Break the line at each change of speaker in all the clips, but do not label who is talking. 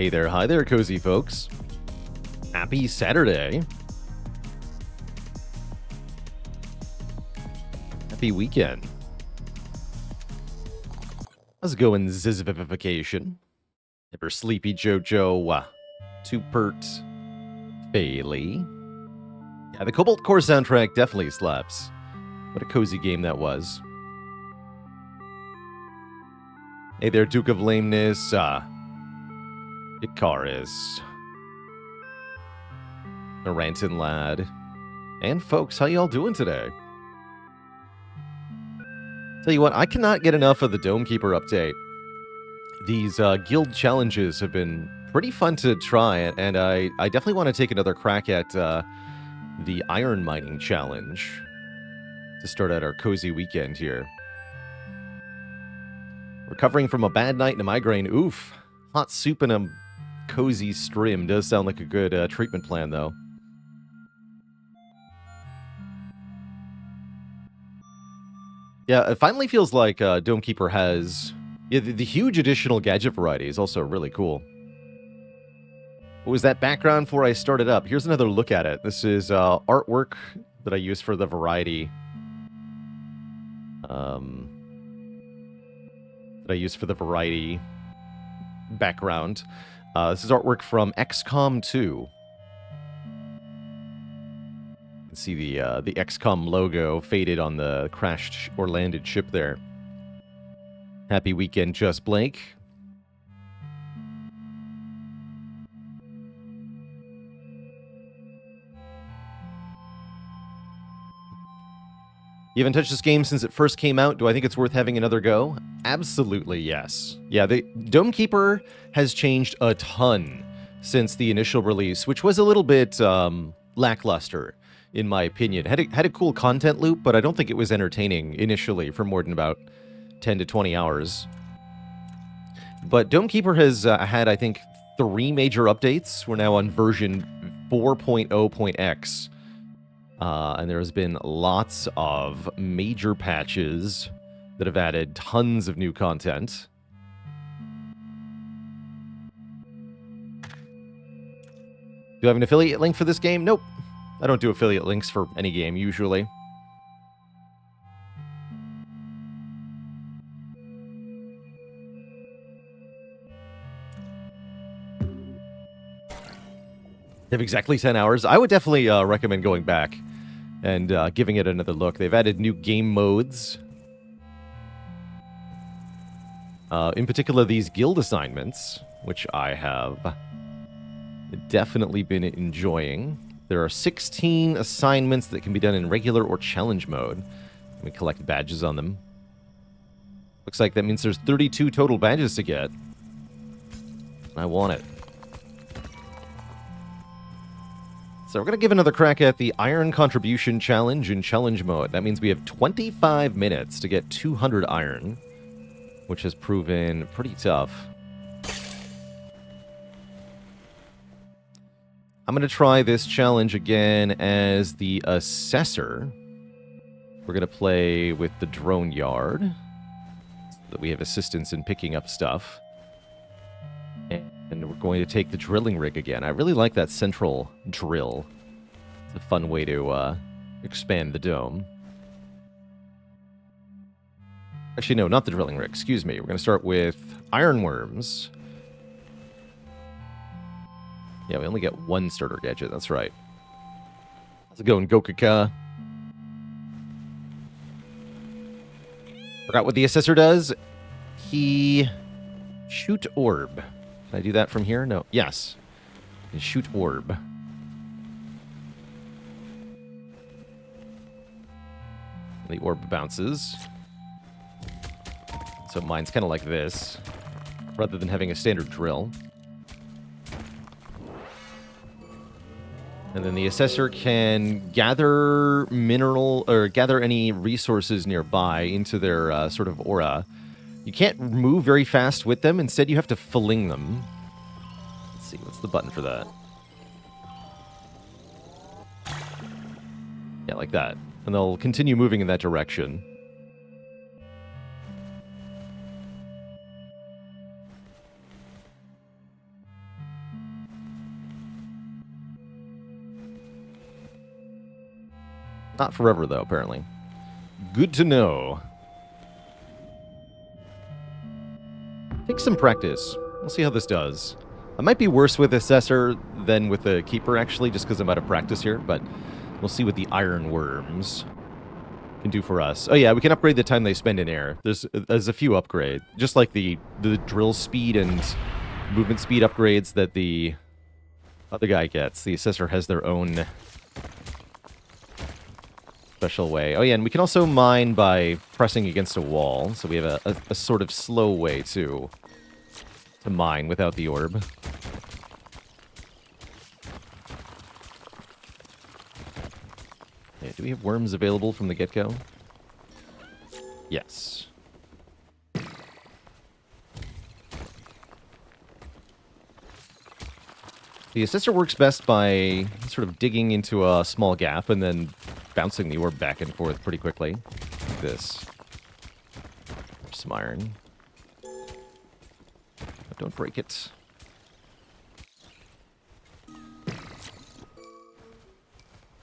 Hey there, hi there, cozy folks. Happy Saturday. Happy weekend. How's it going, Zizvivification? Ever sleepy Jojo? Two-pert Bailey. Yeah, the Cobalt Core soundtrack definitely slaps. What a cozy game that was. Hey there, Duke of Lameness. Icarus. The Ranton Lad. And folks, how y'all doing today? Tell you what, I cannot get enough of the Domekeeper update. These guild challenges have been pretty fun to try, and I definitely want to take another crack at the Iron Mining Challenge to start out our cozy weekend here. Recovering from a bad night and a migraine. Oof. Hot soup and a cozy stream does sound like a good treatment plan, though. Yeah, it finally feels like Domekeeper has... Yeah, the huge additional gadget variety is also really cool. What was that background for I started up? Here's another look at it. This is artwork that I use for the variety. Background. This is artwork from XCOM 2. You can see the XCOM logo faded on the crashed or landed ship there. Happy weekend, Just Blake. You haven't touched this game since it first came out. Do I think it's worth having another go? Absolutely, yes. Yeah, the Domekeeper has changed a ton since the initial release, which was a little bit lackluster, in my opinion. Had a cool content loop, but I don't think it was entertaining initially for more than about 10 to 20 hours. But Domekeeper has had, I think, 3 major updates. We're now on version 4.0.x. And there has been lots of major patches that have added tons of new content. Do I have an affiliate link for this game? Nope. I don't do affiliate links for any game, usually. They have exactly 10 hours. I would definitely recommend going back and giving it another look. They've added new game modes. In particular, these guild assignments, which I have definitely been enjoying. There are 16 assignments that can be done in regular or challenge mode. We collect badges on them. Looks like that means there's 32 total badges to get. I want it. So we're going to give another crack at the Iron Contribution Challenge in challenge mode. That means we have 25 minutes to get 200 iron, which has proven pretty tough. I'm going to try this challenge again as the Assessor. We're going to play with the Drone Yard, so that we have assistance in picking up stuff. And we're going to take the drilling rig again. I really like that central drill. It's a fun way to expand the dome. Actually, no, not the drilling rig. Excuse me. We're going to start with ironworms. Yeah, we only get 1 starter gadget. That's right. How's it going, Gokaka? Forgot what the Assessor does. He... Shoot orb. Can I do that from here? No. Yes. Shoot orb. The orb bounces. So mine's kind of like this, rather than having a standard drill. And then the Assessor can gather mineral, or gather any resources nearby into their sort of aura. You can't move very fast with them. Instead, you have to fling them. Let's see, what's the button for that? Yeah, like that. And they'll continue moving in that direction. Not forever, though, apparently. Good to know. Take some practice. We'll see how this does. I might be worse with Assessor than with the Keeper, actually, just because I'm out of practice here, but we'll see what the Iron Worms can do for us. Oh, yeah, we can upgrade the time they spend in air. There's a few upgrades, just like the drill speed and movement speed upgrades that the other guy gets. The Assessor has their own special way. Oh, yeah, and we can also mine by pressing against a wall, so we have a sort of slow way to mine without the orb. Yeah, do we have worms available from the get-go? Yes. The Assessor works best by sort of digging into a small gap and then bouncing the orb back and forth pretty quickly. Like this. Some iron. But don't break it.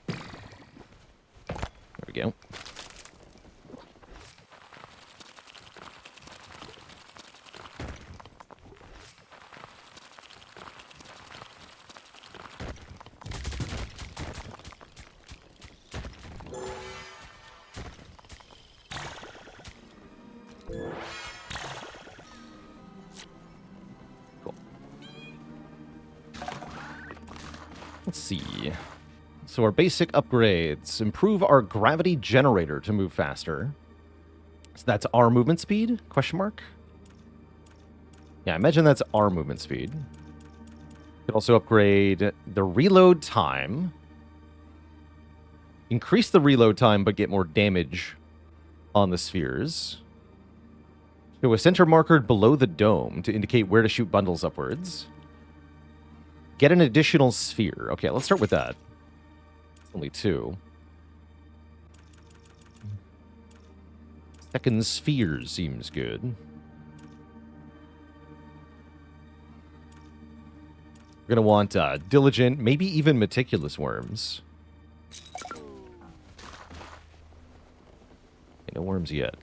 There we go. Let's see. So our basic upgrades. Improve our gravity generator to move faster. So that's our movement speed? Question mark? Yeah, I imagine that's our movement speed. Could also upgrade the reload time. Increase the reload time, but get more damage on the spheres. Show a center marker below the dome to indicate where to shoot bundles upwards. Get an additional sphere. Okay, let's start with that. Only 2. Second sphere seems good. We're going to want diligent, maybe even meticulous worms. Okay, no worms yet.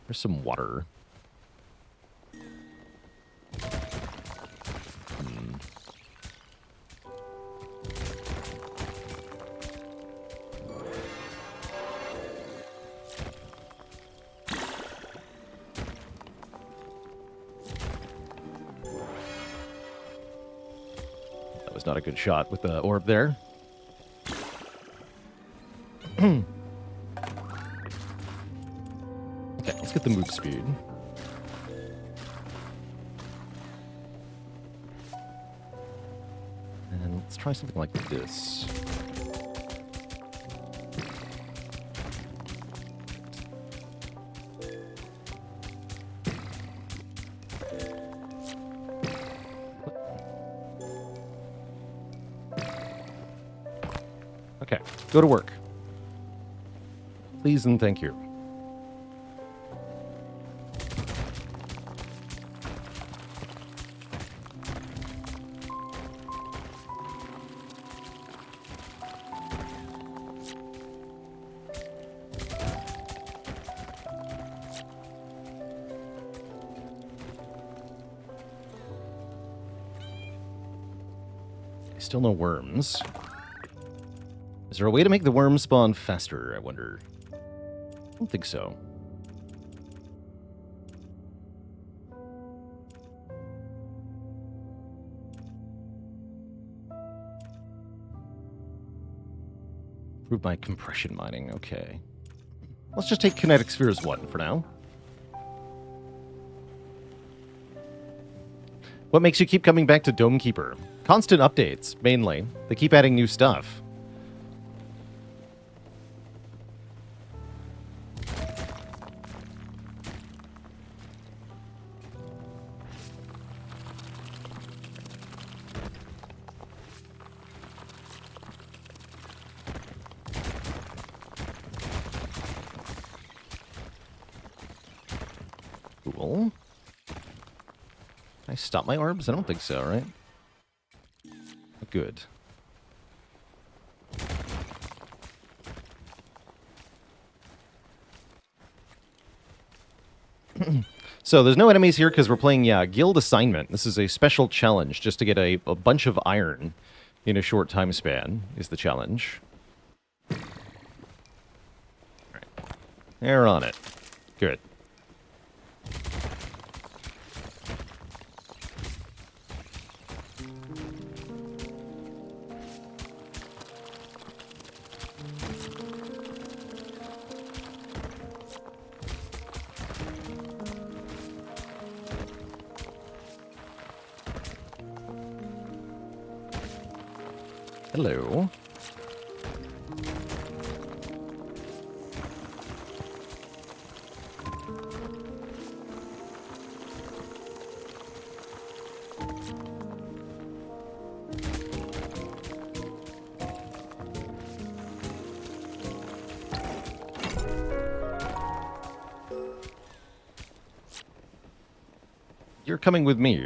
There's some water. That was not a good shot with the orb there. Okay, let's get the move speed. And let's try something like this. Okay, go to work. Please and thank you. Still no worms. Is there a way to make the worms spawn faster, I wonder? I don't think so. Improve my compression mining, okay. Let's just take kinetic spheres 1 for now. What makes you keep coming back to Dome Keeper? Constant updates, mainly. They keep adding new stuff. Cool. Can I stop my orbs? I don't think so, right? Good. So there's no enemies here because we're playing, Guild Assignment. This is a special challenge just to get a bunch of iron in a short time span is the challenge. All right. They're on it. Good. Hello. You're coming with me.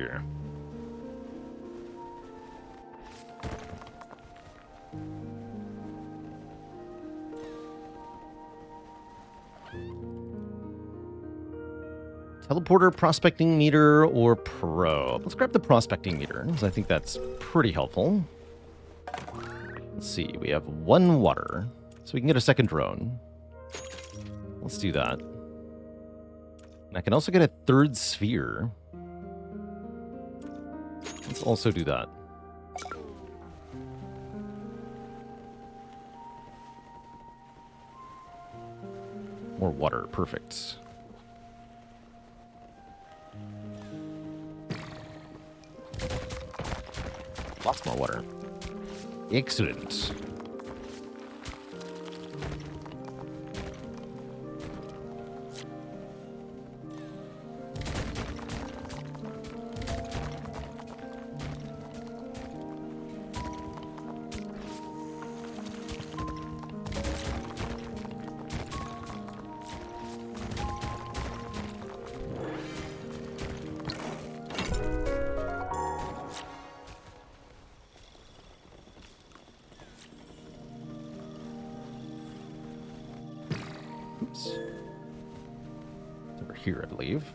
Teleporter, prospecting meter, or probe? Let's grab the prospecting meter, because I think that's pretty helpful. Let's see, we have 1 water, so we can get a second drone. Let's do that. And I can also get a 3rd sphere. Let's also do that. More water, perfect. Lots more water. Excellent. Oops. It's over here, I believe.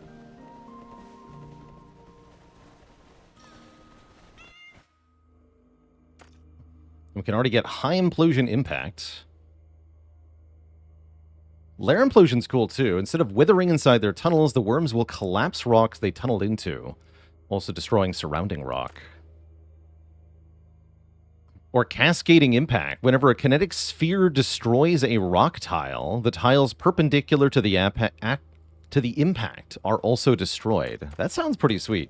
We can already get high implosion impact. Lair implosion's cool too. Instead of withering inside their tunnels, the worms will collapse rocks they tunneled into, also destroying surrounding rock. Or cascading impact. Whenever a kinetic sphere destroys a rock tile, the tiles perpendicular to the impact are also destroyed. That sounds pretty sweet.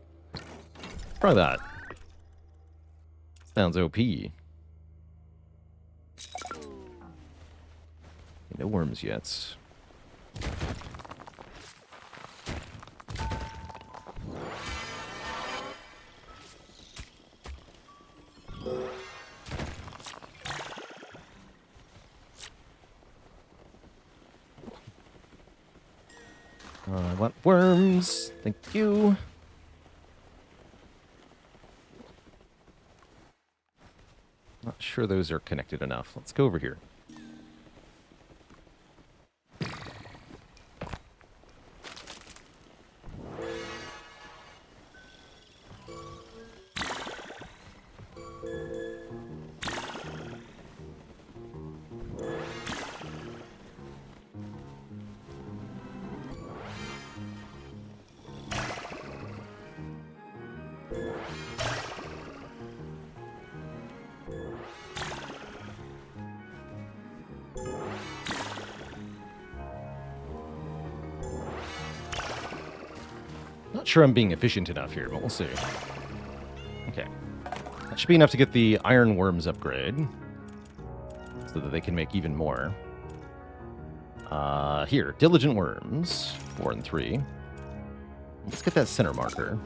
Try that. Sounds OP. No worms yet. I want worms. Thank you. Not sure those are connected enough. Let's go over here. Not sure I'm being efficient enough here, but we'll see. Okay. That should be enough to get the iron worms upgrade, so that they can make even more. Here, diligent worms, 4 and 3. Let's get that center marker.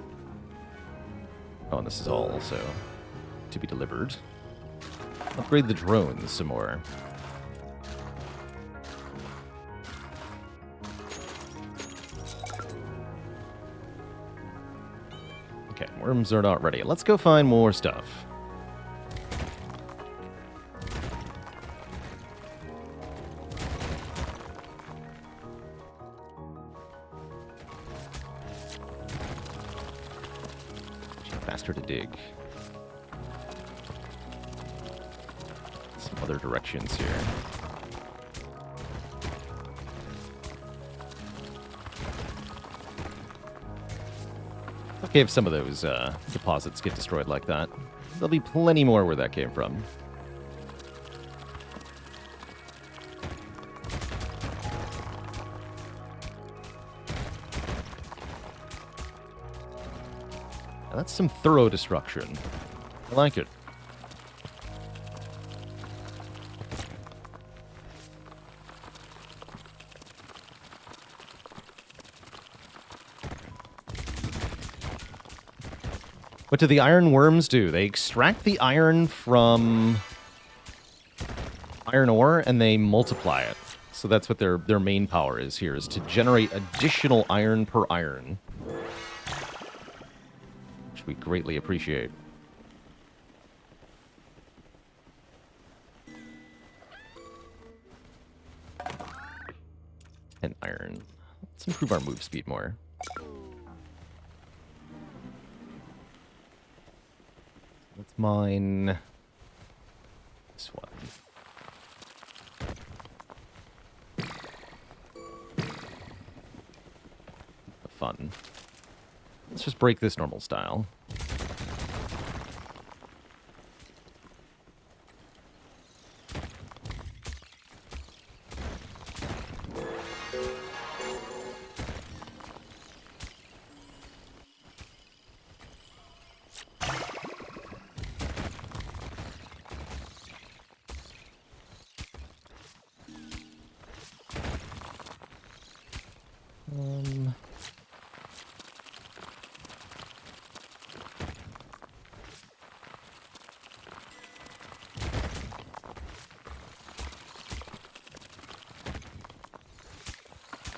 Oh, and this is all also to be delivered. Upgrade the drones some more. Okay, worms are not ready. Let's go find more stuff. faster to dig. Some other directions here. Okay, if some of those deposits get destroyed like that, there'll be plenty more where that came from. Now, that's some thorough destruction. I like it. What do the iron worms do? They extract the iron from iron ore and they multiply it. So that's what their main power is here, is to generate additional iron per iron. Which we greatly appreciate. And iron. Let's improve our move speed more. Let's mine this one. Fun. Let's just break this normal style.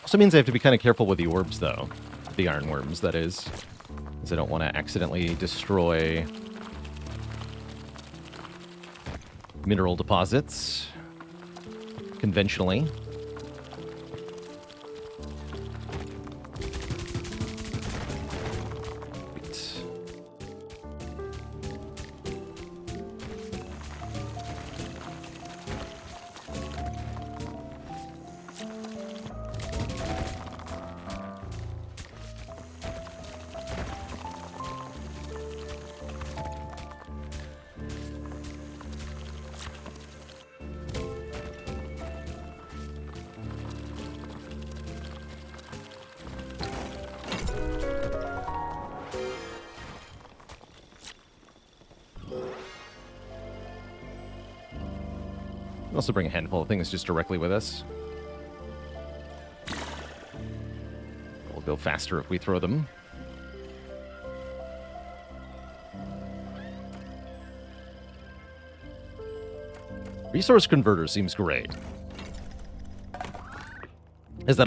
Also means I have to be kind of careful with the orbs, though. The iron worms, that is. Because I don't want to accidentally destroy mineral deposits conventionally. Also bring a handful of things just directly with us. We'll go faster if we throw them. Resource converter seems great. As that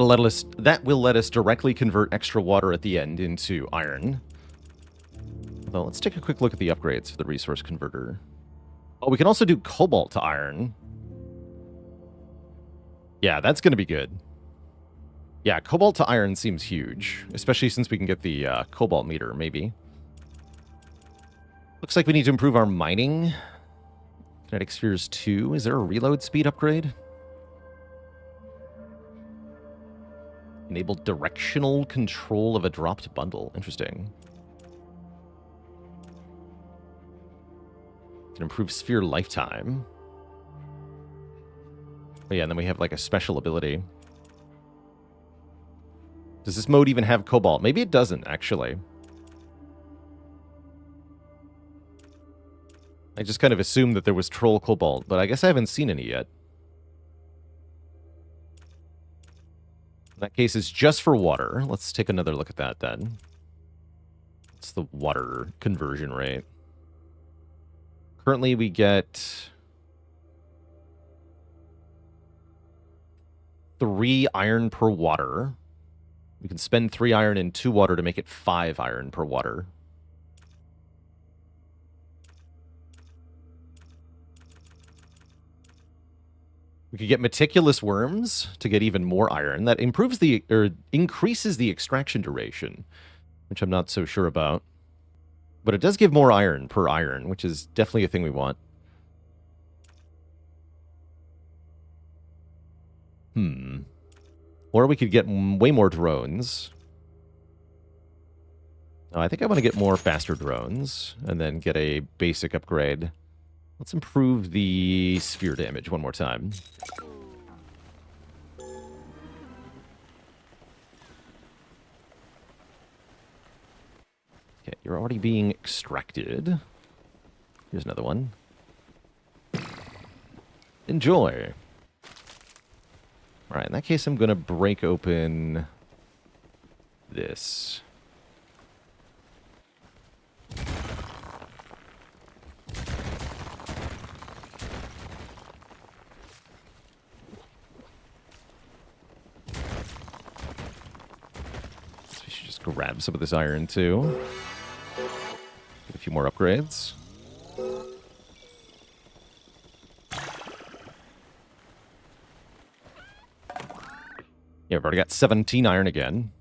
will let us directly convert extra water at the end into iron. Although, let's take a quick look at the upgrades for the resource converter. Oh, we can also do cobalt to iron. Yeah, that's going to be good. Yeah, cobalt to iron seems huge, especially since we can get the cobalt meter, maybe. Looks like we need to improve our mining. Kinetic Spheres 2. Is there a reload speed upgrade? Enable directional control of a dropped bundle. Interesting. Can improve sphere lifetime. Oh yeah, and then we have like a special ability. Does this mode even have cobalt? Maybe it doesn't, actually. I just kind of assumed that there was troll cobalt, but I guess I haven't seen any yet. In that case, it's just for water. Let's take another look at that then. What's the water conversion rate? Currently, we get 3 iron per water. We can spend 3 iron and 2 water to make it 5 iron per water. We could get meticulous worms to get even more iron. That improves increases the extraction duration, which I'm not so sure about. But it does give more iron per iron, which is definitely a thing we want. Or we could get way more drones. Oh, I think I want to get more faster drones and then get a basic upgrade. Let's improve the sphere damage one more time. Okay, you're already being extracted. Here's another one. Enjoy. All right, in that case, I'm going to break open this. So we should just grab some of this iron, too. Get a few more upgrades. Yeah, we've already got 17 iron again.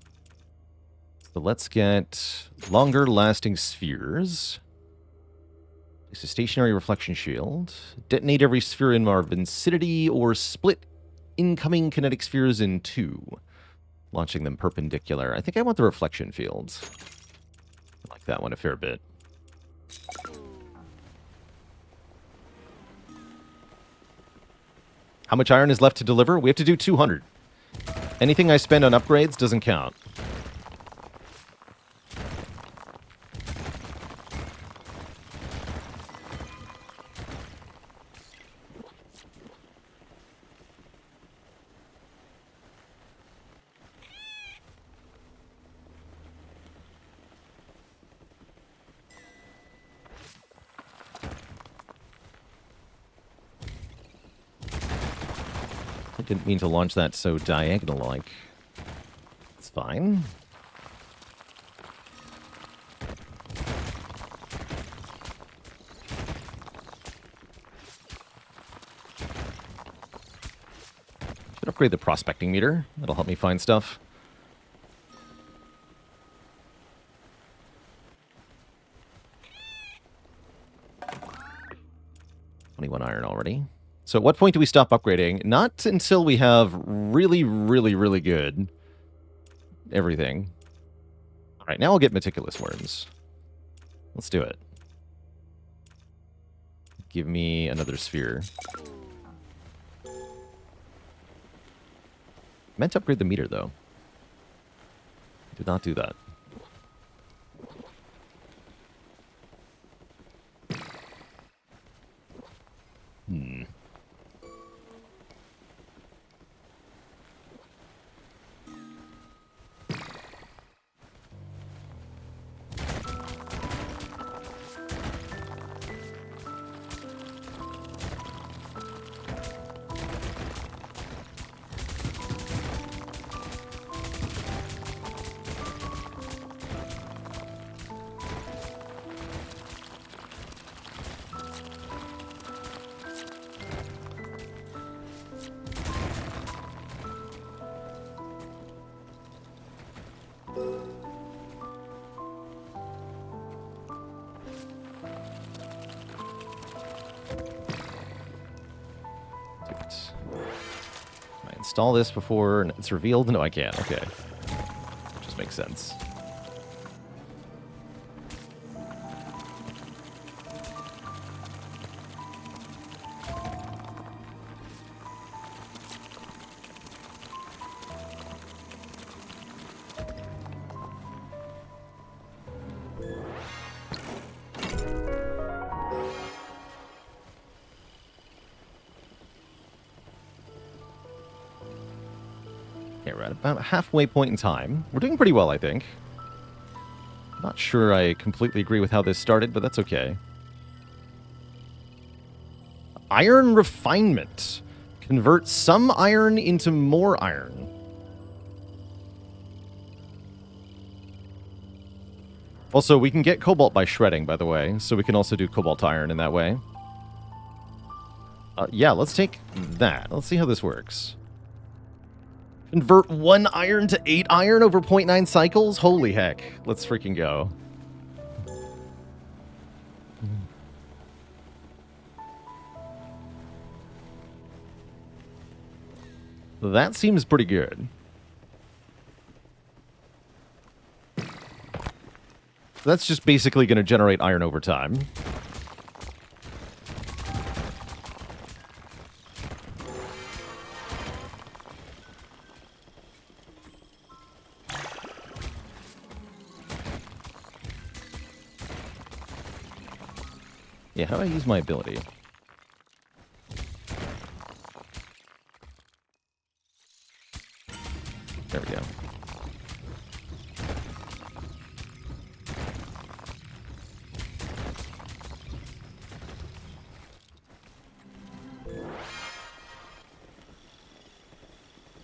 So let's get longer lasting spheres. It's a stationary reflection shield. Detonate every sphere in our vicinity or split incoming kinetic spheres in two, launching them perpendicular. I think I want the reflection fields. I like that one a fair bit. How much iron is left to deliver? We have to do 200. Anything I spend on upgrades doesn't count. I didn't mean to launch that so diagonal-like. It's fine. Should upgrade the prospecting meter. That'll help me find stuff. $21 iron already. So at what point do we stop upgrading? Not until we have really, really, really good everything. All right, now I'll get meticulous worms. Let's do it. Give me another sphere. Meant to upgrade the meter, though. Did not do that. Install this before it's revealed? No, I can't. Okay. Just makes sense. Okay, we're at about a halfway point in time. We're doing pretty well, I think. Not sure I completely agree with how this started, but that's okay. Iron refinement. Convert some iron into more iron. Also, we can get cobalt by shredding, by the way, so we can also do cobalt iron in that way. Yeah, let's take that. Let's see how this works. Convert 1 iron to 8 iron over 0.9 cycles? Holy heck. Let's freaking go. That seems pretty good. That's just basically going to generate iron over time. Yeah, how do I use my ability? There we go.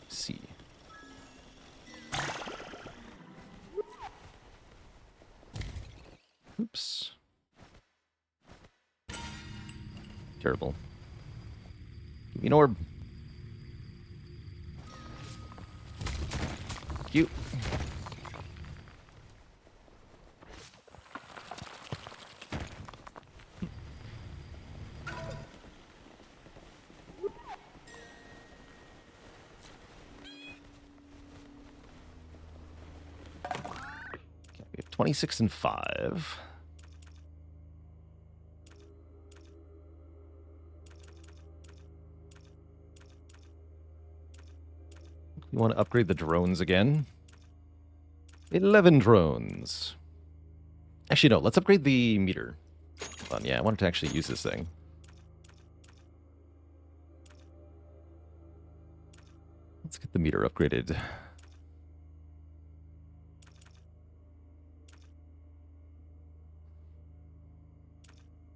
See. Oops. Terrible. Give me an orb. Cute. Okay, we have 26 and 5. We want to upgrade the drones again. 11 drones. Actually, no, let's upgrade the meter. Hold on, yeah, I wanted to actually use this thing. Let's get the meter upgraded.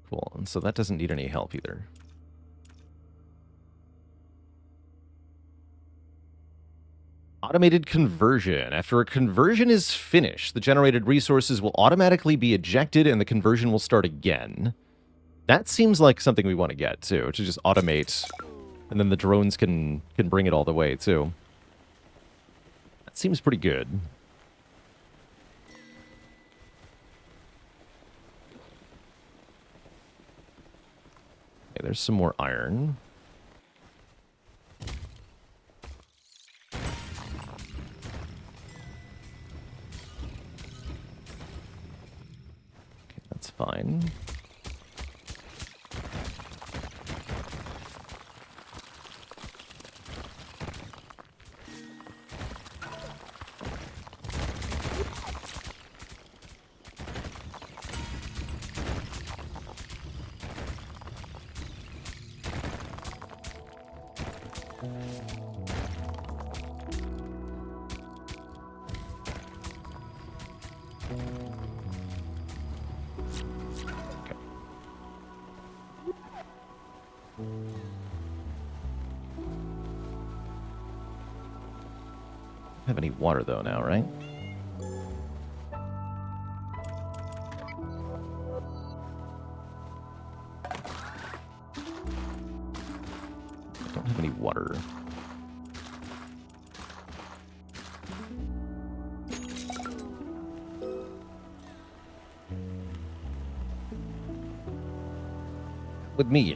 Cool, and so that doesn't need any help either. Automated conversion. After a conversion is finished, the generated resources will automatically be ejected and the conversion will start again. That seems like something we want to get, too, to just automate, and then the drones can bring it all the way, too. That seems pretty good. Okay, there's some more iron. That's fine. Have any water though now, right? I don't have any water. With me.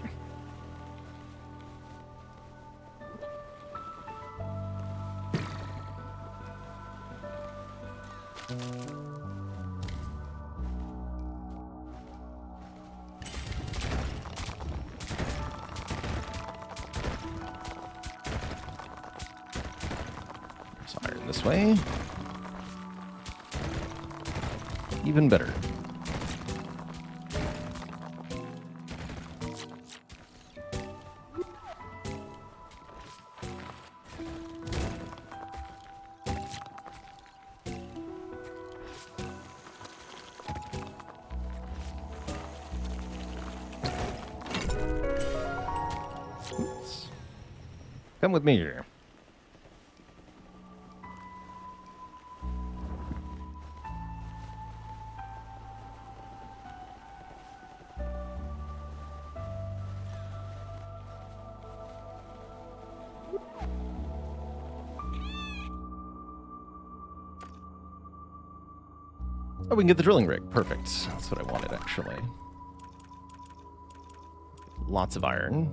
Iron this way. Even better. Oops. Come with me here. Oh, we can get the drilling rig. Perfect. That's what I wanted, actually. Lots of iron.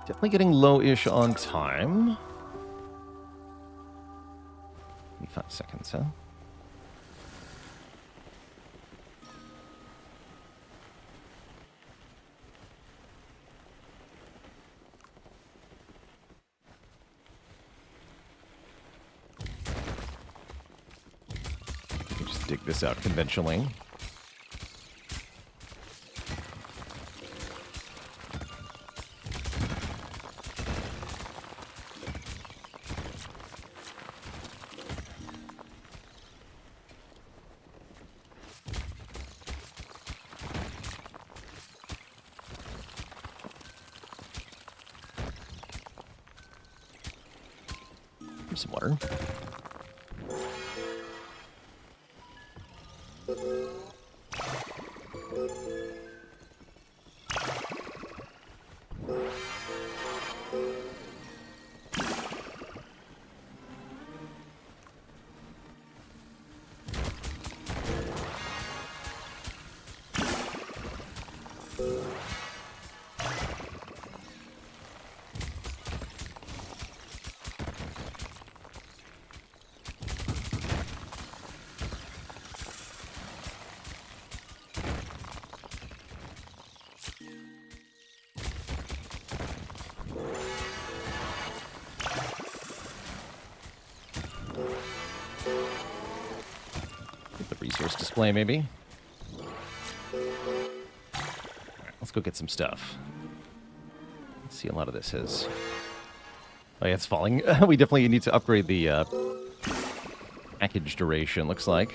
Definitely getting low-ish on time. 25 seconds, huh? Just dig this out conventionally. Here's some water. Resource display, maybe. Alright, let's go get some stuff. Let's see, a lot of this is... Oh yeah, it's falling. We definitely need to upgrade the package duration, looks like.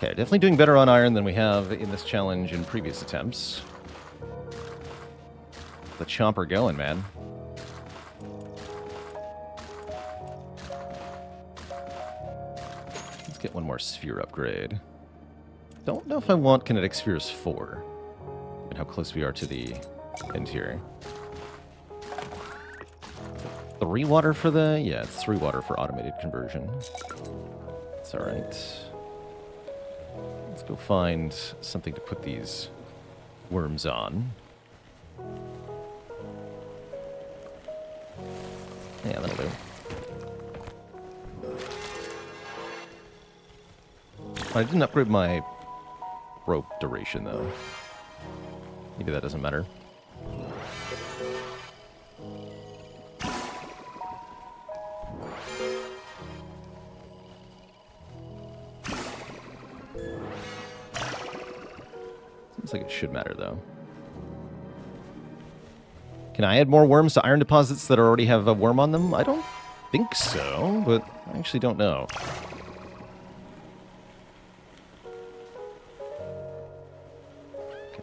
Okay, definitely doing better on iron than we have in this challenge in previous attempts. The chomper going, man. Let's get one more sphere upgrade. Don't know if I want kinetic spheres 4. And how close we are to the end here. 3 water for the... Yeah, it's 3 water for automated conversion. It's alright. Let's go find something to put these worms on. Yeah, that'll do. I didn't upgrade my rope duration, though. Maybe that doesn't matter. Seems like it should matter, though. Can I add more worms to iron deposits that already have a worm on them? I don't think so, but I actually don't know. Okay.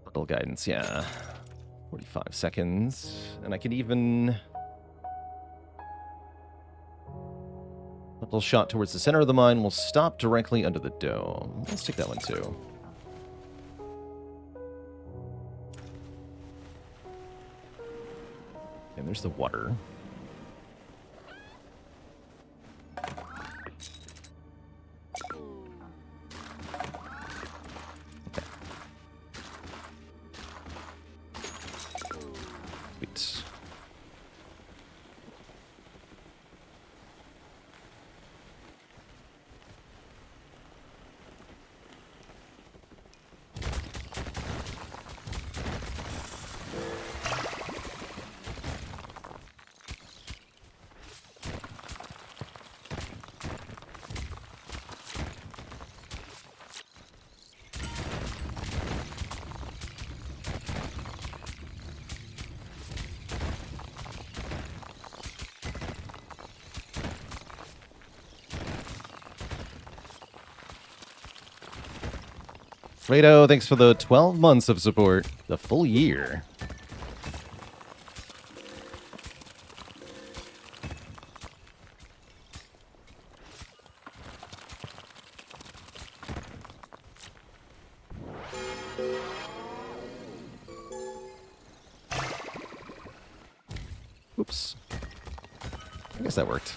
Little guidance, yeah. 45 seconds. And I can even... A little shot towards the center of the mine will stop directly under the dome. Let's take that one, too. And there's the water. Sweet. Fredo, thanks for the 12 months of support. The full year. Oops. I guess that worked.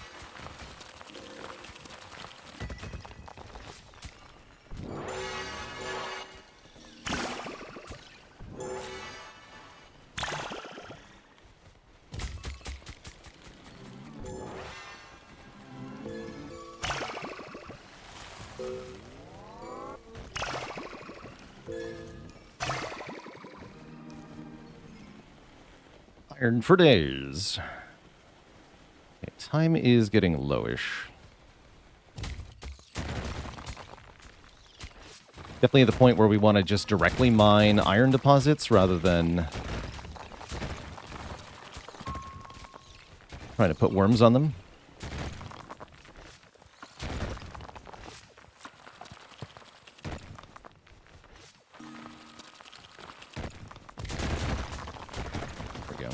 Iron for days. Okay, time is getting lowish. Definitely at the point where we want to just directly mine iron deposits rather than trying to put worms on them. There we go.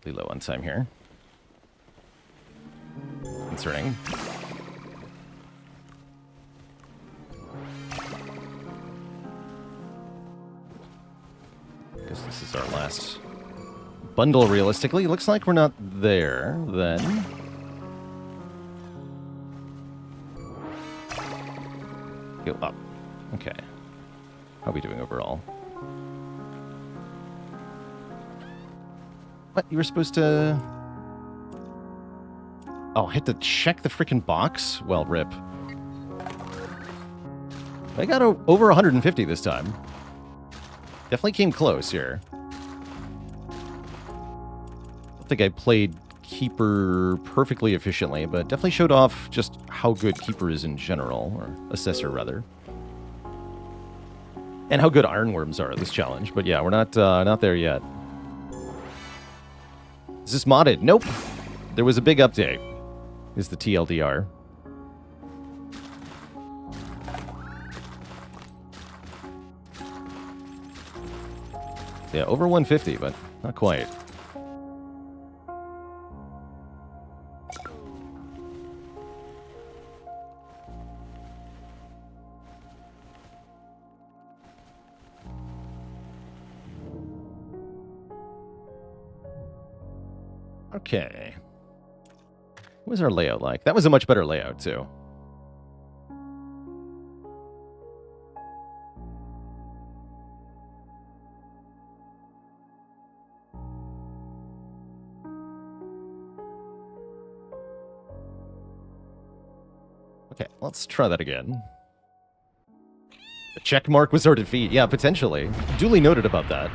Really low on time here. Concerning. Guess this is our last bundle realistically. Looks like we're not there then. Go up. Okay. How are we doing overall? What? You were supposed to... Oh, I had to check the freaking box? Well, rip. I got over 150 this time. Definitely came close here. I don't think I played Keeper perfectly efficiently, but definitely showed off just how good Keeper is in general, or Assessor rather. And how good Ironworms are at this challenge. But yeah, we're not there yet. Is this modded? Nope. There was a big update. Is the TLDR. Yeah, over 150, but not quite. Okay. What was our layout like? That was a much better layout, too. Okay, let's try that again. The check mark was our defeat. Yeah, potentially. Duly noted about that.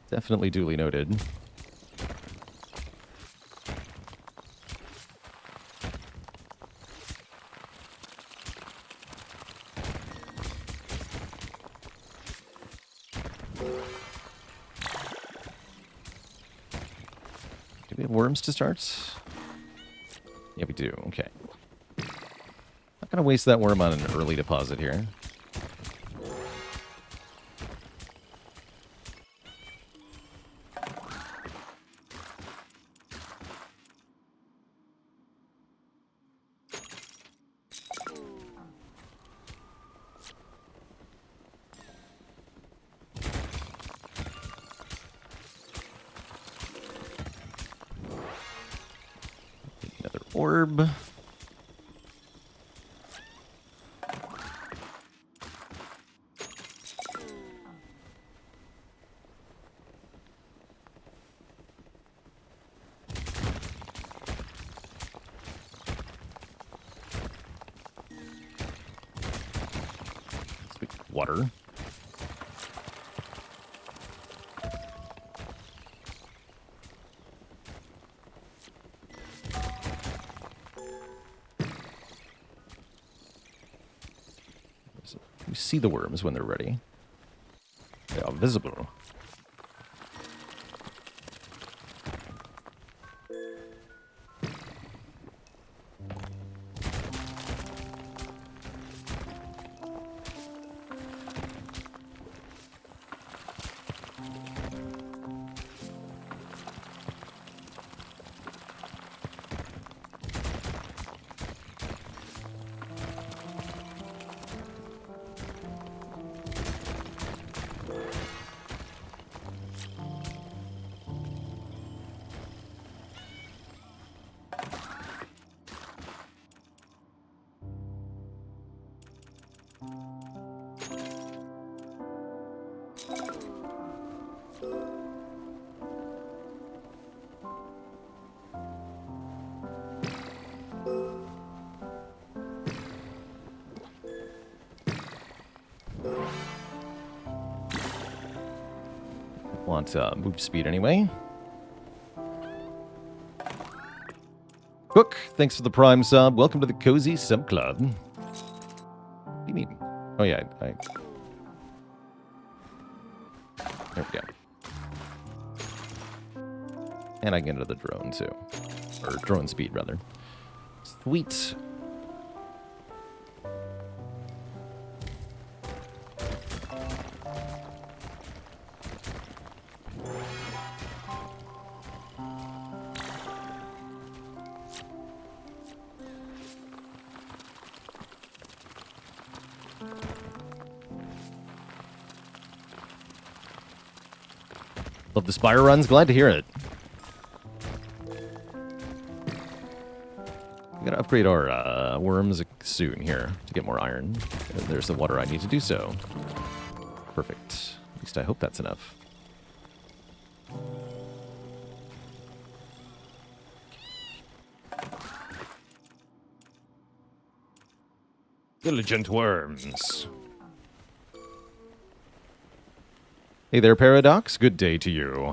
Definitely duly noted. Do we have worms to start? Yeah, we do. Okay. Not gonna waste that worm on an early deposit here. Another orb. water. You see the worms when they're ready. They are visible. Want move speed anyway. Cook, thanks for the Prime sub. Welcome to the Cozy Sub Club. What do you mean? Oh yeah, there we go. And I can get into the drone too. Or drone speed, rather. Sweet. Love the Spire runs. Glad to hear it. We gotta upgrade our worms soon here to get more iron. And there's the water I need to do so. Perfect. At least I hope that's enough. Diligent worms. Hey there, Paradox. Good day to you.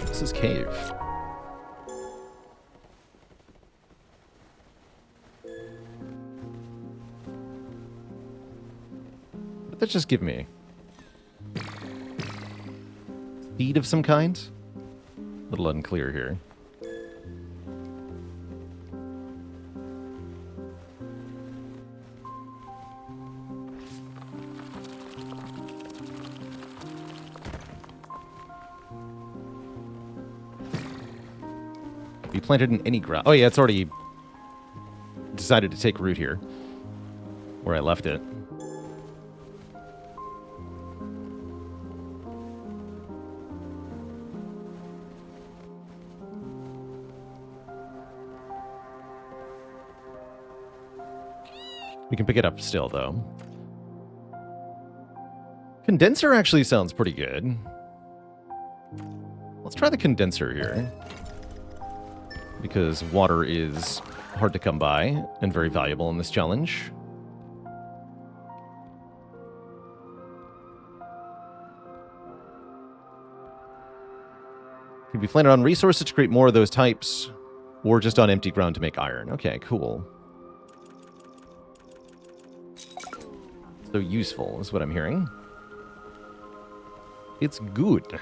This is cave. What did that just give me? Seed of some kind? A little unclear here. Be planted in any ground. Oh yeah, it's already decided to take root here, where I left it. We can pick it up still, though. Condenser actually sounds pretty good. Let's try the condenser here. Because water is hard to come by and very valuable in this challenge. Can be planted on resources to create more of those types, or just on empty ground to make iron. Okay, cool. So useful is what I'm hearing. It's good.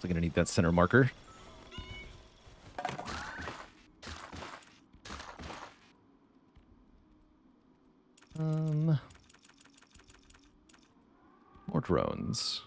I'm gonna need that center marker. More drones.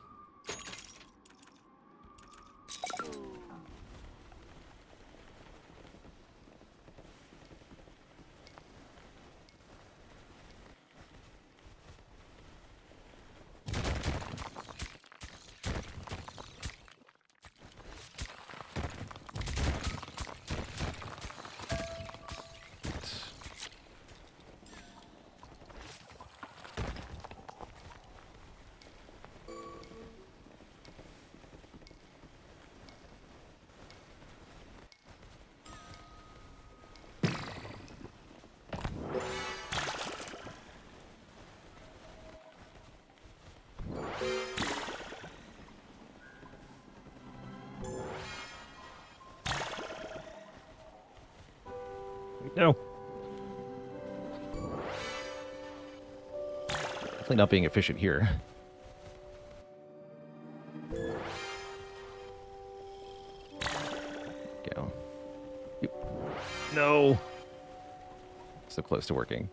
No. Definitely not being efficient here. Go. No. So close to working.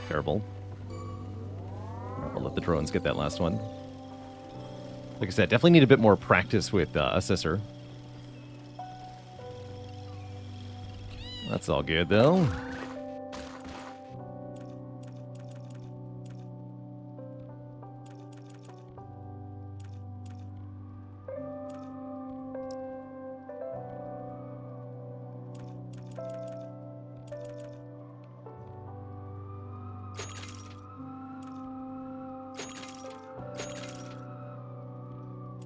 Terrible. I'll let the drones get that last one. Like I said, definitely need a bit more practice with Assessor. That's all good, though.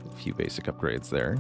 A few basic upgrades there.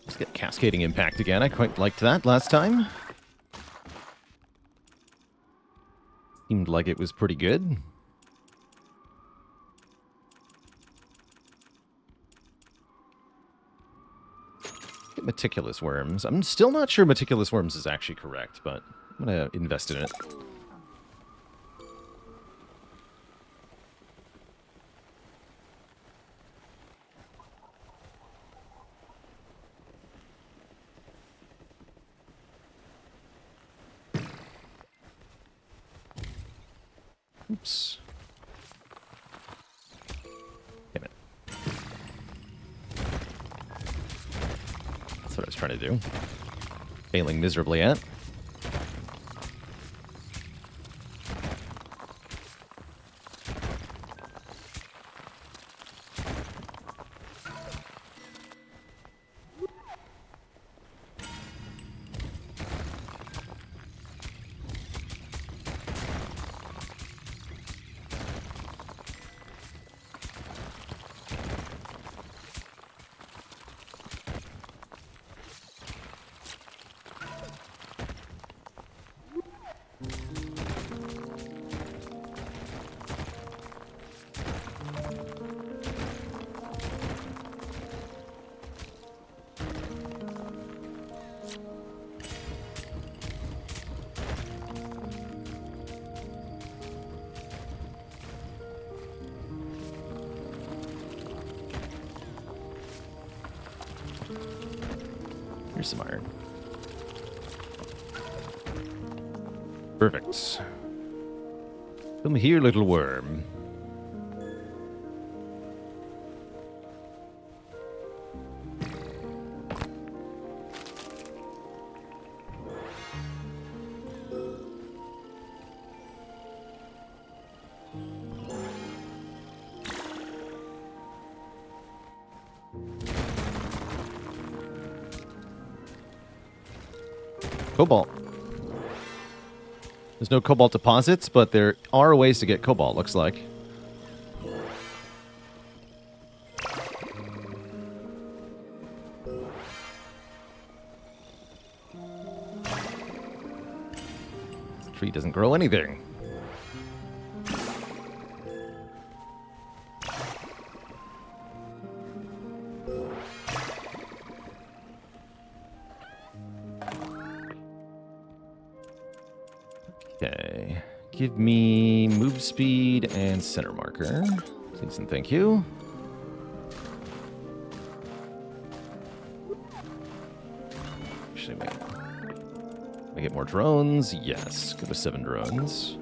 Let's get Cascading Impact again. I quite liked that last time. Seemed like it was pretty good. Get Meticulous Worms. I'm still not sure Meticulous Worms is actually correct, but I'm going to invest in it. Oops. Damn it. That's what I was trying to do. Failing miserably at. Here's some iron. Perfect. Come here, little worm. Cobalt. There's no cobalt deposits, but there are ways to get cobalt, looks like. This tree doesn't grow anything. Okay, give me move speed and center marker. Please and thank you. Actually, wait. Can I get more drones? Yes, go with 7 drones.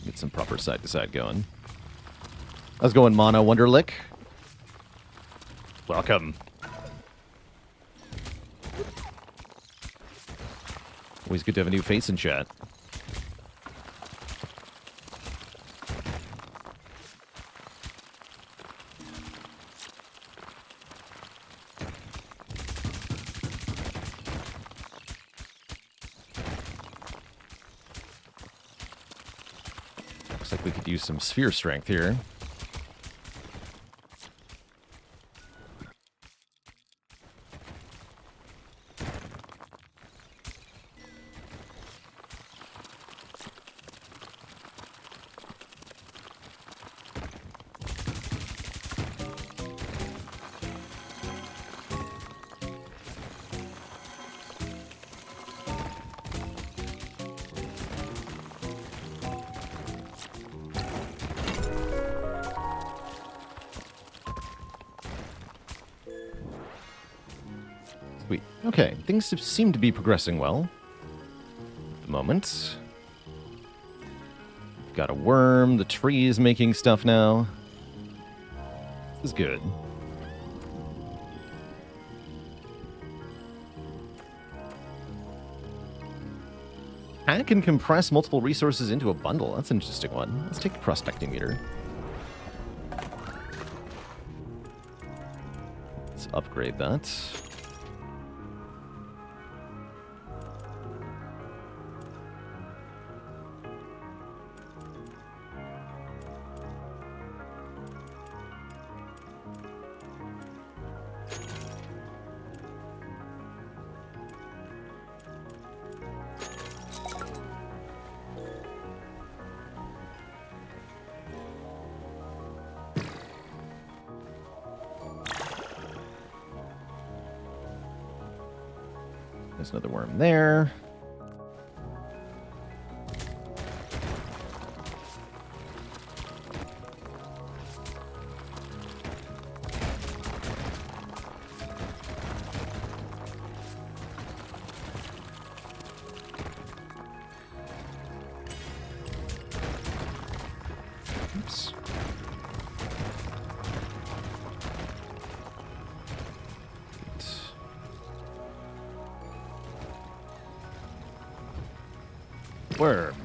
Get some proper side-to-side going. I was going Mono Wonderlick. Welcome. Always good to have a new face in chat. Looks like we could use some sphere strength here. Sweet. Okay, things seem to be progressing well at the moment. We've got a worm. The tree is making stuff now. This is good. Hack and compress multiple resources into a bundle. That's an interesting one. Let's take the prospecting meter. Let's upgrade that. There's another worm there. Oops. Worm.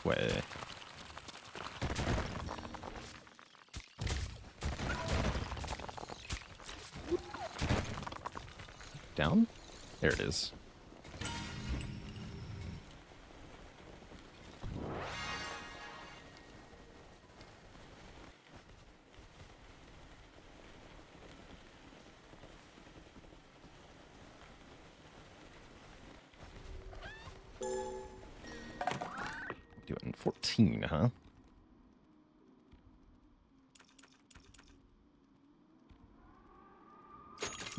way. Down? There it is. Doing 14, huh?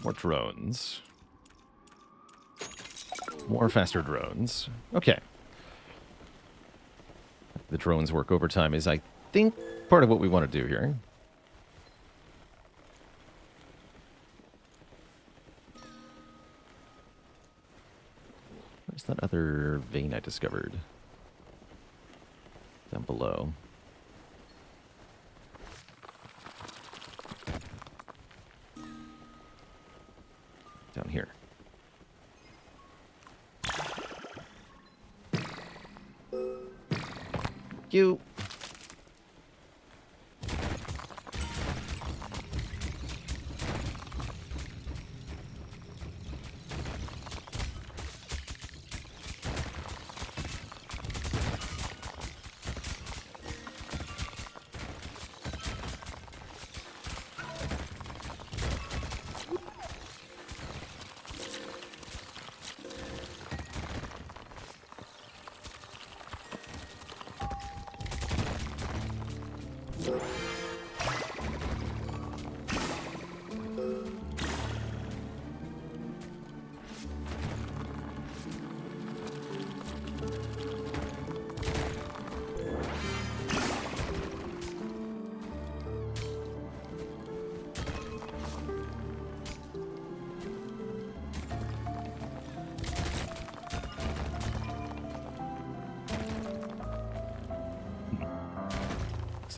More drones. More faster drones. Okay. The drones work overtime is, I think, part of what we want to do here. Where's that other vein I discovered? Down below. Down here. You.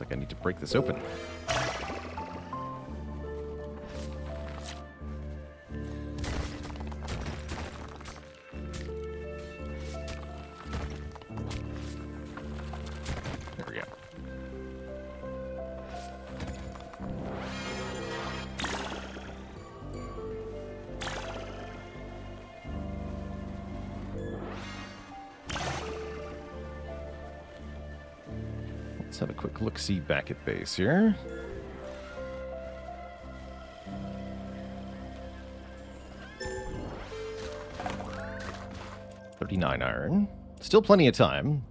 Looks like I need to break this open. There we go. Let's have a quick look-see back at base here. $39 iron. Still plenty of time.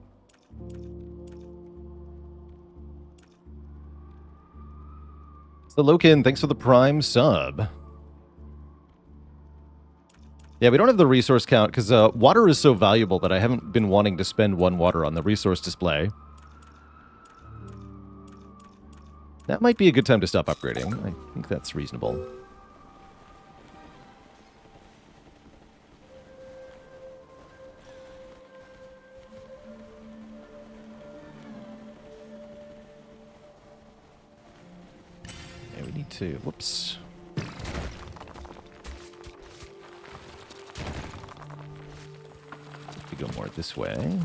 So Loken, thanks for the Prime sub. Yeah, we don't have the resource count because water is so valuable that I haven't been wanting to spend 1 water on the resource display. That might be a good time to stop upgrading. I think that's reasonable. Yeah, we need to... Whoops. We go more this way.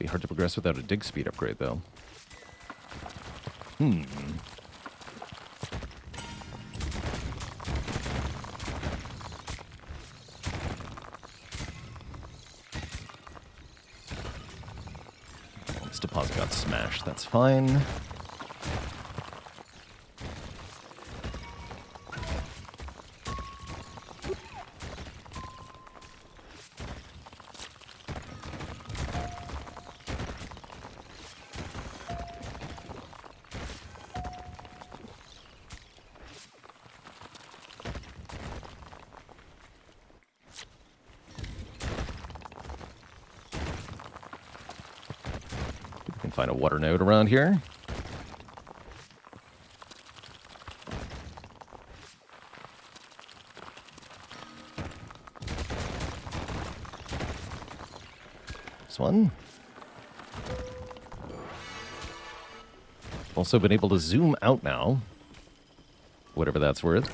Hard to progress without a dig speed upgrade, though. This deposit got smashed. That's fine. Find a water node around here. This one. Also been able to zoom out now. Whatever that's worth.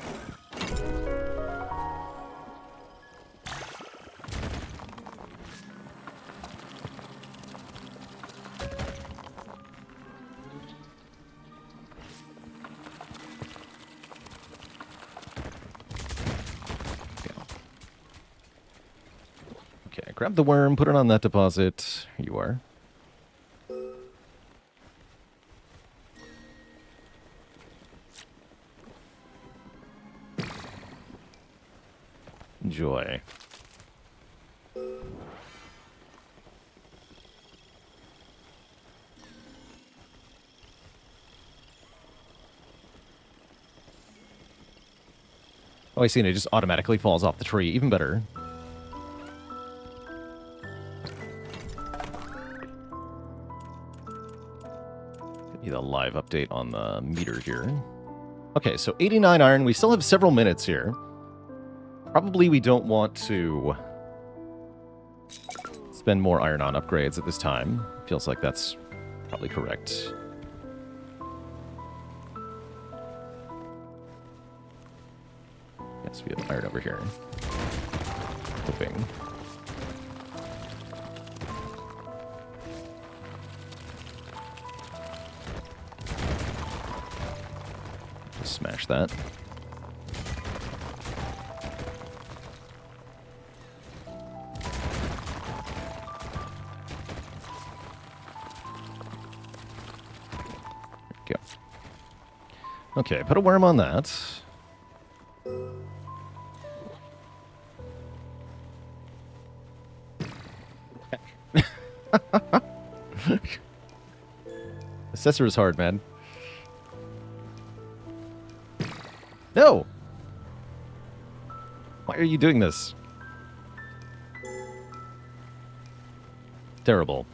Okay, grab the worm, put it on that deposit. Here you are. Enjoy. Oh, I see, and it just automatically falls off the tree. Even better. Give you the live update on the meter here. Okay, so 89 iron. We still have several minutes here. Probably we don't want to spend more iron on upgrades at this time. Feels like that's probably correct. Yes, we have iron over here. Hoping. Just smash that. Go. Okay, put a worm on that. Assessor is hard, man. No! Why are you doing this? Terrible.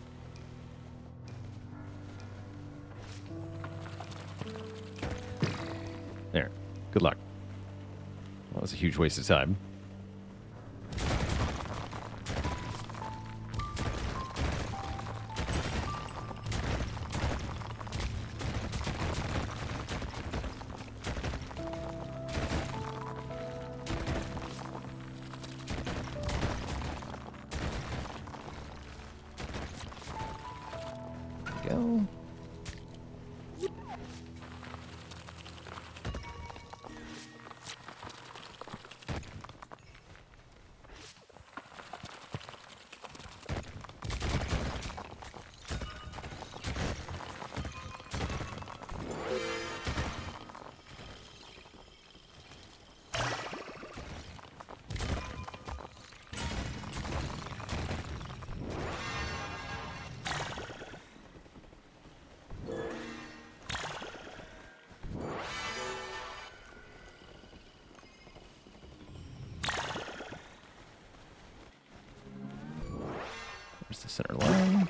There. Good luck. That was a huge waste of time. Go. There's the center line.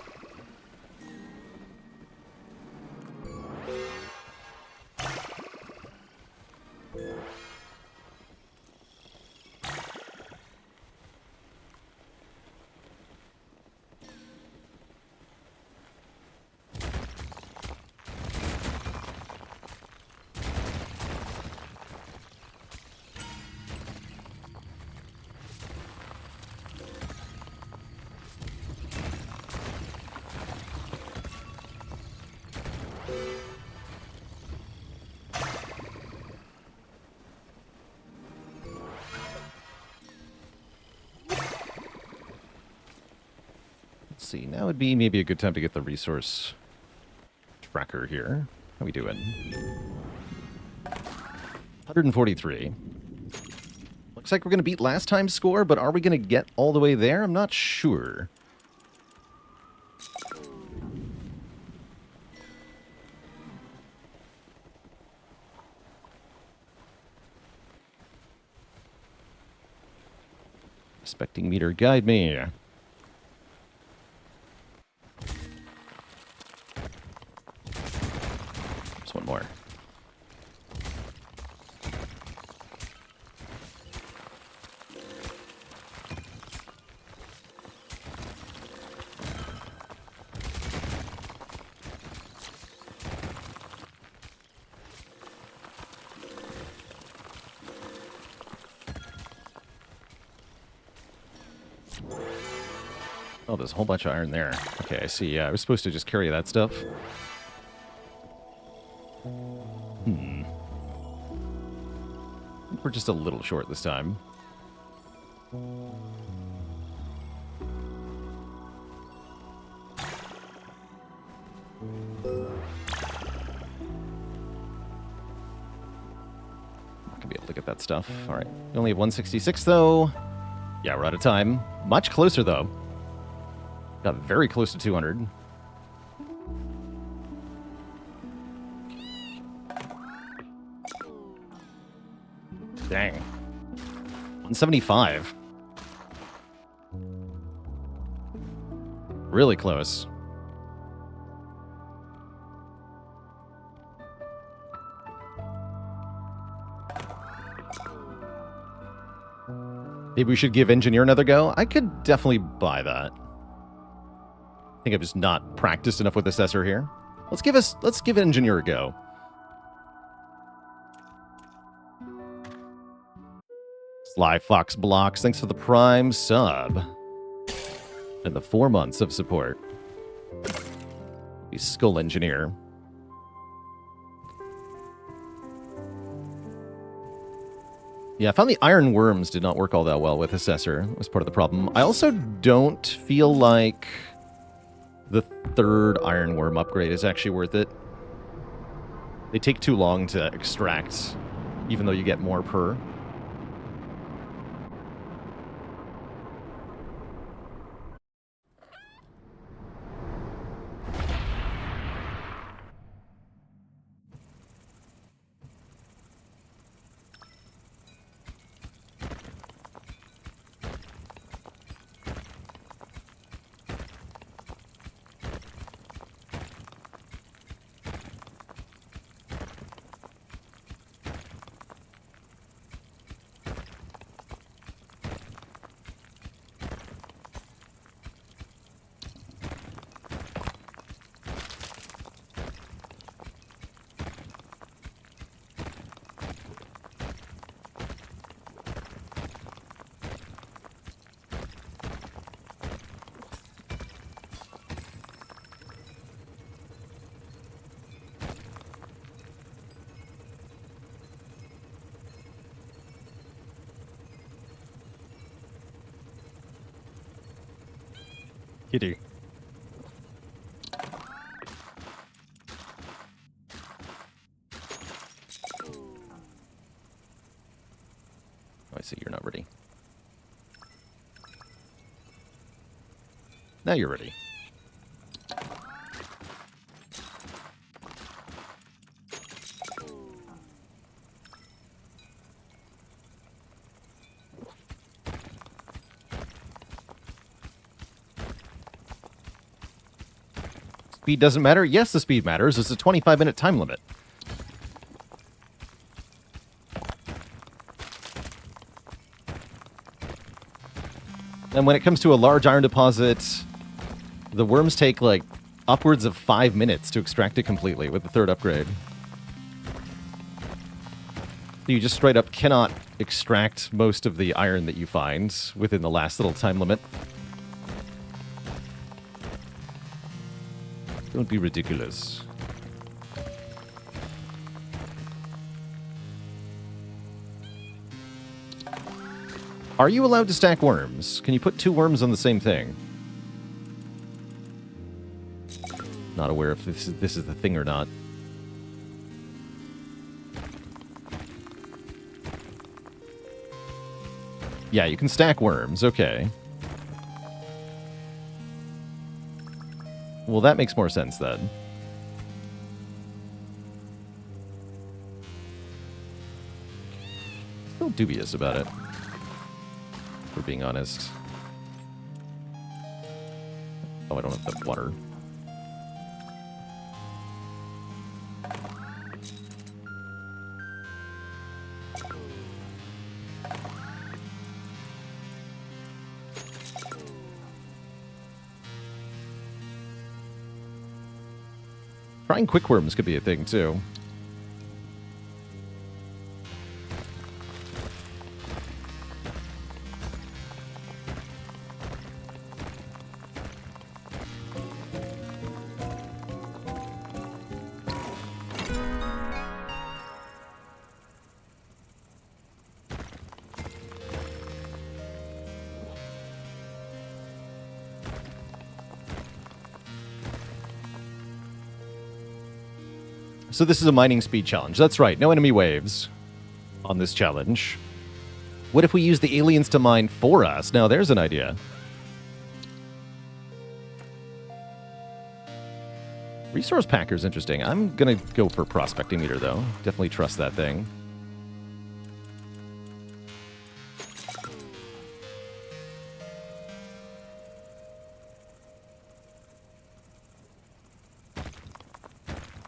Let's see, now would be maybe a good time to get the resource tracker here. How we doing? 143. Looks like we're going to beat last time's score, but are we going to get all the way there? I'm not sure. Respecting meter, guide me. There's one more. Oh, there's a whole bunch of iron there. Okay, I see. Yeah, I was supposed to just carry that stuff. We're just a little short this time. Not gonna be able to get that stuff. All right. We only have 166, though. Yeah, we're out of time. Much closer, though. Got very close to 200. Dang. 175. Really close. Maybe we should give Engineer another go? I could definitely buy that. I think I've just not practiced enough with Assessor here. Let's give Engineer a go. Sly Fox Blocks, thanks for the Prime sub. And the 4 months of support. The Skull Engineer. Yeah, I found the iron worms did not work all that well with Assessor. That was part of the problem. I also don't feel like the third iron worm upgrade is actually worth it. They take too long to extract, even though you get more per. You do. Oh, I see you're not ready. Now you're ready. Speed doesn't matter? Yes, the speed matters. It's a 25-minute time limit. And when it comes to a large iron deposit, the worms take, like, upwards of 5 minutes to extract it completely with the third upgrade. You just straight up cannot extract most of the iron that you find within the last little time limit. Don't be ridiculous. Are you allowed to stack worms? Can you put 2 worms on the same thing? Not aware if this is the thing or not. Yeah, you can stack worms. Okay. Well, that makes more sense then. Still dubious about it, for being honest. Oh, I don't have the water. Trying quick worms could be a thing, too. So this is a mining speed challenge. That's right. No enemy waves on this challenge. What if we use the aliens to mine for us? Now, there's an idea. Resource packer's interesting. I'm going to go for prospecting meter, though. Definitely trust that thing.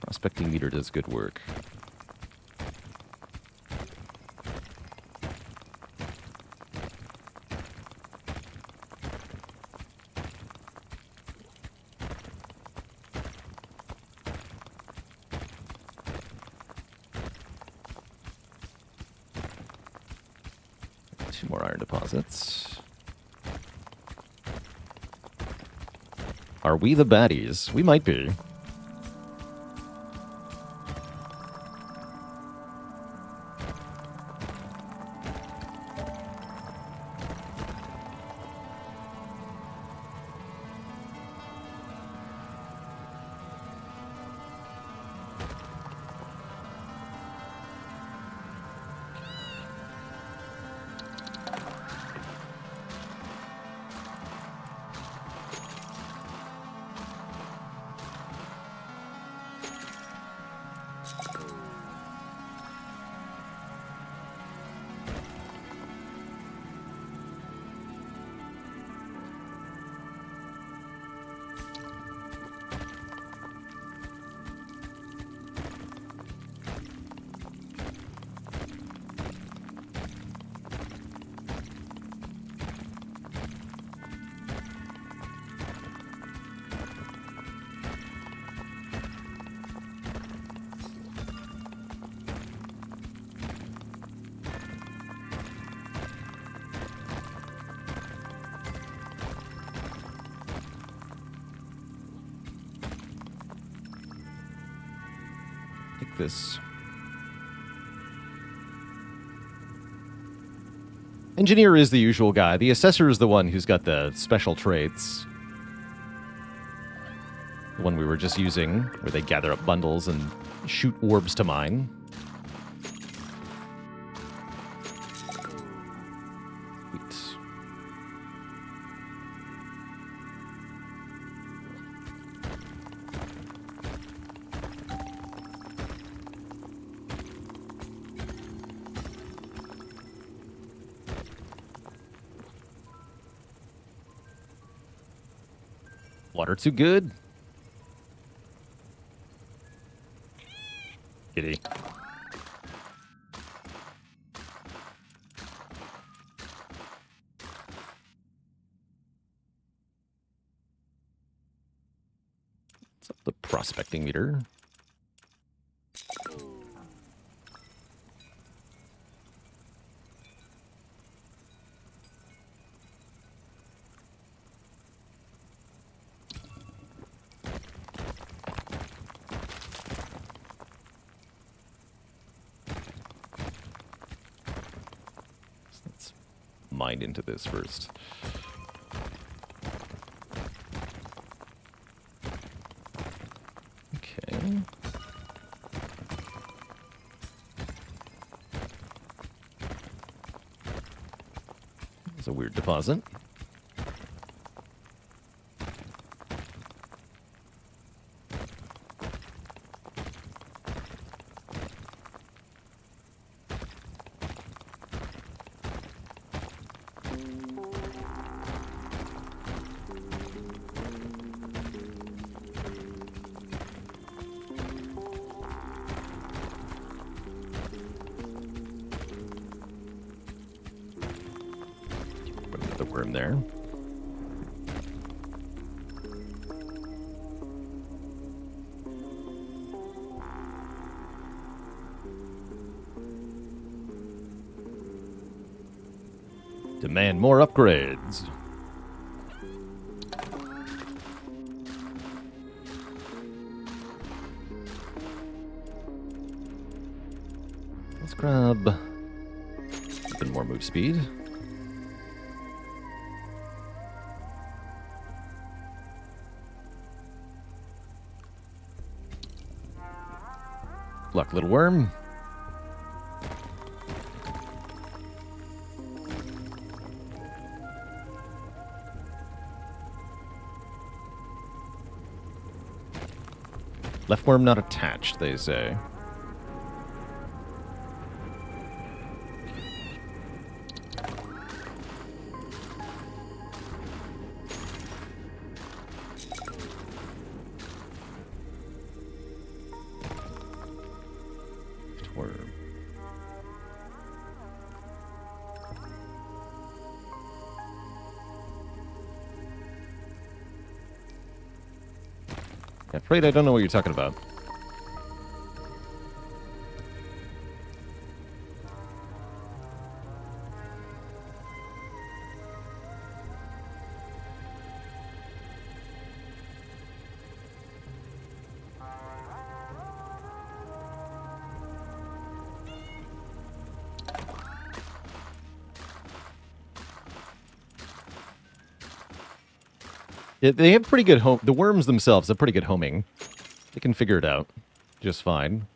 Prospecting meter does good work. Two more iron deposits. Are we the baddies? We might be. This. Engineer is the usual guy. The assessor is the one who's got the special traits. The one we were just using, where they gather up bundles and shoot orbs to mine. Sweet. Water too good? Kitty. What's up the prospecting meter? Mine into this first. Okay. It's a weird deposit. Worm there. Demand more upgrades. Let's grab even more move speed. Luck, little worm. Left worm not attached, they say. Left worm. I'm afraid I don't know what you're talking about. Yeah, they have pretty good home. The worms themselves have pretty good homing. They can figure it out just fine.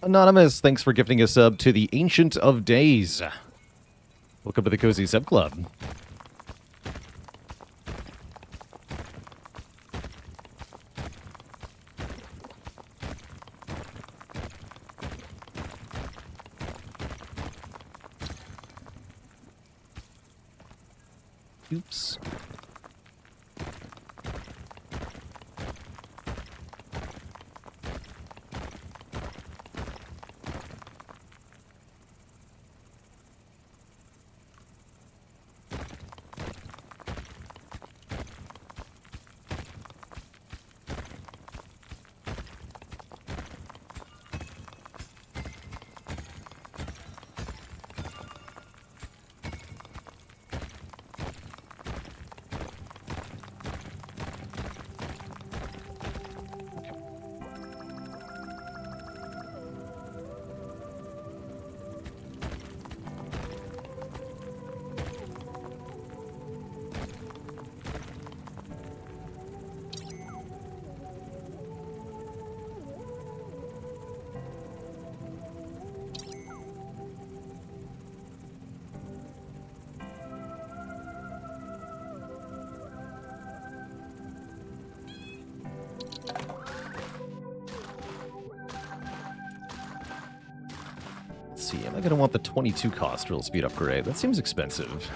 Anonymous, thanks for gifting a sub to the Ancient of Days. Welcome to the Cozy Sub Club. Oops. Let's see, am I going to want the 22 cost drill speed upgrade? That seems expensive.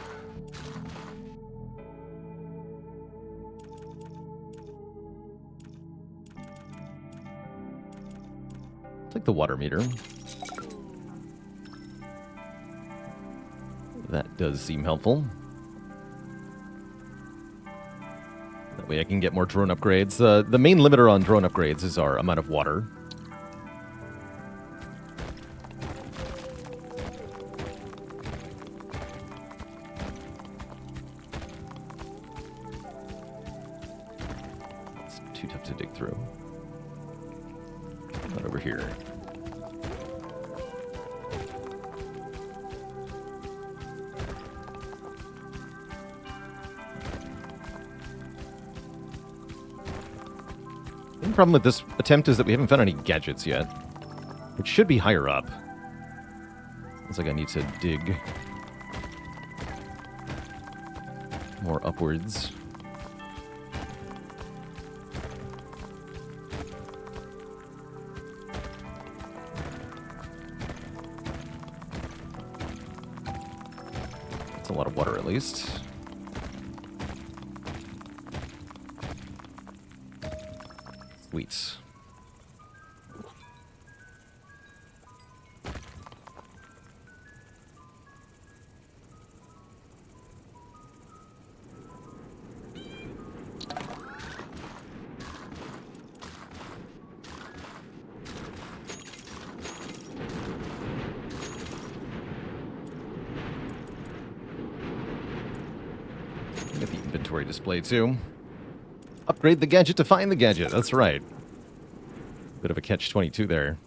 Take the water meter. That does seem helpful. That way I can get more drone upgrades. The main limiter on drone upgrades is our amount of water. Too tough to dig through. Not over here. The only problem with this attempt is that we haven't found any gadgets yet, which should be higher up. Looks like I need to dig more upwards. A lot of water, at least. Sweet. Get the inventory display, too. Upgrade the gadget to find the gadget. That's right. Bit of a catch-22 there.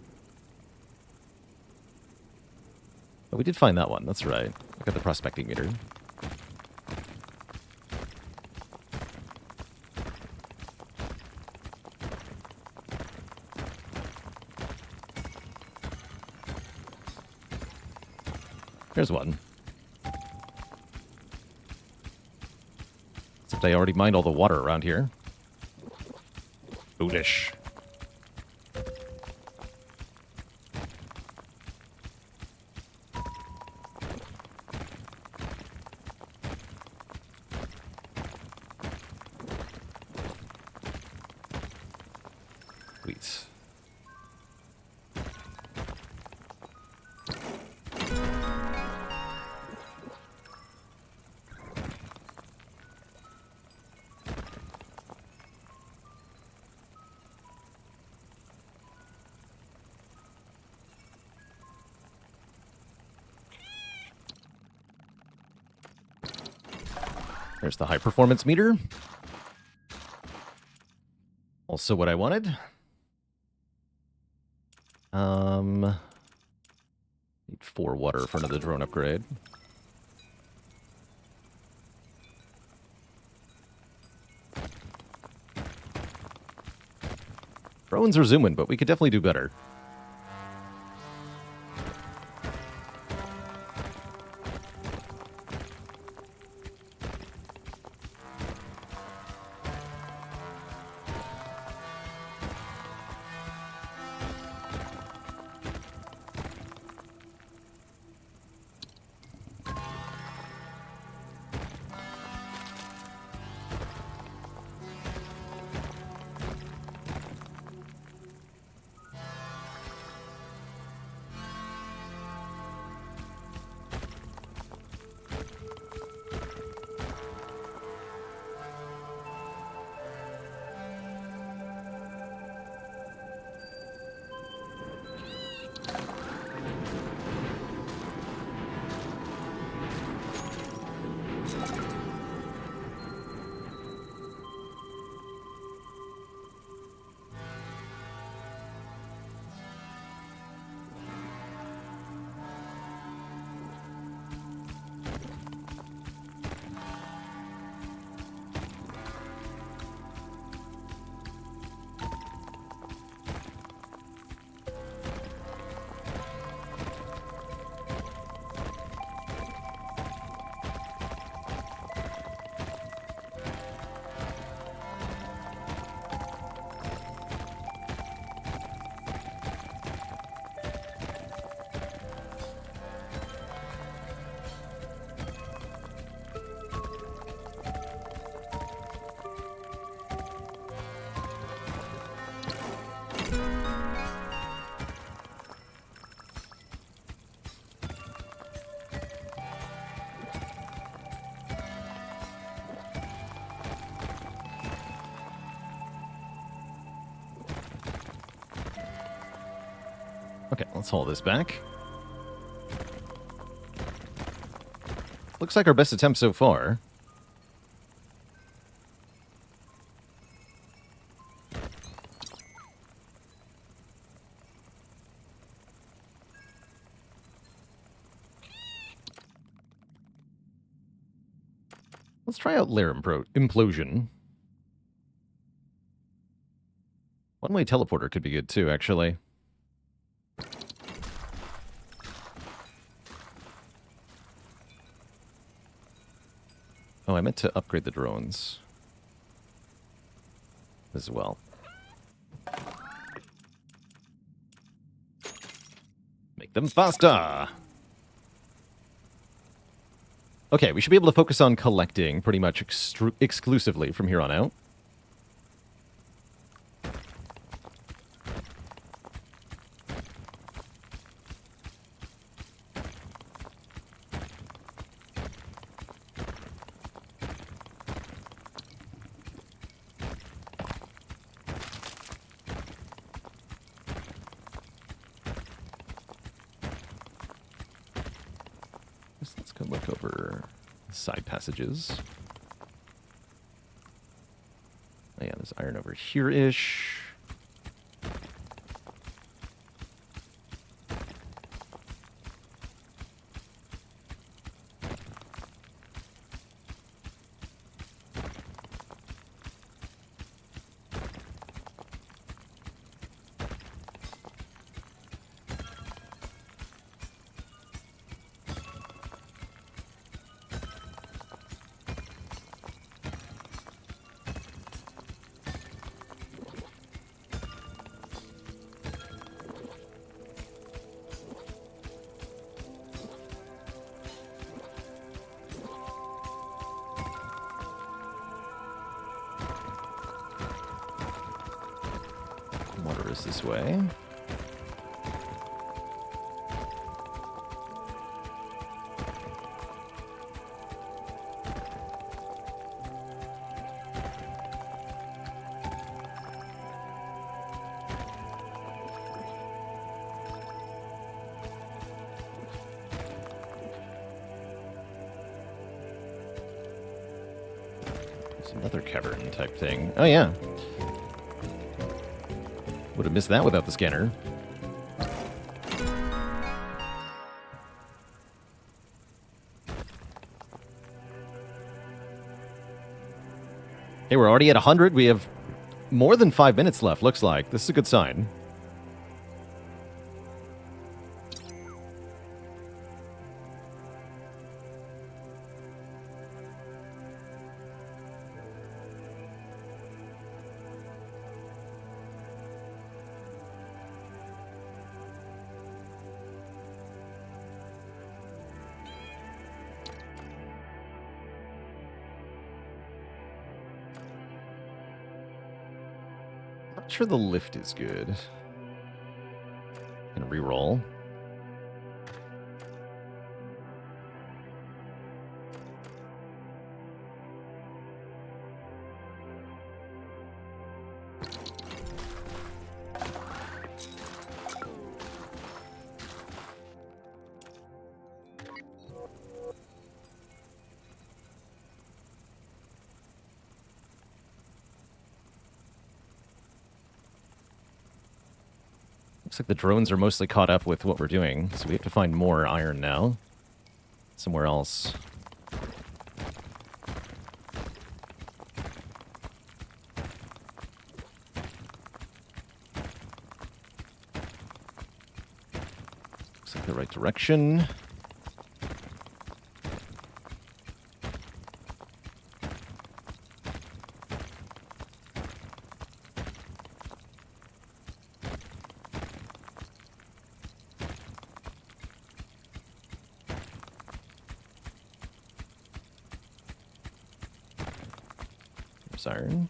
But we did find that one. That's right. Look at the prospecting meter. Here's one. Except I already mined all the water around here. Foolish. Sweet. There's the high performance meter. Also what I wanted. Need 4 water for another drone upgrade. Drones are zooming, but we could definitely do better. Okay, let's haul this back. Looks like our best attempt so far. Let's try out lair implosion. One-way teleporter could be good too, actually. Oh, I meant to upgrade the drones as well. Make them faster! Okay, we should be able to focus on collecting pretty much exclusively from here on out. Let's go look over side passages. Oh, yeah, there's iron over here-ish. Water is this way. It's another cavern type thing. Oh, yeah. Would have missed that without the scanner. Hey, we're already at 100. We have more than 5 minutes left, looks like. This is a good sign. Not sure the lift is good. Gonna reroll. Looks like the drones are mostly caught up with what we're doing, so we have to find more iron now. Somewhere else. Looks like the right direction. Iron.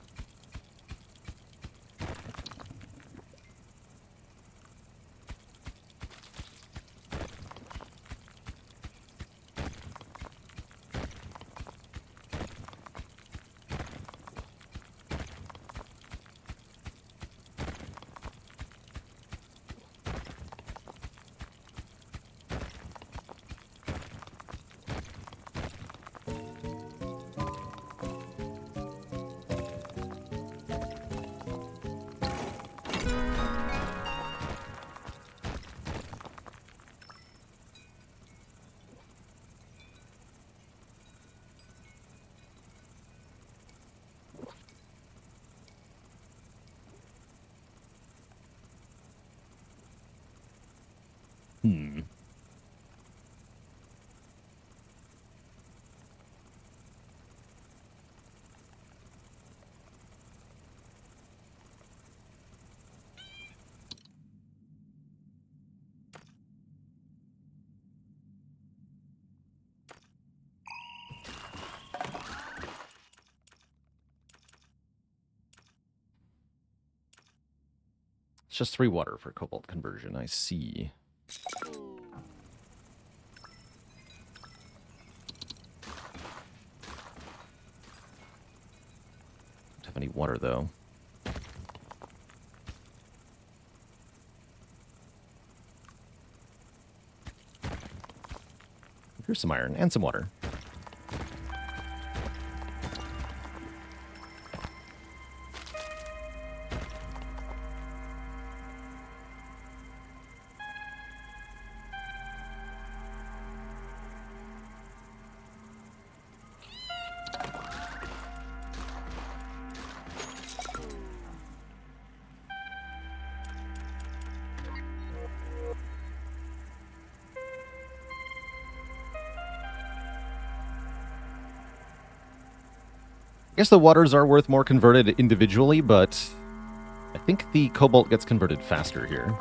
It's just 3 water for cobalt conversion, I see. Don't have any water, though. Here's some iron and some water. I guess the waters are worth more converted individually, but I think the cobalt gets converted faster here.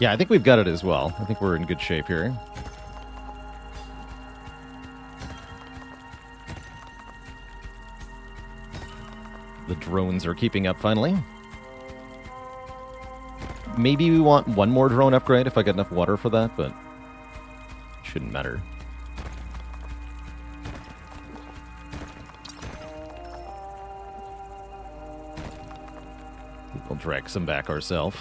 Yeah, I think we've got it as well. I think we're in good shape here. The drones are keeping up finally. Maybe we want one more drone upgrade if I get enough water for that, but it shouldn't matter. We'll drag some back ourselves.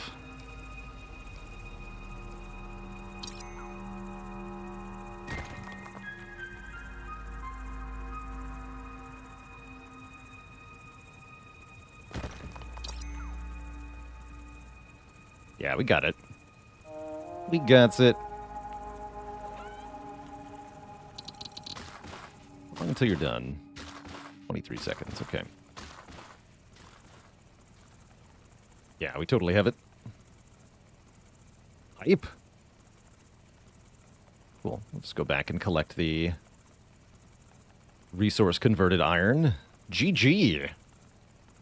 Yeah, we got it. We got it. Until you're done. 23 seconds, okay. Yeah, we totally have it. Hype. Cool. Let's go back and collect the resource converted iron. GG.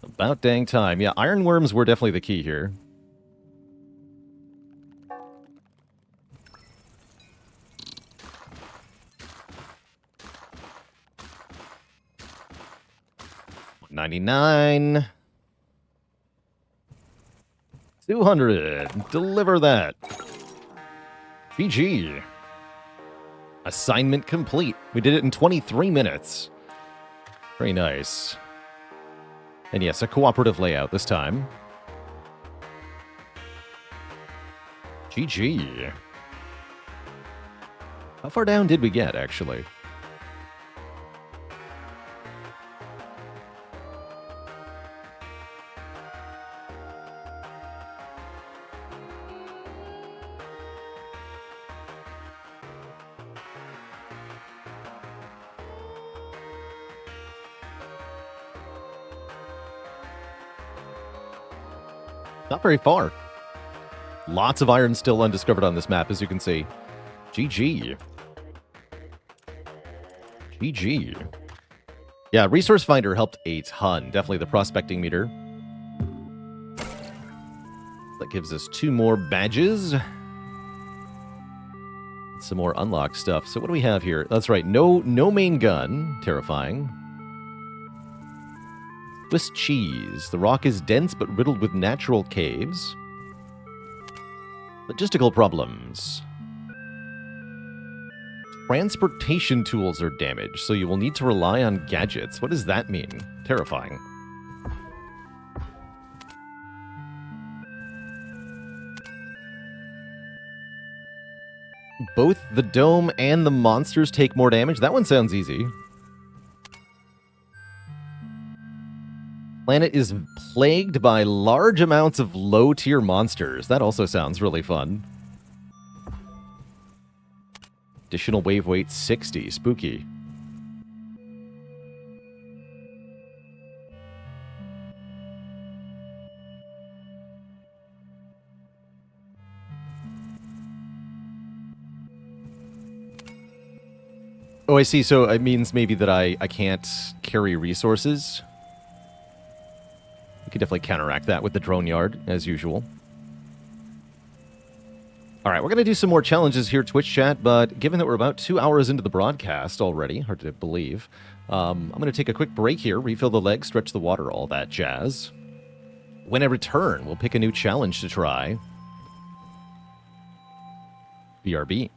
About dang time. Yeah, iron worms were definitely the key here. $99. 200. Deliver that. GG. Assignment complete. We did it in 23 minutes. Very nice. And yes, a cooperative layout this time. GG. How far down did we get, actually? Not very far. Lots of iron still undiscovered on this map, as you can see. GG. GG. Yeah, Resource Finder helped a ton. Definitely the prospecting meter. That gives us 2 more badges. Some more unlocked stuff. So what do we have here? That's right, no main gun. Terrifying. Swiss cheese. The rock is dense but riddled with natural caves. Logistical problems. Transportation tools are damaged, so you will need to rely on gadgets. What does that mean? Terrifying. Both the dome and the monsters take more damage? That one sounds easy. Planet is plagued by large amounts of low-tier monsters. That also sounds really fun. Additional wave weight 60. Spooky. Oh, I see. So it means maybe that I can't carry resources. We could definitely counteract that with the drone yard, as usual. All right, we're going to do some more challenges here, Twitch chat, but given that we're about 2 hours into the broadcast already, hard to believe, I'm going to take a quick break here, refill the legs, stretch the water, all that jazz. When I return, we'll pick a new challenge to try. BRB.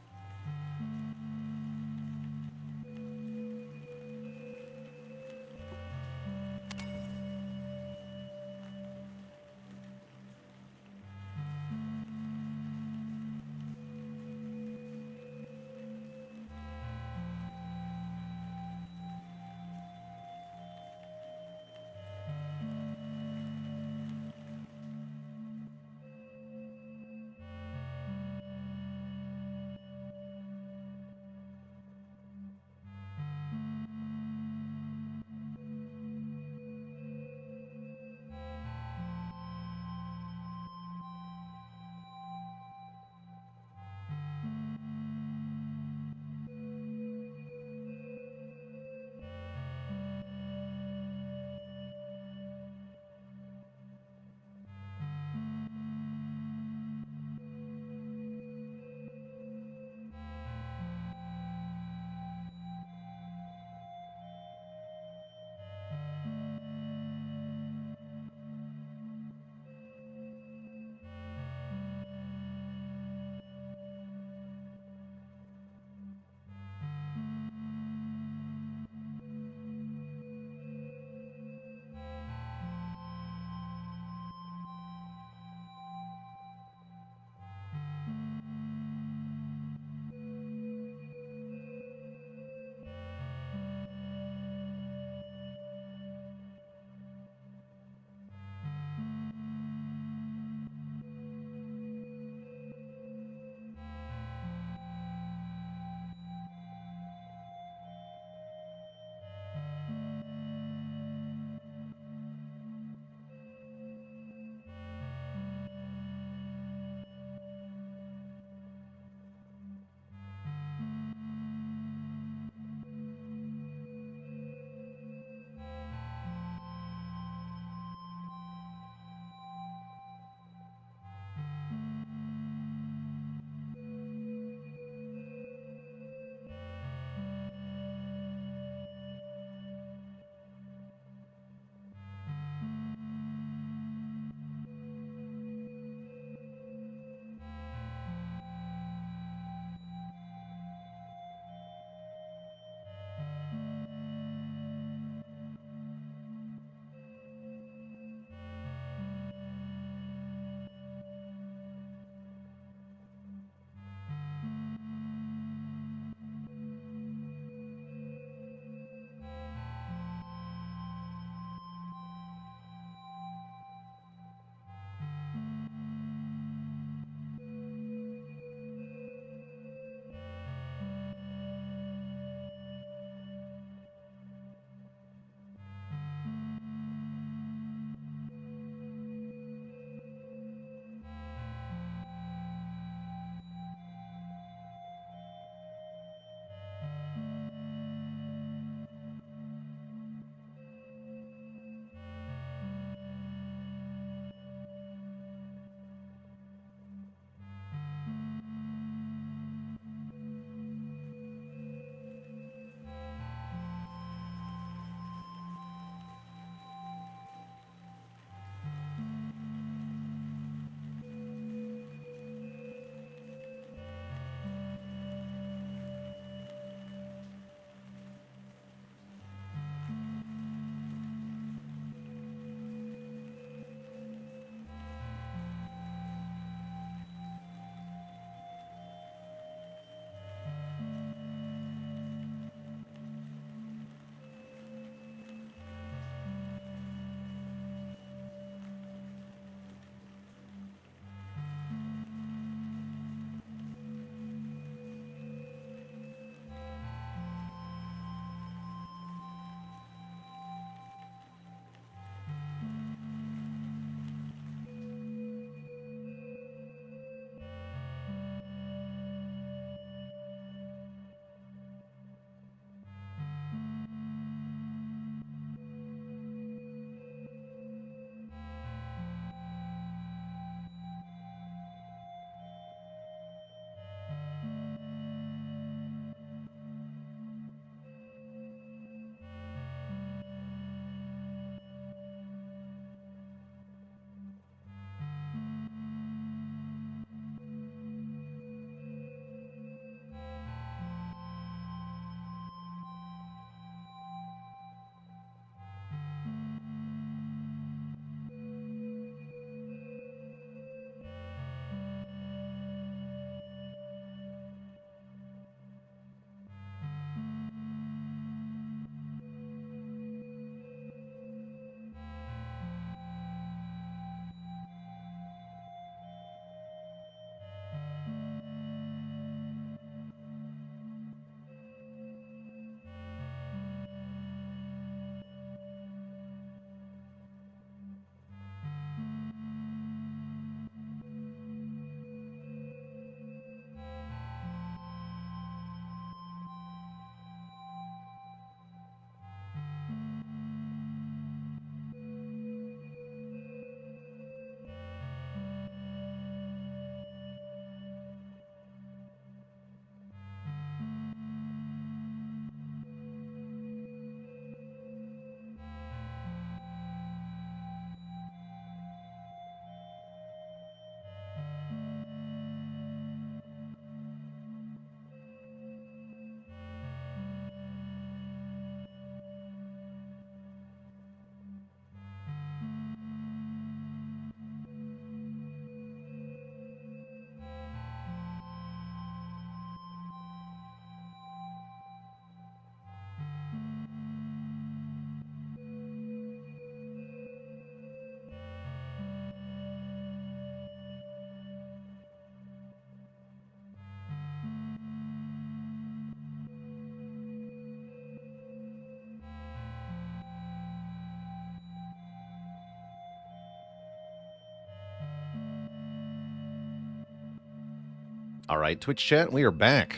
All right, Twitch chat, we are back.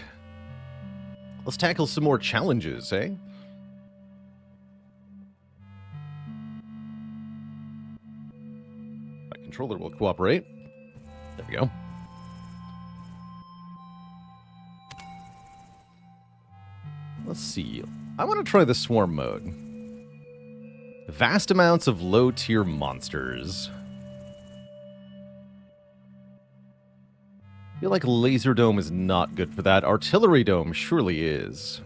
Let's tackle some more challenges, eh? My controller will cooperate. There we go. Let's see. I want to try the swarm mode. Vast amounts of low-tier monsters. I feel like Laser Dome is not good for that. Artillery Dome surely is.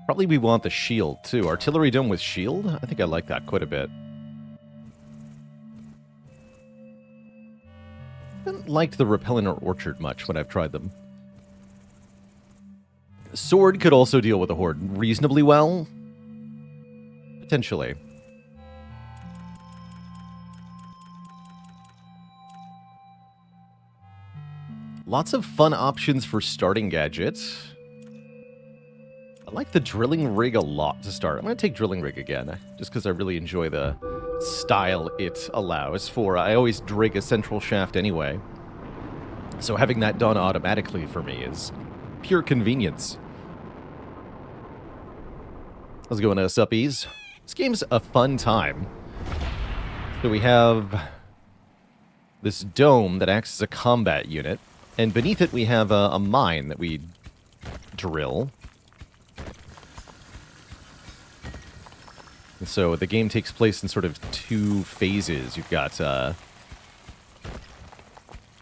Probably we want the shield, too. Artillery Dome with shield? I think I like that quite a bit. I haven't liked the Repellent or Orchard much when I've tried them. Sword could also deal with a horde reasonably well. Potentially. Lots of fun options for starting gadgets. I like the drilling rig a lot to start. I'm going to take drilling rig again, just because I really enjoy the style it allows for. I always drig a central shaft anyway. So having that done automatically for me is pure convenience. How's it going, suppies? This game's a fun time. So we have this dome that acts as a combat unit. And beneath it, we have a mine that we drill. And so the game takes place in sort of two phases. You've got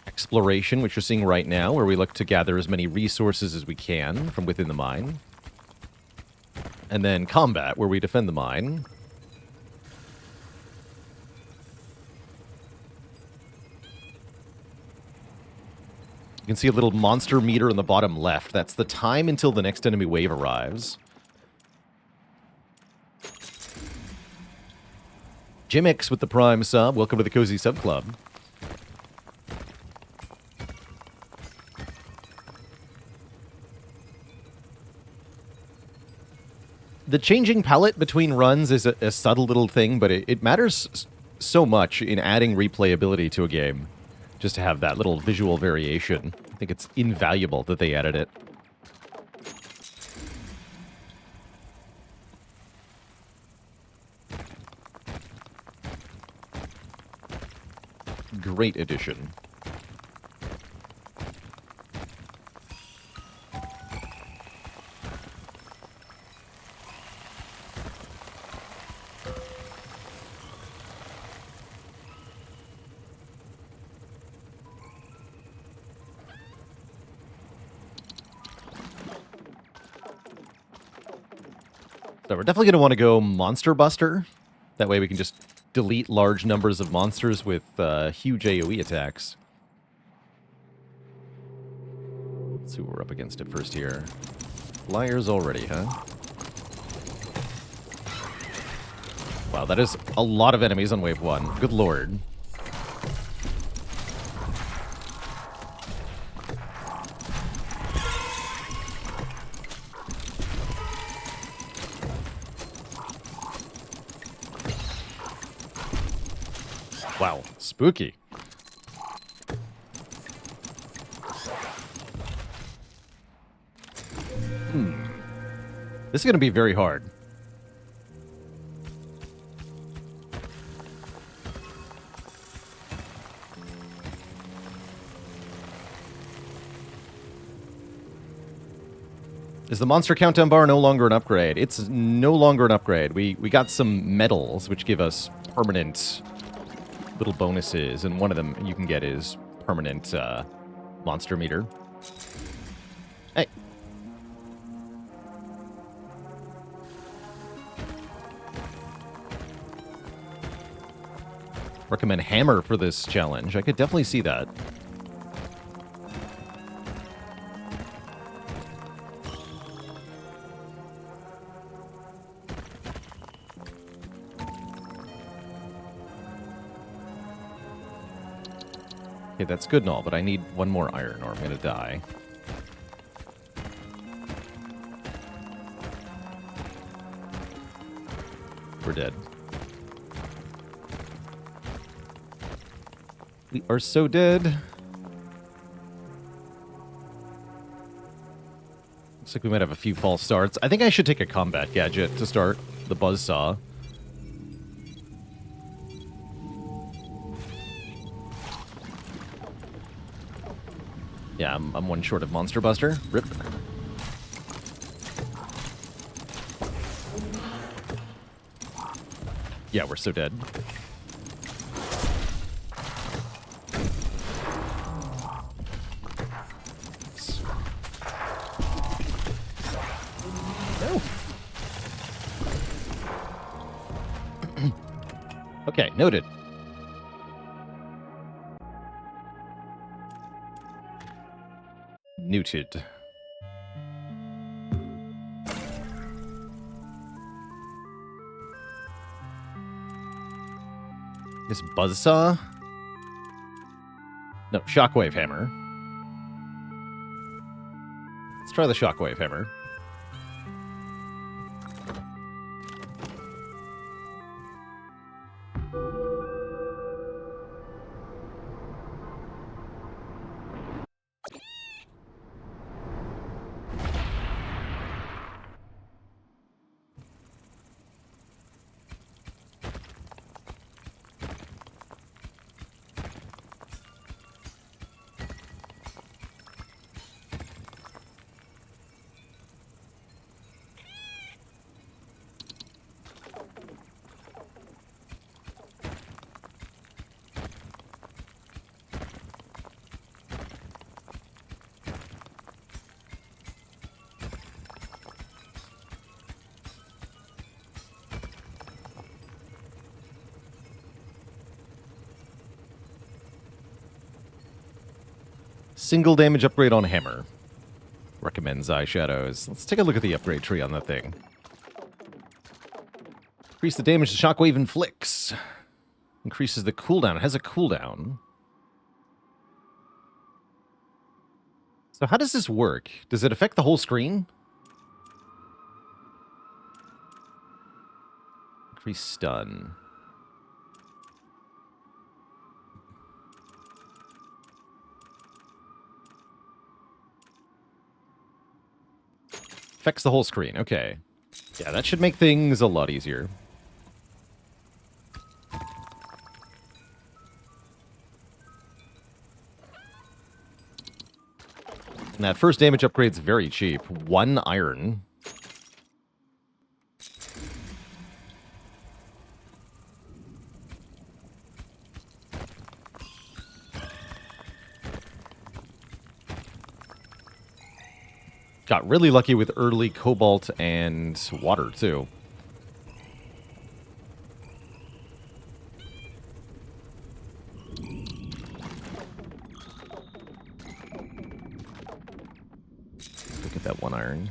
exploration, which you're seeing right now, where we look to gather as many resources as we can from within the mine. And then combat, where we defend the mine. You can see a little monster meter in the bottom left. That's the time until the next enemy wave arrives. Jimix with the Prime sub. Welcome to the Cozy Sub Club. The changing palette between runs is a subtle little thing, but it matters so much in adding replayability to a game. Just to have that little visual variation. I think it's invaluable that they added it. Great addition. So we're definitely going to want to go Monster Buster. That way we can just delete large numbers of monsters with huge AoE attacks. Let's see what we're up against at first here. Flyers already, huh? Wow, that is a lot of enemies on wave 1. Good lord. Wow, spooky. This is going to be very hard. Is the monster countdown bar no longer an upgrade? It's no longer an upgrade. We got some medals, which give us permanent little bonuses, and one of them you can get is permanent monster meter. Hey. Recommend hammer for this challenge. I could definitely see that. Okay, that's good and all, but I need one more iron or I'm going to die. We're dead. We are so dead. Looks like we might have a few false starts. I think I should take a combat gadget to start the buzzsaw. Yeah, I'm one short of Monster Buster. Rip. Yeah, we're so dead. No. Okay, noted. Noted. This buzzsaw? No, shockwave hammer. Let's try the shockwave hammer. Single damage upgrade on hammer. Recommends eyeshadows. Let's take a look at the upgrade tree on that thing. Increase the damage the shockwave inflicts. Increases the cooldown. It has a cooldown. So how does this work? Does it affect the whole screen? Increase stun. Affects the whole screen. Okay. Yeah, that should make things a lot easier. And that first damage upgrade's very cheap. 1 iron. Got really lucky with early cobalt and water, too. Look at that 1 iron.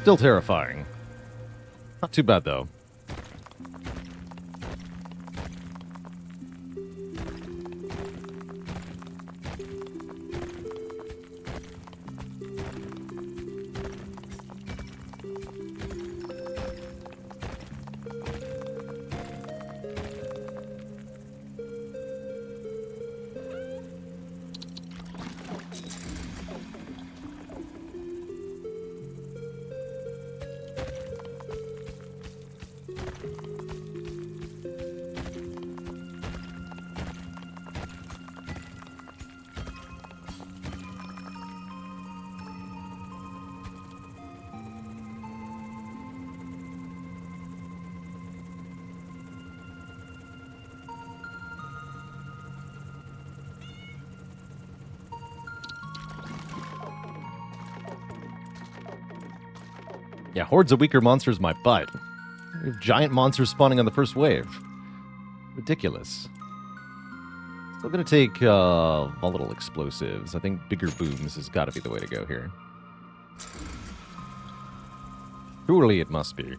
Still terrifying. Not too bad, though. Yeah, hordes of weaker monsters, my butt. We have giant monsters spawning on the first wave. Ridiculous. Still gonna take volatile explosives. I think bigger booms has got to be the way to go here. Surely it must be.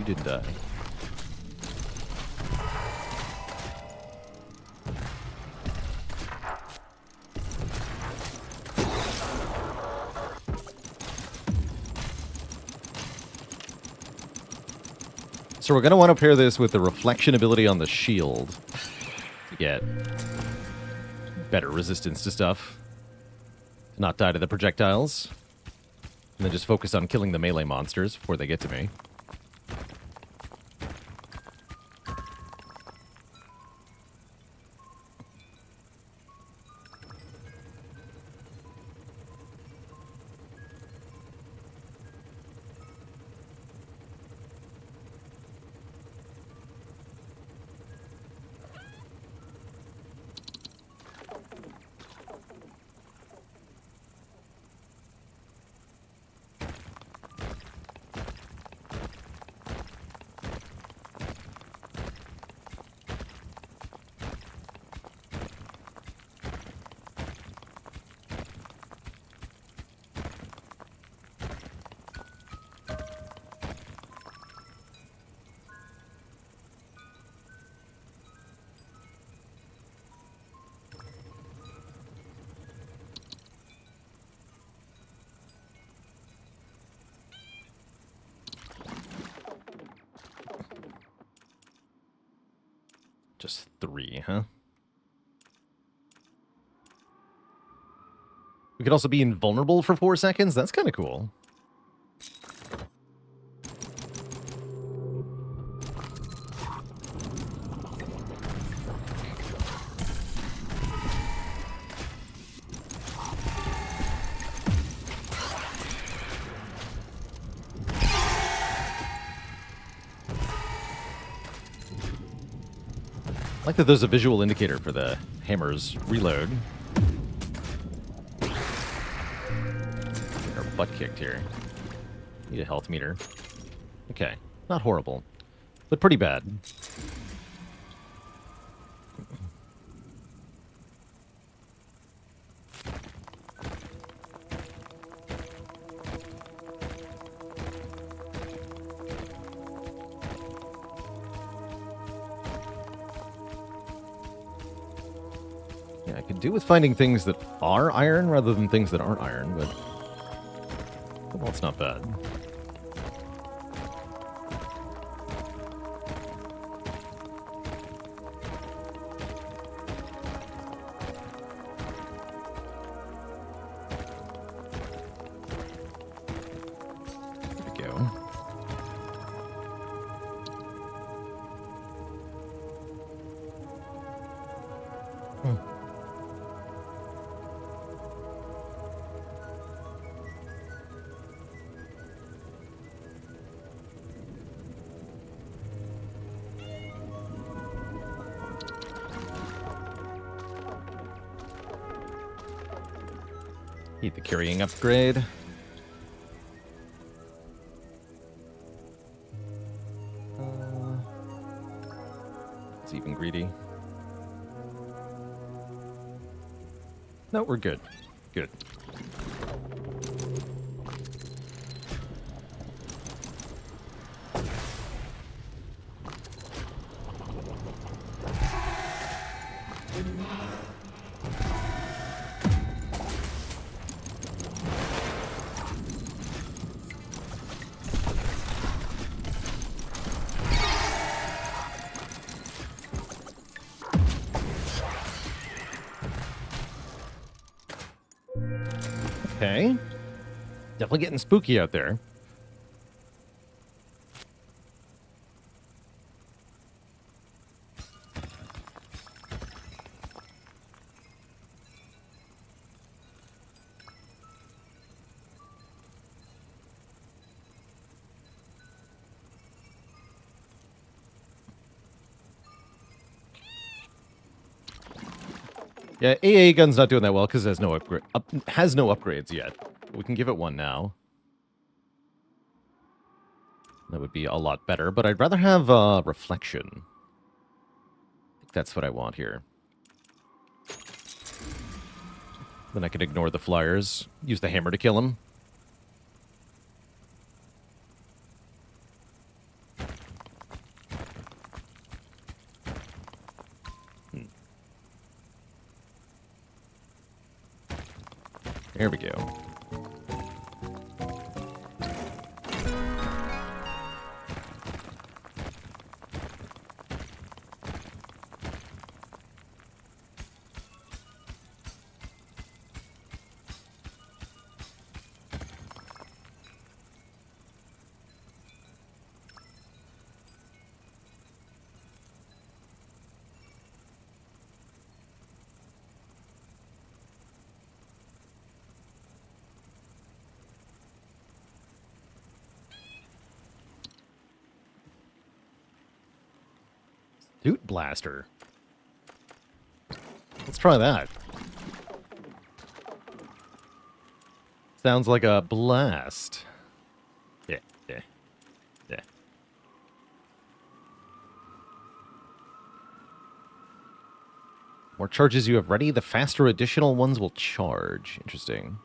Did die. So we're going to want to pair this with the reflection ability on the shield to get better resistance to stuff. To not die to the projectiles. And then just focus on killing the melee monsters before they get to me. Just 3, huh? We could also be invulnerable for 4 seconds. That's kind of cool. I like that there's a visual indicator for the hammer's reload. Or butt kicked here. Need a health meter. Okay, not horrible, but pretty bad. Yeah, I could do with finding things that are iron rather than things that aren't iron, but well, it's not bad. There we go. Need the carrying upgrade. It's even greedy. No, we're good. Good. Okay. Definitely getting spooky out there. Yeah, AA gun's not doing that well because it has no upgrades yet. We can give it one now. That would be a lot better, but I'd rather have reflection. I think that's what I want here. Then I can ignore the flyers. Use the hammer to kill him. There we go. Doot blaster. Let's try that. Sounds like a blast. Yeah, yeah, yeah. More charges you have ready, the faster additional ones will charge. Interesting.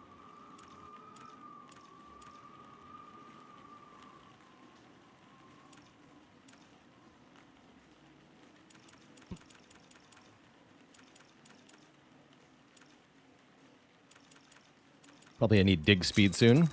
Probably I need dig speed soon.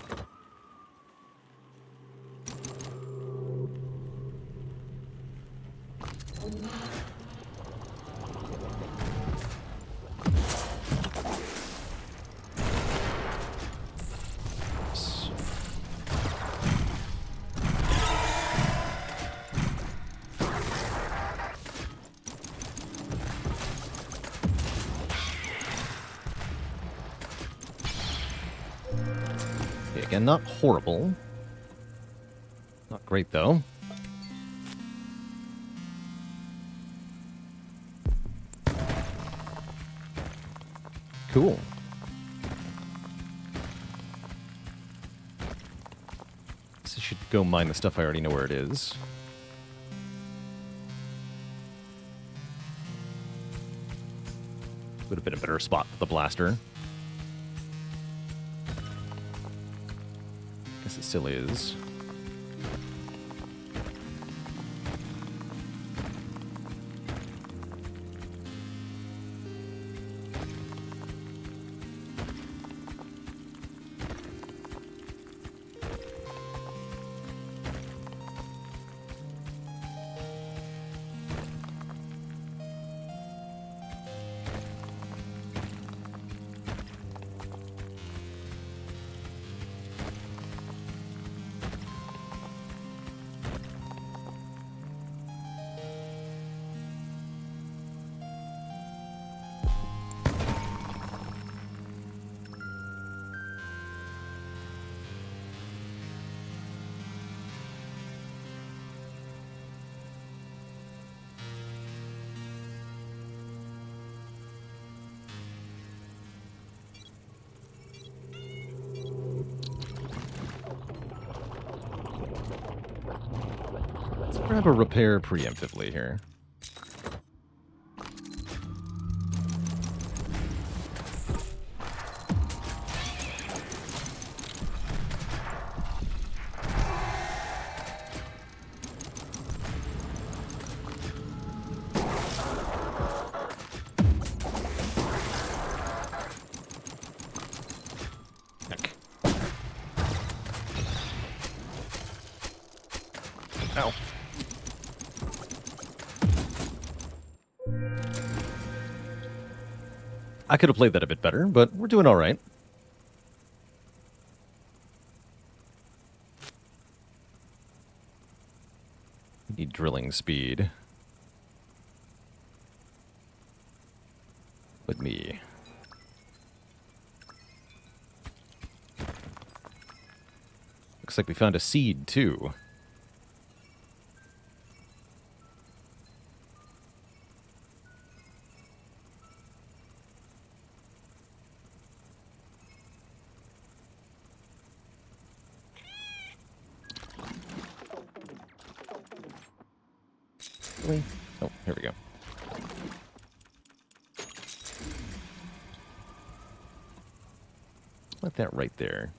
Again, not horrible. Not great, though. Cool. So I should go mine the stuff I already know where it is. Would have been a better spot for the blaster. Guess it still is. Grab a repair preemptively here. Heck. Ow. I could have played that a bit better, but we're doing all right. Need drilling speed. With me. Looks like we found a seed, too. Really? Oh, here we go. Let that right there.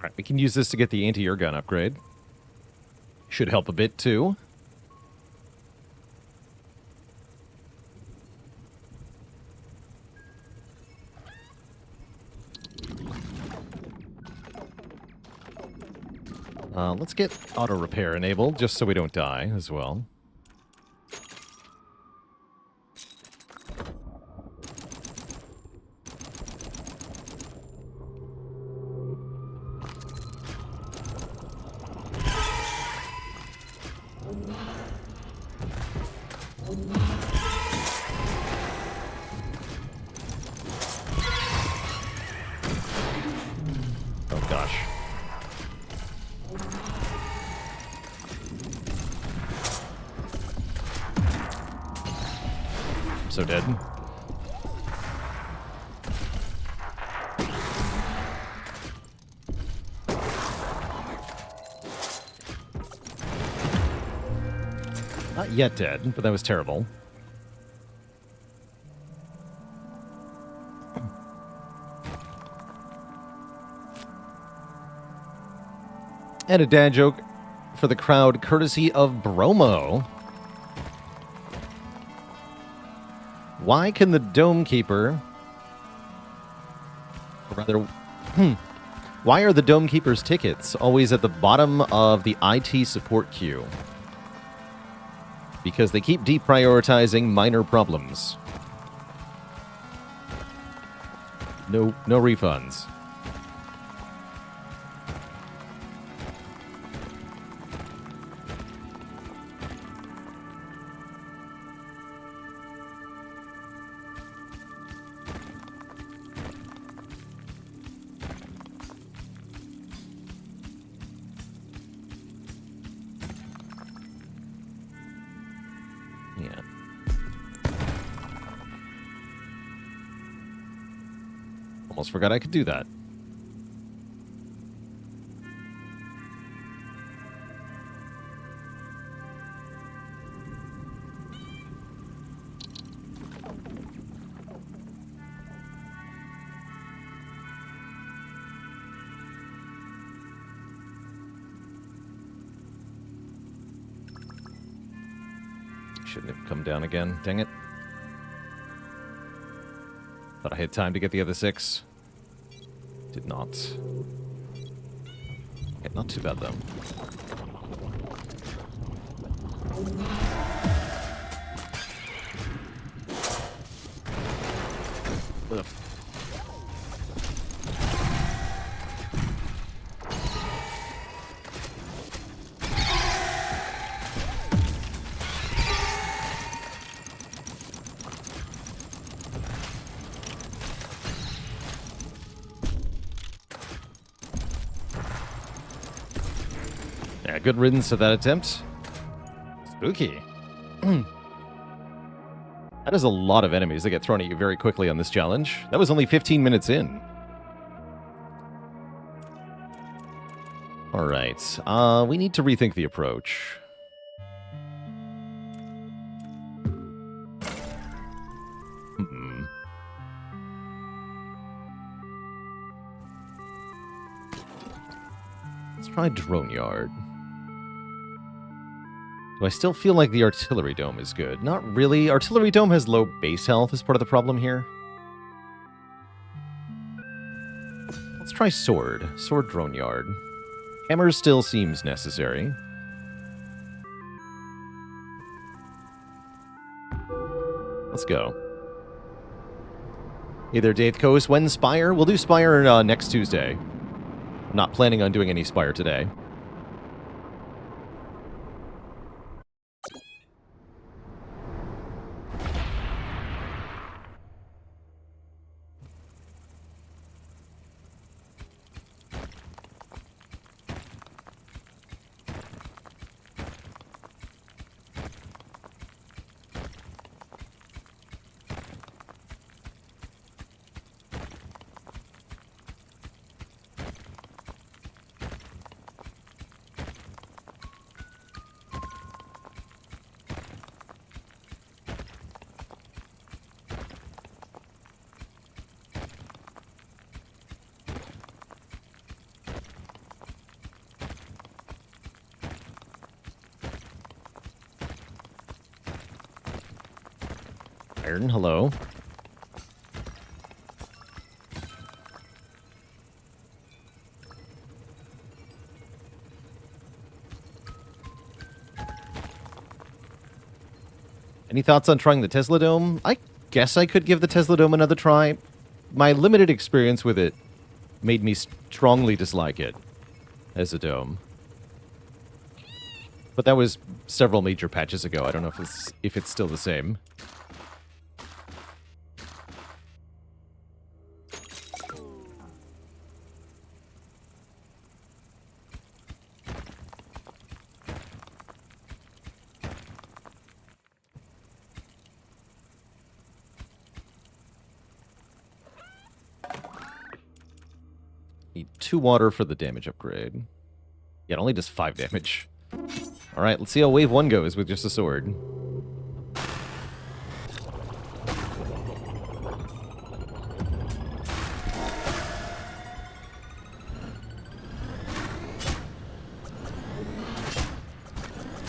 Alright, we can use this to get the anti-air gun upgrade. Should help a bit, too. Let's get auto repair enabled, just so we don't die as well. Oh gosh. I'm so dead. Not yet dead, but that was terrible. And a dad joke for the crowd, courtesy of Bromo. Why can the Dome Keeper... Or rather... Why are the Dome Keeper's tickets always at the bottom of the IT support queue? Because they keep deprioritizing minor problems. No refunds. Yeah. Almost forgot I could do that. Shouldn't have come down again. Dang it. Thought I had time to get the other 6. Did not. Okay, not too bad, though. Ugh. Yeah, good riddance to that attempt. Spooky. That is a lot of enemies that get thrown at you very quickly on this challenge. That was only 15 minutes in. Alright, we need to rethink the approach. Let's try Drone Yard. Do I still feel like the Artillery Dome is good? Not really. Artillery Dome has low base health as part of the problem here. Let's try Sword. Sword Drone Yard. Hammer still seems necessary. Let's go. Either Dave Coast, when Spire? We'll do Spire next Tuesday. I'm not planning on doing any Spire today. iron. Hello. Any thoughts on trying the Tesla Dome? I guess I could give the Tesla Dome another try. My limited experience with it made me strongly dislike it as a dome. But that was several major patches ago. I don't know if it's still the same. Need 2 water for the damage upgrade. Yeah, it only does 5 damage. Alright, let's see how wave 1 goes with just a sword.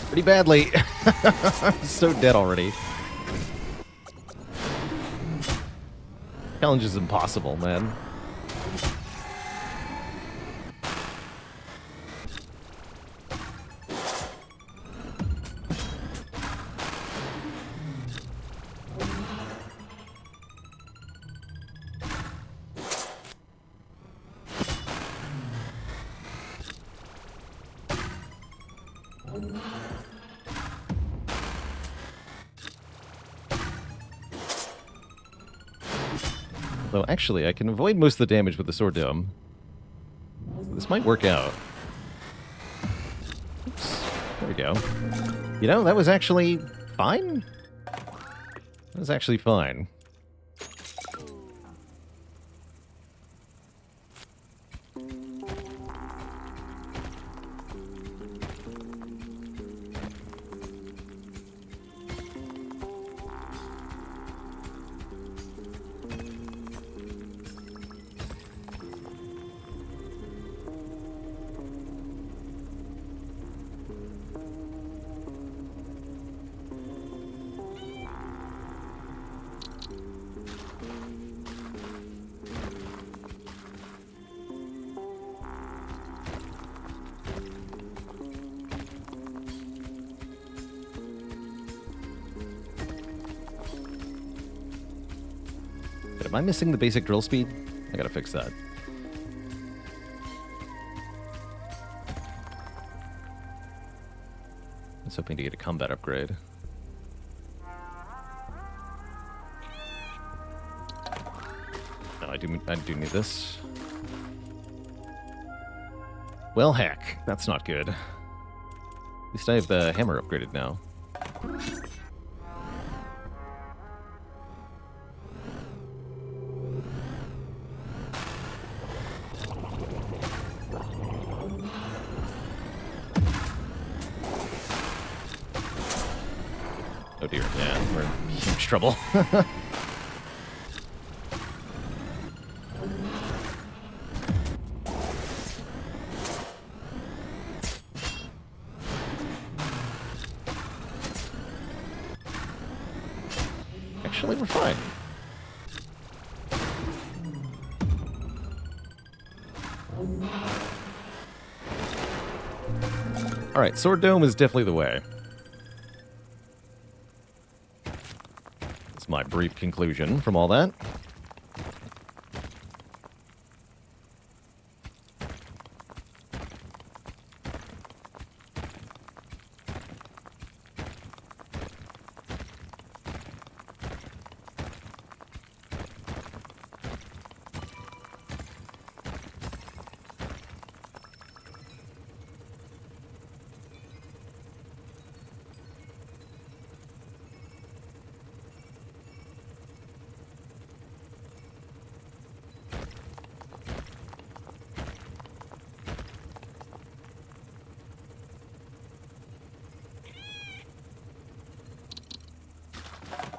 Pretty badly. I'm so dead already. Challenge is impossible, man. Though, actually, I can avoid most of the damage with the Sword Dome. So this might work out. Oops. There we go. You know, that was actually fine. That was actually fine. Am I missing the basic drill speed? I gotta fix that. I was hoping to get a combat upgrade. No, I do need this. Well, heck, that's not good. At least I have the hammer upgraded now. Oh dear, yeah, we're in huge trouble. Actually, we're fine. Alright, Sword Dome is definitely the way. That's my brief conclusion from all that.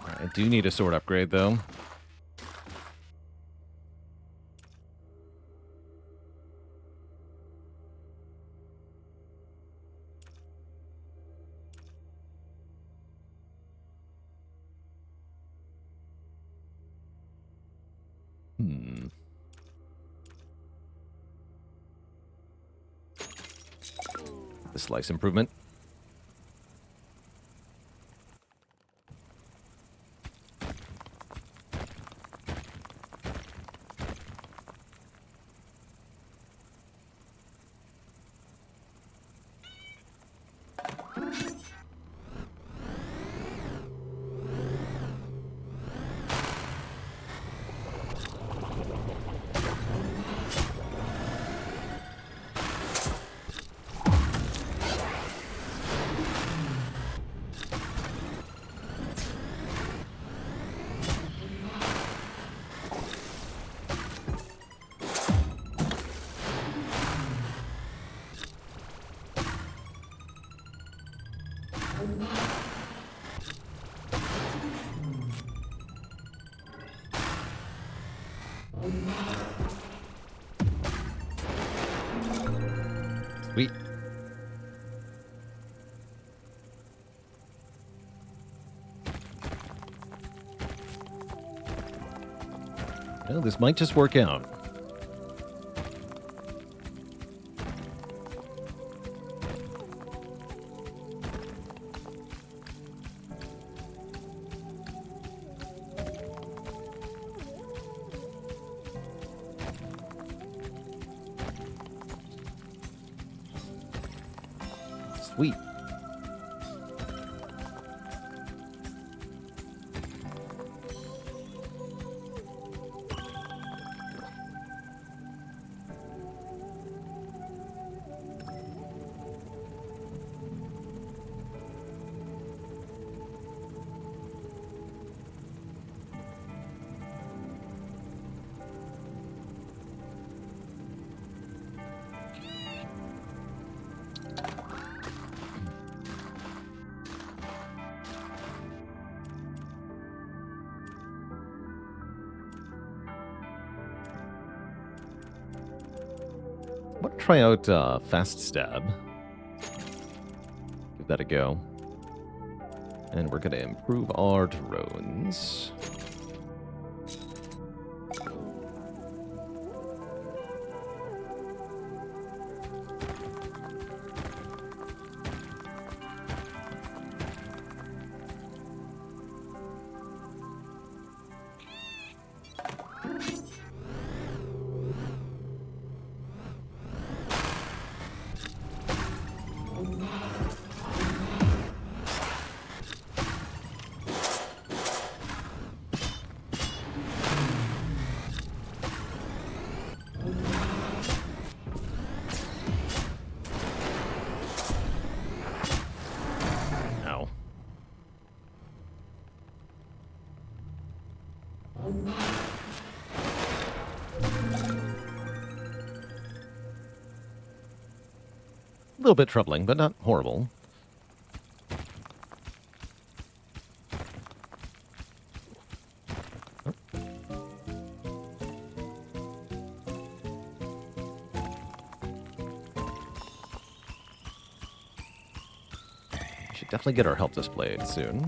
I do need a sword upgrade, though. slice improvement. Sweet. Well, this might just work out. Sweet. I want to try out Fast Stab. Give that a go. And we're going to improve our drones. Ow. A little bit troubling, but not horrible. Should definitely get our help displayed soon.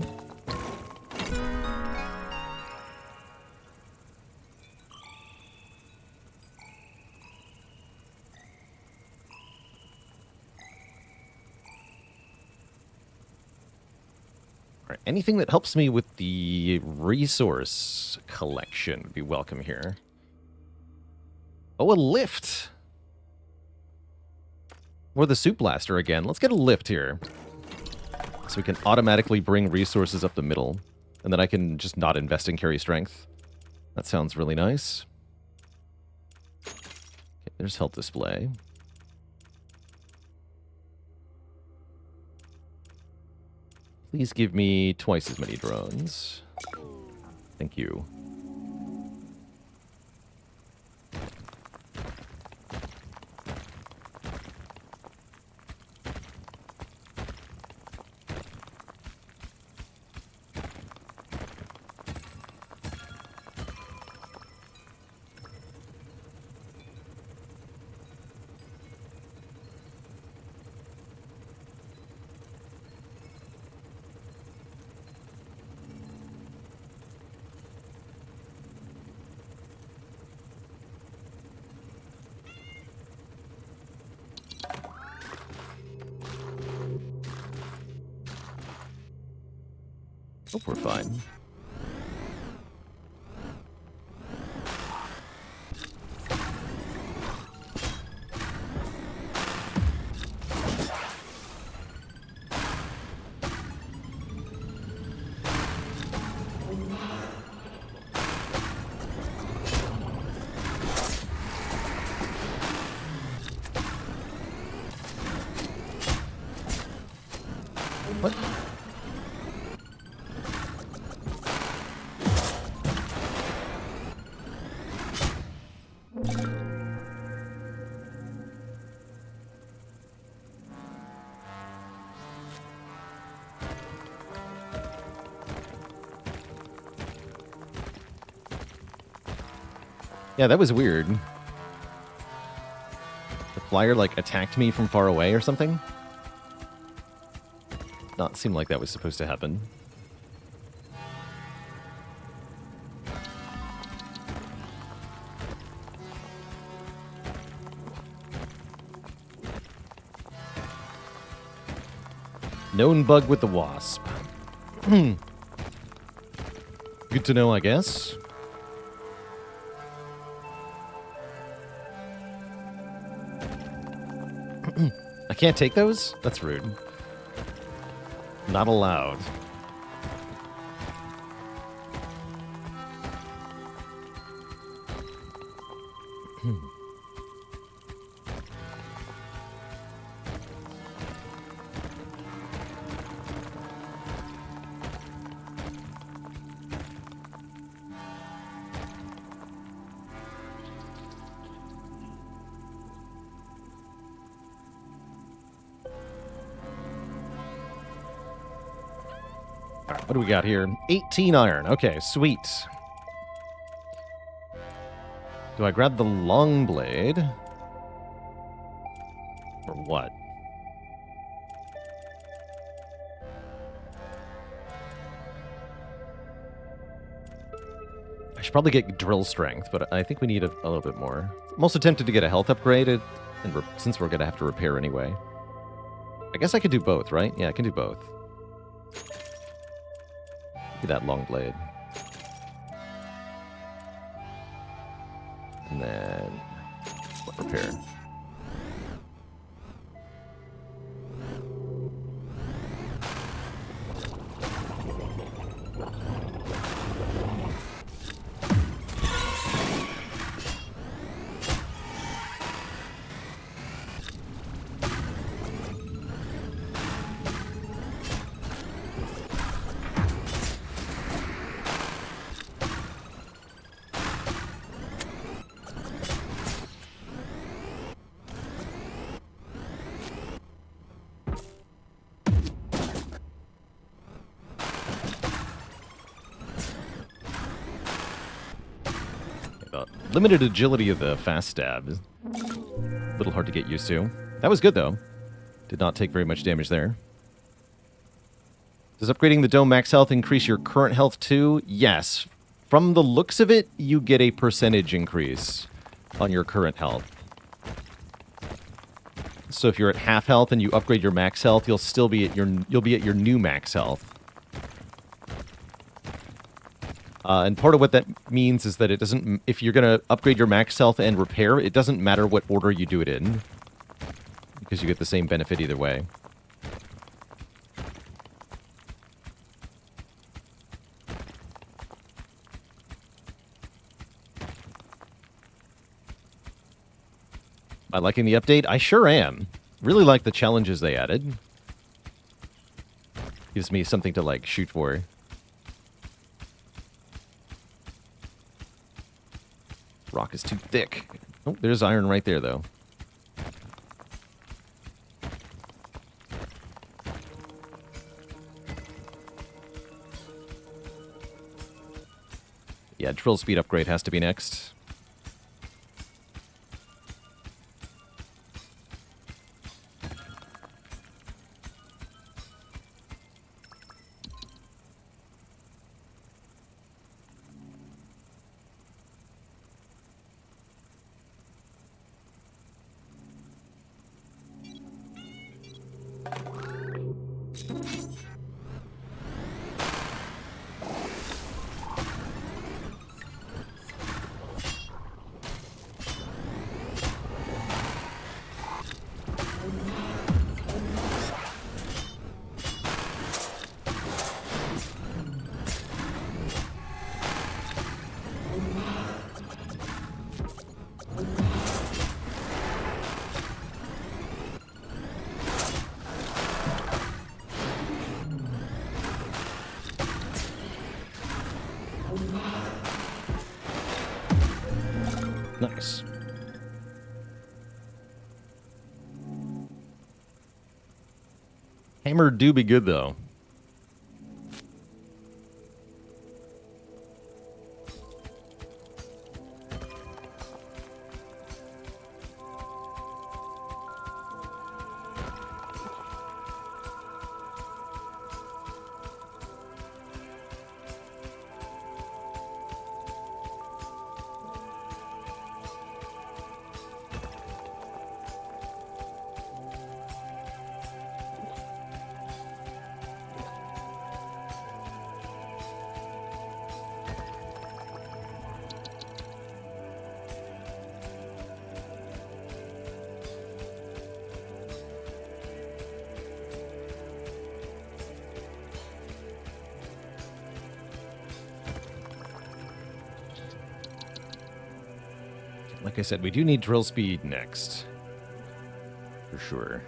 Alright, anything that helps me with the resource collection would be welcome here. Oh, a lift! Or the soup blaster again. Let's get a lift here. So we can automatically bring resources up the middle. And then I can just not invest in carry strength. That sounds really nice. Okay, there's help display. Please give me twice as many drones. Thank you. Hope we're fine. What? Yeah, that was weird. The flyer, like, attacked me from far away or something? Not seem like that was supposed to happen. Known bug with the wasp. Good to know, I guess. I can't take those? That's rude. Not allowed. What do we got here? 18 iron. Okay, sweet. Do I grab the long blade? Or what? I should probably get drill strength, but I think we need a little bit more. I'm also tempted to get a health upgrade, and since we're going to have to repair anyway. I guess I could do both, right? Yeah, I can do both. That long blade. And then repair. Limited agility of the fast stab is a little hard to get used to. That was good, though. Did not take very much damage there. Does upgrading the dome max health increase your current health too? Yes. From the looks of it, you get a percentage increase on your current health. So if you're at half health and you upgrade your max health, you'll still be at your new max health. And part of what that means is that it doesn't, if you're going to upgrade your max health and repair, it doesn't matter what order you do it in, because you get the same benefit either way. Am I liking the update? I sure am. Really like the challenges they added. Gives me something to, like, shoot for. Rock is too thick. Oh, there's iron right there, though. Yeah, drill speed upgrade has to be next. Nice. Hammer do be good, though. Like I said, we do need drill speed next. For sure.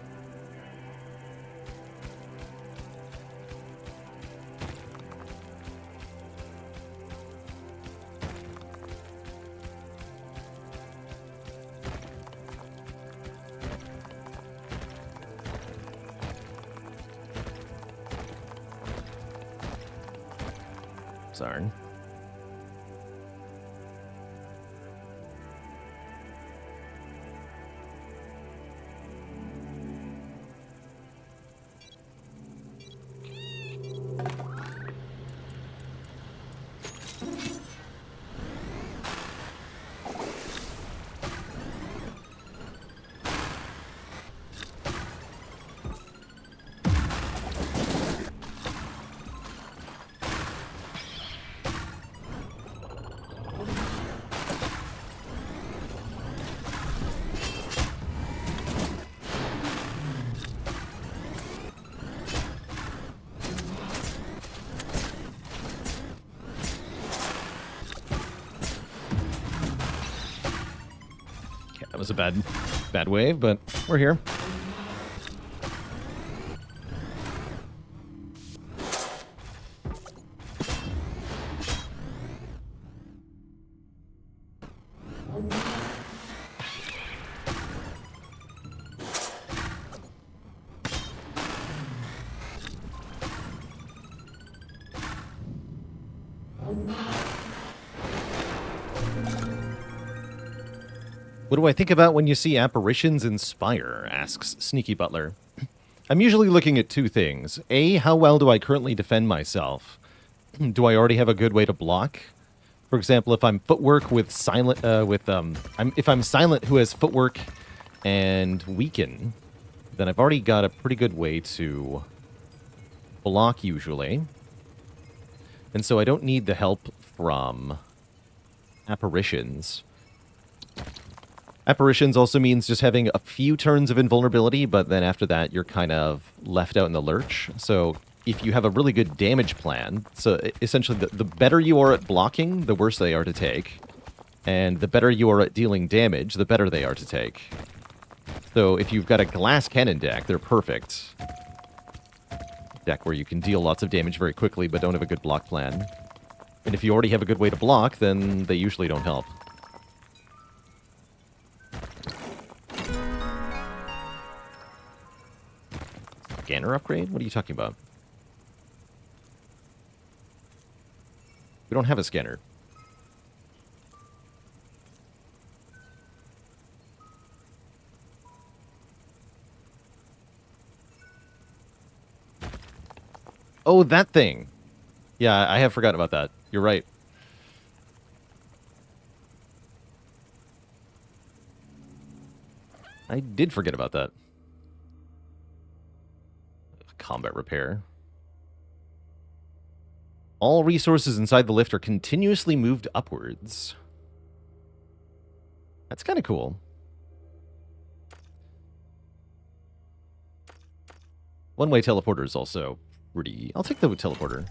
Sorry. That was a bad wave, but we're here. What do I think about when you see apparitions in Spire? Asks Sneaky Butler. I'm usually looking at two things. A, how well do I currently defend myself? Do I already have a good way to block? For example, if I'm footwork with silent, if I'm silent who has footwork and weaken, then I've already got a pretty good way to block usually. And so I don't need the help from apparitions. Apparitions also means just having a few turns of invulnerability, but then after that, you're kind of left out in the lurch. So if you have a really good damage plan, so essentially the better you are at blocking, the worse they are to take. And the better you are at dealing damage, the better they are to take. So if you've got a glass cannon deck, they're perfect. Deck where you can deal lots of damage very quickly, but don't have a good block plan. And if you already have a good way to block, then they usually don't help. Scanner upgrade? What are you talking about? We don't have a scanner. Oh, that thing. Yeah, I have forgotten about that. You're right. I did forget about that. Combat repair. All resources inside the lift are continuously moved upwards. That's kind of cool. One-way teleporter is also pretty... I'll take the teleporter.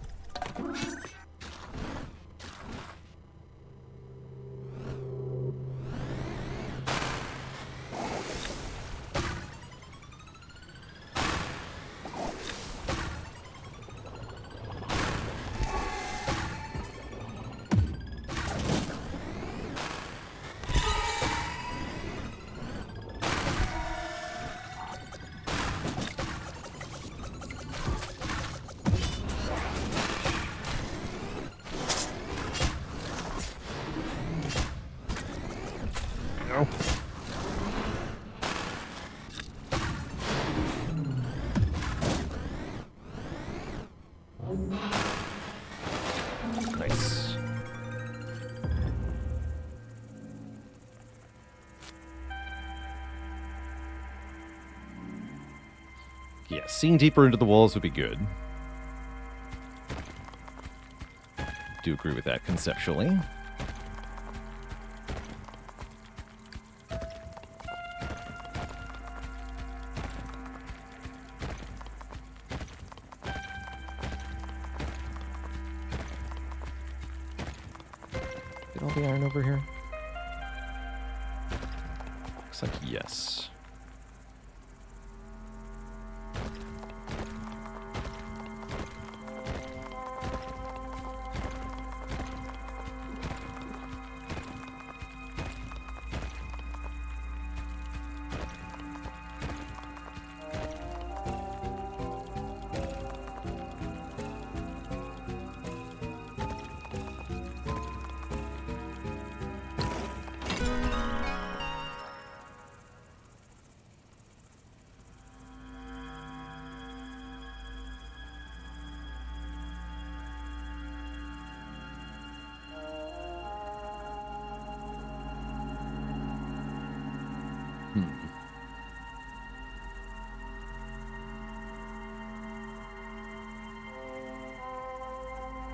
go. Nice. Yeah, seeing deeper into the walls would be good. Do agree with that conceptually. Get all the iron over here? Looks like yes.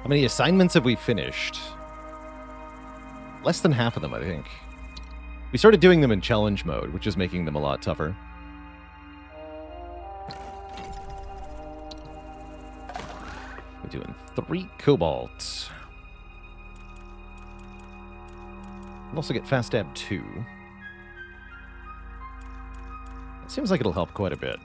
How many assignments have we finished? Less than half of them, I think. We started doing them in challenge mode, which is making them a lot tougher. We're doing 3 cobalt. We'll also get fast stab 2. It seems like it'll help quite a bit.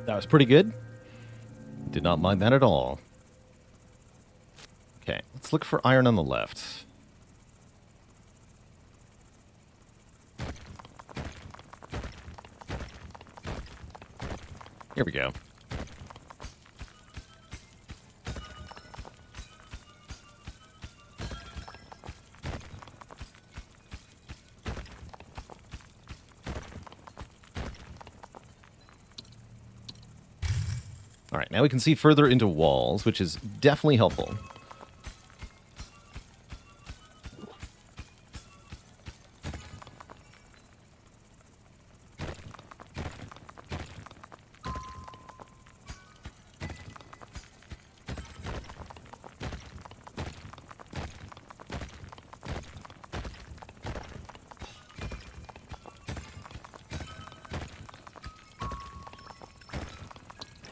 That was pretty good. Did not mind that at all. Okay, let's look for iron on the left. Here we go. All right, now we can see further into walls, which is definitely helpful.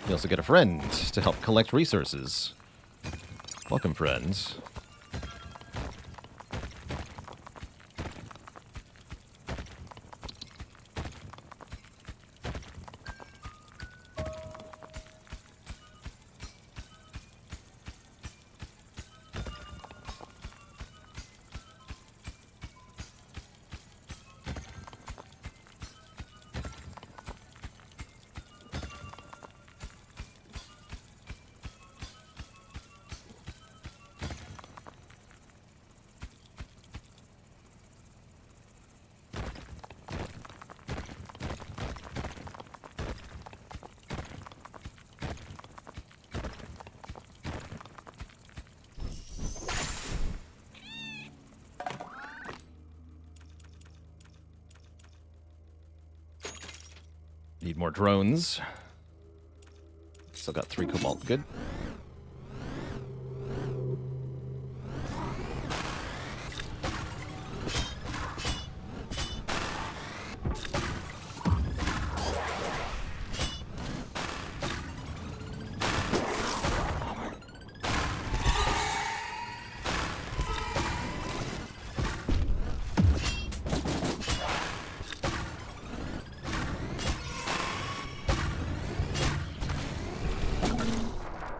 You also get a friend to help collect resources. Welcome, friends. Need more drones. Still got 3 cobalt. Good.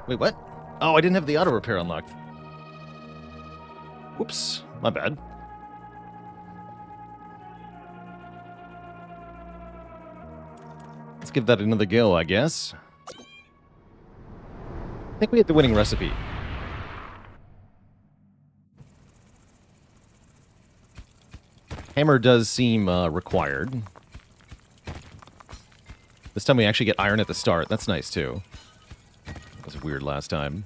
Wait, what? Oh, I didn't have the auto repair unlocked. Whoops, my bad. Let's give that another go, I guess. I think we hit the winning recipe. Hammer does seem required. This time we actually get iron at the start. That's nice, too. That was weird last time.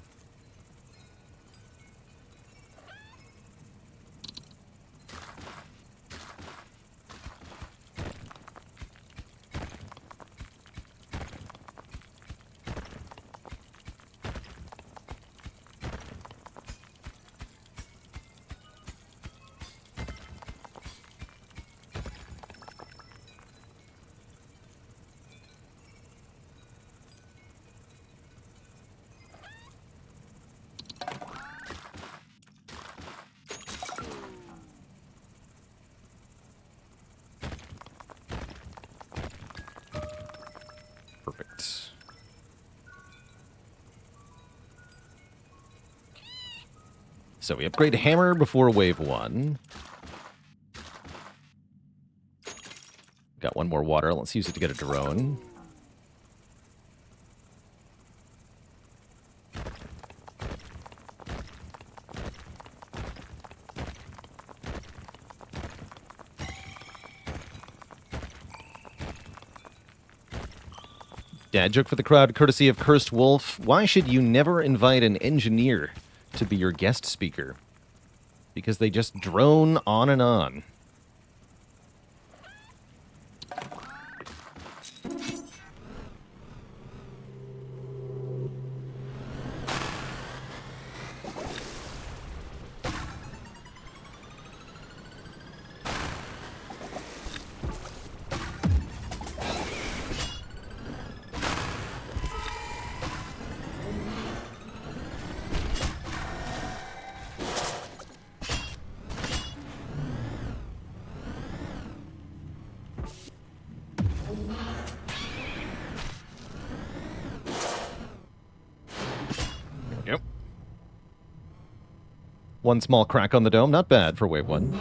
Perfect. So we upgrade hammer before wave 1. Got 1 more water. Let's use it to get a drone. Dad joke for the crowd, courtesy of Cursed Wolf. Why should you never invite an engineer to be your guest speaker? Because they just drone on and on. Yep. 1 small crack on the dome. Not bad for wave 1.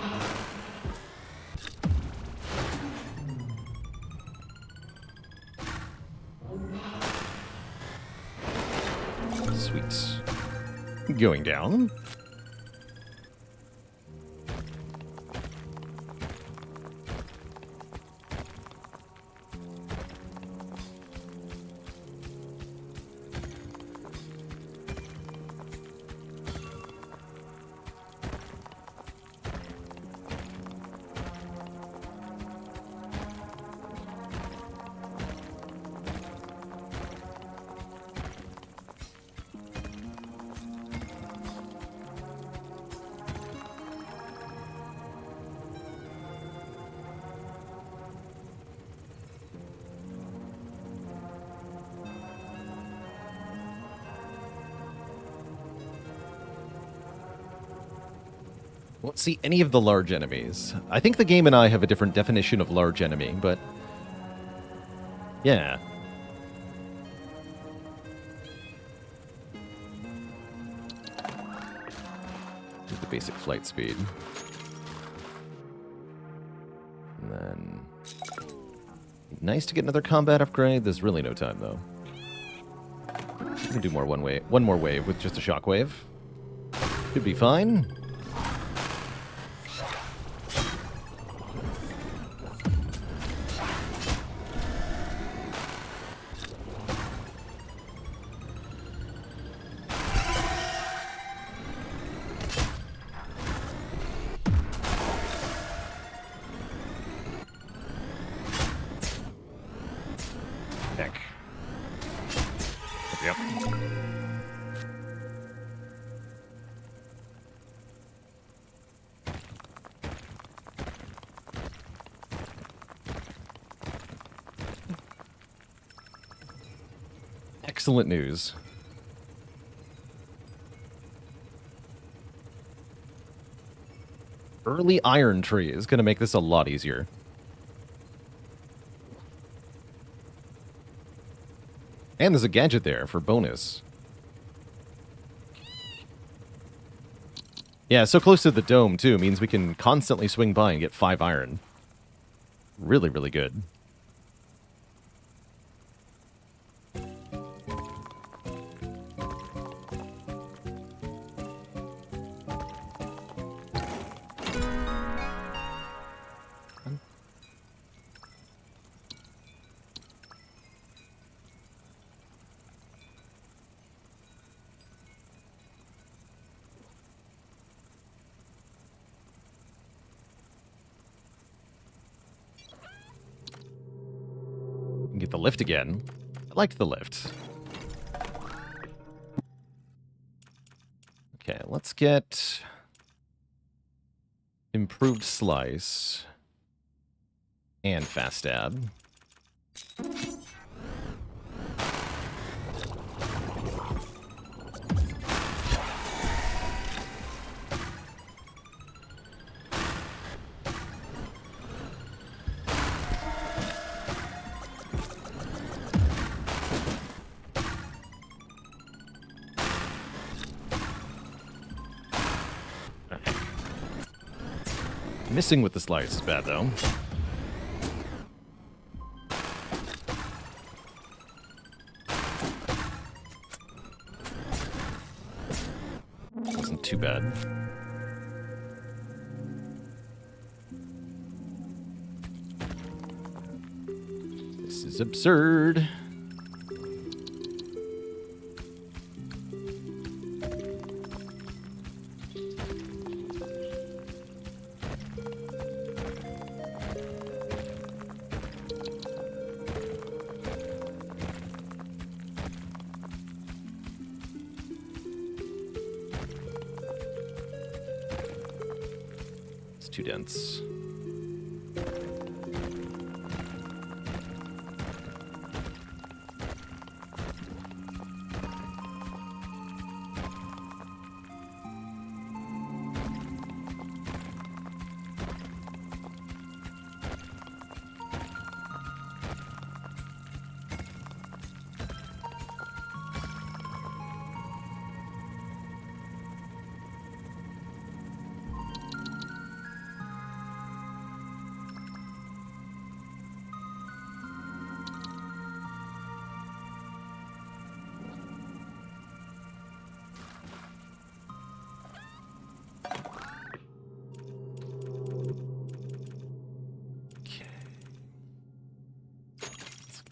Sweet. Going down. Won't see any of the large enemies. I think the game and I have a different definition of large enemy, but yeah. Do the basic flight speed. And then nice to get another combat upgrade. There's really no time though. We can do one more wave with just a shockwave. Should be fine. Yep. Excellent news. Early iron tree is going to make this a lot easier. And there's a gadget there for bonus. Yeah, so close to the dome, too, means we can constantly swing by and get 5 iron. Really, really good. Get the lift again. I liked the lift. Okay, let's get improved slice and fast stab. Missing with the slice is bad, though. Wasn't too bad. This is absurd. Too dense.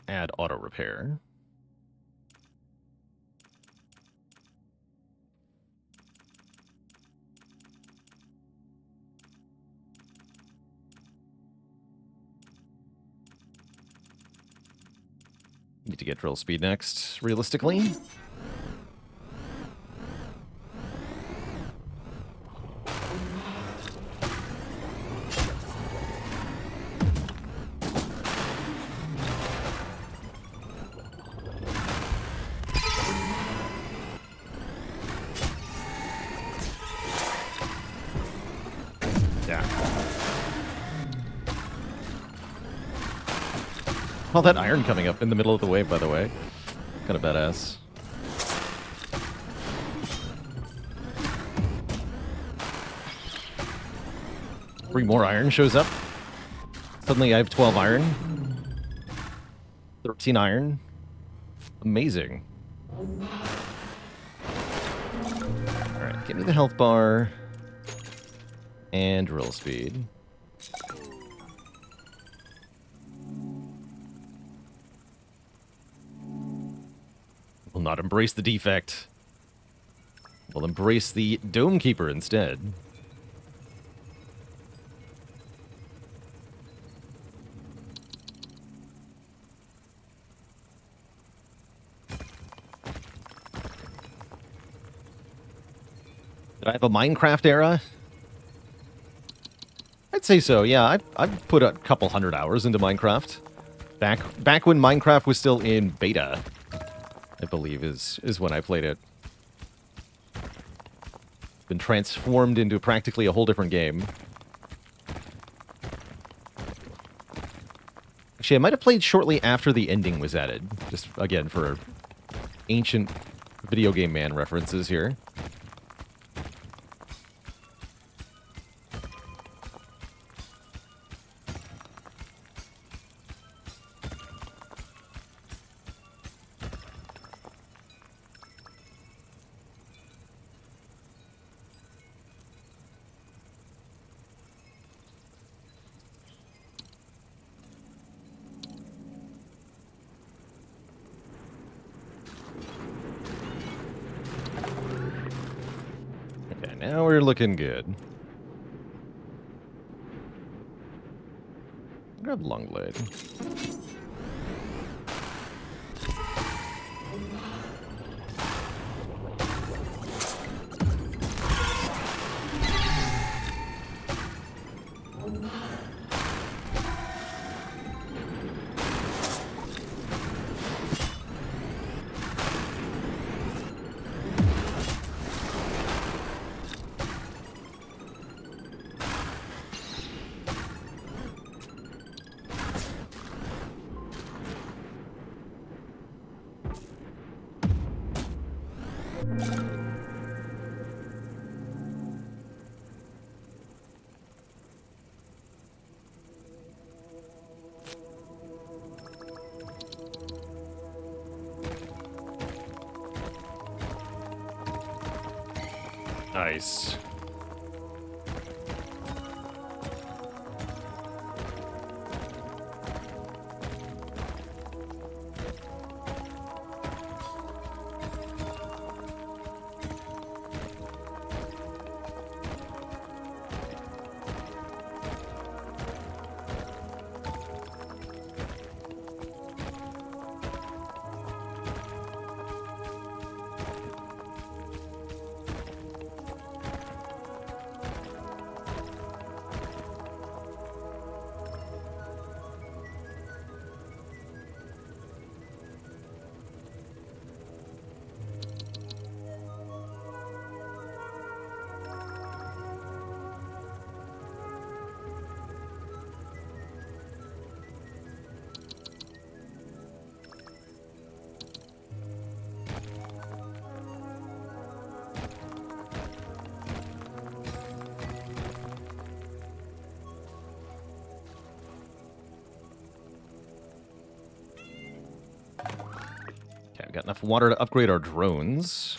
Add auto repair. Need to get drill speed next, realistically. All that iron coming up in the middle of the wave, by the way. Kind of badass. Three more iron shows up. Suddenly I have 12 iron. 13 iron. Amazing. Alright, give me the health bar. And drill speed. Will not embrace the defect. We'll embrace the Dome Keeper instead. Did I have a Minecraft era? I'd say so, yeah. I've put a couple hundred hours into Minecraft. Back when Minecraft was still in beta, I believe is when I played it. Been transformed into practically a whole different game. Actually, I might have played shortly after the ending was added. Just, again, for ancient video game man references here. Now we're looking good. Grab long leg. Nice. Okay, got enough water to upgrade our drones.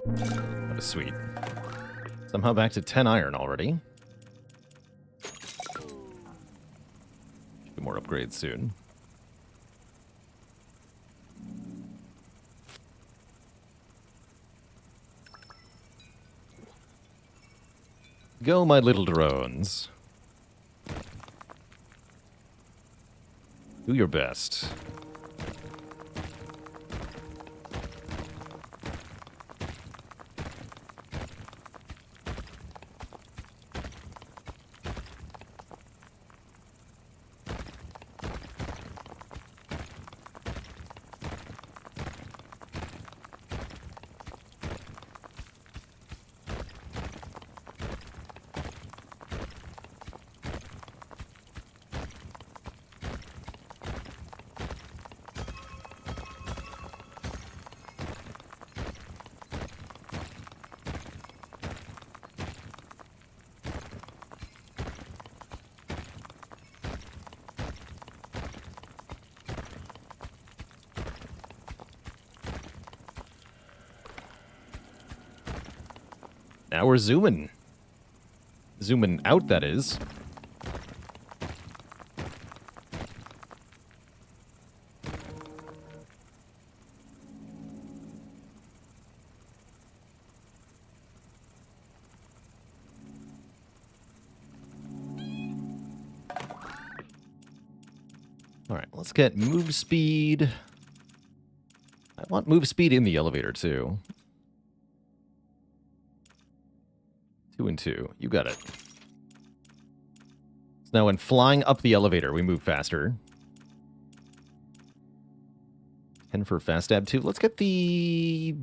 That was sweet. Somehow back to 10 iron already. More upgrades soon. Go, my little drones. Do your best. Now we're zooming. Zooming out, that is. All right, let's get move speed. I want move speed in the elevator, too. 2 and 2. You got it. So now when flying up the elevator, we move faster. 10 for fast stab 2. Let's get the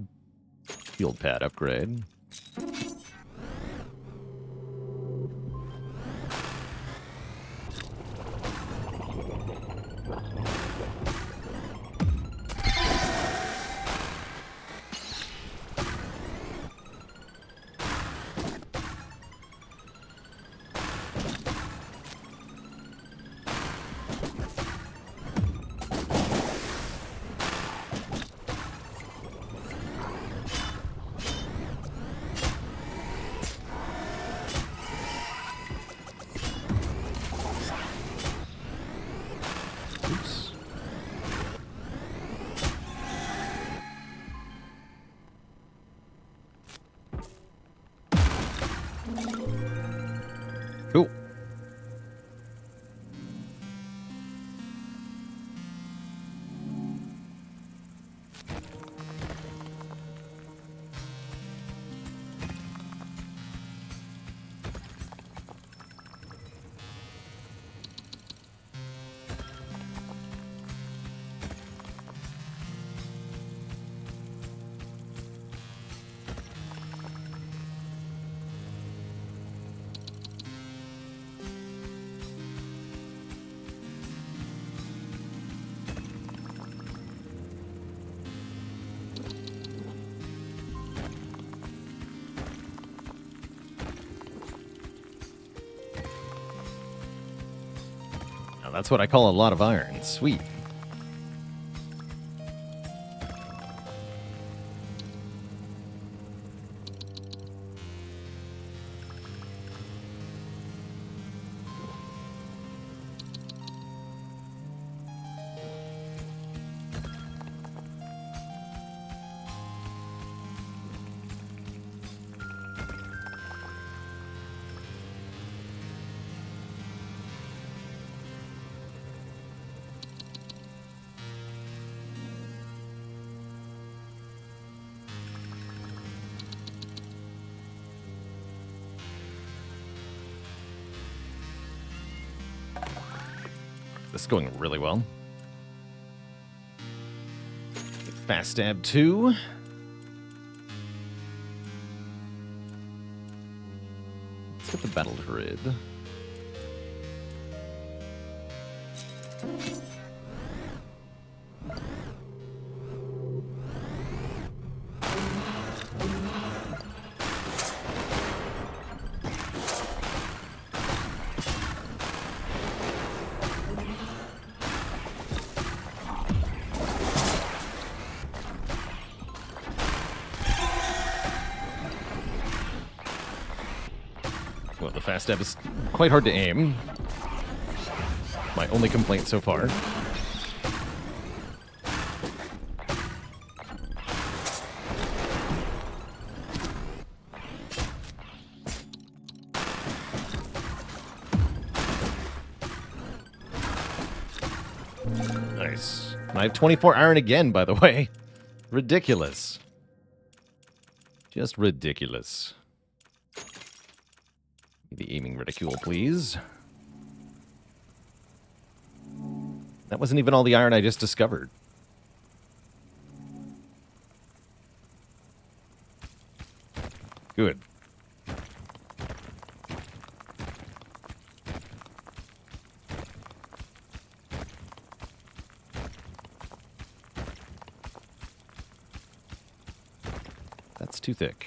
field pad upgrade. Cool. Now that's what I call a lot of iron. Sweet. This is going really well. Fast stab 2. Let's get the battle grid. Well, the fast stab is quite hard to aim. My only complaint so far. Nice. I have 24 iron again, by the way. Ridiculous. Just ridiculous. The aiming reticule, please. That wasn't even all the iron I just discovered. Good. That's too thick.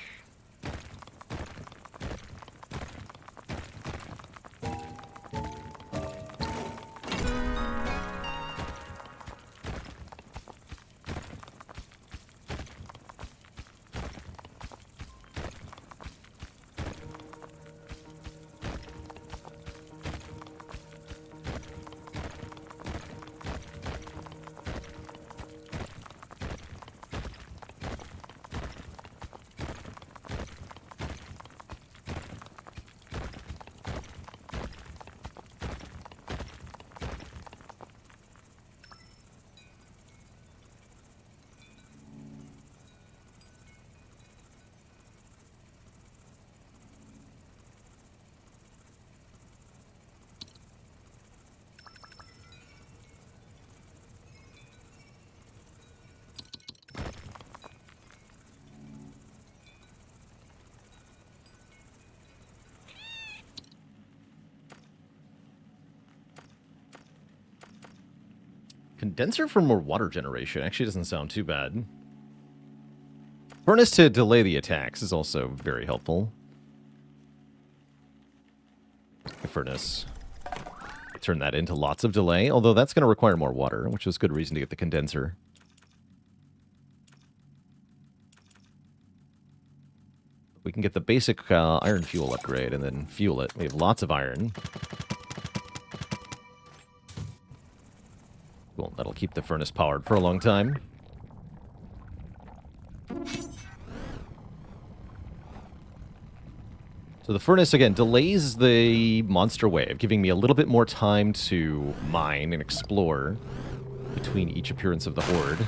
Condenser for more water generation actually doesn't sound too bad. Furnace to delay the attacks is also very helpful. The furnace. Turn that into lots of delay, although that's going to require more water, which is good reason to get the condenser. We can get the basic iron fuel upgrade and then fuel it. We have lots of iron. Cool, that'll keep the furnace powered for a long time. So the furnace, again, delays the monster wave, giving me a little bit more time to mine and explore between each appearance of the horde.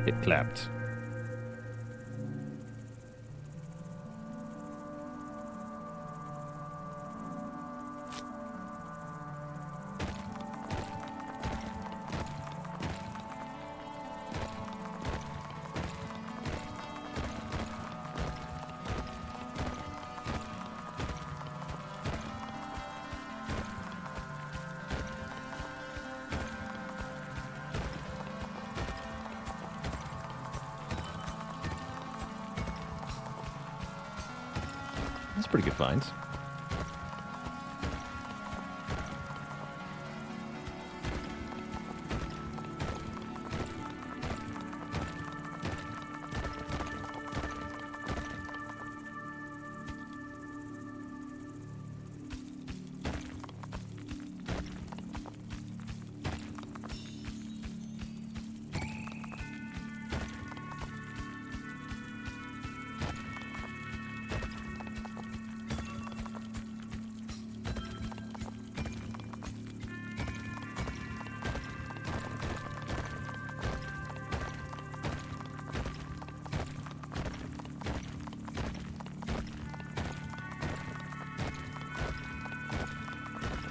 It clapped. That's pretty good finds.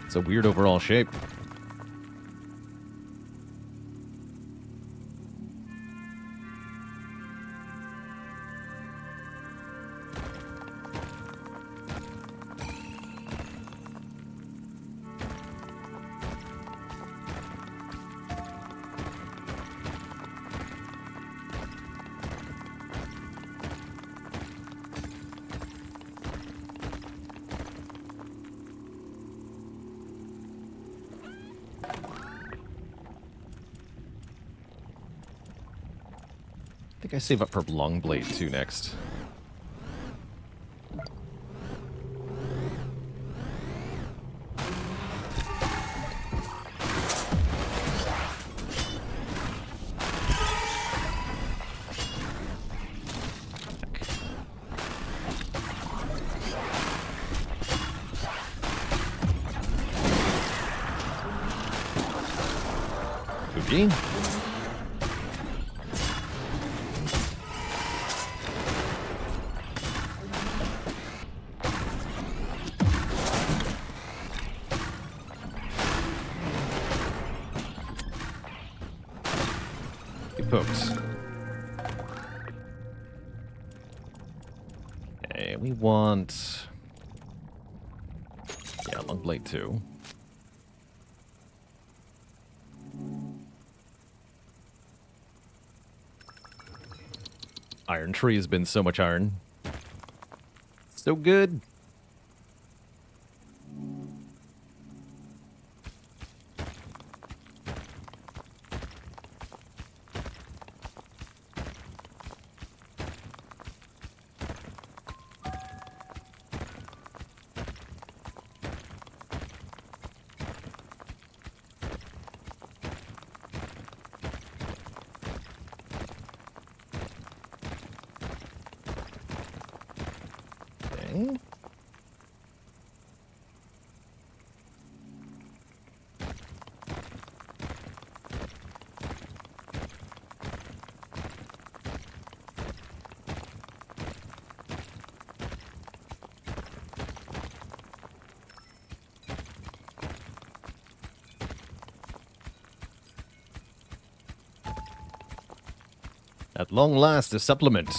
It's a weird overall shape. I think I save up for long blade too next. Fuji. Folks. Okay, we want... yeah, long blade too. Iron tree has been so much iron. So good. Okay. At long last, a supplement.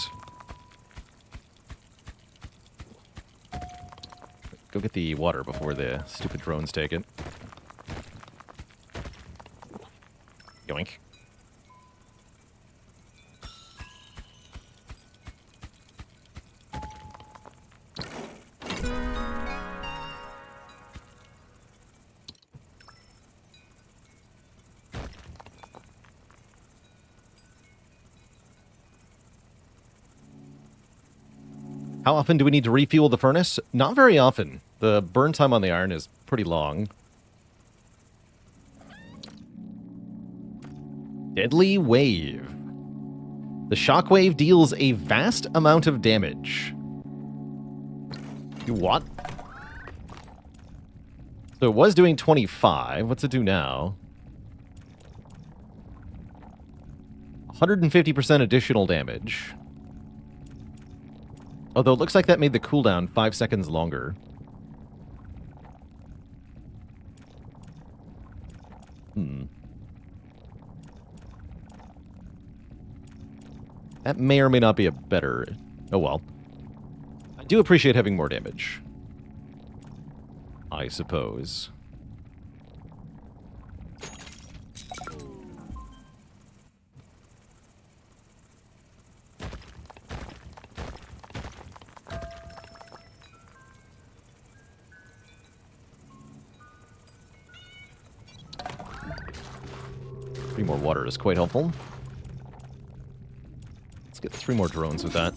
Go get the water before the stupid drones take it. Yoink. How often do we need to refuel the furnace? Not very often. The burn time on the iron is pretty long. Deadly Wave. The shockwave deals a vast amount of damage. You what? So it was doing 25. What's it do now? 150% additional damage. Although it looks like that made the cooldown 5 seconds longer. That may or may not be a better... Oh well. I do appreciate having more damage. I suppose. Three more water is quite helpful. Let's get 3 more drones with that.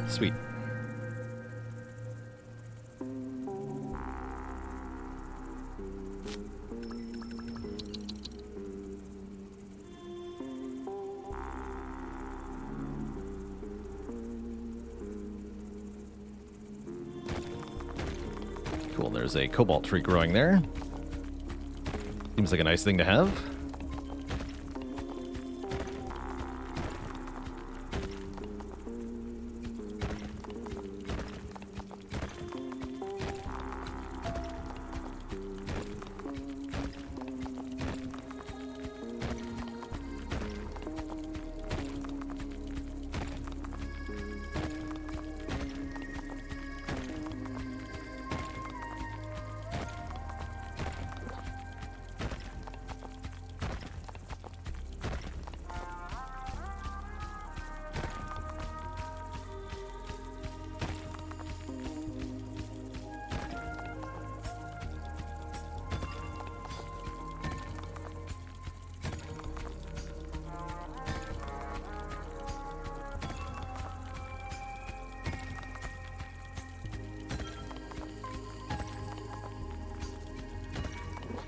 Sweet. Cool, there's a cobalt tree growing there. Seems like a nice thing to have.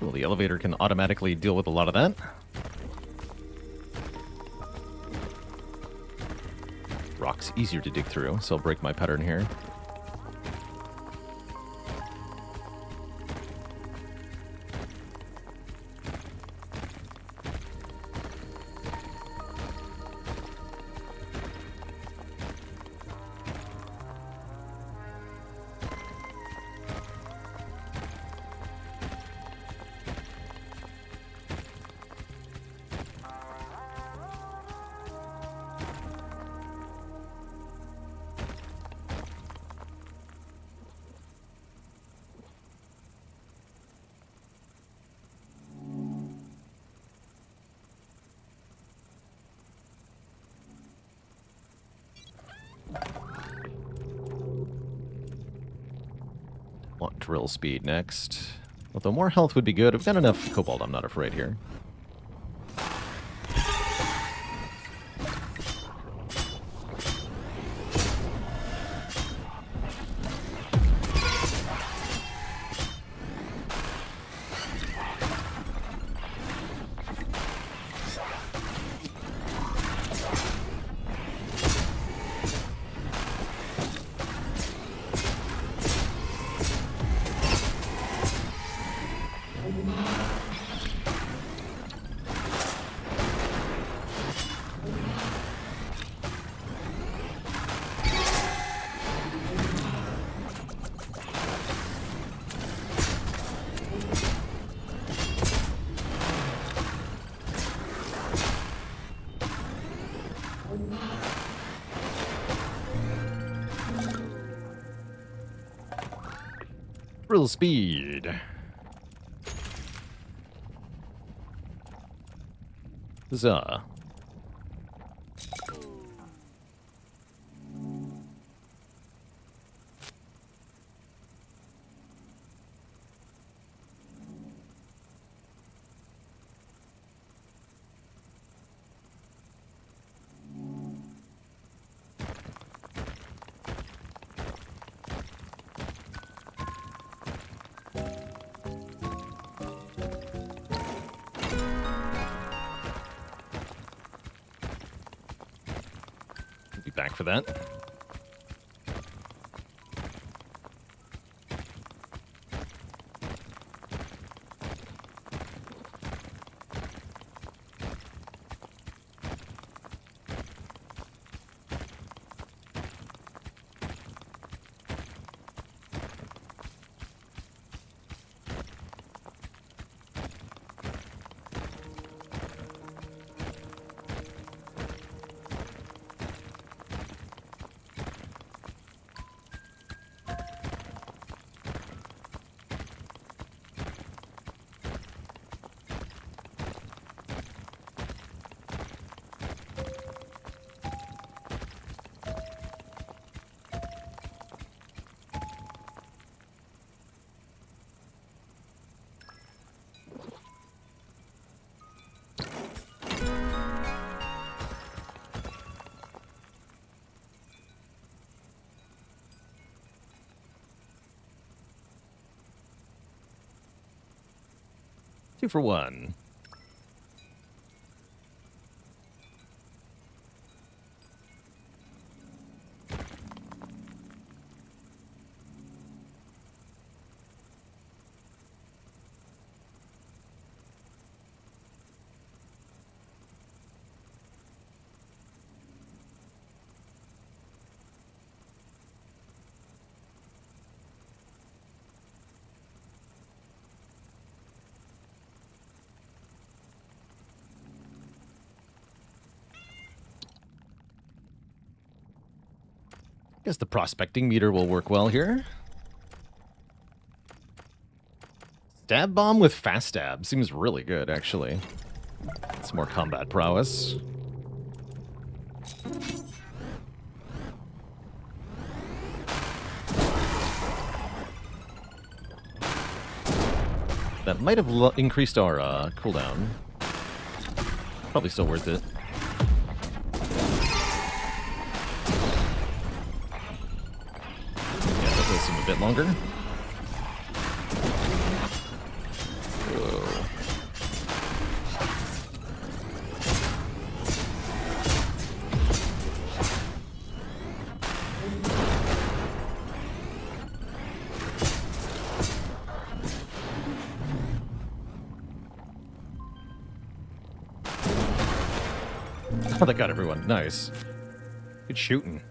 Well, the elevator can automatically deal with a lot of that. Rock's easier to dig through, so I'll break my pattern here. drill speed next. Although more health would be good. I've got enough cobalt, I'm not afraid here. Drill speed. Huzzah. Be back for that. Two for one. Guess the prospecting meter will work well here. Stab bomb with fast stab seems really good, actually. It's more combat prowess. That might have increased our cooldown. Probably still worth it. A bit longer. Whoa. Oh, that got everyone. Nice. Good shooting.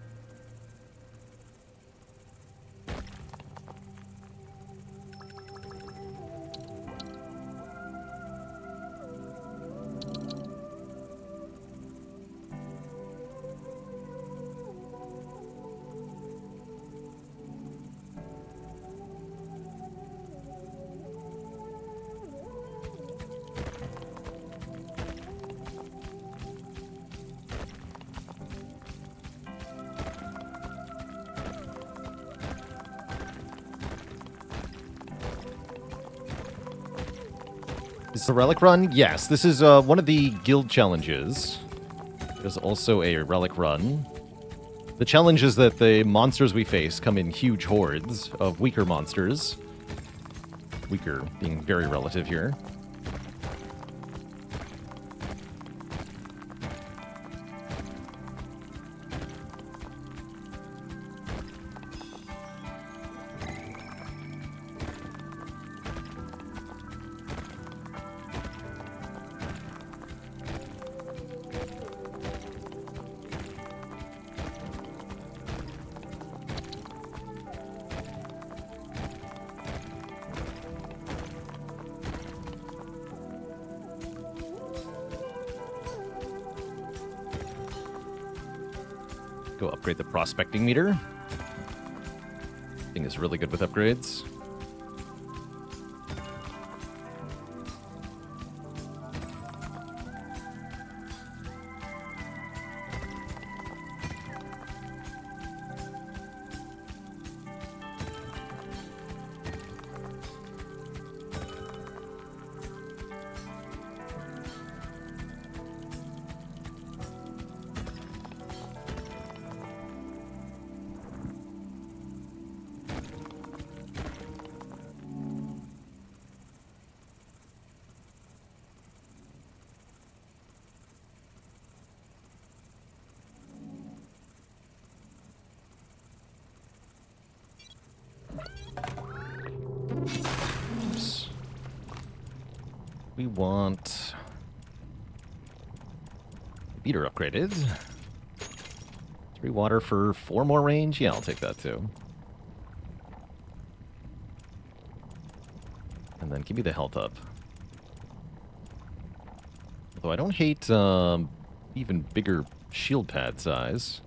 Is this a relic run? Yes, this is one of the guild challenges. There's also a relic run. The challenge is that the monsters we face come in huge hordes of weaker monsters. Weaker being very relative here. Go upgrade the prospecting meter. Thing is really good with upgrades. We want beater upgraded. 3 water for 4 more range. Yeah, I'll take that too. And then give me the health up. Although I don't hate even bigger shield pad size.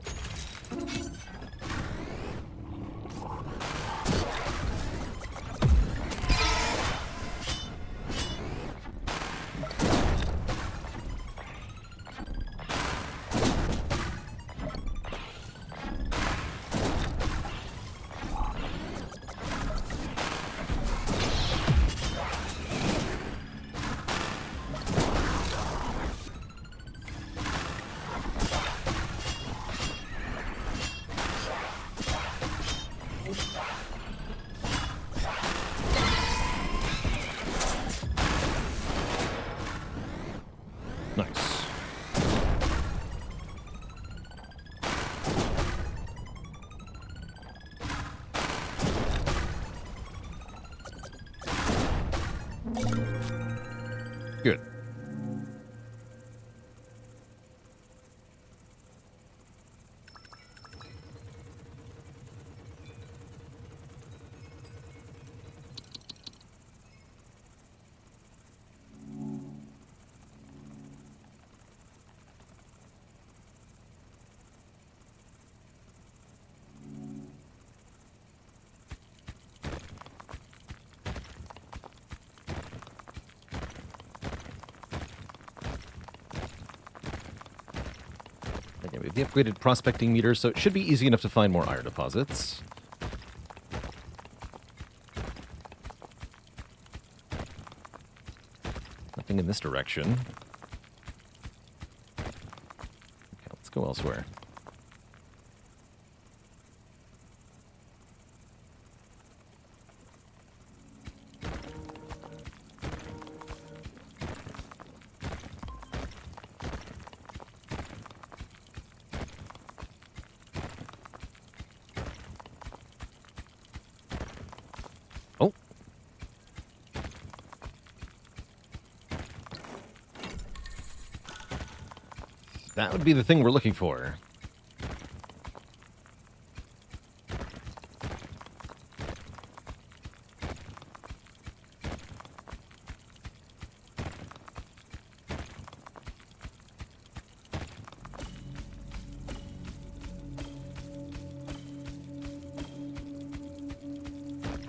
Nice. Good. Okay, we have the upgraded prospecting meter, so it should be easy enough to find more iron deposits. Nothing in this direction. Okay, let's go elsewhere. Oh. That would be the thing we're looking for.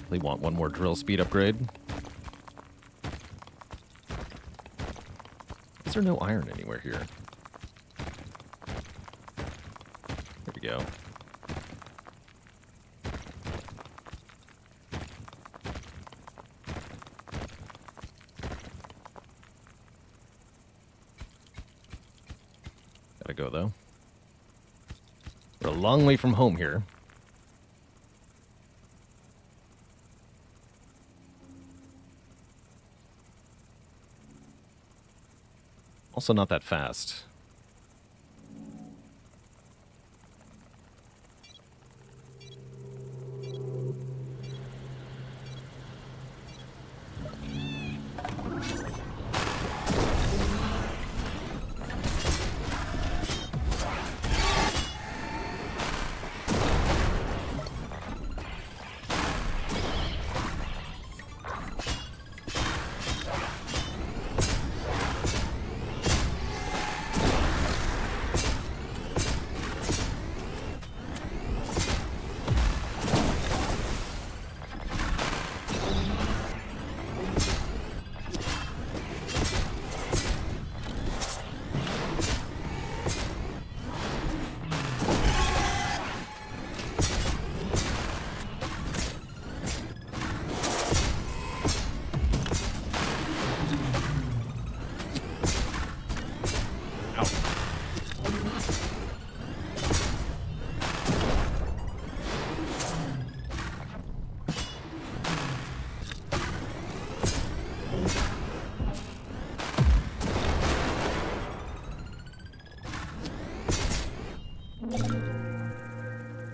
They want one more drill speed upgrade. Is there no iron anywhere here? There we go. Gotta go, though. We're a long way from home here. Also not that fast.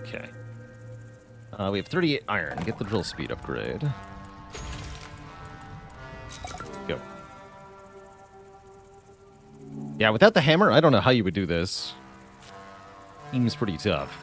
Okay. We have 38 iron. Get the drill speed upgrade. Go. Yeah, without the hammer, I don't know how you would do this. Seems pretty tough.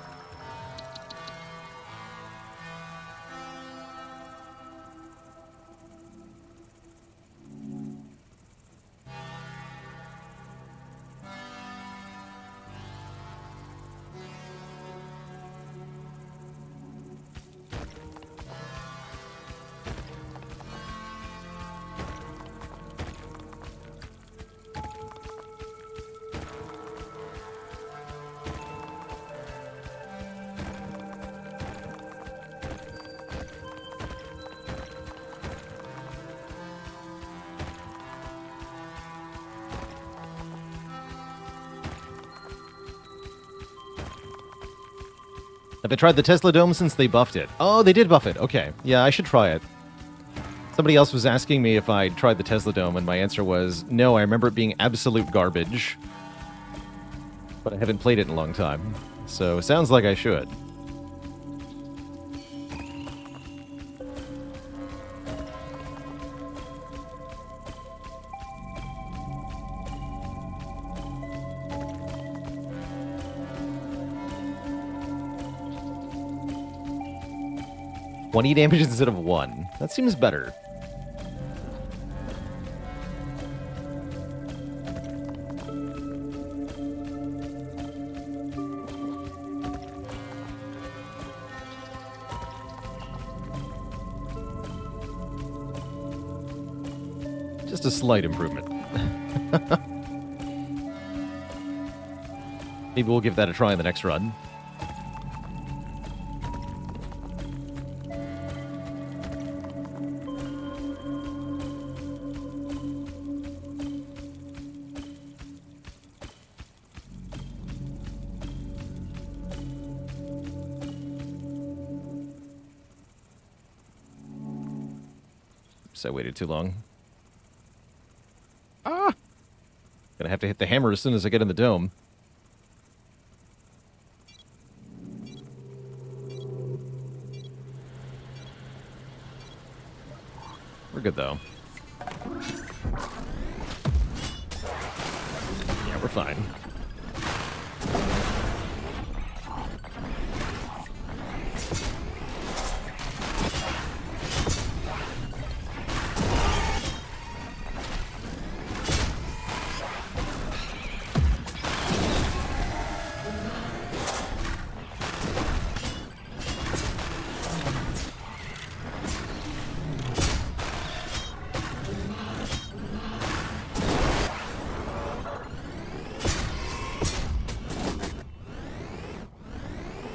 Have I tried the Tesla Dome since they buffed it? Oh, they did buff it. Okay. Yeah, I should try it. Somebody else was asking me if I'd tried the Tesla Dome, and my answer was, no, I remember it being absolute garbage. But I haven't played it in a long time. So, sounds like I should. "20 damage instead of 1. That seems better. Just a slight improvement. Maybe we'll give that a try in the next run. I waited too long. Ah! Gonna have to hit the hammer as soon as I get in the dome. We're good, though. Yeah, we're fine.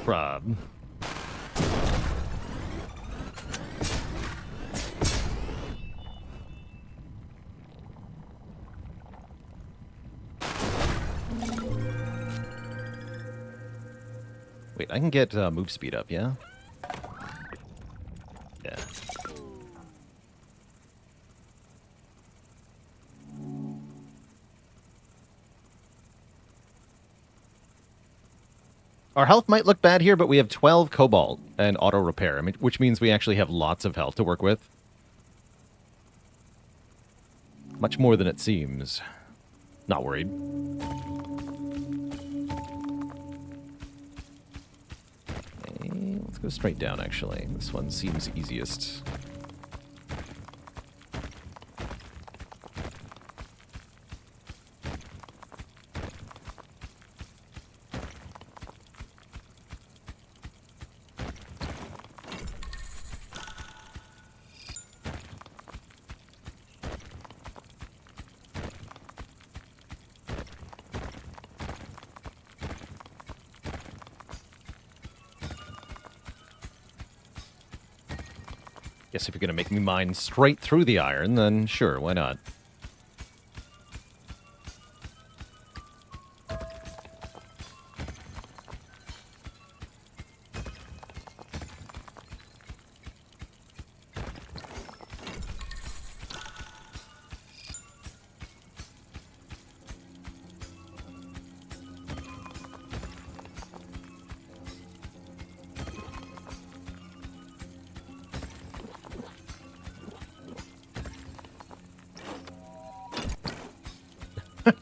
Prob. Wait, I can get move speed up, yeah? Yeah. Our health might look bad here, but we have 12 cobalt and auto repair, which means we actually have lots of health to work with. Much more than it seems. Not worried. Okay, let's go straight down, actually. This one seems easiest. Guess if you're going to make me mine straight through the iron, then sure, why not?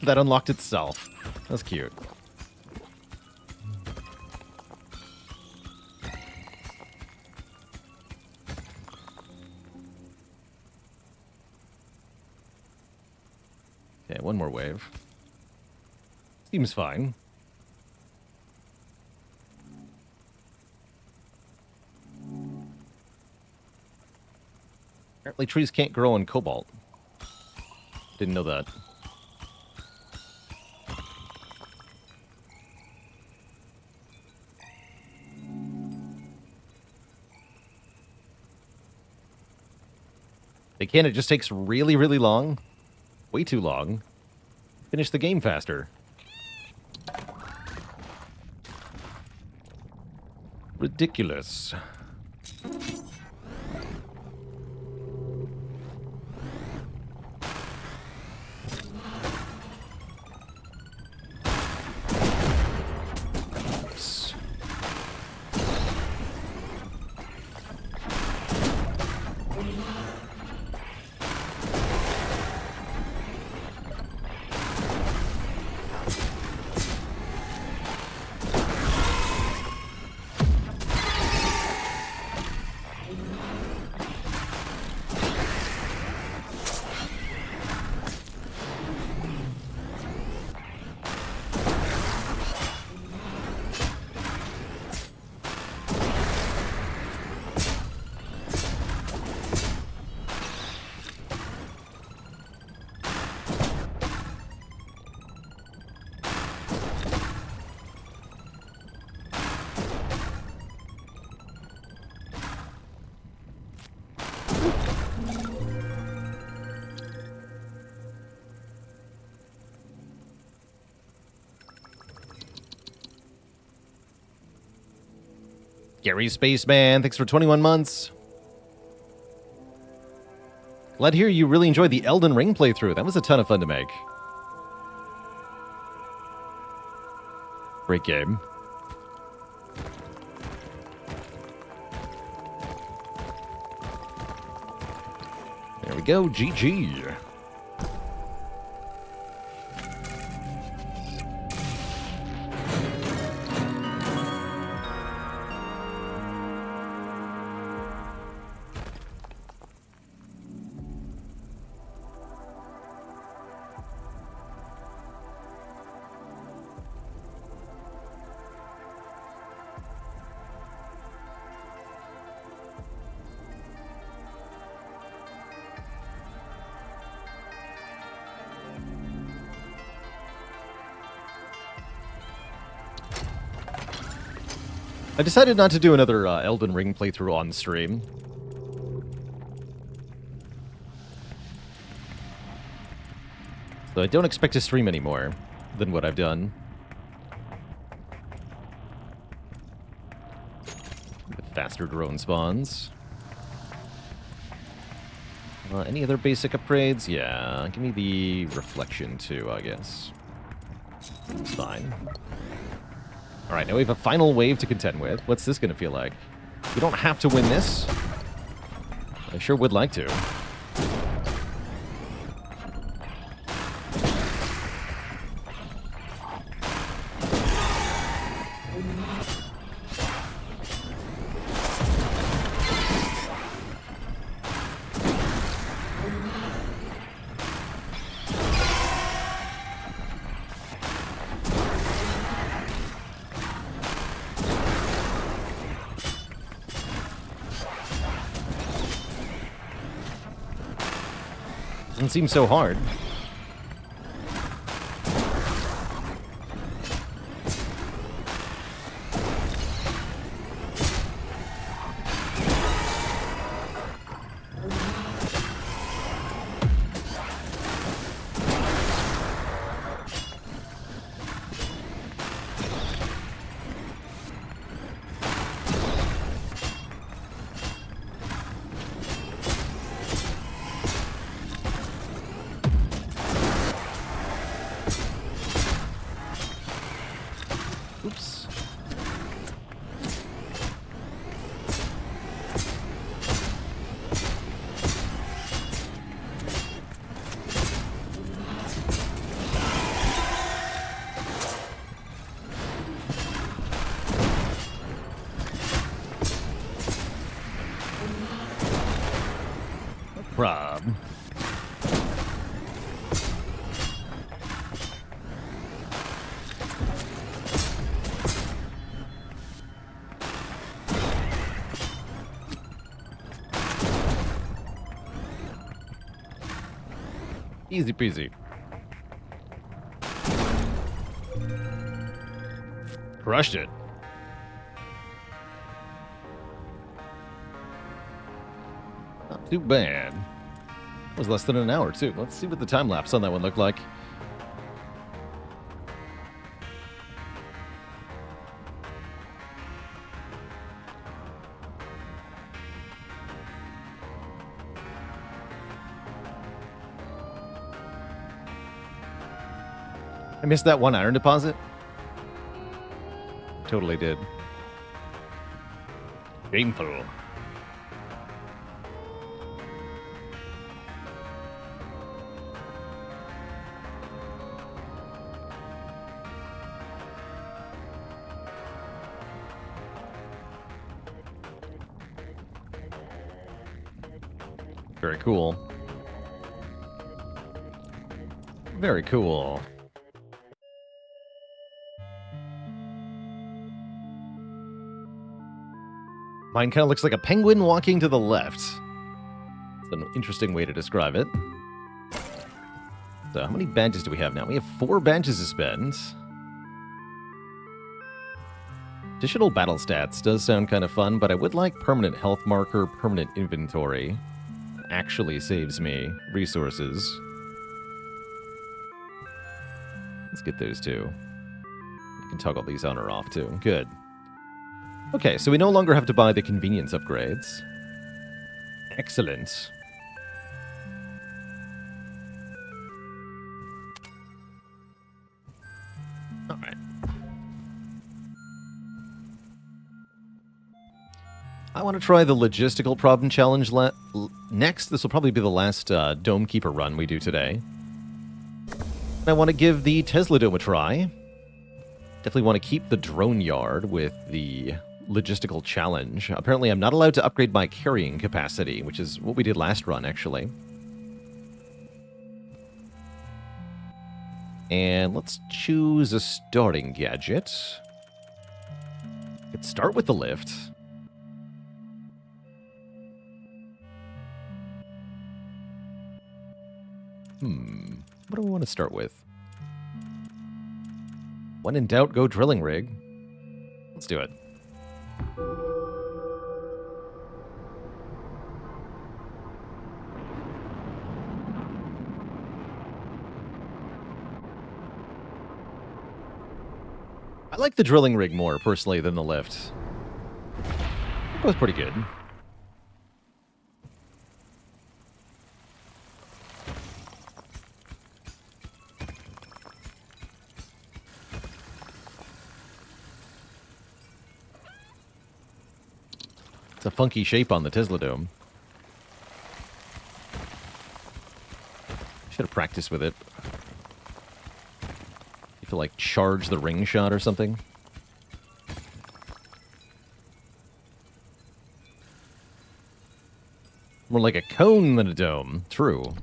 That unlocked itself. That's cute. Okay, one more wave. Seems fine. Apparently trees can't grow on cobalt. Didn't know that. They can, it just takes really, really long. Way too long. Finish the game faster. Ridiculous. Oops. Gary Spaceman, thanks for 21 months. Glad to hear you really enjoyed the Elden Ring playthrough. That was a ton of fun to make. Great game. There we go, GG. I decided not to do another Elden Ring playthrough on stream. So I don't expect to stream any more than what I've done. Faster drone spawns. Any other basic upgrades? Yeah, give me the reflection too, I guess. It's fine. Alright, now we have a final wave to contend with. What's this going to feel like? We don't have to win this. I sure would like to. Doesn't seem so hard. Oops. No problem. Easy peasy. Crushed it. Not too bad. It was less than an hour, too. Let's see what the time lapse on that one looked like. I missed that one iron deposit. Totally did. Shameful. Very cool. Very cool. Mine kind of looks like a penguin walking to the left. It's an interesting way to describe it. So how many badges do we have now? We have 4 badges to spend. Additional battle stats does sound kind of fun, but I would like permanent health marker, permanent inventory. Actually saves me resources. Let's get those two. You can toggle these on or off too. Good. Okay, so we no longer have to buy the convenience upgrades. Excellent. Alright. I want to try the logistical problem challenge next. This will probably be the last Dome Keeper run we do today. I want to give the Tesla Dome a try. Definitely want to keep the drone yard with the logistical challenge. Apparently, I'm not allowed to upgrade my carrying capacity, which is what we did last run, actually. And let's choose a starting gadget. Let's start with the lift. What do we want to start with? When in doubt, go drilling rig. Let's do it. I like the drilling rig more, personally, than the lift. That was pretty good. It's a funky shape on the Tesla Dome. Should have practiced with it. You have to, like, charge the ring shot or something. More like a cone than a dome. True.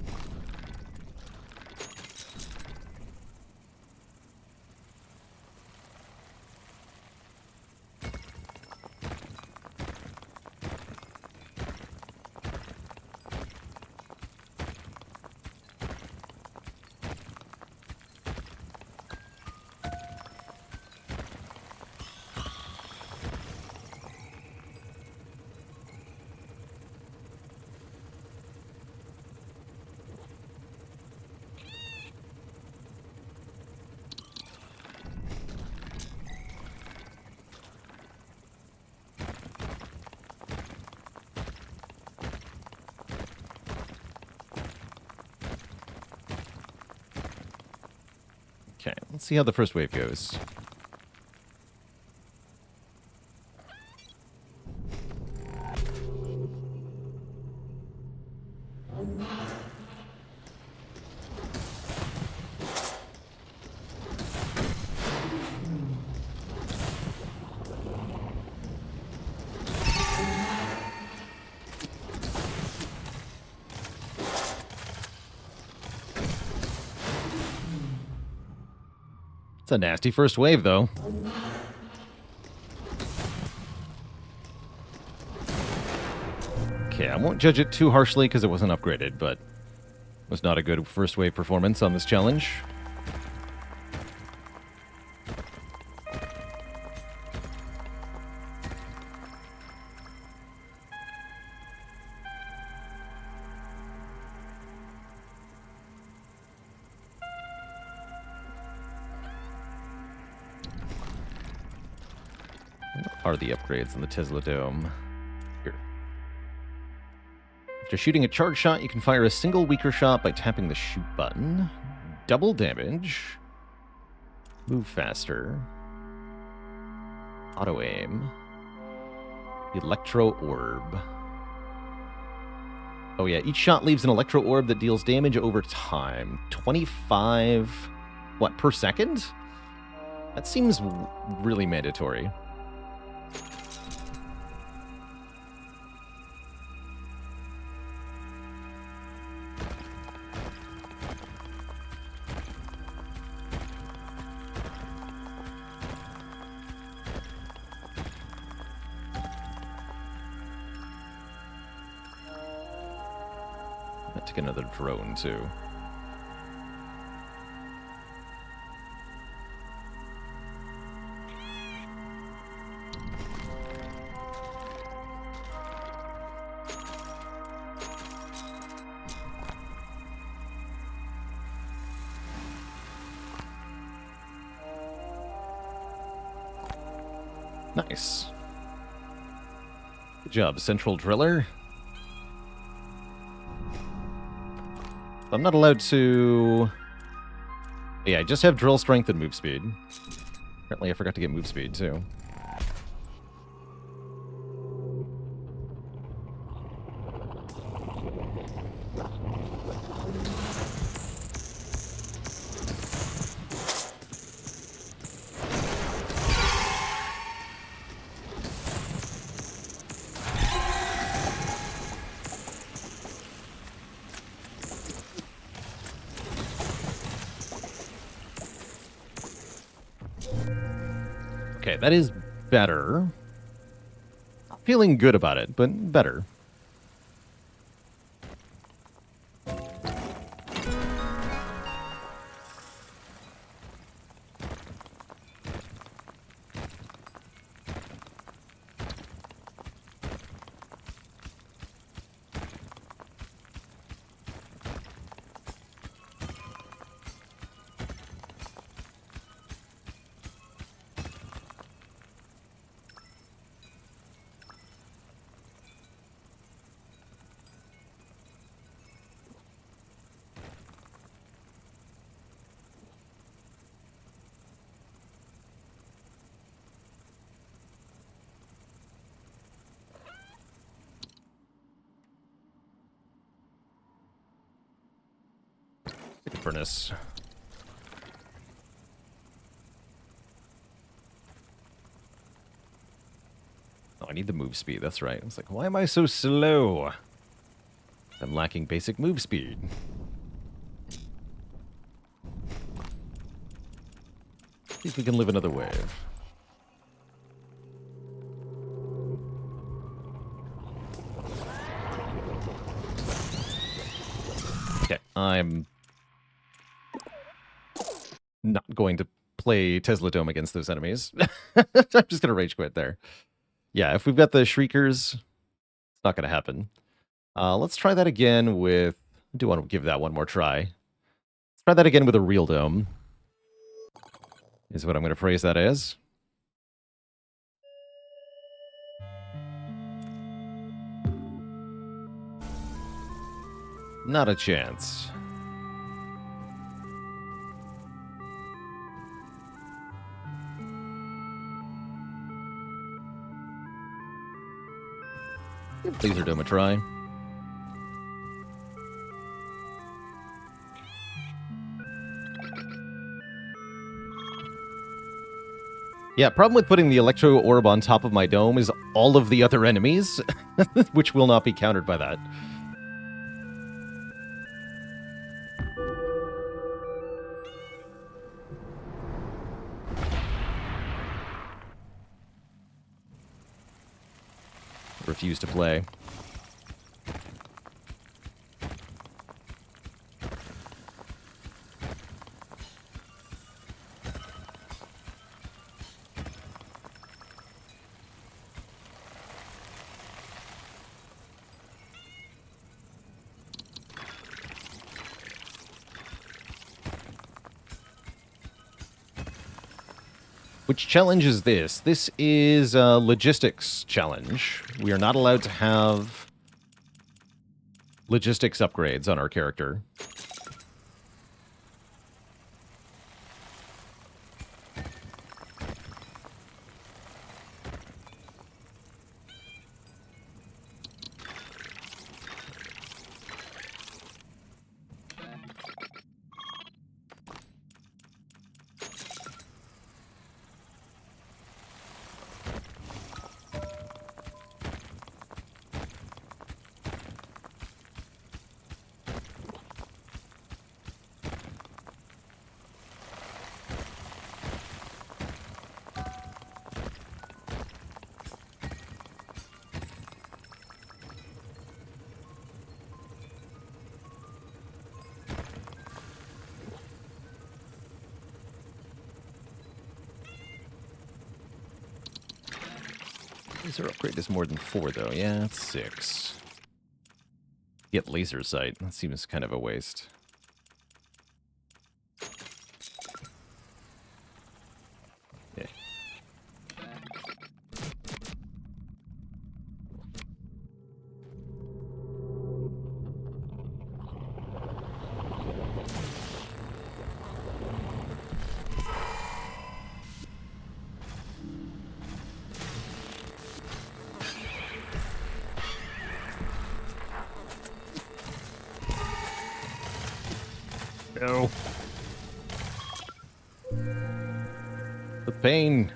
Okay, let's see how the first wave goes. It's a nasty first wave, though. Okay, I won't judge it too harshly because it wasn't upgraded, but it was not a good first wave performance on this challenge. What are the upgrades in the Tesla Dome? Here. After shooting a charge shot, you can fire a single weaker shot by tapping the shoot button. Double damage. Move faster. Auto aim. Electro orb. Oh yeah, each shot leaves an electro orb that deals damage over time. 25... what, per second? That seems really mandatory. Took another drone, too. Nice. Good job, Central Driller. I'm not allowed to... Yeah, I just have drill strength and move speed. Apparently I forgot to get move speed, too. Okay, that is better. Not feeling good about it, but better. Furnace. Oh, I need the move speed. That's right. I was like, why am I so slow? I'm lacking basic move speed. See if we can live another wave. Okay, I'm not going to play Tesla Dome against those enemies. I'm just going to rage quit there. Yeah, if we've got the Shriekers, it's not going to happen. Let's try that again with... I do want to give that one more try. Let's try that again with a real dome. Is what I'm going to phrase that as. Not a chance. Give Laser Dome a try. Yeah, problem with putting the Electro Orb on top of my dome is all of the other enemies, which will not be countered by that. Refuse to play. Which challenge is this? This is a logistics challenge. We are not allowed to have logistics upgrades on our character. Laser upgrade is more than 4, though. Yeah, it's 6. Get laser sight. That seems kind of a waste. Yeah. No. The pain.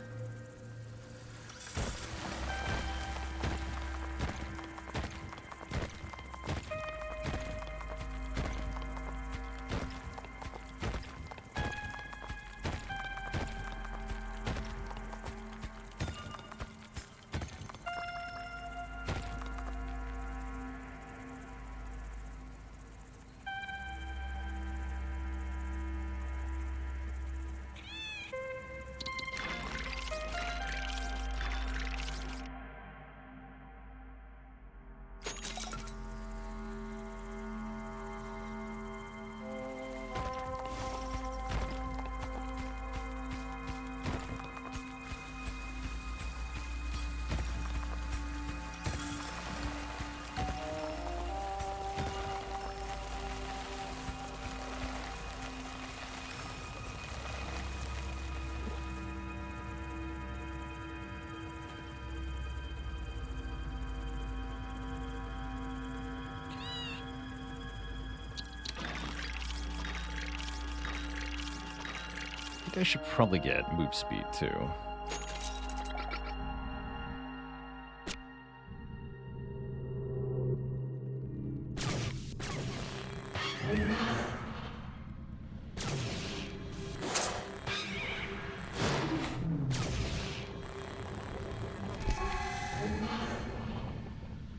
I should probably get move speed, too.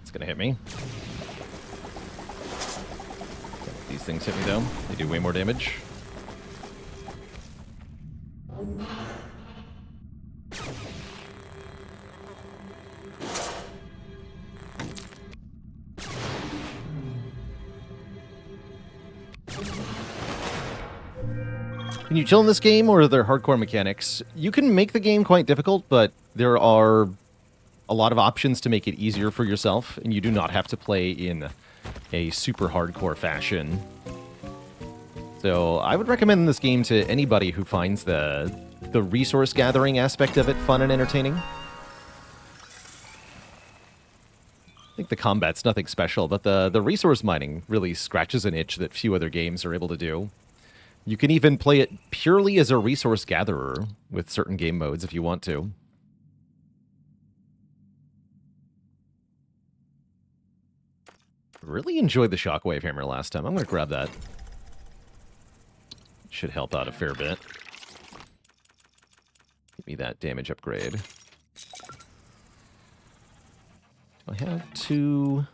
It's gonna hit me. These things hit me, though. They do way more damage. Can you chill in this game, or are there hardcore mechanics? You can make the game quite difficult, but there are a lot of options to make it easier for yourself, and you do not have to play in a super hardcore fashion. So I would recommend this game to anybody who finds the resource gathering aspect of it fun and entertaining. I think the combat's nothing special, but the resource mining really scratches an itch that few other games are able to do. You can even play it purely as a resource gatherer with certain game modes if you want to. Really enjoyed the Shockwave Hammer last time. I'm going to grab that. Should help out a fair bit. Give me that damage upgrade. Do I have two?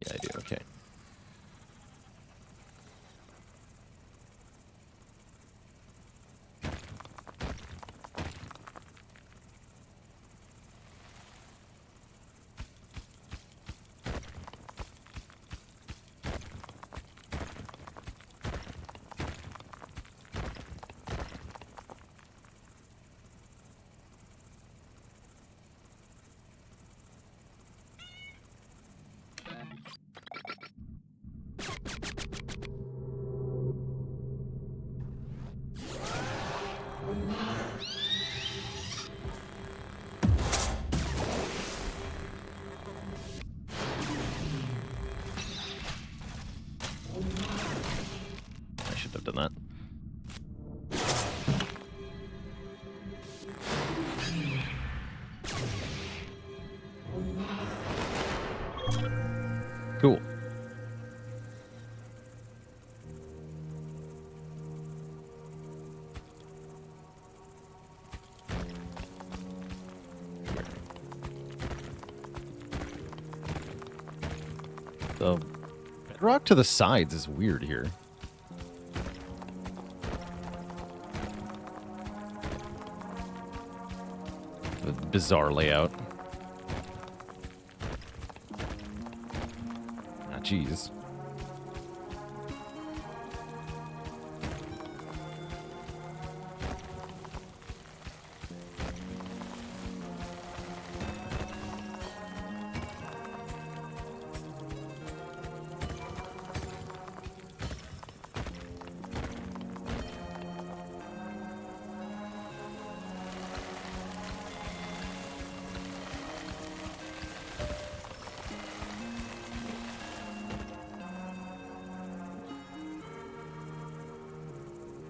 Yeah, I do. Okay. Done that. Cool. The bedrock to the sides is weird here. Bizarre layout. Ah, jeez.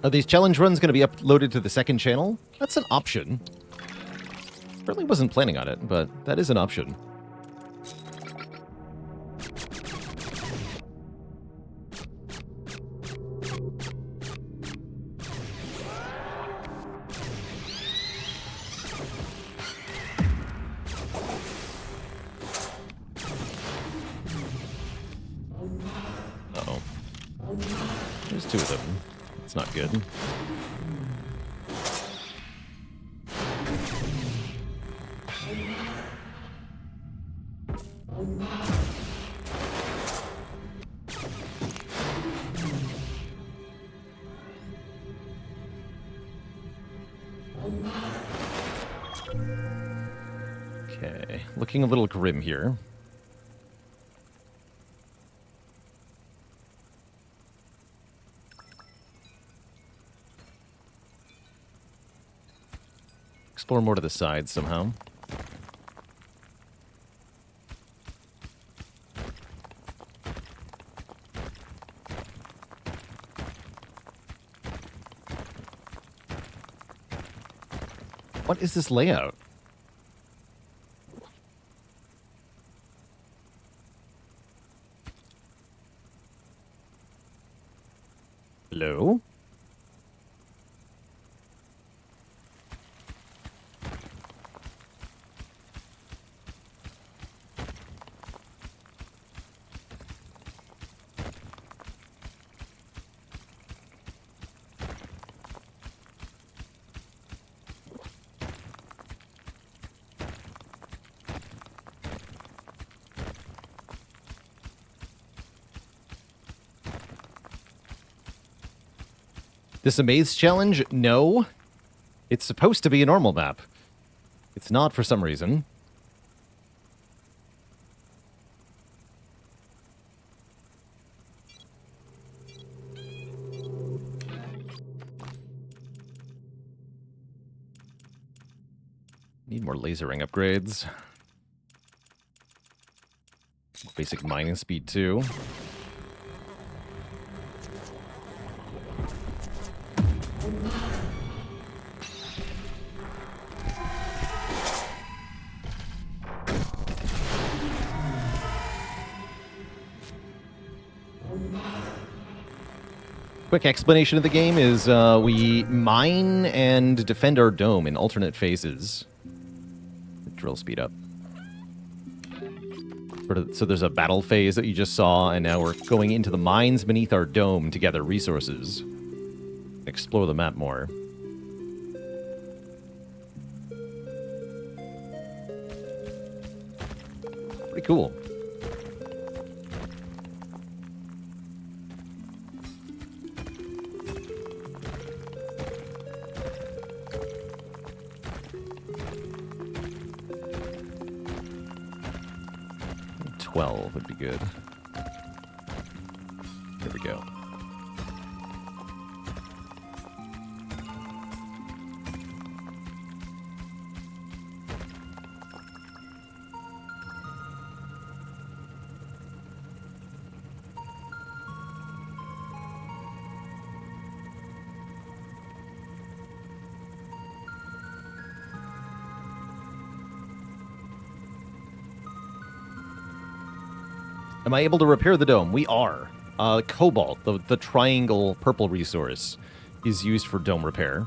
Are these challenge runs going to be uploaded to the second channel? That's an option. Certainly wasn't planning on it, but that is an option. Uh-oh. There's two of them. It's not good. Okay, looking a little grim here. Explore more to the side somehow. What is this layout? Hello? This Amaze challenge? No. It's supposed to be a normal map. It's not for some reason. Need more lasering upgrades. Basic mining speed too. Quick explanation of the game is we mine and defend our dome in alternate phases. Drill speed up. So there's a battle phase that you just saw, and now we're going into the mines beneath our dome to gather resources. Explore the map more. Pretty cool. Would be good. There we go. Am I able to repair the dome? We are. Cobalt, the triangle purple resource, is used for dome repair.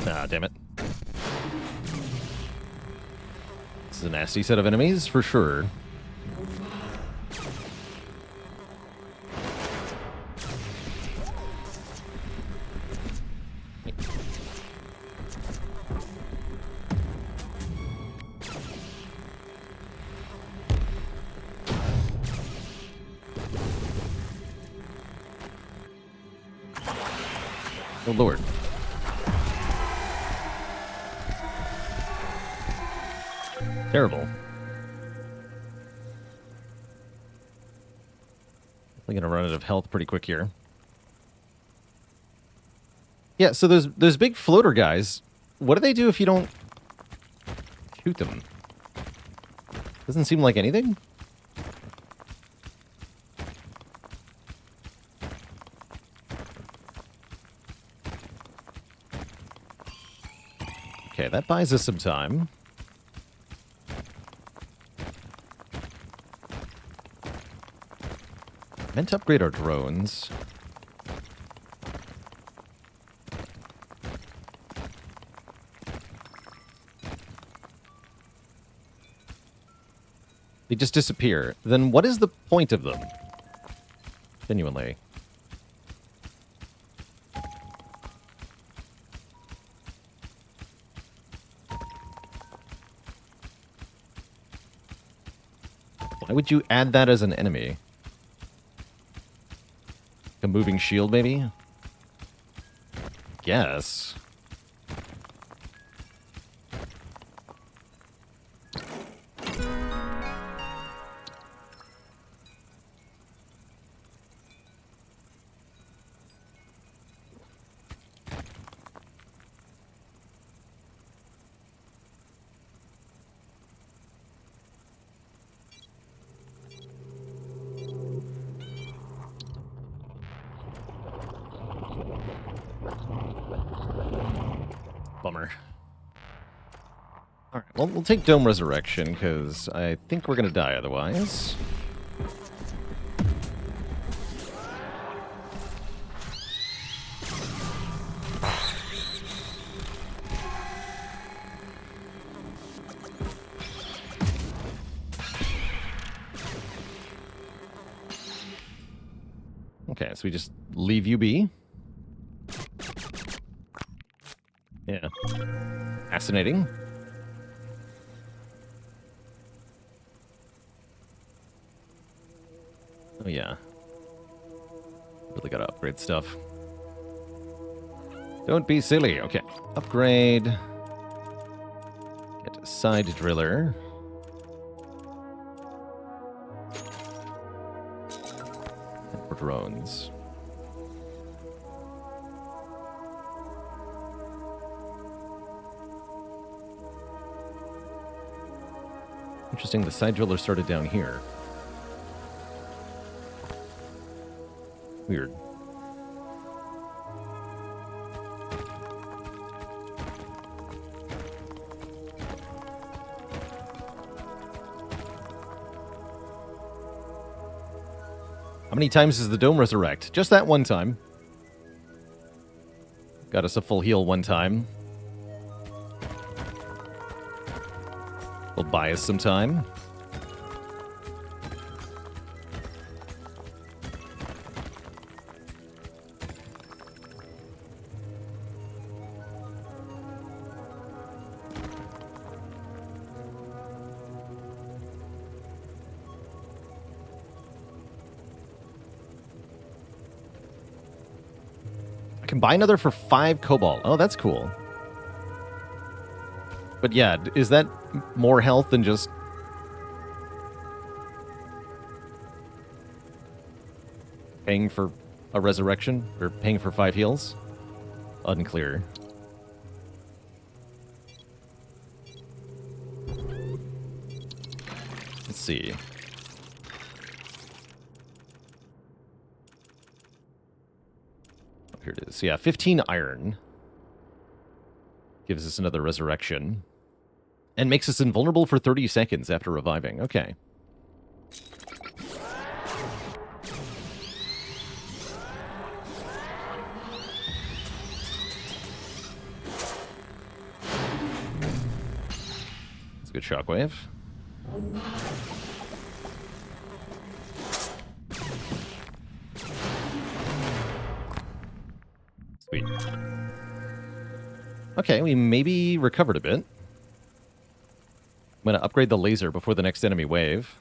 Ah, damn it. This is a nasty set of enemies, for sure. Oh, Lord. Terrible. I'm gonna run out of health pretty quick here. Yeah, so those big floater guys, what do they do if you don't shoot them? Doesn't seem like anything. Okay, that buys us some time. Meant to upgrade our drones. They just disappear. Then what is the point of them? Genuinely. Why would you add that as an enemy? A moving shield, maybe? guess. Bummer. Alright, well, we'll take Dome Resurrection, because I think we're going to die otherwise. Okay, so we just leave you be. Yeah. Fascinating. Oh, yeah. Really gotta upgrade stuff. Don't be silly. Okay. Upgrade. Get a side driller. And more drones. Interesting, the side driller started down here. Weird. How many times does the Dome resurrect? Just that one time. Got us a full heal one time. Will buy us some time. I can buy another for 5 cobalt. Oh, that's cool. But yeah, is that more health than just... paying for a resurrection? Or paying for 5 heals? Unclear. Let's see. Oh, here it is. Yeah, 15 iron. Gives us another resurrection. And makes us invulnerable for 30 seconds after reviving. Okay. That's a good shockwave. Sweet. Okay, we maybe recovered a bit. I'm going to upgrade the laser before the next enemy wave.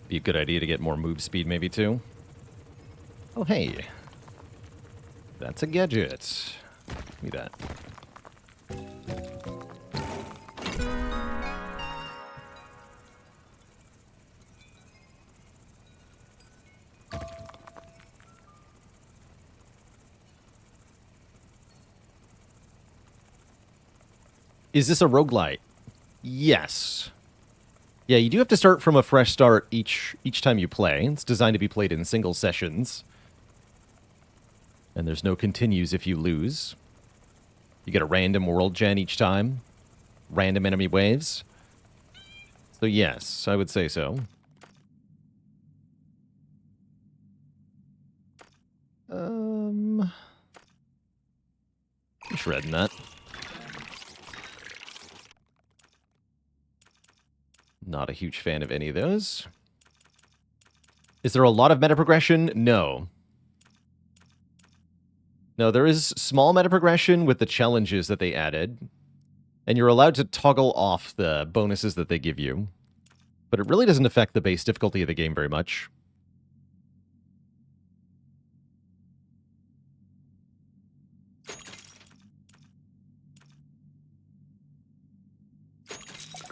Be a good idea to get more move speed maybe too. Oh, hey. That's a gadget. Give me that. Is this a roguelite? Yes. Yeah, you do have to start from a fresh start each time you play. It's designed to be played in single sessions. And there's no continues if you lose. You get a random world gen each time. Random enemy waves. So yes, I would say so. Shredding that. Not a huge fan of any of those. Is there a lot of meta progression? No. No, there is small meta progression with the challenges that they added. And you're allowed to toggle off the bonuses that they give you. But it really doesn't affect the base difficulty of the game very much.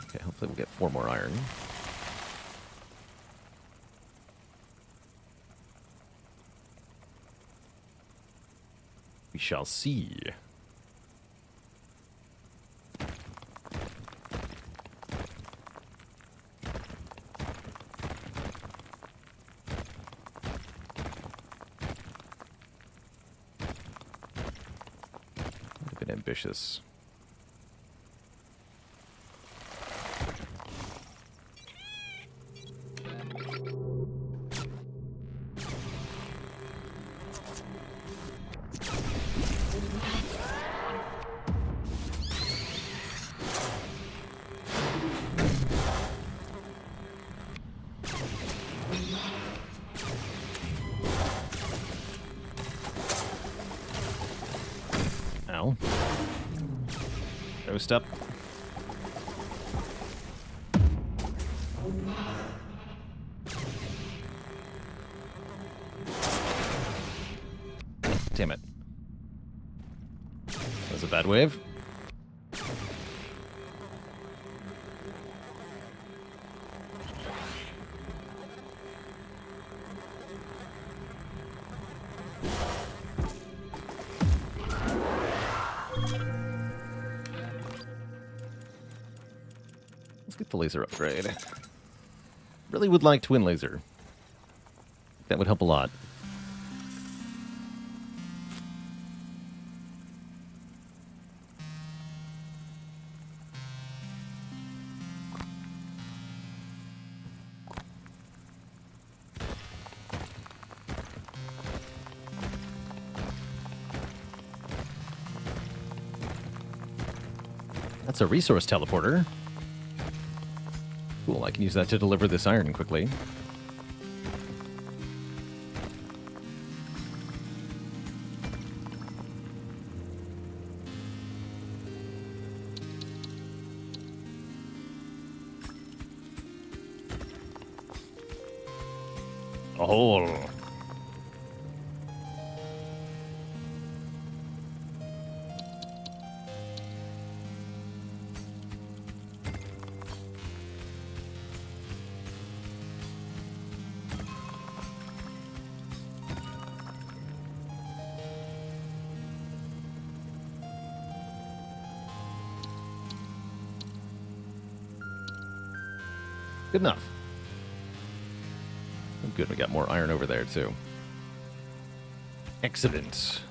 Okay, hopefully we'll get 4 more iron. We shall see. A bit ambitious. Ow. Ghost up. Damn it. That was a bad wave. Let's get the laser upgrade. Really would like twin laser. That would help a lot. That's a resource teleporter. Cool, I can use that to deliver this iron quickly. A hole. Good enough. Oh, good, we got more iron over there, too. Excellent.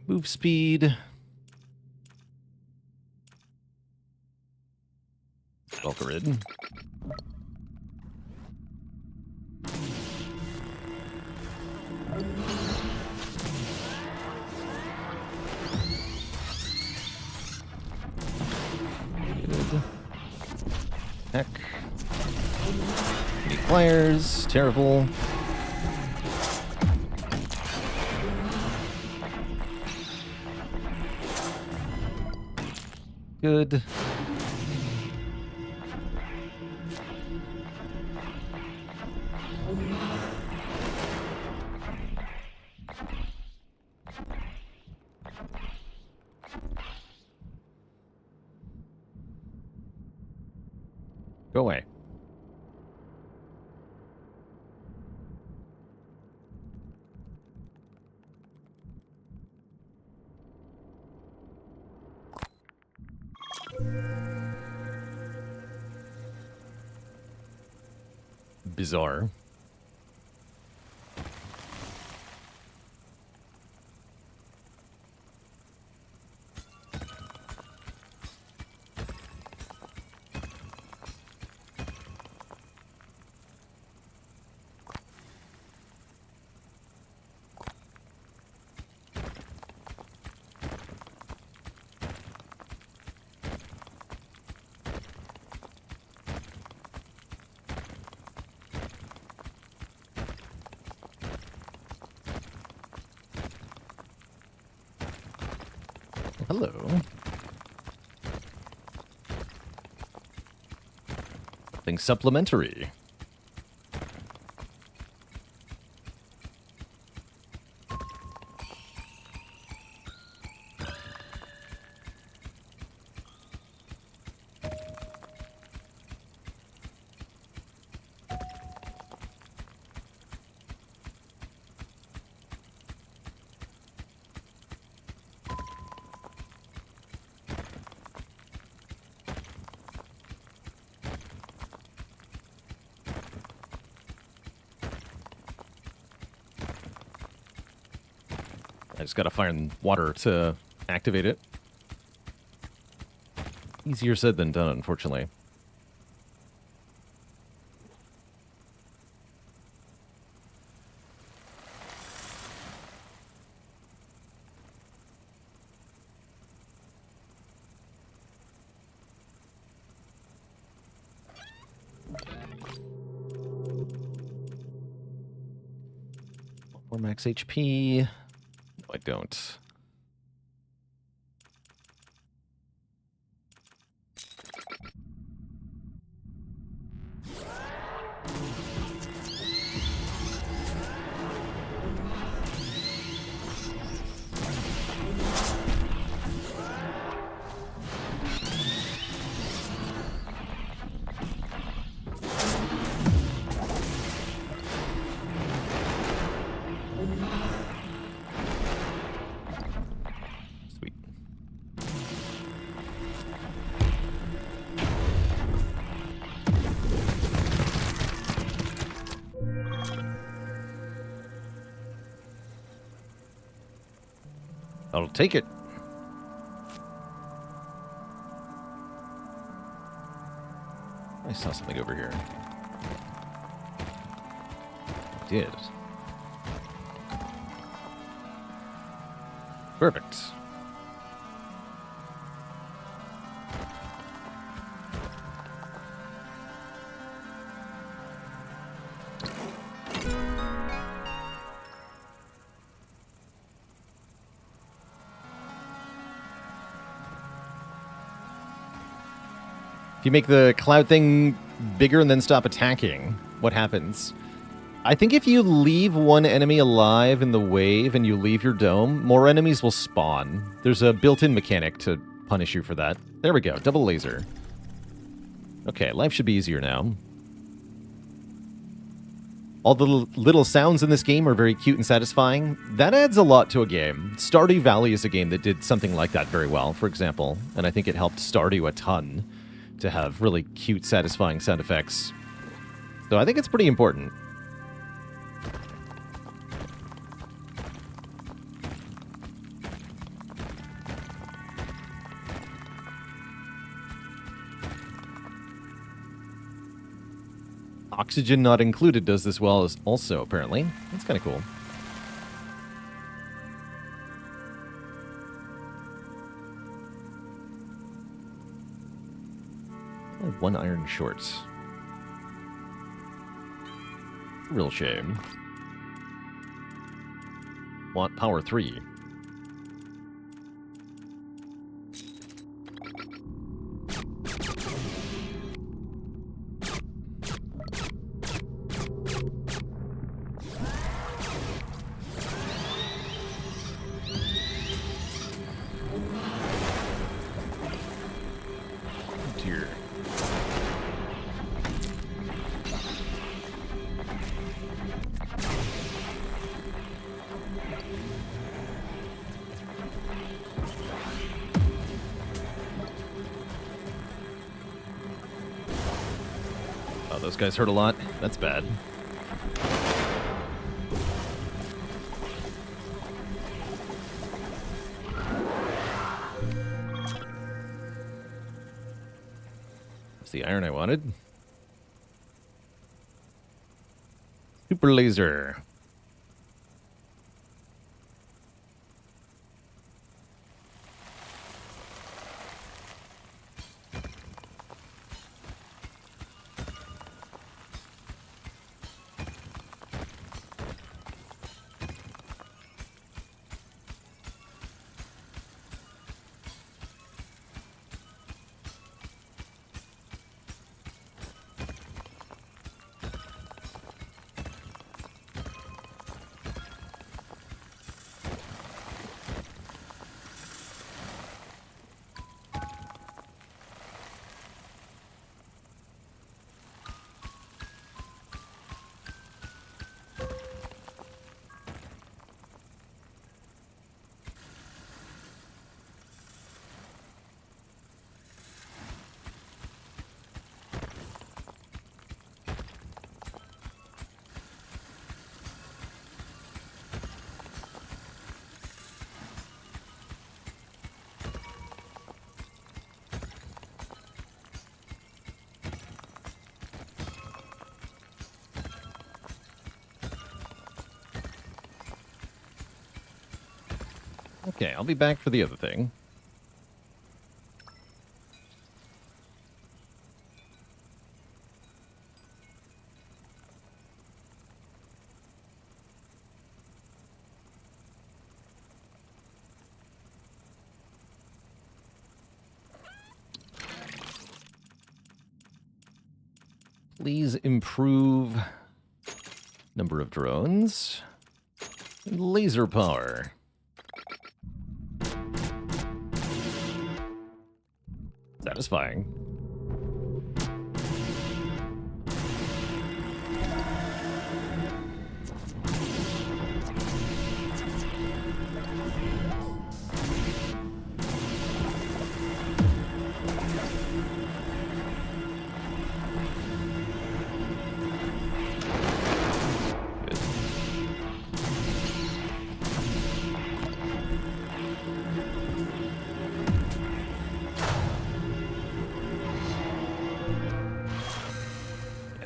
Move speed. Valkyrid. Good. Heck. Any flyers. Terrible. Good. Go away. Bizarre. Hello. Something supplementary. I just gotta find water to activate it. Easier said than done, unfortunately. More max HP. No, I don't. Sweet. I'll take it. I saw something over here. I did. Perfect. If you make the cloud thing bigger and then stop attacking, what happens? I think if you leave one enemy alive in the wave and you leave your dome, more enemies will spawn. There's a built-in mechanic to punish you for that. There we go, double laser. Okay, life should be easier now. All the little sounds in this game are very cute and satisfying. That adds a lot to a game. Stardew Valley is a game that did something like that very well, for example, and I think it helped Stardew a ton to have really cute, satisfying sound effects. So I think it's pretty important. Oxygen Not Included does this well as also, apparently. That's kind of cool. One iron short. Real shame. Want power 3. Dear. Oh, those guys hurt a lot. That's bad. That's the iron I wanted. Super laser. Okay, I'll be back for the other thing. Please improve number of drones and laser power. Satisfying.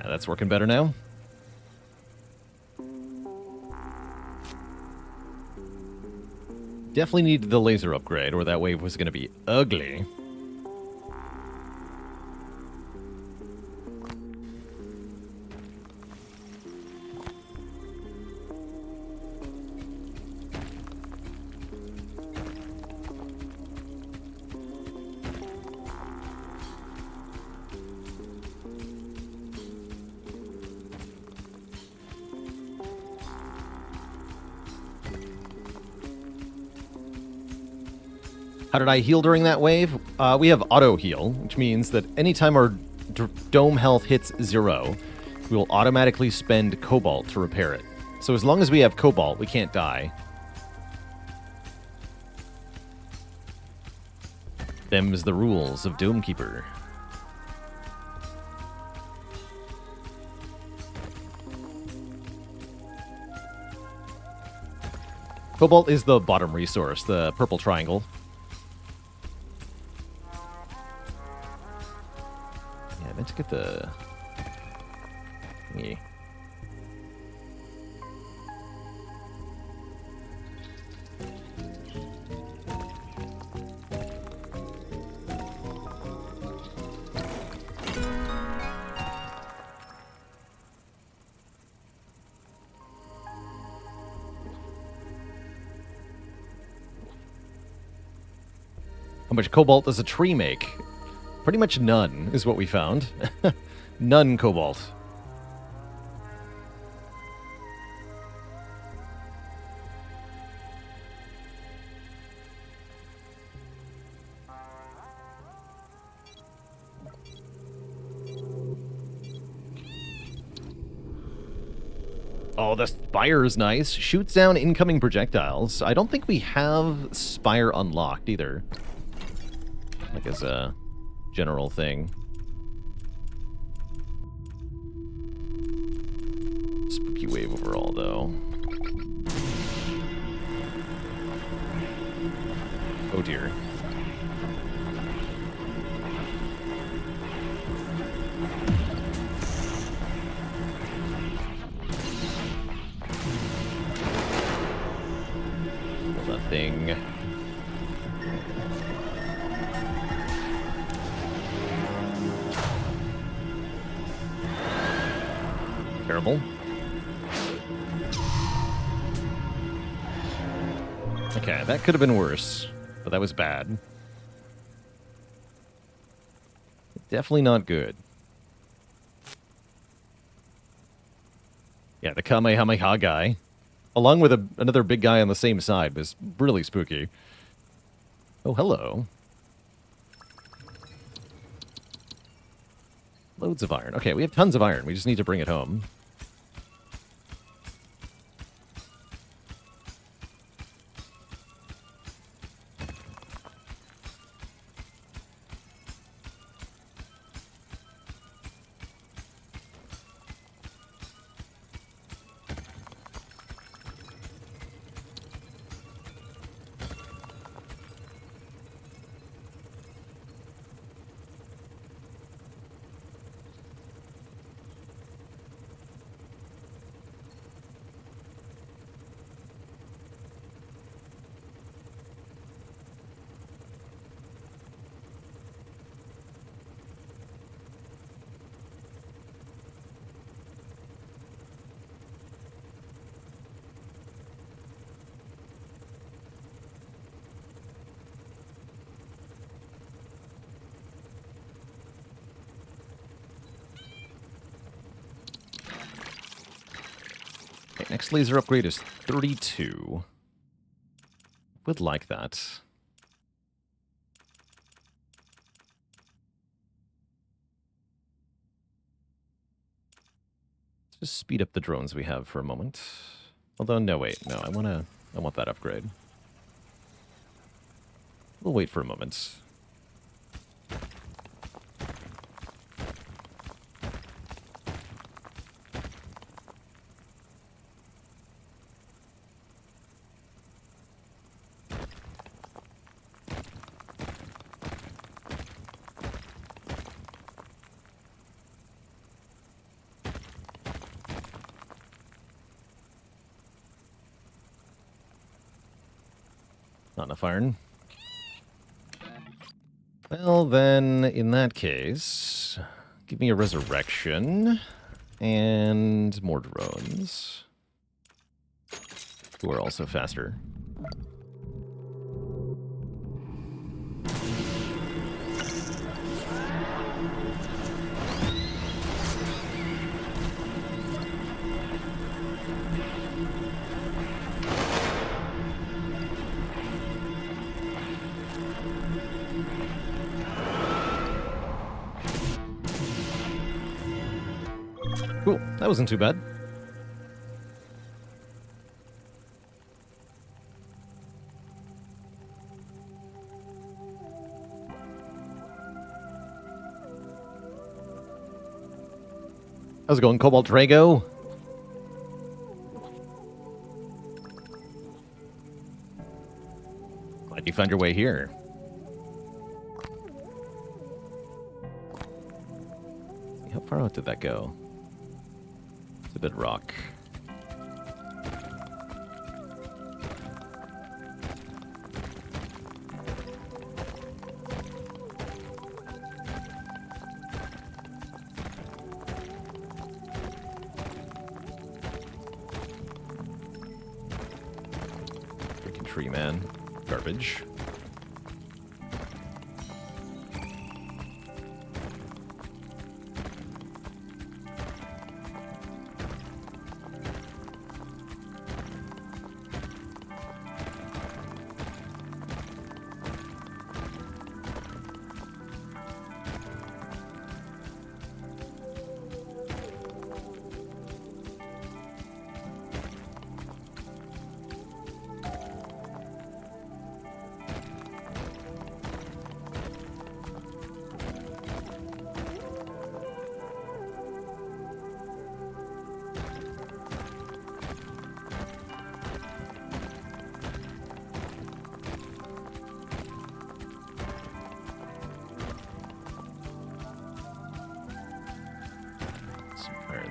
That's working better now. Definitely needed the laser upgrade, or that wave was going to be ugly. How did I heal during that wave? We have auto heal, which means that anytime our dome health hits 0, we will automatically spend cobalt to repair it. So as long as we have cobalt, we can't die. Them's the rules of Domekeeper. Cobalt is the bottom resource, the purple triangle. Yeah, I meant to get the... Yeah. How much cobalt does a tree make? Pretty much none, is what we found. None cobalt. Oh, the spire is nice. Shoots down incoming projectiles. I don't think we have spire unlocked either. Like as a general thing. Spooky wave overall, though. Oh dear. That thing. Terrible. Okay, that could have been worse, but that was bad. Definitely not good. Yeah, the Kamehameha guy, along with another big guy on the same side, was really spooky. Oh, hello. Loads of iron. Okay, we have tons of iron. We just need to bring it home. Next laser upgrade is 32. Would like that. Let's just speed up the drones we have for a moment. Although, no, wait. No, I want that upgrade. We'll wait for a moment. Not enough iron. Well, then, in that case, give me a resurrection and more drones, who are also faster. Cool, that wasn't too bad. How's it going, Cobalt Drago? Glad you found your way here. How far out did that go? It's a bit rock. Freaking tree man. Garbage.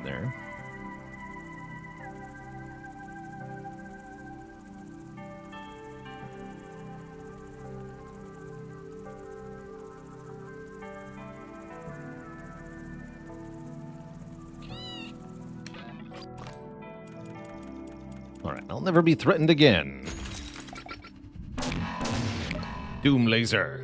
There. All right, I'll never be threatened again. Doom laser.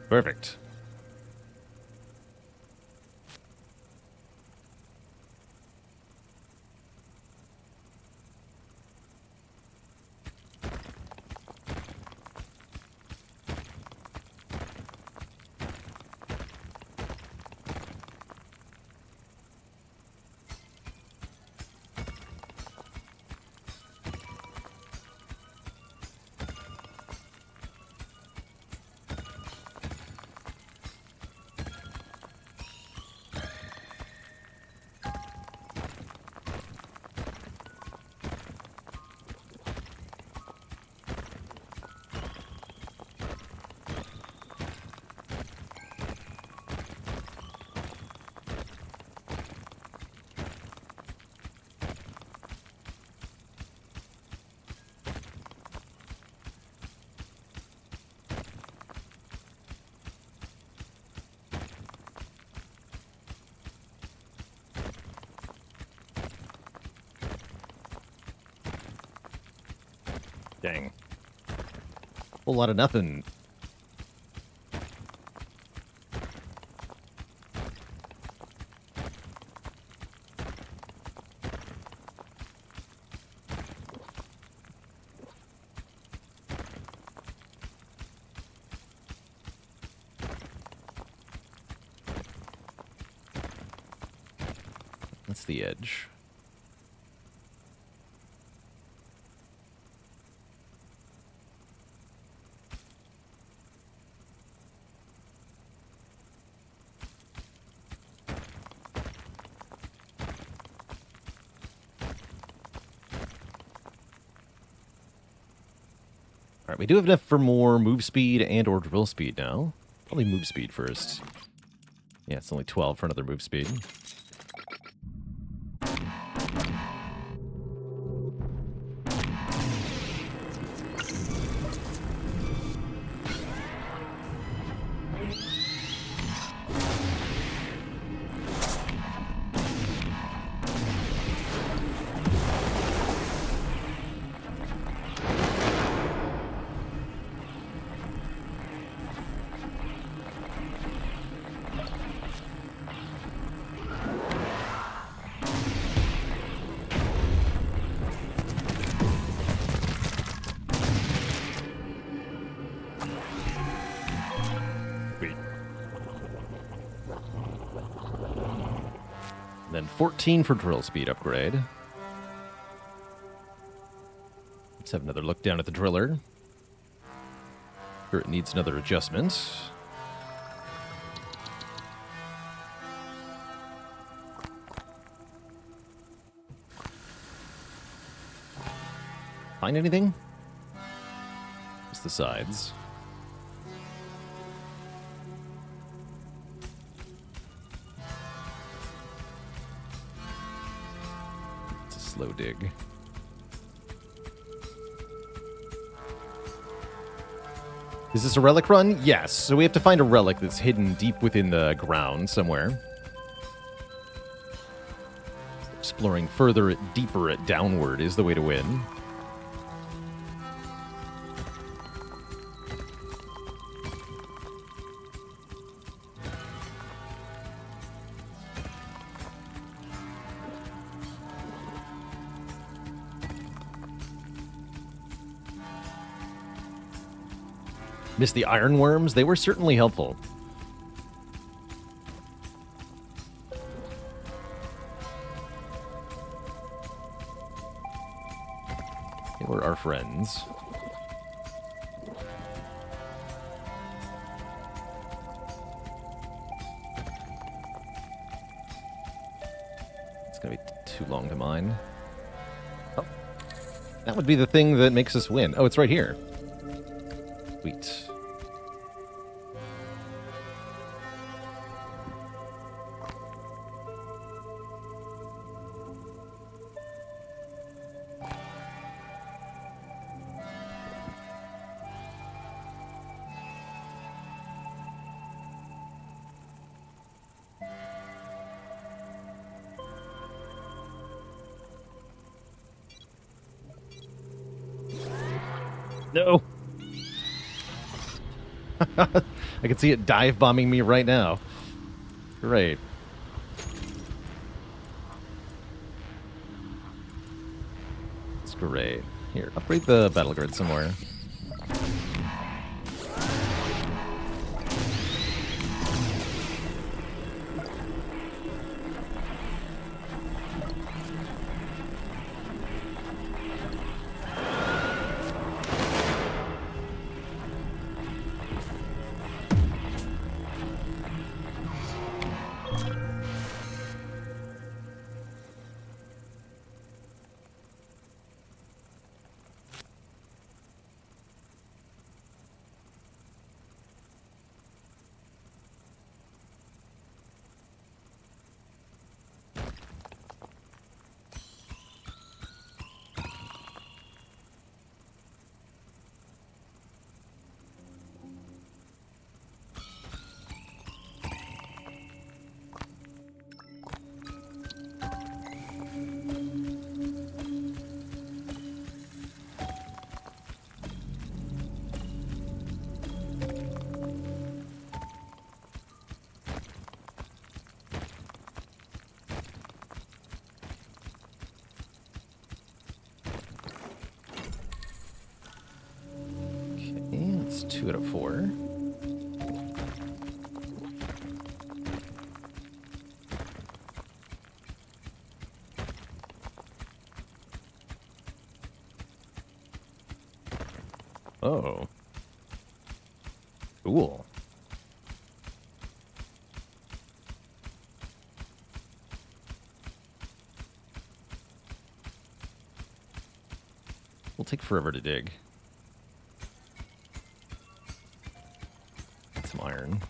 Perfect. Dang. Whole lot of nothing. That's the edge. All right, we do have enough for more move speed and or drill speed now. Probably move speed first. Yeah, it's only 12 for another move speed. Then 14 for drill speed upgrade. Let's have another look down at the driller. Sure, it needs another adjustment. Find anything? Just the sides. Slow dig. Is this a relic run? Yes. So we have to find a relic that's hidden deep within the ground somewhere. Exploring further, deeper, downward is the way to win. Missed the ironworms. They were certainly helpful. They were our friends. It's going to be too long to mine. Oh. That would be the thing that makes us win. Oh, it's right here. Sweet. No. I can see it dive bombing me right now. Great. It's great. Here, upgrade the battle grid somewhere. 2 out of 4. Oh. Cool. Will take forever to dig. Get some iron.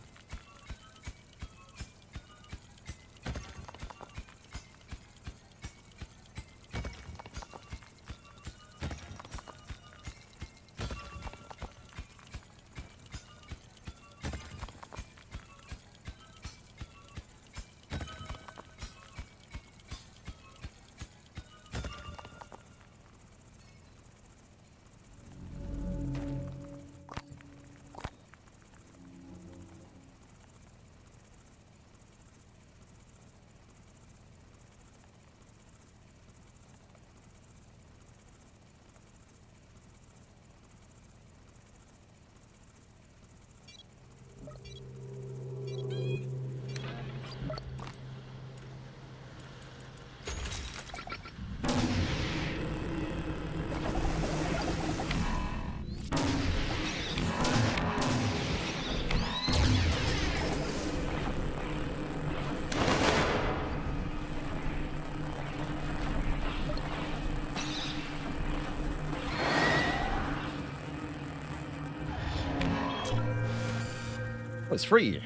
Oh, it's free.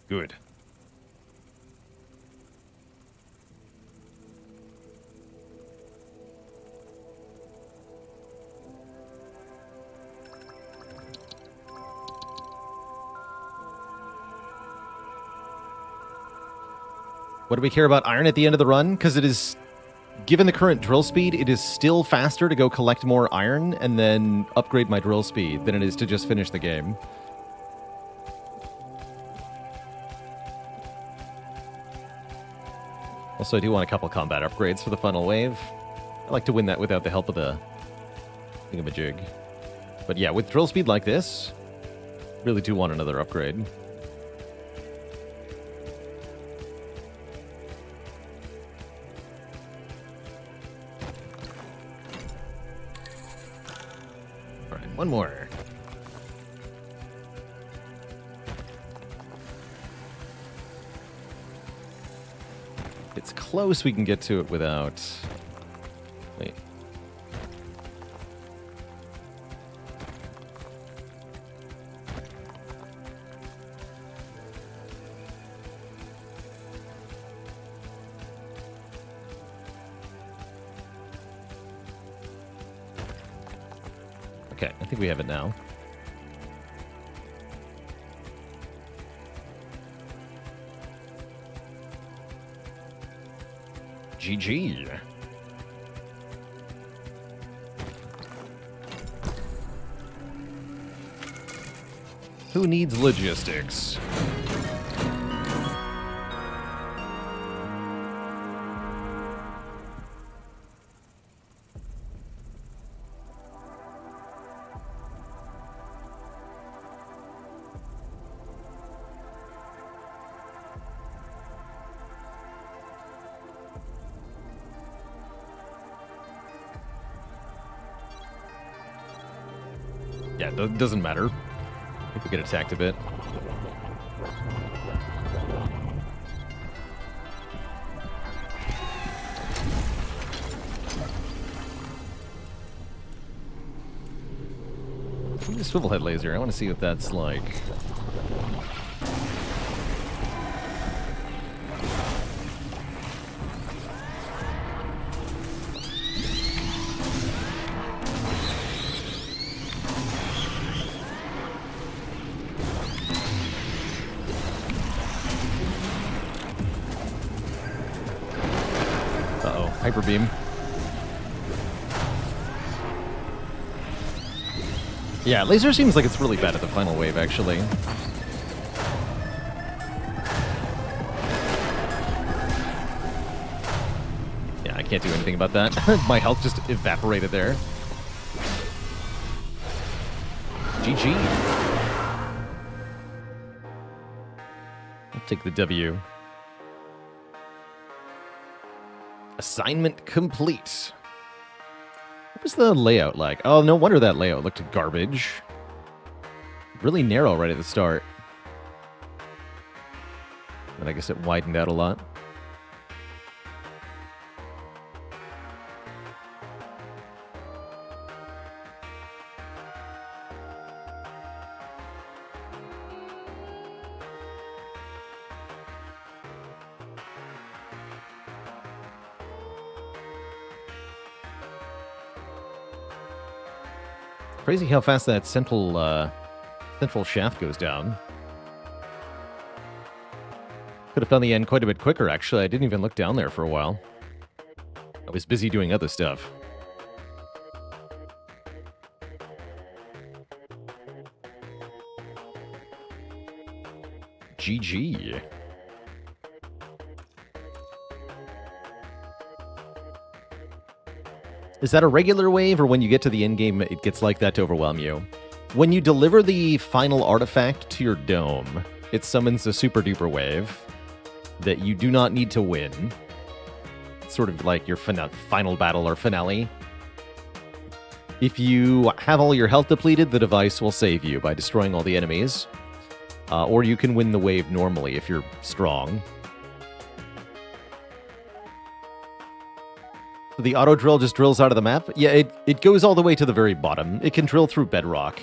Good. What do we care about iron at the end of the run? Because it is, given the current drill speed, it is still faster to go collect more iron and then upgrade my drill speed than it is to just finish the game. Also, I do want a couple combat upgrades for the final wave. I like to win that without the help of the thingamajig. But yeah, with drill speed like this, really do want another upgrade. One more. It's close, we can get to it without... Wait. Okay, I think we have it now. GG. Who needs logistics? Yeah, it doesn't matter if we get attacked a bit. The swivel head laser, I want to see what that's like. Hyper beam. Yeah, laser seems like it's really bad at the final wave, actually. Yeah, I can't do anything about that. My health just evaporated there. GG. I'll take the W. Assignment complete. What was the layout like? Oh, no wonder that layout looked garbage. Really narrow right at the start. And I guess it widened out a lot. Crazy how fast that central shaft goes down. Could have done the end quite a bit quicker, actually. I didn't even look down there for a while. I was busy doing other stuff. GG. Is that a regular wave, or when you get to the end game, it gets like that to overwhelm you? When you deliver the final artifact to your dome, it summons a super duper wave that you do not need to win. It's sort of like your final battle or finale. If you have all your health depleted, the device will save you by destroying all the enemies. Or you can win the wave normally if you're strong. The auto drill just drills out of the map. Yeah, it goes all the way to the very bottom. It can drill through bedrock.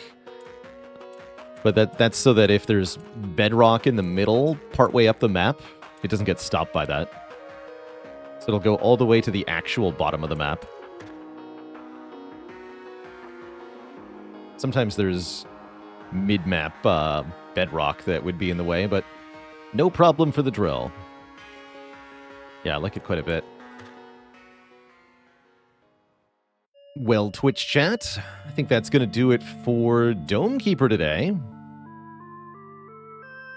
But that's so that if there's bedrock in the middle, partway up the map, it doesn't get stopped by that. So it'll go all the way to the actual bottom of the map. Sometimes there's mid-map bedrock that would be in the way, but no problem for the drill. Yeah, I like it quite a bit. Well, Twitch chat, I think that's going to do it for Dome Keeper today.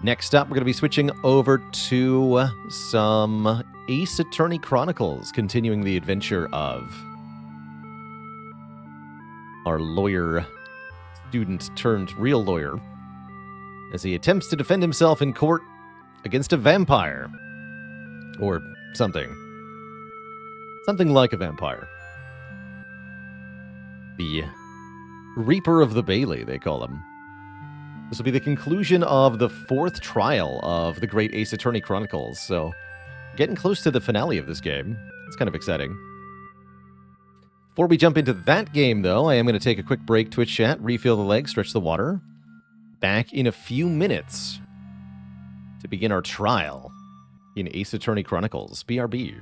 Next up, we're going to be switching over to some Ace Attorney Chronicles, continuing the adventure of our lawyer student turned real lawyer as he attempts to defend himself in court against a vampire. Or something. Something like a vampire. The Reaper of the Bailey, they call him. This will be the conclusion of the 4th trial of the Great Ace Attorney Chronicles, so getting close to the finale of this game. It's kind of exciting. Before we jump into that game, though, I am going to take a quick break, Twitch chat, refill the legs, stretch the water. Back in a few minutes to begin our trial in Ace Attorney Chronicles. BRB.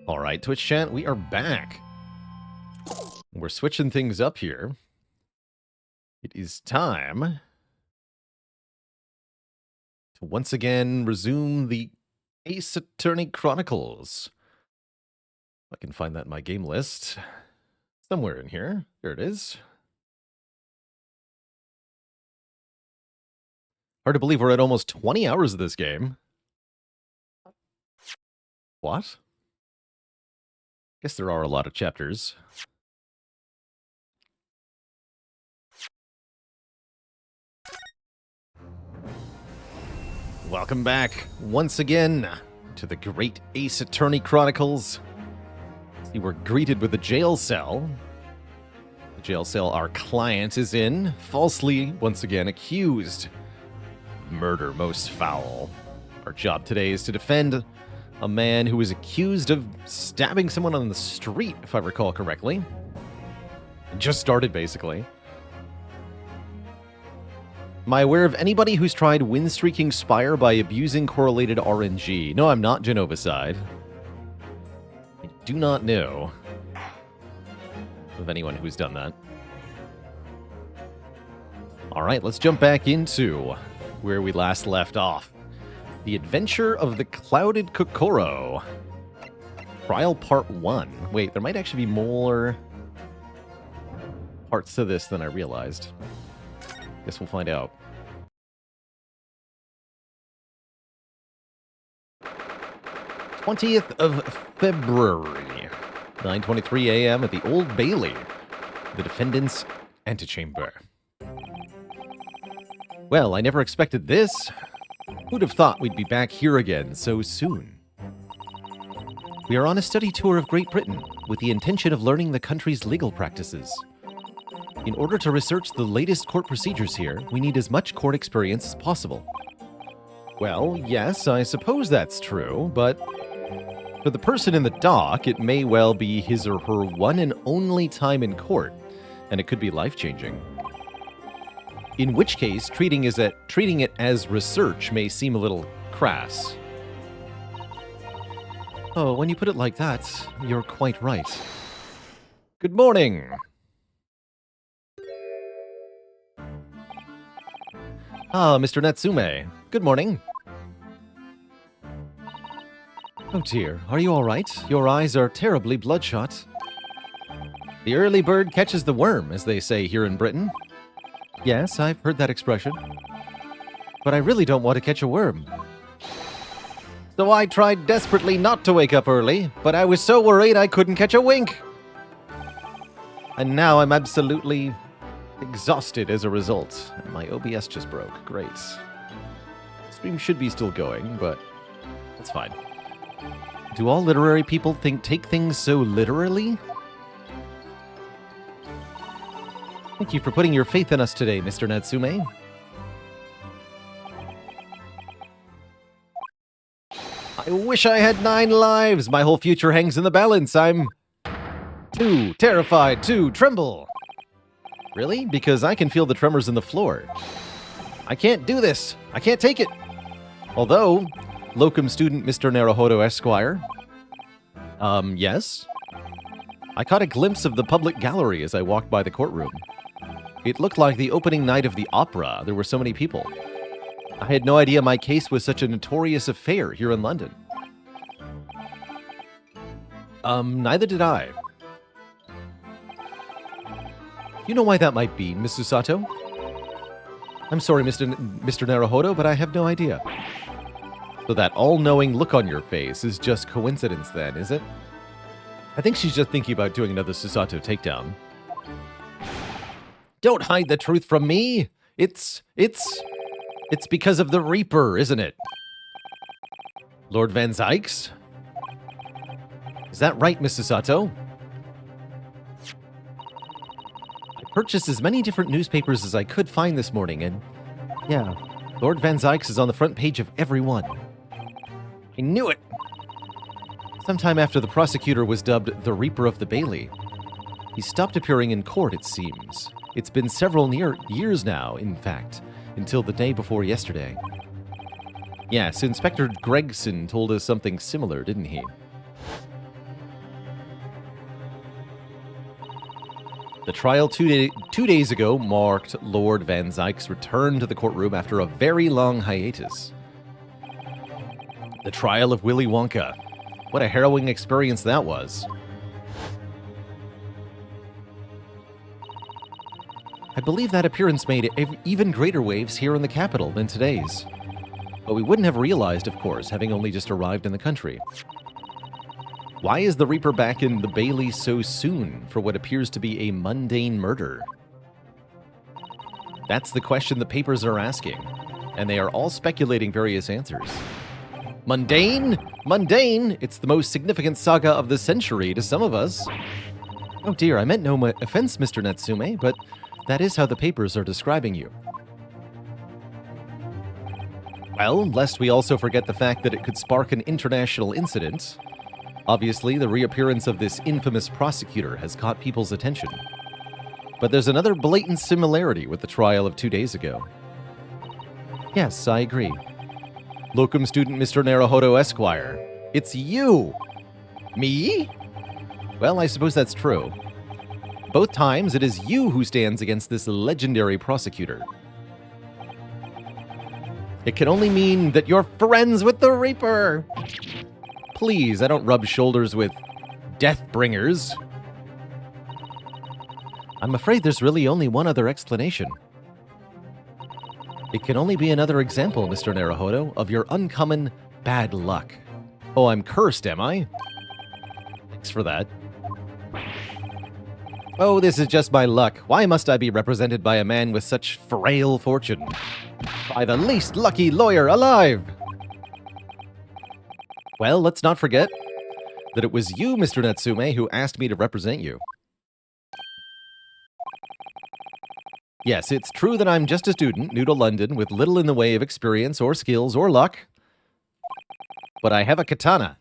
All right, Twitch chat, we are back. We're switching things up here. It is time to once again resume the Ace Attorney Chronicles. I can find that in my game list. Somewhere in here. There it is. Hard to believe we're at almost 20 hours of this game. What? Guess there are a lot of chapters. Welcome back once again to the Great Ace Attorney Chronicles. See, we're greeted with a jail cell. The jail cell our client is in, falsely once again accused of murder most foul. Our job today is to defend a man who was accused of stabbing someone on the street, if I recall correctly. It just started, basically. Am I aware of anybody who's tried win-streaking Spire by abusing correlated RNG? No, I'm not Genovicide. I do not know of anyone who's done that. Alright, let's jump back into where we last left off. The Adventure of the Clouded Kokoro. Trial Part 1. Wait, there might actually be more parts to this than I realized. Guess we'll find out. 20th of February, 9:23 a.m. at the Old Bailey, the defendant's antechamber. Well, I never expected this. Who'd have thought we'd be back here again so soon? We are on a study tour of Great Britain with the intention of learning the country's legal practices. In order to research the latest court procedures here, we need as much court experience as possible. Well, yes, I suppose that's true, but for the person in the dock, it may well be his or her one and only time in court, and it could be life-changing. In which case, treating it as research may seem a little crass. Oh, when you put it like that, you're quite right. Good morning! Ah, Mr. Natsume. Good morning. Oh dear, are you all right? Your eyes are terribly bloodshot. The early bird catches the worm, as they say here in Britain. Yes, I've heard that expression. But I really don't want to catch a worm. So I tried desperately not to wake up early, but I was so worried I couldn't catch a wink. And now I'm absolutely exhausted as a result. And my OBS just broke. Great. Stream should be still going, but that's fine. Do all literary people take things so literally? Thank you for putting your faith in us today, Mr. Natsume. I wish I had 9 lives. My whole future hangs in the balance. I'm too terrified to tremble. Really? Because I can feel the tremors in the floor. I can't do this. I can't take it. Although, locum student Mr. Naruhodo Esquire. Yes? I caught a glimpse of the public gallery as I walked by the courtroom. It looked like the opening night of the opera. There were so many people. I had no idea my case was such a notorious affair here in London. Neither did I. You know why that might be, Miss Susato? I'm sorry, Mr. Naruhodo, but I have no idea. So that all-knowing look on your face is just coincidence then, is it? I think she's just thinking about doing another Susato takedown. Don't hide the truth from me! It's because of the Reaper, isn't it? Lord Van Zykes? Is that right, Miss Susato? Purchased as many different newspapers as I could find this morning, and yeah, Lord Van Zykes is on the front page of every one. I knew it! Sometime after the prosecutor was dubbed the Reaper of the Bailey, he stopped appearing in court, it seems. It's been several years now, in fact, until the day before yesterday. Yes, Inspector Gregson told us something similar, didn't he? The trial two days ago marked Lord Van Zyke's return to the courtroom after a very long hiatus. The trial of Willy Wonka. What a harrowing experience that was. I believe that appearance made even greater waves here in the capital than today's. But we wouldn't have realized, of course, having only just arrived in the country. Why is the Reaper back in the Bailey so soon for what appears to be a mundane murder? That's the question the papers are asking, and they are all speculating various answers. Mundane? Mundane? It's the most significant saga of the century to some of us. Oh dear, I meant no offense, Mr. Natsume, but that is how the papers are describing you. Well, lest we also forget the fact that it could spark an international incident. Obviously, the reappearance of this infamous prosecutor has caught people's attention. But there's another blatant similarity with the trial of 2 days ago. Yes, I agree. Locum student Mr. Naruhodo Esquire. It's you! Me? Well, I suppose that's true. Both times, it is you who stands against this legendary prosecutor. It can only mean that you're friends with the Reaper! Please, I don't rub shoulders with Deathbringers. I'm afraid there's really only one other explanation. It can only be another example, Mr. Naruhodo, of your uncommon bad luck. Oh, I'm cursed, am I? Thanks for that. Oh, this is just my luck. Why must I be represented by a man with such frail fortune? By the least lucky lawyer alive! Well, let's not forget that it was you, Mr. Natsume, who asked me to represent you. Yes, it's true that I'm just a student, new to London, with little in the way of experience or skills or luck. But I have a katana.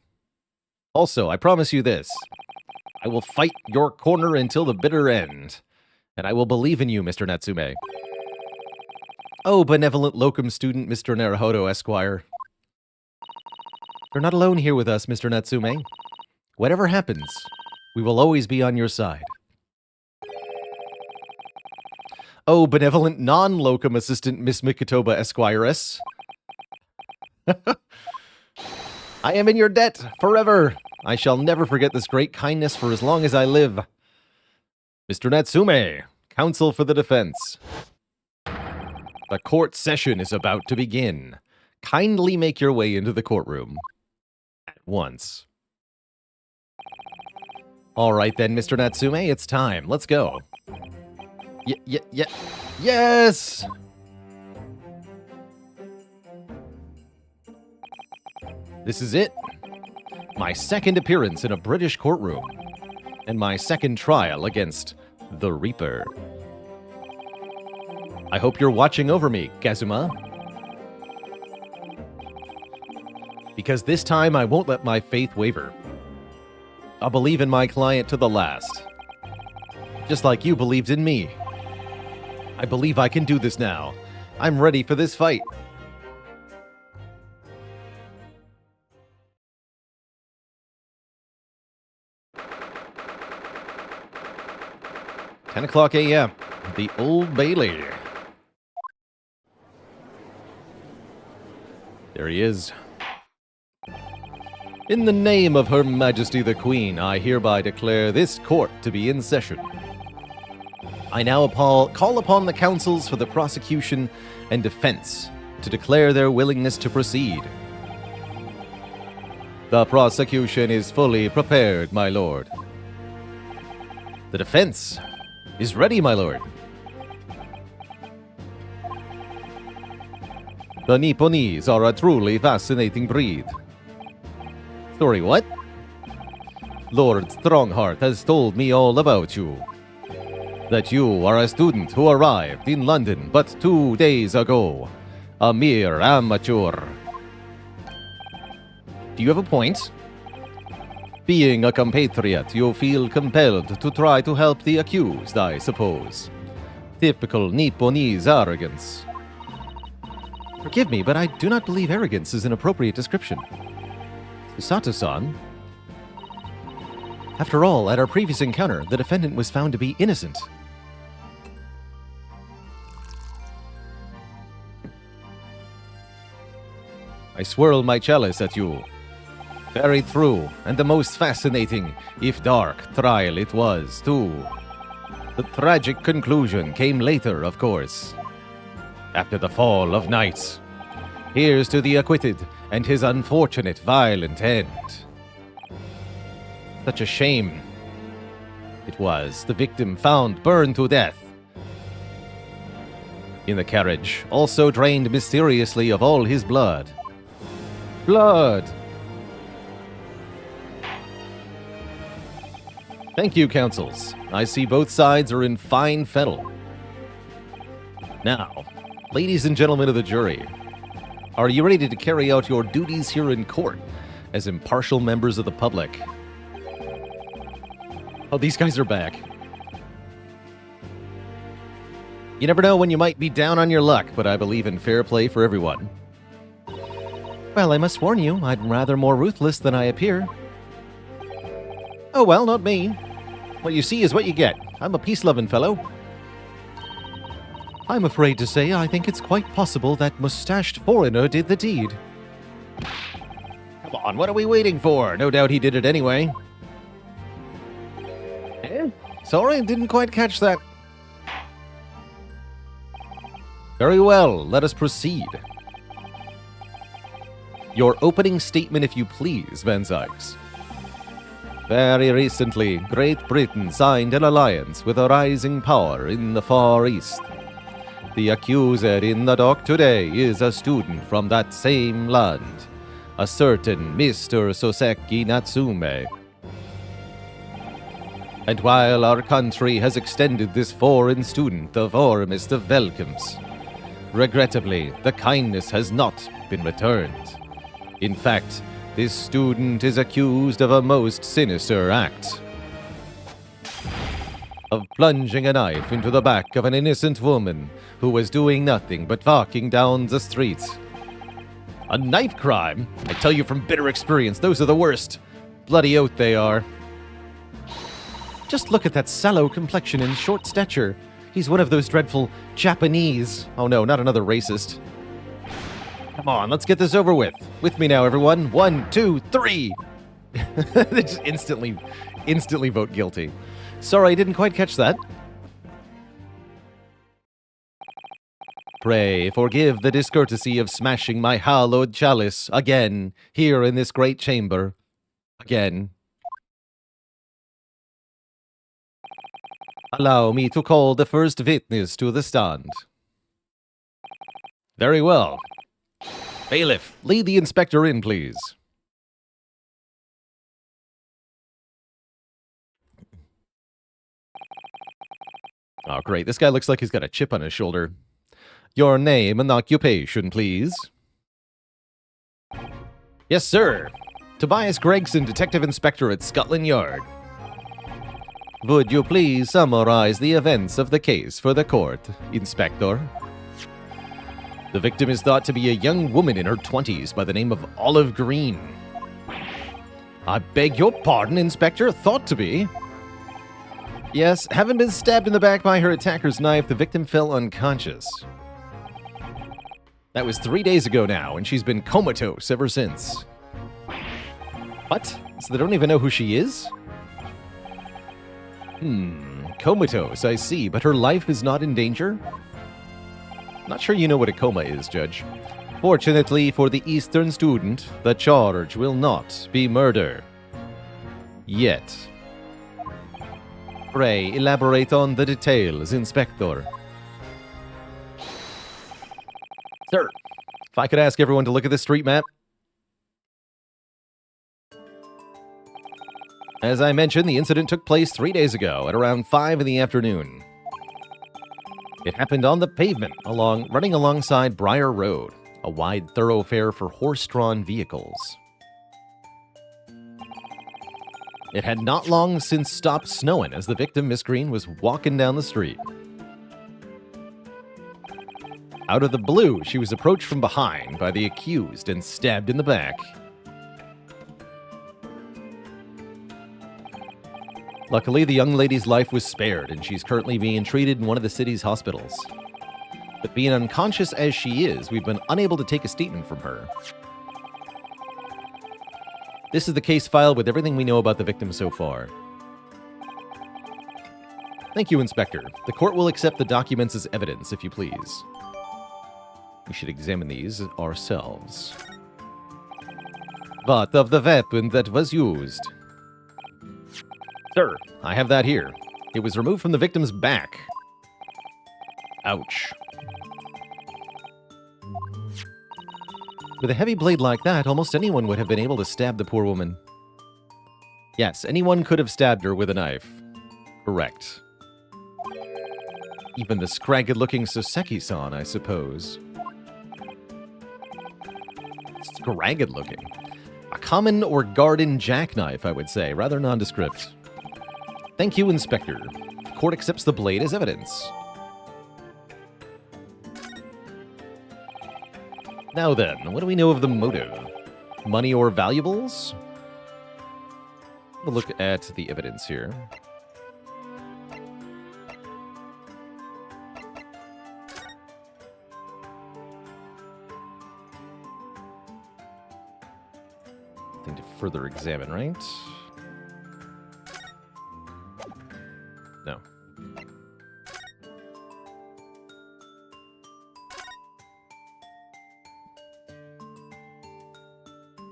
Also, I promise you this. I will fight your corner until the bitter end. And I will believe in you, Mr. Natsume. Oh, benevolent locum student, Mr. Naruhodo Esquire. You're not alone here with us, Mr. Natsume. Whatever happens, we will always be on your side. Oh, benevolent non-locum assistant Miss Mikotoba Esquiress. I am in your debt forever. I shall never forget this great kindness for as long as I live. Mr. Natsume, counsel for the defense. The court session is about to begin. Kindly make your way into the courtroom. At once. All right then, Mr. Natsume, it's time. Let's go. Yes! This is it. My second appearance in a British courtroom. And my second trial against the Reaper. I hope you're watching over me, Kazuma. Because this time I won't let my faith waver. I'll believe in my client to the last. Just like you believed in me. I believe I can do this now. I'm ready for this fight. "10:00 a.m. The Old Bailey." There he is. "In the name of Her Majesty the Queen, I hereby declare this court to be in session. I now call upon the counsels for the prosecution and defense to declare their willingness to proceed." "The prosecution is fully prepared, my lord." "The defense is ready, my lord." "The Nipponese are a truly fascinating breed." "Sorry, what?" "Lord Strongheart has told me all about you. That you are a student who arrived in London but 2 days ago. A mere amateur." "Do you have a point?" "Being a compatriot, you feel compelled to try to help the accused, I suppose. Typical Nipponese arrogance." "Forgive me, but I do not believe arrogance is an appropriate description." "Sato-san?" After all, at our previous encounter, the defendant was found to be innocent. I swirl my chalice at you. Very true, and the most fascinating, if dark, trial it was, too. The tragic conclusion came later, of course. After the fall of night. Here's to the acquitted and his unfortunate violent end. Such a shame. It was the victim found burned to death. In the carriage, also drained mysteriously of all his blood. Blood! Thank you, counsels. I see both sides are in fine fettle. Now, ladies and gentlemen of the jury, are you ready to carry out your duties here in court as impartial members of the public? Oh, these guys are back. You never know when you might be down on your luck, but I believe in fair play for everyone. Well, I must warn you, I'm rather more ruthless than I appear. Oh well, not me. What you see is what you get. I'm a peace-loving fellow. I'm afraid to say I think it's quite possible that mustached foreigner did the deed. Come on, what are we waiting for? No doubt he did it anyway. Eh? Sorry, didn't quite catch that. Very well, let us proceed. Your opening statement, if you please, Van Zykes. Very recently, Great Britain signed an alliance with a rising power in the Far East. The accuser in the dock today is a student from that same land, a certain Mr. Soseki Natsume. And while our country has extended this foreign student the warmest of welcomes, regrettably, the kindness has not been returned. In fact, this student is accused of a most sinister act. Of plunging a knife into the back of an innocent woman who was doing nothing but walking down the street. A knife crime? I tell you from bitter experience, those are the worst. Bloody oath they are. Just look at that sallow complexion and short stature. He's one of those dreadful Japanese. Oh no, not another racist. Come on, let's get this over with. With me now, everyone. 1, 2, 3. They just instantly vote guilty. Sorry, I didn't quite catch that. Pray forgive the discourtesy of smashing my hallowed chalice again here in this great chamber. Again. Allow me to call the first witness to the stand. Very well. Bailiff, lead the inspector in, please. Oh, great. This guy looks like he's got a chip on his shoulder. Your name and occupation, please. Yes, sir. Tobias Gregson, Detective Inspector at Scotland Yard. Would you please summarize the events of the case for the court, Inspector? The victim is thought to be a young woman in her 20s by the name of Olive Green. I beg your pardon, Inspector. Thought to be. Yes, having been stabbed in the back by her attacker's knife, the victim fell unconscious. That was 3 days ago now, and she's been comatose ever since. What? So they don't even know who she is? Comatose, I see, but her life is not in danger? Not sure you know what a coma is, Judge. Fortunately for the Eastern student, the charge will not be murder. Yet. Pray elaborate on the details, Inspector. Sir, if I could ask everyone to look at this street map. As I mentioned, the incident took place 3 days ago at around 5 in the afternoon. It happened on the pavement, running alongside Briar Road, a wide thoroughfare for horse-drawn vehicles. It had not long since stopped snowing as the victim, Miss Green, was walking down the street. Out of the blue, she was approached from behind by the accused and stabbed in the back. Luckily, the young lady's life was spared, and she's currently being treated in one of the city's hospitals. But being unconscious as she is, we've been unable to take a statement from her. This is the case file with everything we know about the victim so far. Thank you, Inspector. The court will accept the documents as evidence, if you please. We should examine these ourselves. What of the weapon that was used? Sir, I have that here. It was removed from the victim's back. Ouch. With a heavy blade like that, almost anyone would have been able to stab the poor woman. Yes, anyone could have stabbed her with a knife. Correct. Even the scragged-looking Soseki-san, I suppose. Scragged-looking. A common or garden jackknife, I would say. Rather nondescript. Thank you, Inspector. The court accepts the blade as evidence. Now then, what do we know of the motive? Money or valuables? We'll look at the evidence here. Thing to further examine, right? No.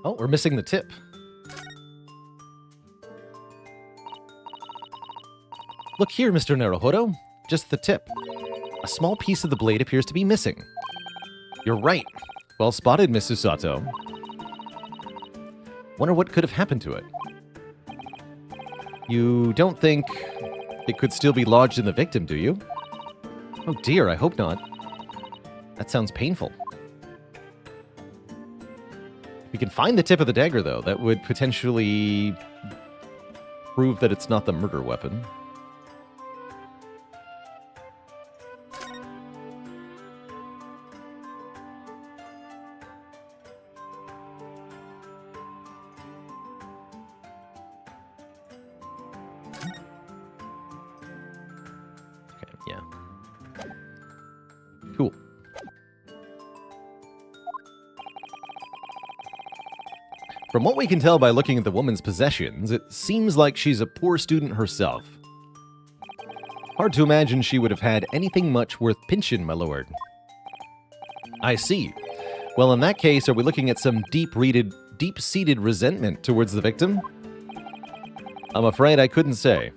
Oh, we're missing the tip. Look here, Mr. Naruhodo. Just the tip. A small piece of the blade appears to be missing. You're right. Well spotted, Miss Susato. Wonder what could have happened to it. You don't think it could still be lodged in the victim, do you? Oh dear, I hope not. That sounds painful. If we can find the tip of the dagger, though, that would potentially prove that it's not the murder weapon. Yeah. Cool. From what we can tell by looking at the woman's possessions, it seems like she's a poor student herself. Hard to imagine she would have had anything much worth pinchin', my lord. I see. Well, in that case, are we looking at some deep-seated resentment towards the victim? I'm afraid I couldn't say.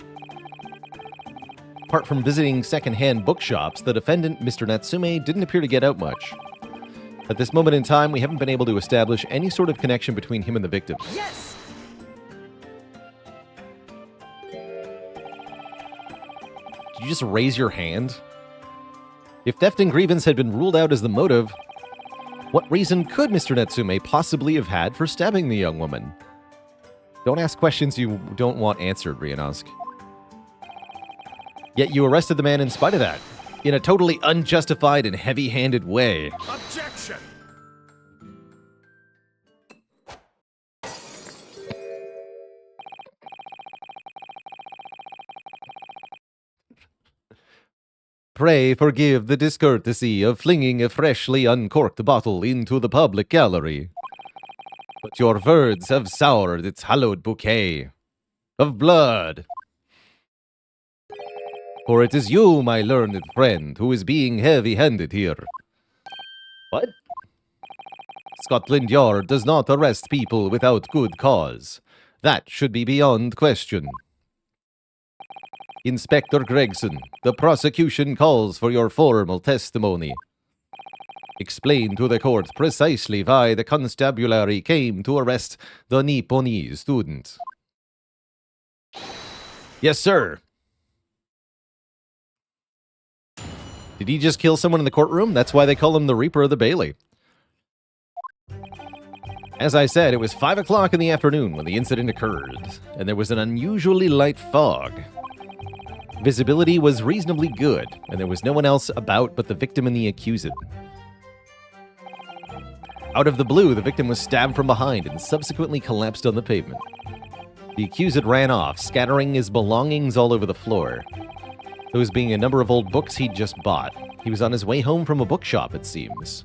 Apart from visiting second-hand bookshops, the defendant, Mr. Natsume, didn't appear to get out much. At this moment in time, we haven't been able to establish any sort of connection between him and the victim.
Yes!
Did you just raise your hand? If theft and grievance had been ruled out as the motive, what reason could Mr. Natsume possibly have had for stabbing the young woman? Don't ask questions you don't want answered, Ryanosuke. Yet you arrested the man in spite of that, in a totally unjustified and heavy-handed way.
Objection!
Pray forgive the discourtesy of flinging a freshly uncorked bottle into the public gallery. But your words have soured its hallowed bouquet of blood. For it is you, my learned friend, who is being heavy-handed here. What? Scotland Yard does not arrest people without good cause. That should be beyond question. Inspector Gregson, the prosecution calls for your formal testimony. Explain to the court precisely why the constabulary came to arrest the Nipponese student. Yes, sir. Did he just kill someone in the courtroom? That's why they call him the Reaper of the Bailey. As I said, it was 5 o'clock in the afternoon when the incident occurred, and there was an unusually light fog. Visibility was reasonably good, and there was no one else about but the victim and the accused. Out of the blue, the victim was stabbed from behind and subsequently collapsed on the pavement. The accused ran off, scattering his belongings all over the floor. Those being a number of old books he'd just bought. He was on his way home from a bookshop, it seems.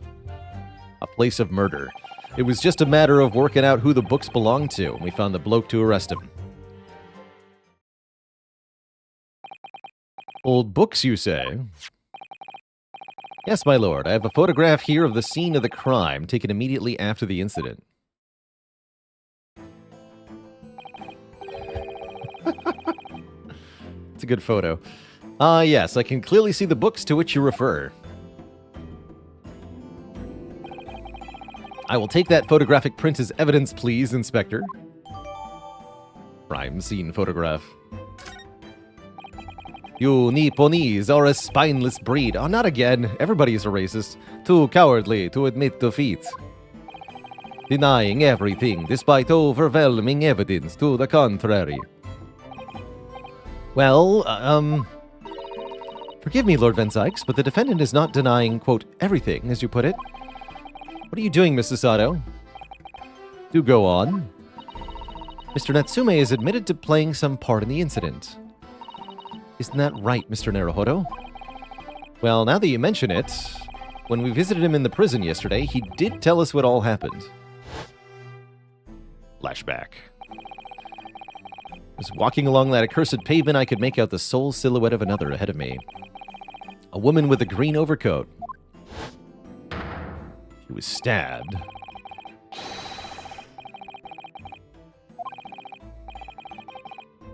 A place of murder. It was just a matter of working out who the books belonged to, and we found the bloke to arrest him. Old books, you say? Yes, my lord. I have a photograph here of the scene of the crime, taken immediately after the incident. It's a good photo. Yes, I can clearly see the books to which you refer. I will take that photographic print as evidence, please, Inspector. Crime scene photograph. You Nipponese are a spineless breed. Oh, not again. Everybody is a racist. Too cowardly to admit defeat. Denying everything, despite overwhelming evidence to the contrary. Well, forgive me, Lord Van Sykes, but the defendant is not denying, quote, everything, as you put it. What are you doing, Mrs. Sato? Do go on. Mr. Natsume is admitted to playing some part in the incident. Isn't that right, Mr. Naruhodo? Well, now that you mention it, when we visited him in the prison yesterday, he did tell us what all happened. Flashback. As walking along that accursed pavement, I could make out the sole silhouette of another ahead of me. A woman with a green overcoat. She was stabbed.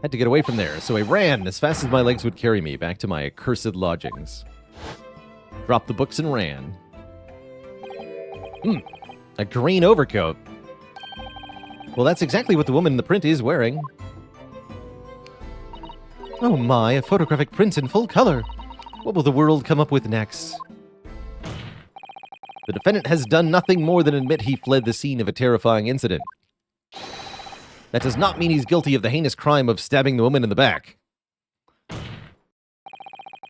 Had to get away from there, so I ran as fast as my legs would carry me back to my accursed lodgings. Dropped the books and ran. A green overcoat. Well, that's exactly what the woman in the print is wearing. Oh my, a photographic print in full color. What will the world come up with next? The defendant has done nothing more than admit he fled the scene of a terrifying incident. That does not mean he's guilty of the heinous crime of stabbing the woman in the back.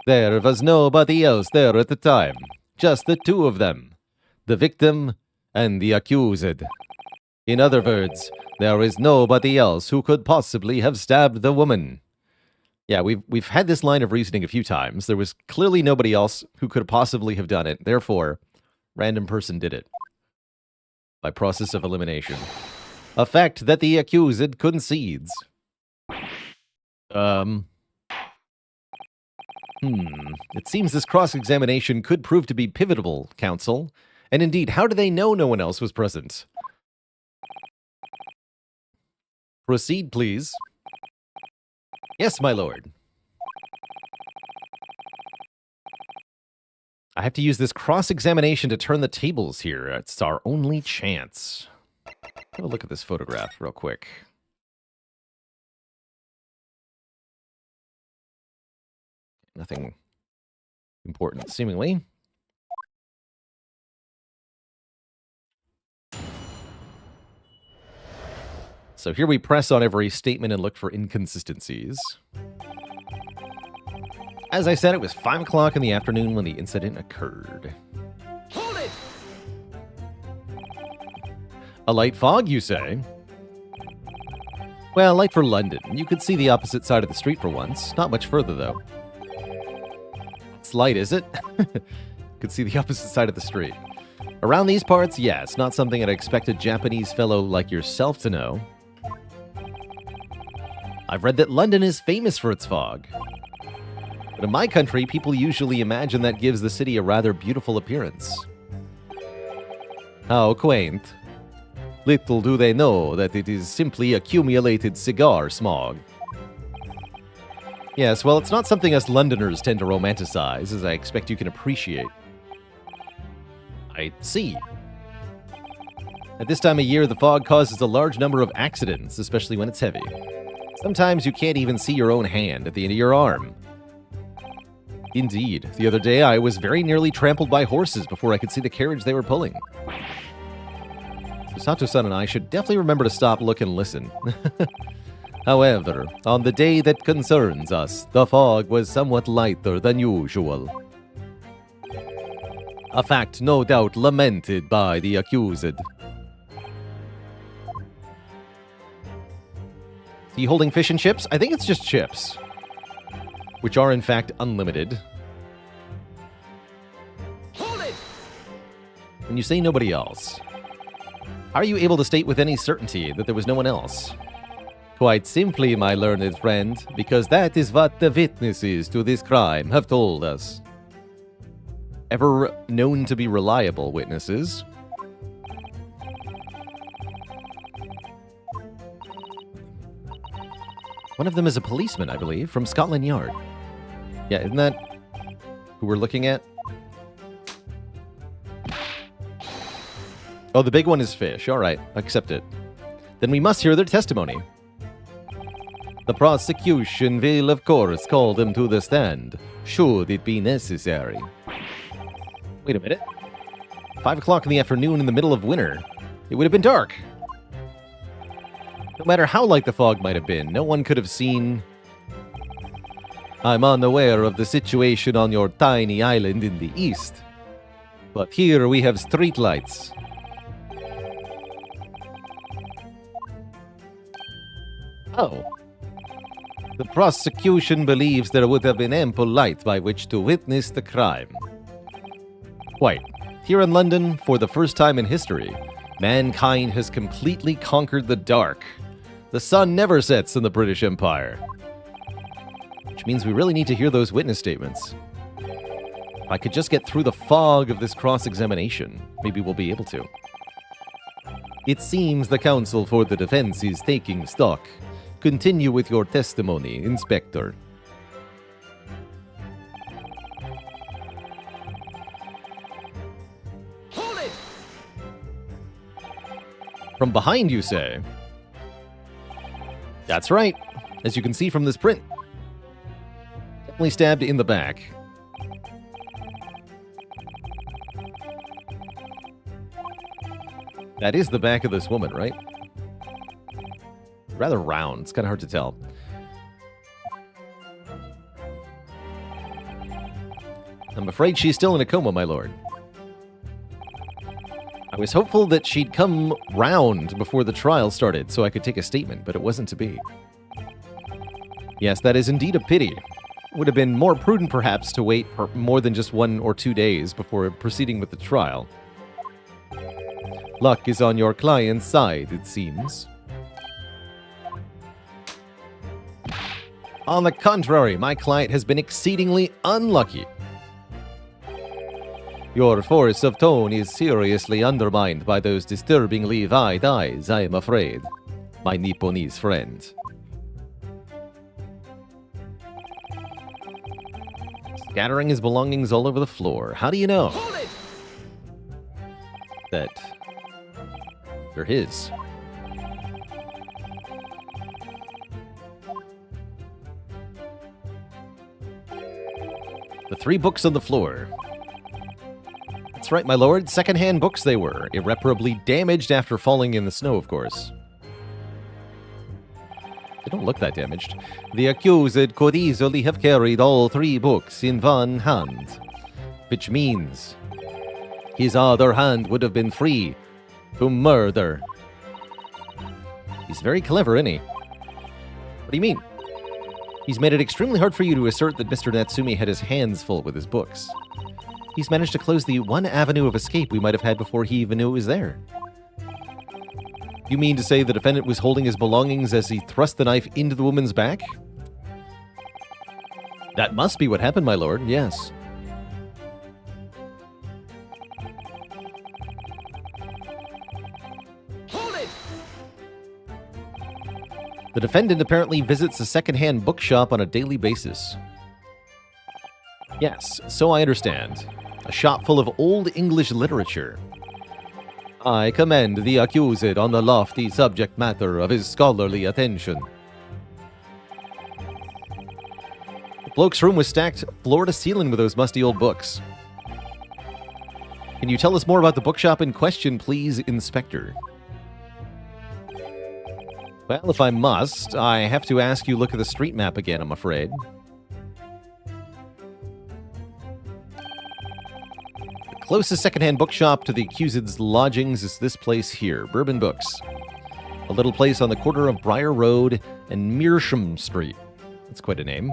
There was nobody else there at the time. Just the two of them. The victim and the accused. In other words, there is nobody else who could possibly have stabbed the woman. Yeah, we've had this line of reasoning a few times. There was clearly nobody else who could possibly have done it. Therefore, random person did it. By process of elimination. A fact that the accused concedes. It seems this cross-examination could prove to be pivotal, counsel. And indeed, how do they know no one else was present? Proceed, please. Yes, my lord. I have to use this cross-examination to turn the tables here. It's our only chance. Have a look at this photograph real quick. Nothing important, seemingly. So here we press on every statement and look for inconsistencies. As I said, it was 5 o'clock in the afternoon when the incident occurred. Hold it! A light fog, you say? Well, light for London. You could see the opposite side of the street for once. Not much further, though. It's light, is it? Could see the opposite side of the street. Around these parts, yeah, it's not something I'd expect a Japanese fellow like yourself to know. I've read that London is famous for its fog. But in my country, people usually imagine that gives the city a rather beautiful appearance. How quaint. Little do they know that it is simply accumulated cigar smog. Yes, well, it's not something us Londoners tend to romanticize, as I expect you can appreciate. I see. At this time of year, the fog causes a large number of accidents, especially when it's heavy. Sometimes you can't even see your own hand at the end of your arm. Indeed, the other day I was very nearly trampled by horses before I could see the carriage they were pulling. So Sato-san and I should definitely remember to stop, look, and listen. However, on the day that concerns us, the fog was somewhat lighter than usual. A fact no doubt lamented by the accused. You holding fish and chips? I think it's just chips, which are in fact unlimited.
Hold it!
When you say nobody else, how are you able to state with any certainty that there was no one else? Quite simply, my learned friend, because that is what the witnesses to this crime have told us. Ever known to be reliable witnesses? One of them is a policeman, I believe, from Scotland Yard. Yeah, isn't that who we're looking at? Oh, the big one is fish. All right, accept it. Then we must hear their testimony. The prosecution will, of course, call them to the stand, should it be necessary. Wait a minute. 5 o'clock in the afternoon in the middle of winter. It would have been dark. No matter how light the fog might have been, no one could have seen... I'm unaware of the situation on your tiny island in the east, but here we have streetlights. Oh. The prosecution believes there would have been ample light by which to witness the crime. Quite. Here in London, for the first time in history, mankind has completely conquered the dark. The sun never sets in the British Empire. Which means we really need to hear those witness statements. If I could just get through the fog of this cross-examination, maybe we'll be able to. It seems the counsel for the defense is taking stock. Continue with your testimony, Inspector.
Hold it!
From behind, you say? That's right, as you can see from this print. Definitely stabbed in the back. That is the back of this woman, right? Rather round. It's kind of hard to tell. I'm afraid she's still in a coma, my lord. I was hopeful that she'd come round before the trial started so I could take a statement, but it wasn't to be. Yes, that is indeed a pity. Would have been more prudent, perhaps, to wait for more than just 1 or 2 days before proceeding with the trial. Luck is on your client's side, it seems. On the contrary, my client has been exceedingly unlucky. Your force of tone is seriously undermined by those disturbingly wide eyes, I am afraid, my Nipponese friend. Scattering his belongings all over the floor. How do you know that they're his? The 3 books on the floor. That's right, my lord. Second-hand books they were. Irreparably damaged after falling in the snow, of course. They don't look that damaged. The accused could easily have carried all 3 books in one hand, which means his other hand would have been free to murder. He's very clever, isn't he? What do you mean? He's made it extremely hard for you to assert that Mr. Natsumi had his hands full with his books. He's managed to close the one avenue of escape we might have had before he even knew it was there. You mean to say the defendant was holding his belongings as he thrust the knife into the woman's back? That must be what happened, my lord, yes.
Hold it!
The defendant apparently visits a second-hand bookshop on a daily basis. Yes, so I understand. A shop full of old English literature. I commend the accused on the lofty subject matter of his scholarly attention. The bloke's room was stacked floor to ceiling with those musty old books. Can you tell us more about the bookshop in question, please, Inspector? Well, if I must, I have to ask you to look at the street map again, I'm afraid. Closest secondhand bookshop to the accused's lodgings is this place here, Bourbon Books. A little place on the corner of Briar Road and Mearsham Street. That's quite a name.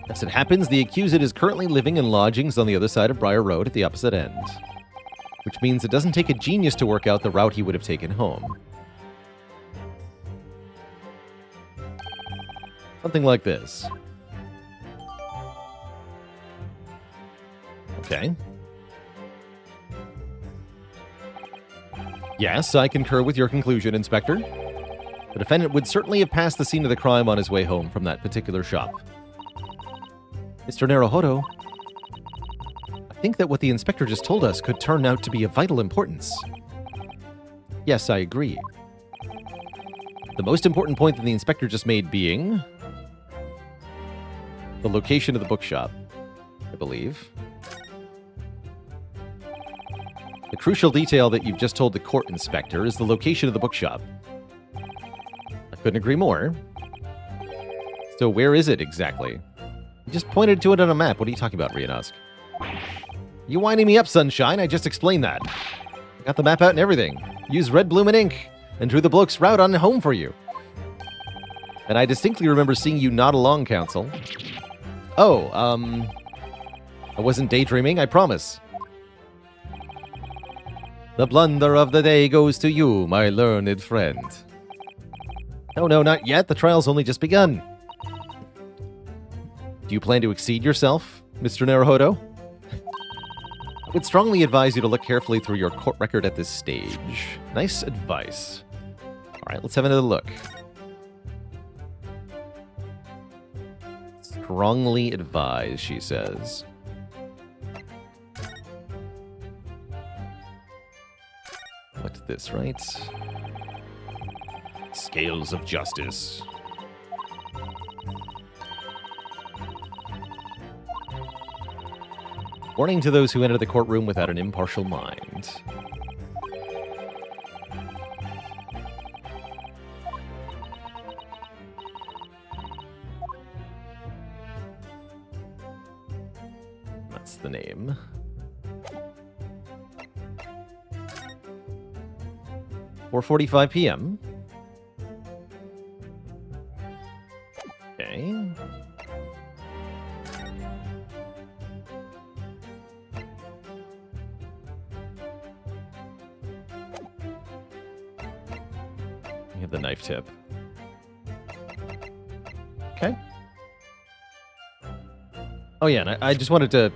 As it happens, the accused is currently living in lodgings on the other side of Briar Road at the opposite end. Which means it doesn't take a genius to work out the route he would have taken home. Something like this. Okay. Yes, I concur with your conclusion, Inspector. The defendant would certainly have passed the scene of the crime on his way home from that particular shop. Mr. Naruhodo, I think that what the inspector just told us could turn out to be of vital importance. Yes, I agree. The most important point that the inspector just made being the location of the bookshop, I believe. The crucial detail that you've just told the court inspector is the location of the bookshop. I couldn't agree more. So where is it exactly? You just pointed to it on a map. What are you talking about, Rianusk? You winding me up, Sunshine. I just explained that. I got the map out and everything. Used red, blue, and ink, and drew the bloke's route on home for you. And I distinctly remember seeing you nod along, Counsel. Oh, I wasn't daydreaming, I promise. The blunder of the day goes to you, my learned friend. No, not yet. The trial's only just begun. Do you plan to exceed yourself, Mr. Naruhodo? I would strongly advise you to look carefully through your court record at this stage. Nice advice. All right, let's have another look. Strongly advised, she says. What's this, right? Scales of justice. Warning to those who enter the courtroom without an impartial mind. That's the name. (4:45 p.m.) Okay. We have the knife tip. Okay. Oh yeah, and I just wanted to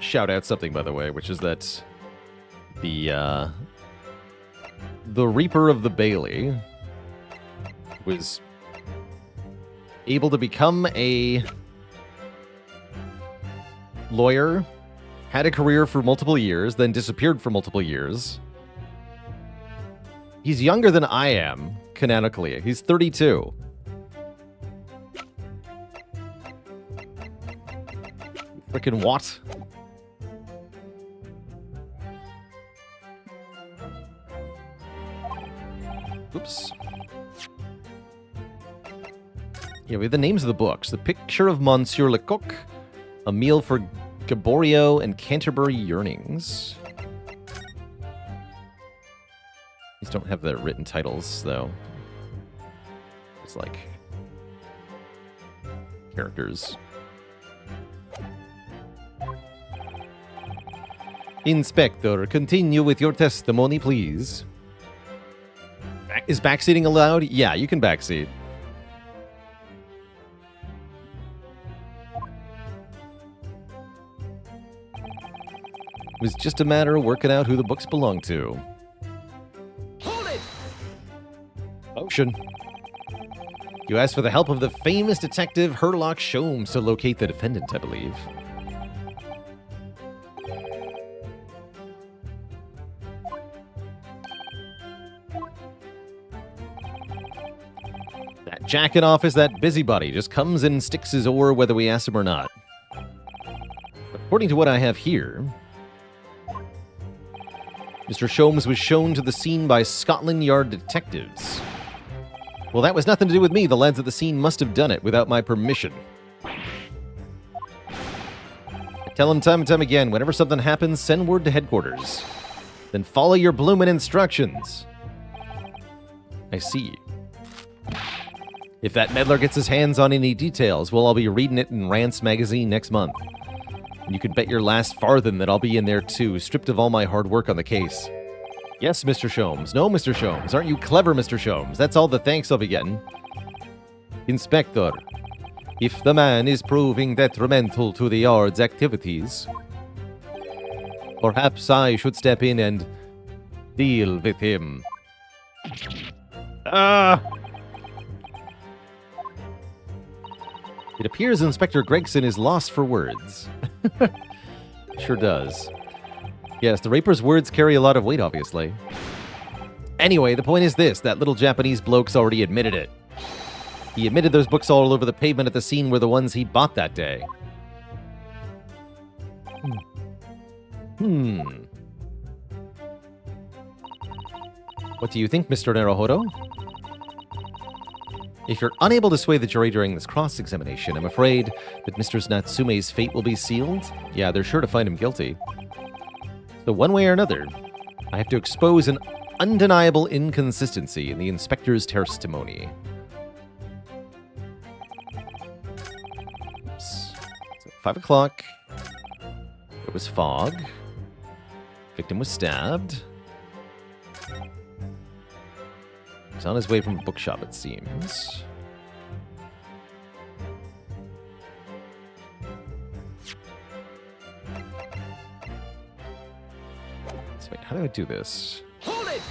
shout out something, by the way, which is that the Reaper of the Bailey was able to become a lawyer, had a career for multiple years, then disappeared for multiple years. He's younger than I am, canonically. He's 32. Frickin' what? Oops. Yeah, we have the names of the books. The Picture of Monsieur Lecoq, A Meal for Gaborio, and Canterbury Yearnings. These don't have the written titles, though. It's like characters. Inspector, continue with your testimony, please. Is backseating allowed? Yeah, you can backseat. It was just a matter of working out who the books belong to.
Hold it!
Motion. You asked for the help of the famous detective Herlock Sholmes to locate the defendant, I believe. That jacket off is that busybody. Just comes in and sticks his oar whether we ask him or not. According to what I have here, Mr. Sholmes was shown to the scene by Scotland Yard detectives. Well, that was nothing to do with me. The lads at the scene must have done it without my permission. I tell them time and time again, whenever something happens, send word to headquarters. Then follow your bloomin' instructions. I see. If that meddler gets his hands on any details, we'll all be reading it in Rance magazine next month. And you can bet your last farthing that I'll be in there too, stripped of all my hard work on the case. Yes, Mr. Sholmes. No, Mr. Sholmes. Aren't you clever, Mr. Sholmes? That's all the thanks I'll be getting. Inspector, if the man is proving detrimental to the yard's activities, perhaps I should step in and deal with him. It appears Inspector Gregson is lost for words. Sure does. Yes, the Raper's words carry a lot of weight, obviously. Anyway, the point is this. That little Japanese bloke's already admitted it. He admitted those books all over the pavement at the scene were the ones he bought that day. What do you think, Mr. Naruhodo? If you're unable to sway the jury during this cross-examination, I'm afraid that Mr. Natsume's fate will be sealed. Yeah, they're sure to find him guilty. So one way or another, I have to expose an undeniable inconsistency in the inspector's testimony. Oops. So 5 o'clock. It was fog. Victim was stabbed. He's on his way from a bookshop, it seems. So wait, how do I do this?
Hold it!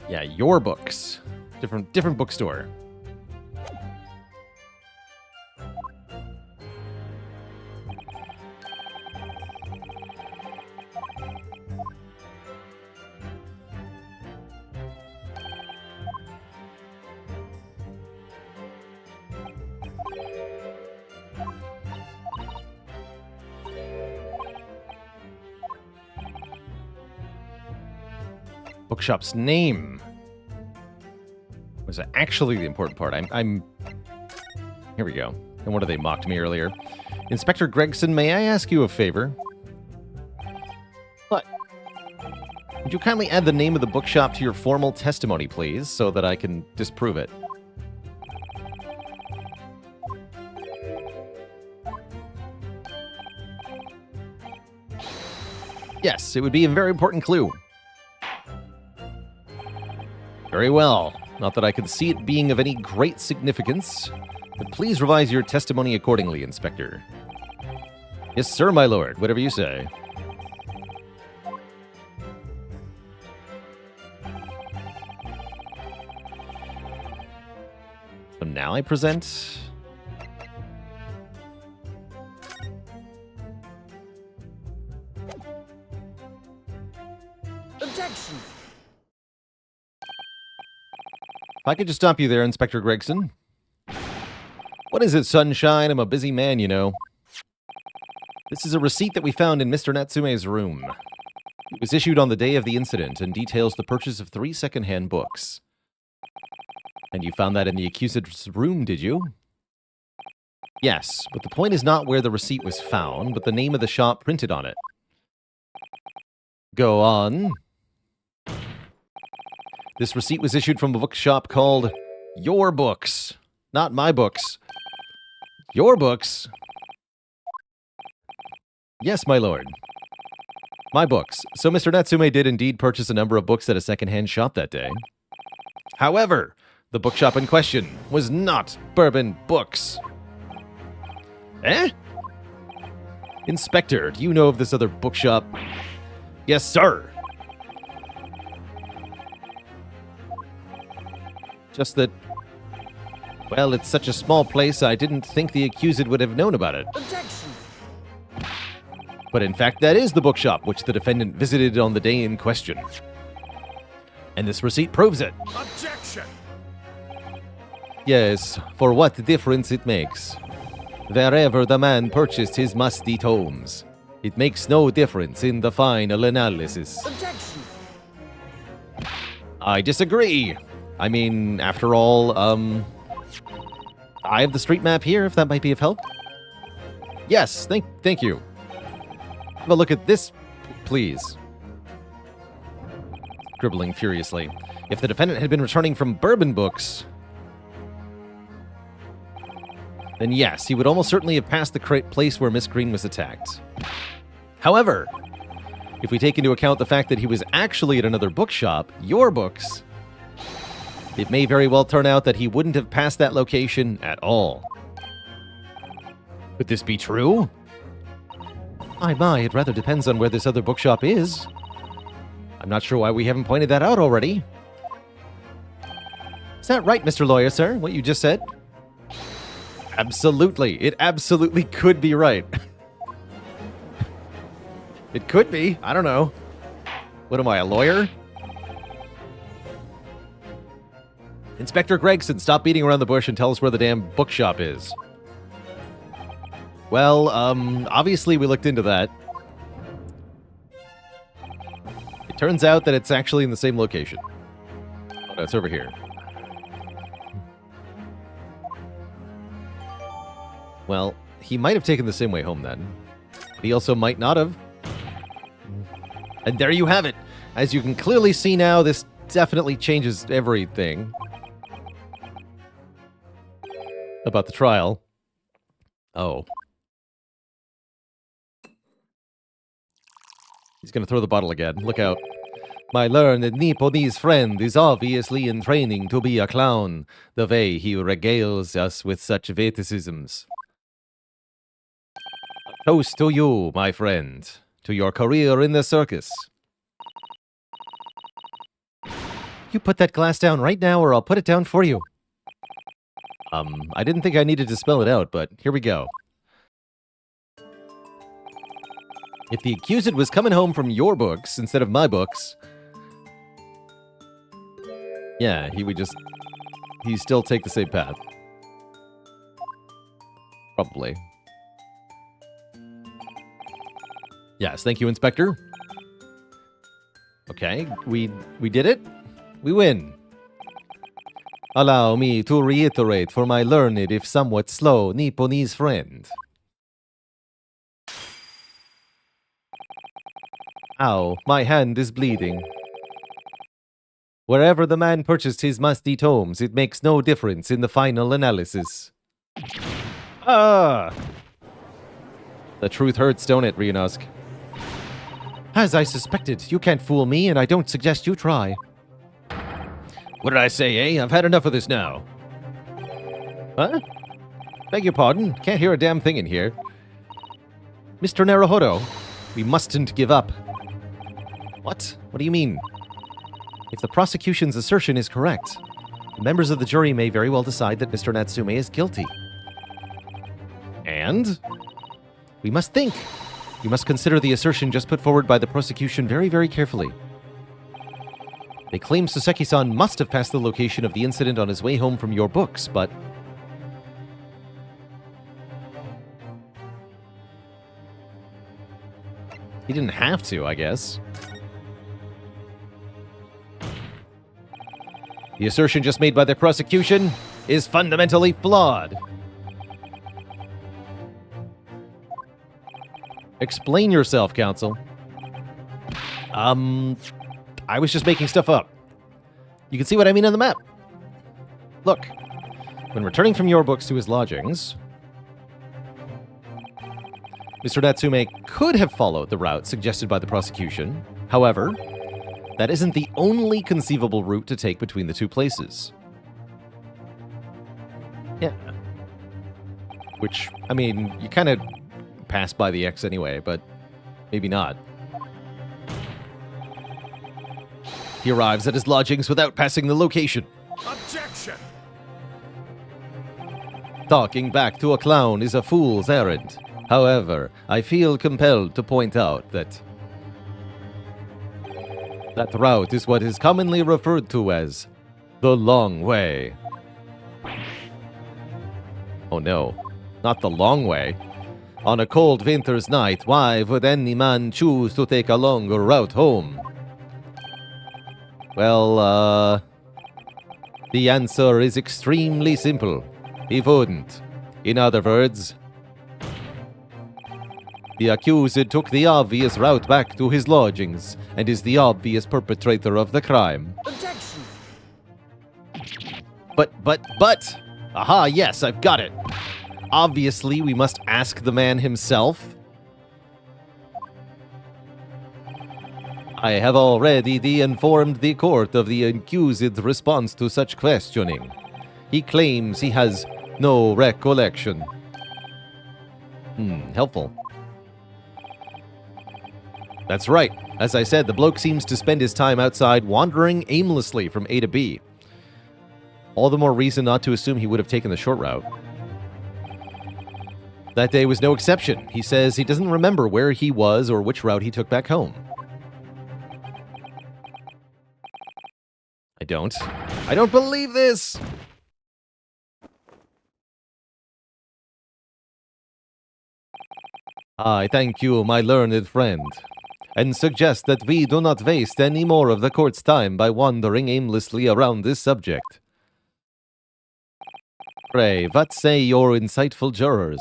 Yeah, your books. Different bookstore. Bookshop's name was actually the important part. I'm here we go. And what did they mocked me earlier? Inspector Gregson, may I ask you a favor? What? Would you kindly add the name of the bookshop to your formal testimony, please, so that I can disprove it? Yes, it would be a very important clue. Very well. Not that I can see it being of any great significance, but please revise your testimony accordingly, Inspector. Yes, sir, my lord. Whatever you say. So now I present...
Objection!
If I could just stop you there, Inspector Gregson. What is it, sunshine? I'm a busy man, you know. This is a receipt that we found in Mr. Natsume's room. It was issued on the day of the incident and details the purchase of 3 second-hand books. And you found that in the accused's room, did you? Yes, but the point is not where the receipt was found, but the name of the shop printed on it. Go on. This receipt was issued from a bookshop called Your Books. Not my books. Your books? Yes, my lord. My books. So Mr. Natsume did indeed purchase a number of books at a second-hand shop that day. However, the bookshop in question was not Bourbon Books. Eh? Inspector, do you know of this other bookshop? Yes, sir. Just that, well, it's such a small place, I didn't think the accused would have known about it.
Objection!
But in fact, that is the bookshop which the defendant visited on the day in question. And this receipt proves it.
Objection!
Yes, for what difference it makes. Wherever the man purchased his musty tomes, it makes no difference in the final analysis.
Objection!
I disagree. I mean, after all, I have the street map here, if that might be of help. Yes, thank you. Have a look at this, please. Scribbling furiously. If the defendant had been returning from bourbon books, then yes, he would almost certainly have passed the place where Miss Green was attacked. However, if we take into account the fact that he was actually at another bookshop, your books, it may very well turn out that he wouldn't have passed that location at all. Could this be true? My, it rather depends on where this other bookshop is. I'm not sure why we haven't pointed that out already. Is that right, Mr. Lawyer, sir, what you just said? Absolutely. It absolutely could be right. It could be. I don't know. What am I, a lawyer? Inspector Gregson, stop beating around the bush and tell us where the damn bookshop is. Well, obviously we looked into that. It turns out that it's actually in the same location. Oh, no, it's over here. Well, he might have taken the same way home then. But he also might not have. And there you have it. As you can clearly see now, this definitely changes everything about the trial. Oh. He's going to throw the bottle again. Look out. My learned Nipponese friend is obviously in training to be a clown, the way he regales us with such witticisms. Toast to you, my friend, to your career in the circus. You put that glass down right now or I'll put it down for you. I didn't think I needed to spell it out, but here we go. If the accused was coming home from your books instead of my books, yeah, he'd still take the same path. Probably. Yes, thank you, Inspector. Okay, we did it. We win. Allow me to reiterate for my learned, if somewhat slow, Nipponese friend. Ow, my hand is bleeding. Wherever the man purchased his musty tomes, it makes no difference in the final analysis. Ah! The truth hurts, don't it, Ryunosuke? As I suspected, you can't fool me, and I don't suggest you try. What did I say, eh? I've had enough of this now. Huh? Beg your pardon? Can't hear a damn thing in here. Mr. Naruhodo, we mustn't give up. What? What do you mean? If the prosecution's assertion is correct, the members of the jury may very well decide that Mr. Natsume is guilty. And? We must think. We must consider the assertion just put forward by the prosecution very, very carefully. They claim Soseki-san must have passed the location of the incident on his way home from your books, but... he didn't have to, I guess. The assertion just made by the prosecution is fundamentally flawed. Explain yourself, counsel. I was just making stuff up. You can see what I mean on the map. Look, when returning from your books to his lodgings, Mr. Natsume could have followed the route suggested by the prosecution. However, that isn't the only conceivable route to take between the two places. Yeah. Which, I mean, you kind of pass by the X anyway, but maybe not. He arrives at his lodgings without passing the location.
Objection!
Talking back to a clown is a fool's errand. However, I feel compelled to point out that that route is what is commonly referred to as the long way. Oh no, not the long way. On a cold winter's night, why would any man choose to take a longer route home? Well, the answer is extremely simple. He wouldn't. In other words, the accused took the obvious route back to his lodgings and is the obvious perpetrator of the crime.
Objection!
But! Aha, yes, I've got it. Obviously, we must ask the man himself. I have already informed the court of the accused's response to such questioning. He claims he has no recollection. Helpful. That's right. As I said, the bloke seems to spend his time outside wandering aimlessly from A to B. All the more reason not to assume he would have taken the short route. That day was no exception. He says he doesn't remember where he was or which route he took back home. I don't believe this! I thank you, my learned friend, and suggest that we do not waste any more of the court's time by wandering aimlessly around this subject. Pray, what say your insightful jurors?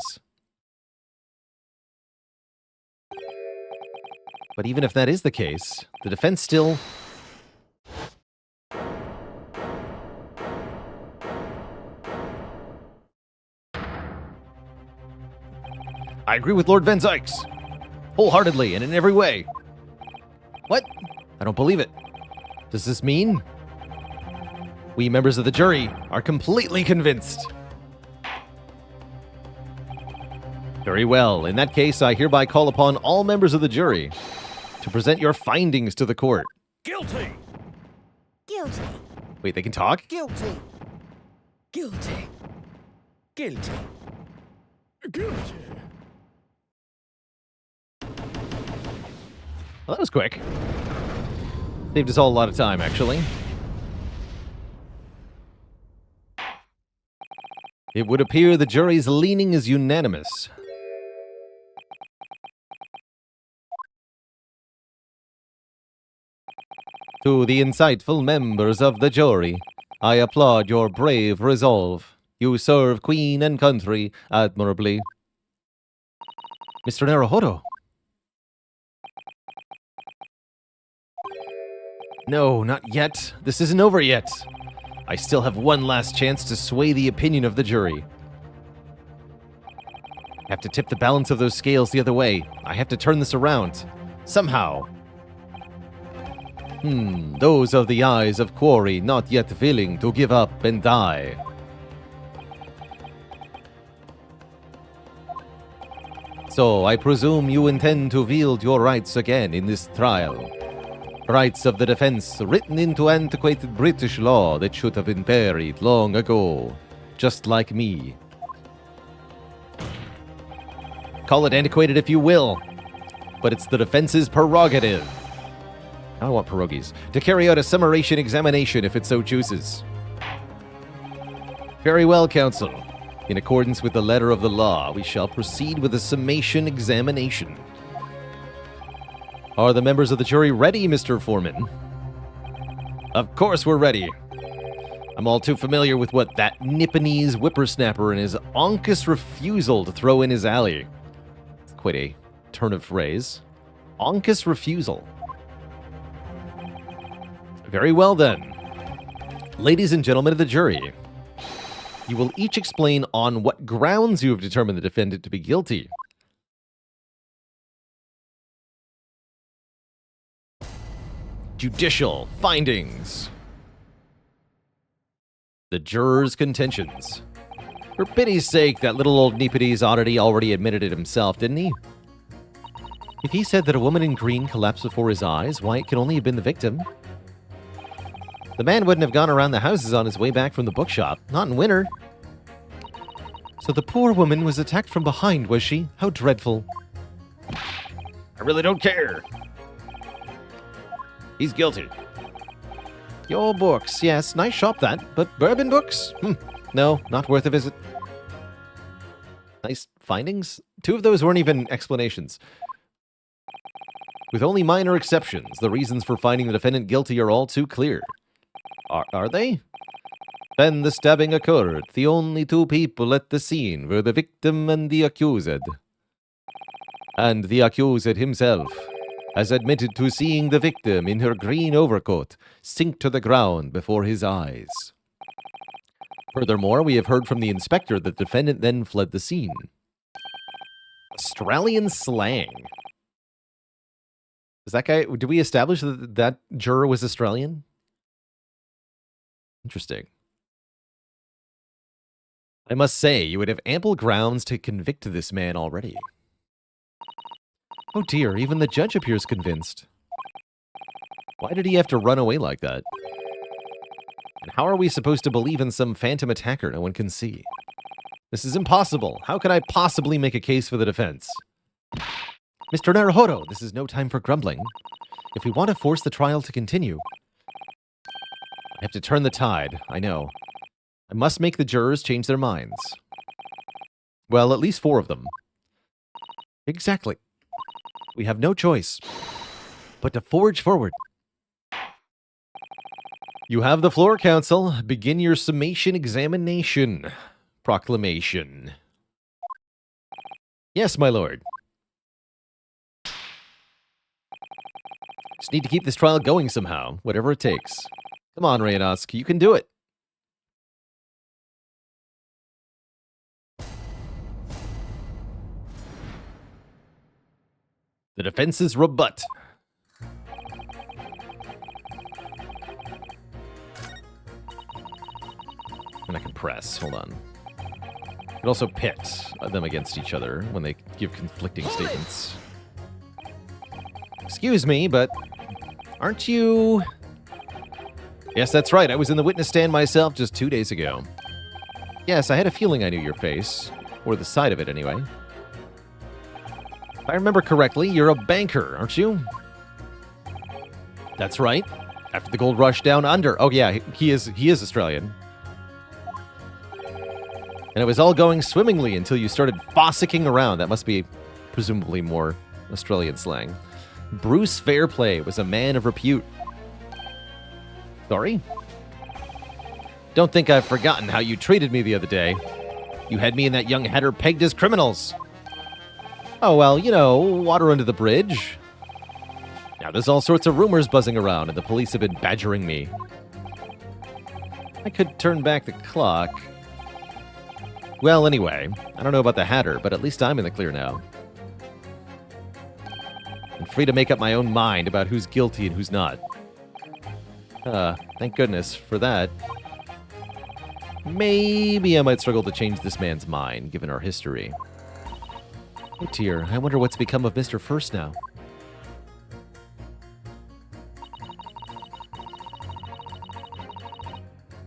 But even if that is the case, the defense still... I agree with Lord Van Zykes. Wholeheartedly and in every way. What? I don't believe it. Does this mean we members of the jury are completely convinced? Very well. In that case, I hereby call upon all members of the jury to present your findings to the court.
Guilty!
Guilty.
Wait, they can talk?
Guilty.
Guilty! Guilty! Guilty!
Well, that was quick. Saved us all a lot of time, actually. It would appear the jury's leaning is unanimous. To the insightful members of the jury, I applaud your brave resolve. You serve Queen and country admirably. Mr. Naruhodo. No, not yet. This isn't over yet. I still have one last chance to sway the opinion of the jury. I have to tip the balance of those scales the other way. I have to turn this around. Somehow. Those are the eyes of Quarry not yet willing to give up and die. So, I presume you intend to wield your rights again in this trial. Rights of the defense written into antiquated British law that should have been buried long ago. Just like me. Call it antiquated if you will, but it's the defense's prerogative. I want pierogies. To carry out a summation examination if it so chooses. Very well, counsel. In accordance with the letter of the law, we shall proceed with a summation examination. Are the members of the jury ready, Mr. Foreman? Of course we're ready. I'm all too familiar with what that Nipponese whippersnapper and his onkus refusal to throw in his alley. It's quite a turn of phrase. Onkus refusal. Very well then. Ladies and gentlemen of the jury, you will each explain on what grounds you have determined the defendant to be guilty. Judicial findings. The jurors' contentions. For pity's sake, that little old Nipponese oddity already admitted it himself, didn't he? If he said that a woman in green collapsed before his eyes, why, it could only have been the victim. The man wouldn't have gone around the houses on his way back from the bookshop, not in winter. So the poor woman was attacked from behind, was she? How dreadful. I really don't care. He's guilty. Your books, yes, nice shop that, but bourbon books? No, not worth a visit. findings? 2 of those weren't even explanations. With only minor exceptions, the reasons for finding the defendant guilty are all too clear. Are they? When the stabbing occurred, the only 2 people at the scene were the victim and the accused. And the accused himself has admitted to seeing the victim in her green overcoat sink to the ground before his eyes. Furthermore, we have heard from the inspector that the defendant then fled the scene. Australian slang. Is that guy, did we establish that that juror was Australian? Interesting. I must say, you would have ample grounds to convict this man already. Oh dear, even the judge appears convinced. Why did he have to run away like that? And how are we supposed to believe in some phantom attacker no one can see? This is impossible. How can I possibly make a case for the defense? Mr. Naruhodo, this is no time for grumbling. If we want to force the trial to continue, I have to turn the tide, I know. I must make the jurors change their minds. Well, at least 4 of them. Exactly. We have no choice but to forge forward. You have the floor, counsel. Begin your summation examination. Proclamation. Yes, my lord. Just need to keep this trial going somehow, whatever it takes. Come on, Rayanosk, you can do it. The defense's rebut. And I can press. Hold on. I can also pit them against each other when they give conflicting statements. Excuse me, but aren't you... Yes, that's right. I was in the witness stand myself just 2 days ago. Yes, I had a feeling I knew your face. Or the side of it, anyway. If I remember correctly, you're a banker, aren't you? That's right. After the gold rush down under. Oh, yeah, he is Australian. And it was all going swimmingly until you started fossicking around. That must be presumably more Australian slang. Bruce Fairplay was a man of repute. Sorry? Don't think I've forgotten how you treated me the other day. You had me and that young hatter pegged as criminals. Oh, well, you know, water under the bridge. Now there's all sorts of rumors buzzing around, and the police have been badgering me. I could turn back the clock. Well, anyway, I don't know about the hatter, but at least I'm in the clear now. I'm free to make up my own mind about who's guilty and who's not. Thank goodness for that. Maybe I might struggle to change this man's mind, given our history. Oh dear, I wonder what's become of Mr. First now.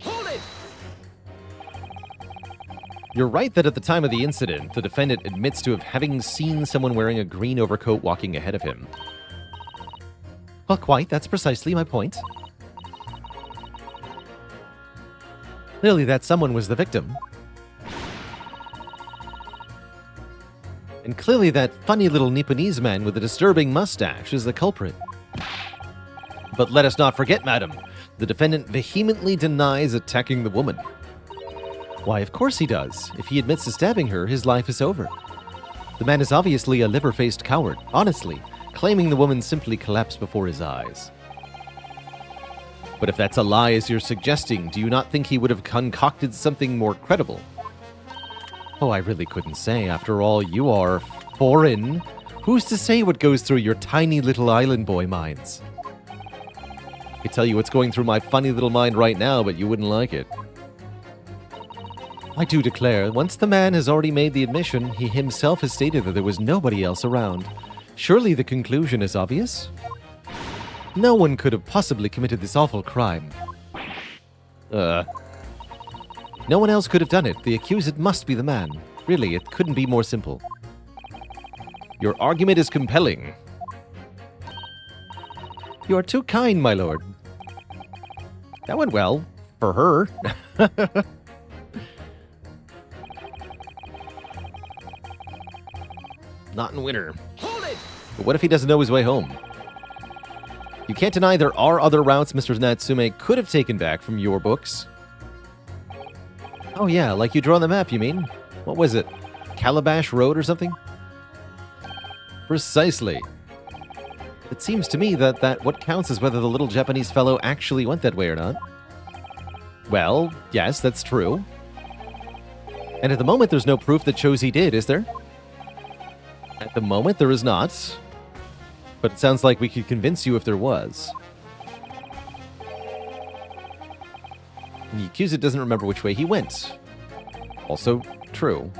Hold it!
You're right that at the time of the incident, the defendant admits to having seen someone wearing a green overcoat walking ahead of him. Well, quite, that's precisely my point. Clearly that someone was the victim. And clearly that funny little Nipponese man with the disturbing mustache is the culprit. But let us not forget, madam, the defendant vehemently denies attacking the woman. Why, of course he does. If he admits to stabbing her, his life is over. The man is obviously a liver-faced coward, honestly, claiming the woman simply collapsed before his eyes. But if that's a lie as you're suggesting, do you not think he would have concocted something more credible? Oh, I really couldn't say. After all, you are foreign. Who's to say what goes through your tiny little island boy minds? I could tell you what's going through my funny little mind right now, but you wouldn't like it. I do declare, once the man has already made the admission, he himself has stated that there was nobody else around. Surely the conclusion is obvious? No one could have possibly committed this awful crime. No one else could have done it. The accused must be the man. Really, it couldn't be more simple. Your argument is compelling. You are too kind, my lord. That went well. For her. Not in winter.
Hold it!
But what if he doesn't know his way home? You can't deny there are other routes Mr. Natsume could have taken back from your books. Oh yeah, like you drew on the map, you mean? What was it? Calabash Road or something? Precisely. It seems to me that what counts is whether the little Japanese fellow actually went that way or not. Well, yes, that's true. And at the moment, there's no proof that shows he did, is there? At the moment, there is not. But it sounds like we could convince you if there was. And the accused doesn't remember which way he went. Also true.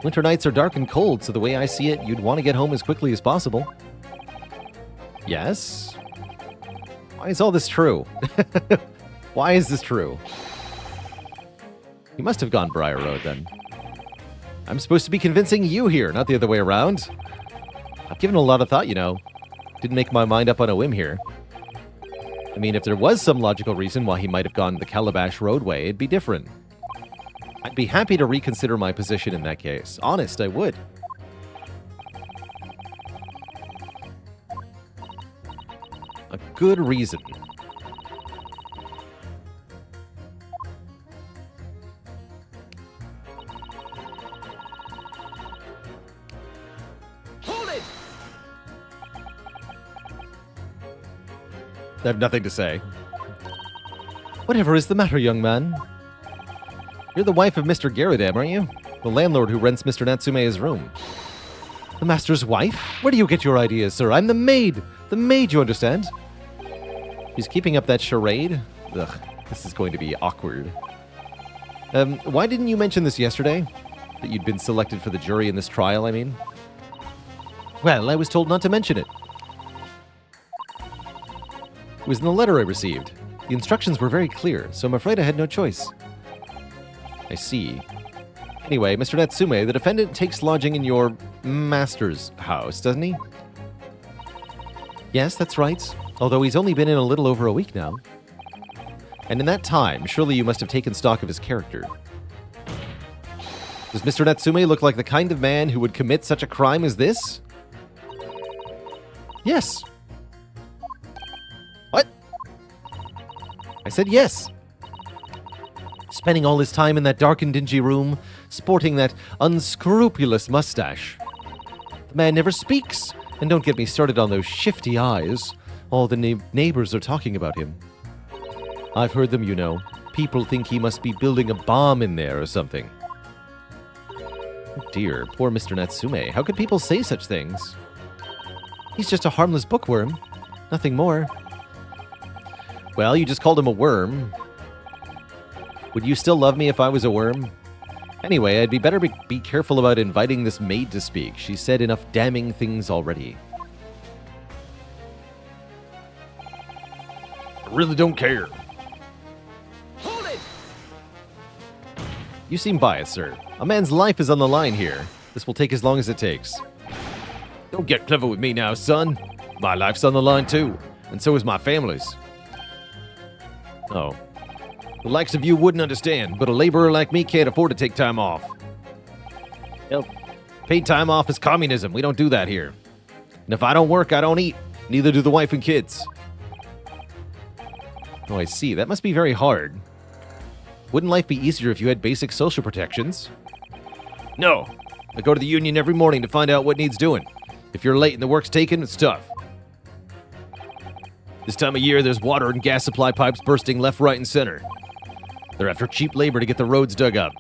Winter nights are dark and cold, so the way I see it, you'd want to get home as quickly as possible. Yes? Why is all this true? Why is this true? He must have gone Briar Road, then. I'm supposed to be convincing you here, not the other way around. I've given a lot of thought, you know. Didn't make my mind up on a whim here. I mean, if there was some logical reason why he might have gone the Calabash Roadway, it'd be different. I'd be happy to reconsider my position in that case. Honest, I would. A good reason.
Hold it!
I have nothing to say. Whatever is the matter, young man? You're the wife of Mr. Garudam, aren't you? The landlord who rents Mr. Natsume his room. The master's wife? Where do you get your ideas, sir? I'm the maid! The maid, you understand? He's keeping up that charade? Ugh, this is going to be awkward. Why didn't you mention this yesterday? That you'd been selected for the jury in this trial, I mean? Well, I was told not to mention it. It was in the letter I received. The instructions were very clear, so I'm afraid I had no choice. I see. Anyway, Mr. Natsume, the defendant takes lodging in your master's house, doesn't he? Yes, that's right. Although he's only been in a little over a week now. And in that time, surely you must have taken stock of his character. Does Mr. Natsume look like the kind of man who would commit such a crime as this? Yes. What? I said yes. Spending all his time in that dark and dingy room, sporting that unscrupulous mustache. The man never speaks, and don't get me started on those shifty eyes. All the neighbors are talking about him. I've heard them, you know. People think he must be building a bomb in there or something. Oh dear, poor Mr. Natsume. How could people say such things? He's just a harmless bookworm. Nothing more. Well, you just called him a worm. Would you still love me if I was a worm? Anyway, I'd be better be careful about inviting this maid to speak. She's said enough damning things already. I really don't care.
Hold it!
You seem biased, sir. A man's life is on the line here. This will take as long as it takes. Don't get clever with me now, son. My life's on the line too, and so is my family's. Oh. The likes of you wouldn't understand, but a laborer like me can't afford to take time off. Yep. Paid time off is communism. We don't do that here. And if I don't work, I don't eat. Neither do the wife and kids. Oh, I see. That must be very hard. Wouldn't life be easier if you had basic social protections? No. I go to the union every morning to find out what needs doing. If you're late and the work's taken, it's tough. This time of year, there's water and gas supply pipes bursting left, right, and center. They're after cheap labor to get the roads dug up.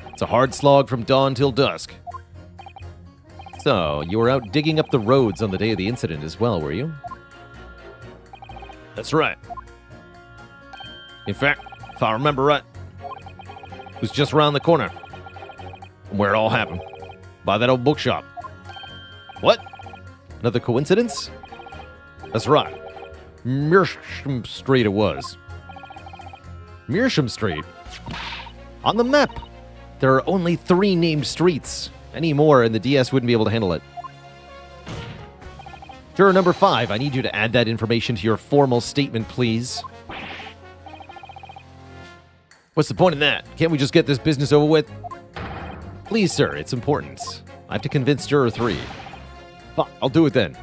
It's a hard slog from dawn till dusk. So, you were out digging up the roads on the day of the incident as well, were you? That's right. In fact, if I remember right, it was just around the corner from where it all happened. By that old bookshop. What? Another coincidence? That's right. Mearsham Street it was. Mearsham Street? On the map! There are only 3 named streets. Any more and the DS wouldn't be able to handle it. Juror number 5, I need you to add that information to your formal statement, please. What's the point in that? Can't we just get this business over with? Please, sir, it's important. I have to convince Juror 3. Fine, I'll do it then.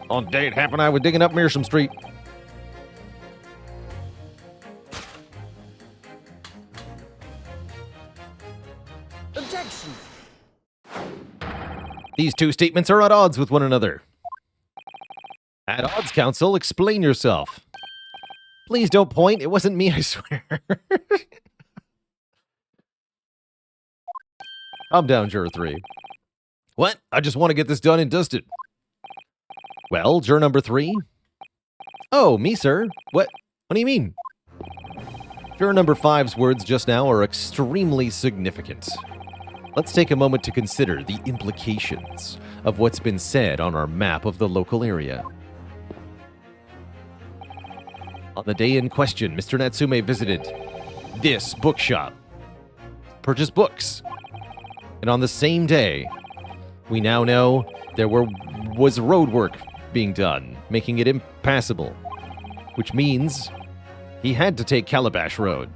On the day it happened, I was digging up Mearsome Street.
Objection.
These two statements are at odds with one another. At odds, counsel, explain yourself. Please don't point. It wasn't me, I swear. Calm down, Juror 3. What? I just want to get this done and dusted. Well, Juror number 3? Oh, me, sir? What do you mean? Juror number 5's words just now are extremely significant. Let's take a moment to consider the implications of what's been said on our map of the local area. On the day in question, Mr. Natsume visited this bookshop, purchased books. And on the same day, we now know there was road work being done, making it impassable, which means he had to take Calabash Road.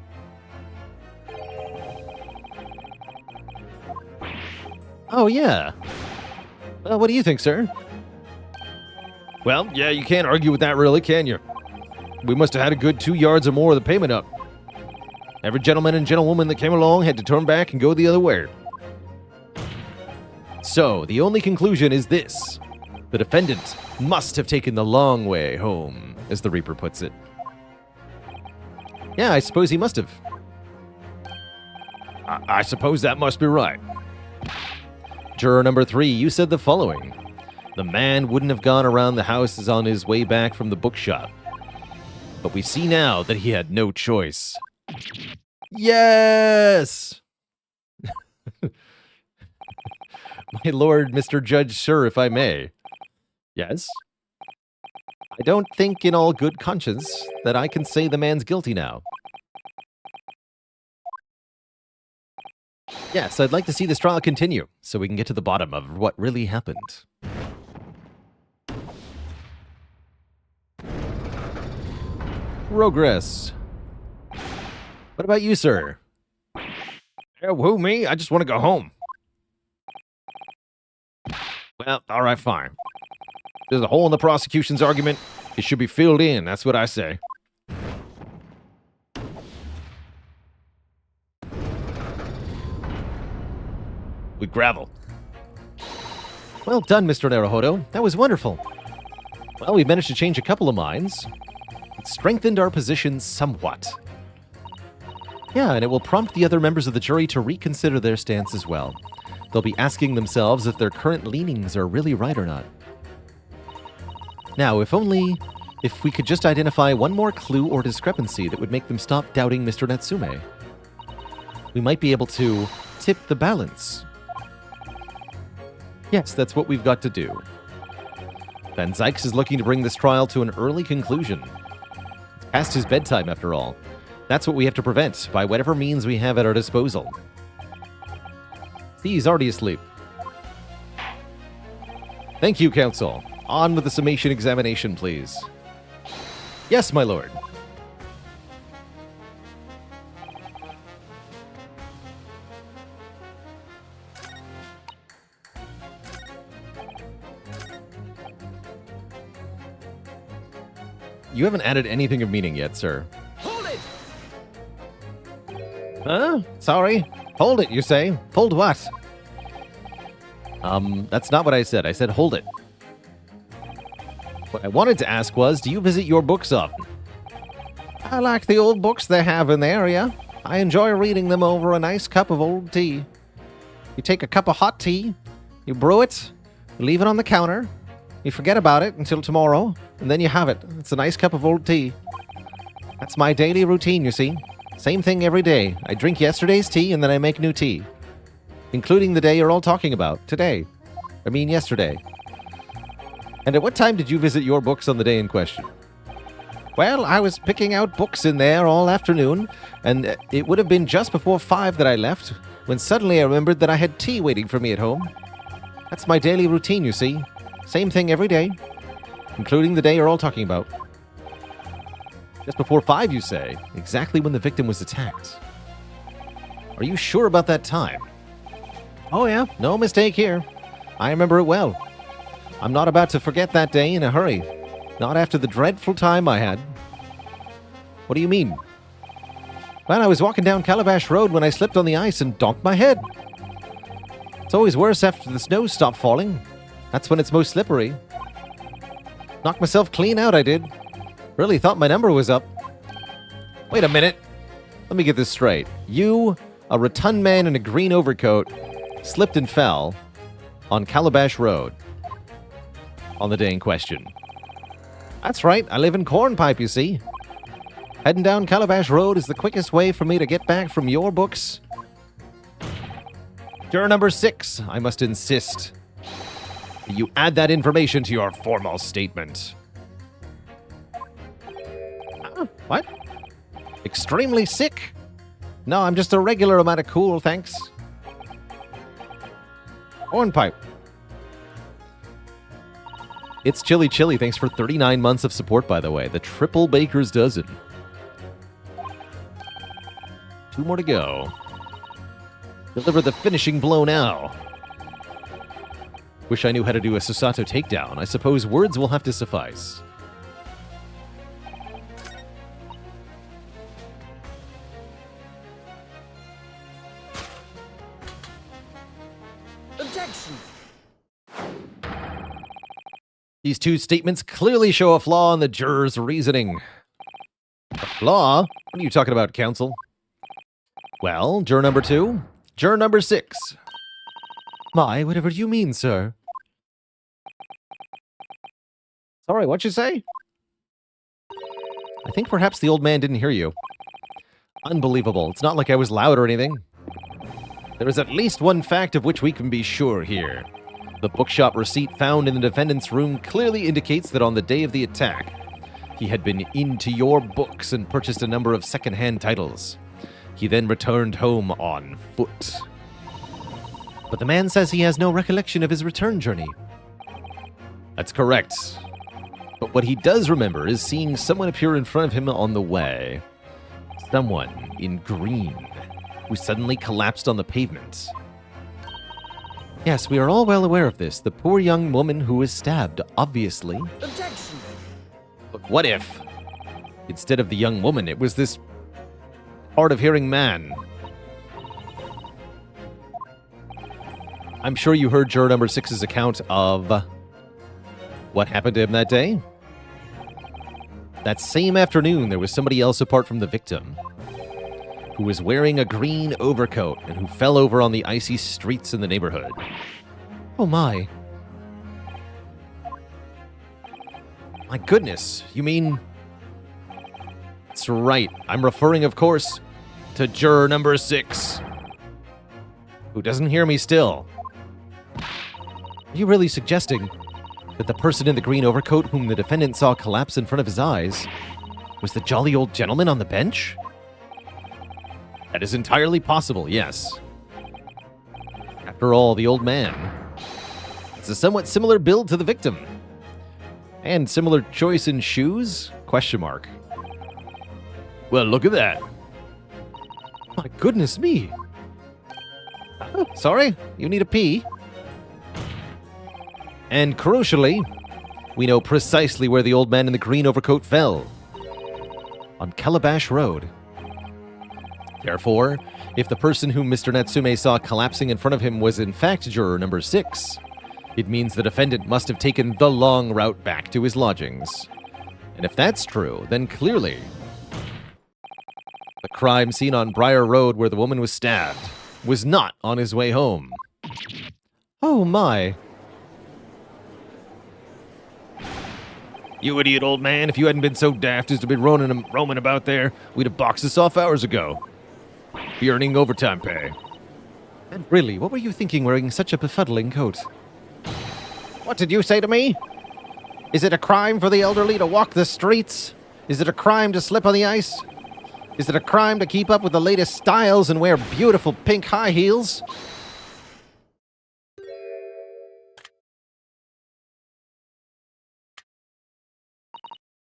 Oh, yeah. Well, what do you think, sir? Well, yeah, you can't argue with that, really, can you? We must have had a good 2 yards or more of the pavement up. Every gentleman and gentlewoman that came along had to turn back and go the other way. So, the only conclusion is this. The defendant must have taken the long way home, as the Reaper puts it. Yeah, I suppose he must have. I suppose that must be right. Juror number 3, you said the following. The man wouldn't have gone around the houses on his way back from the bookshop. But we see now that he had no choice. Yes! My lord, Mr. Judge, sir, if I may. Yes? I don't think in all good conscience that I can say the man's guilty now. Yes, I'd like to see this trial continue, so we can get to the bottom of what really happened. Progress. What about you, sir? Yeah, who, me? I just want to go home. Well, all right, fine. There's a hole in the prosecution's argument. It should be filled in, that's what I say. With gravel. Well done, Mr. Naruhodo. That was wonderful. Well, we've managed to change a couple of minds. It strengthened our position somewhat. Yeah, and it will prompt the other members of the jury to reconsider their stance as well. They'll be asking themselves if their current leanings are really right or not. Now, if we could just identify one more clue or discrepancy that would make them stop doubting Mr. Natsume, we might be able to tip the balance. Yes, that's what we've got to do. Van Zykes is looking to bring this trial to an early conclusion. It's past his bedtime, after all. That's what we have to prevent by whatever means we have at our disposal. See, he's already asleep. Thank you, counsel. On with the summation examination, please. Yes, my lord. You haven't added anything of meaning yet, sir.
Hold it!
Huh? Sorry. Hold it, you say? Hold what? That's not what I said. I said hold it. What I wanted to ask was, do you visit your books often? I like the old books they have in the area. I enjoy reading them over a nice cup of old tea. You take a cup of hot tea, you brew it, you leave it on the counter, you forget about it until tomorrow, and then you have it. It's a nice cup of old tea. That's my daily routine, you see. Same thing every day. I drink yesterday's tea and then I make new tea. Including the day you're all talking about, today. I mean yesterday. And at what time did you visit your books on the day in question? Well, I was picking out books in there all afternoon, and it would have been just before 5 that I left, when suddenly I remembered that I had tea waiting for me at home. That's my daily routine, you see. Same thing every day, including the day you're all talking about. Just before 5, you say, exactly when the victim was attacked. Are you sure about that time? Oh yeah, no mistake here. I remember it well. I'm not about to forget that day in a hurry. Not after the dreadful time I had. What do you mean? Well, I was walking down Calabash Road when I slipped on the ice and donked my head. It's always worse after the snow stopped falling. That's when it's most slippery. Knocked myself clean out, I did. Really thought my number was up. Wait a minute. Let me get this straight. You, a rotund man in a green overcoat, slipped and fell on Calabash Road on the day in question. That's right, I live in Cornpipe, you see. Heading down Calabash Road is the quickest way for me to get back from your books. Juror number 6, I must insist that you add that information to your formal statement. What? Extremely sick? No, I'm just a regular amount of cool, thanks. Hornpipe. It's Chili Chili. Thanks for 39 months of support, by the way. The triple baker's dozen. 2 more to go. Deliver the finishing blow now. Wish I knew how to do a Susato takedown. I suppose words will have to suffice.
Objection!
These 2 statements clearly show a flaw in the juror's reasoning. A flaw? What are you talking about, counsel? Well, juror number 2, juror number 6. My, whatever you mean, sir. Sorry, what'd you say? I think perhaps the old man didn't hear you. Unbelievable. It's not like I was loud or anything. There is at least one fact of which we can be sure here. The bookshop receipt found in the defendant's room clearly indicates that on the day of the attack, he had been into your books and purchased a number of second-hand titles. He then returned home on foot. But the man says he has no recollection of his return journey. That's correct. But what he does remember is seeing someone appear in front of him on the way. Someone in green, who suddenly collapsed on the pavement. Yes, we are all well aware of this. The poor young woman who was stabbed, obviously.
Objection!
But what if, instead of the young woman, it was this hard-of-hearing man? I'm sure you heard juror number 6's account of what happened to him that day. That same afternoon, there was somebody else apart from the victim who was wearing a green overcoat and who fell over on the icy streets in the neighborhood. Oh my. My goodness, you mean... That's right, I'm referring, of course, to juror number 6, who doesn't hear me still. Are you really suggesting that the person in the green overcoat whom the defendant saw collapse in front of his eyes was the jolly old gentleman on the bench? That is entirely possible, yes. After all, the old man has a somewhat similar build to the victim. And similar choice in shoes? Question mark. Well, look at that. My goodness me. Oh, sorry, you need a pee? And crucially, we know precisely where the old man in the green overcoat fell. On Calabash Road. Therefore, if the person whom Mr. Natsume saw collapsing in front of him was in fact juror number 6, it means the defendant must have taken the long route back to his lodgings. And if that's true, then clearly the crime scene on Briar Road where the woman was stabbed was not on his way home. Oh my. You idiot old man, if you hadn't been so daft as to be roaming about there, we'd have boxed this off hours ago. Be earning overtime pay. And really, what were you thinking wearing such a befuddling coat? What did you say to me? Is it a crime for the elderly to walk the streets? Is it a crime to slip on the ice? Is it a crime to keep up with the latest styles and wear beautiful pink high heels?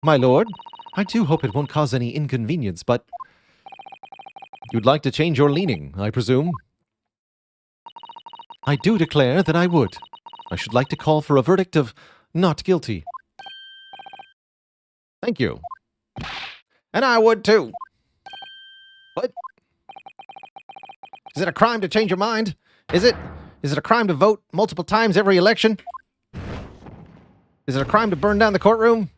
My lord, I do hope it won't cause any inconvenience, but You'd like to change your leaning, I presume? I do declare that I would. I should like to call for a verdict of not guilty. Thank you. And I would too. What? Is it a crime to change your mind? Is it? Is it a crime to vote multiple times every election? Is it a crime to burn down the courtroom?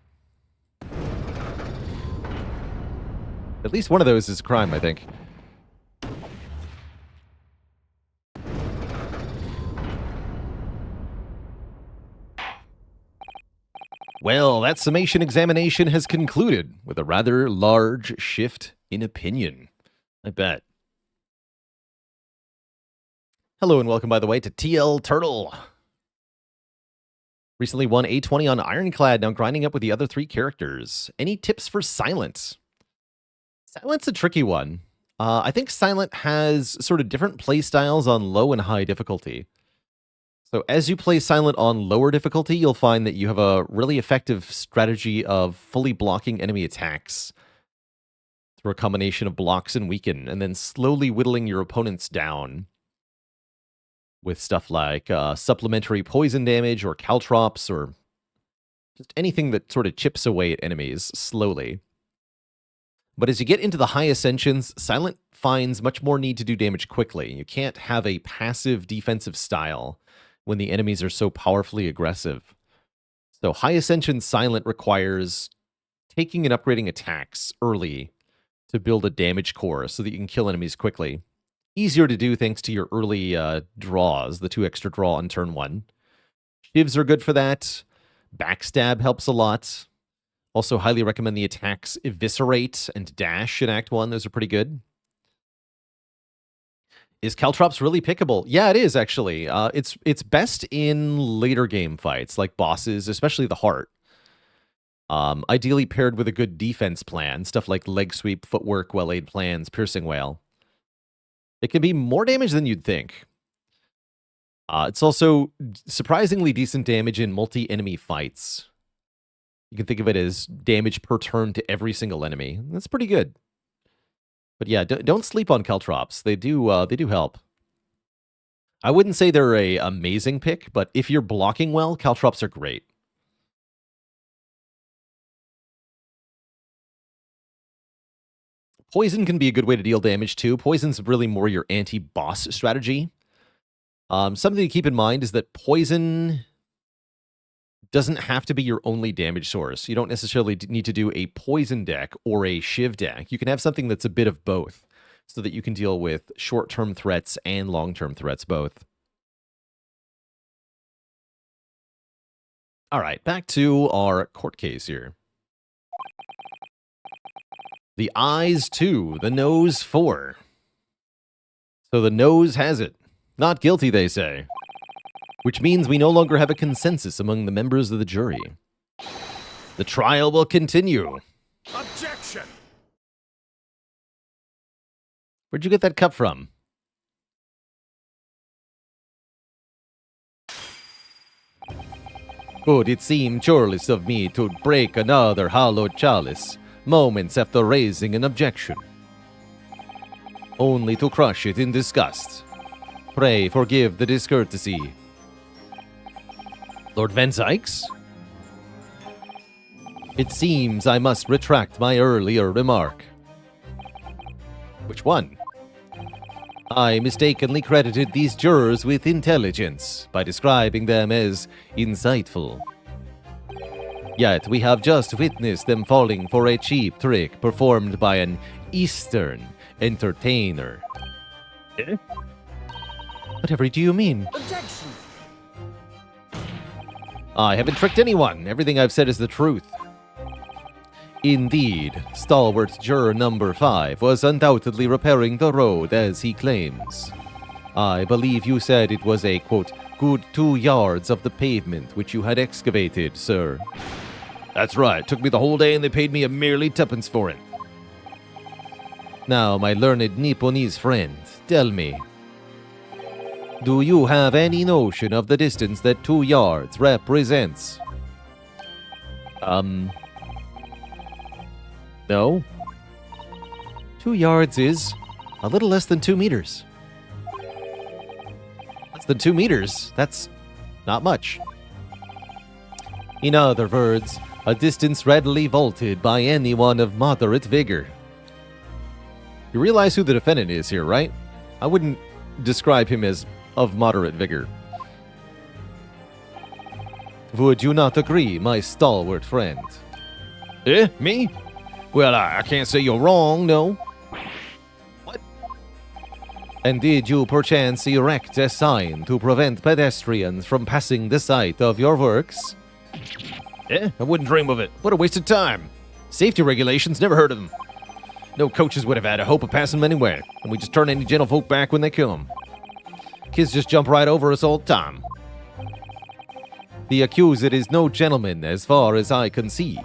At least one of those is a crime, I think. Well, that summation examination has concluded with a rather large shift in opinion. I bet. Hello and welcome, by the way, to TL Turtle. Recently won A20 on Ironclad, now grinding up with the other 3 characters. Any tips for Silent? Silent's a tricky one. I think Silent has sort of different play styles on low and high difficulty. So as you play Silent on lower difficulty, you'll find that you have a really effective strategy of fully blocking enemy attacks through a combination of blocks and weaken, and then slowly whittling your opponents down with stuff like supplementary poison damage or caltrops or just anything that sort of chips away at enemies slowly. But as you get into the high ascensions, Silent finds much more need to do damage quickly. You can't have a passive defensive style when the enemies are so powerfully aggressive. So high ascension Silent requires taking and upgrading attacks early to build a damage core so that you can kill enemies quickly. Easier to do thanks to your early draws, the 2 extra draw on turn 1. Shivs are good for that. Backstab helps a lot. Also highly recommend the attacks Eviscerate and Dash in Act 1. Those are pretty good. Is Caltrops really pickable? Yeah, it is, actually. It's best in later game fights, like bosses, especially the heart. Ideally paired with a good defense plan, stuff like Leg Sweep, Footwork, Well-Laid Plans, Piercing Wail. It can be more damage than you'd think. It's also surprisingly decent damage in multi-enemy fights. You can think of it as damage per turn to every single enemy. That's pretty good. But yeah, don't sleep on Caltrops. They do help. I wouldn't say they're a amazing pick, but if you're blocking well, Caltrops are great. Poison can be a good way to deal damage too. Poison's really more your anti-boss strategy. Something to keep in mind is that poison doesn't have to be your only damage source. You don't necessarily need to do a poison deck or a shiv deck. You can have something that's a bit of both so that you can deal with short-term threats and long-term threats both. All right, back to our court case here. The ayes 2, the noes 4. So the noes has it. Not guilty, they say. Which means we no longer have a consensus among the members of the jury. The trial will continue.
Objection!
Where'd you get that cup from? Would it seem churlish of me to break another hallowed chalice moments after raising an objection, only to crush it in disgust? Pray forgive the discourtesy. Lord Van Zykes? It seems I must retract my earlier remark. Which one? I mistakenly credited these jurors with intelligence by describing them as insightful. Yet we have just witnessed them falling for a cheap trick performed by an Eastern entertainer. Eh? Whatever do you mean?
Objection!
I haven't tricked anyone. Everything I've said is the truth. Indeed, stalwart juror number 5 was undoubtedly repairing the road as he claims. I believe you said it was a, quote, good 2 yards of the pavement which you had excavated, sir. That's right. Took me the whole day and they paid me a merely 2pence for it. Now, my learned Nipponese friend, tell me, do you have any notion of the distance that 2 yards represents? No. 2 yards is A little less than 2 meters. Less than 2 meters? That's not much. In other words, a distance readily vaulted by anyone of moderate vigor. You realize who the defendant is here, right? I wouldn't describe him as of moderate vigor. Would you not agree, my stalwart friend? Eh? Me? Well, I can't say you're wrong, no. What? And did you perchance erect a sign to prevent pedestrians from passing the site of your works? Eh? I wouldn't dream of it. What a waste of time. Safety regulations, never heard of them. No coaches would have had a hope of passing them anyway, and we just turn any gentlefolk back when they come. Kids just jump right over us all the time. The accused is no gentleman as far as I can see.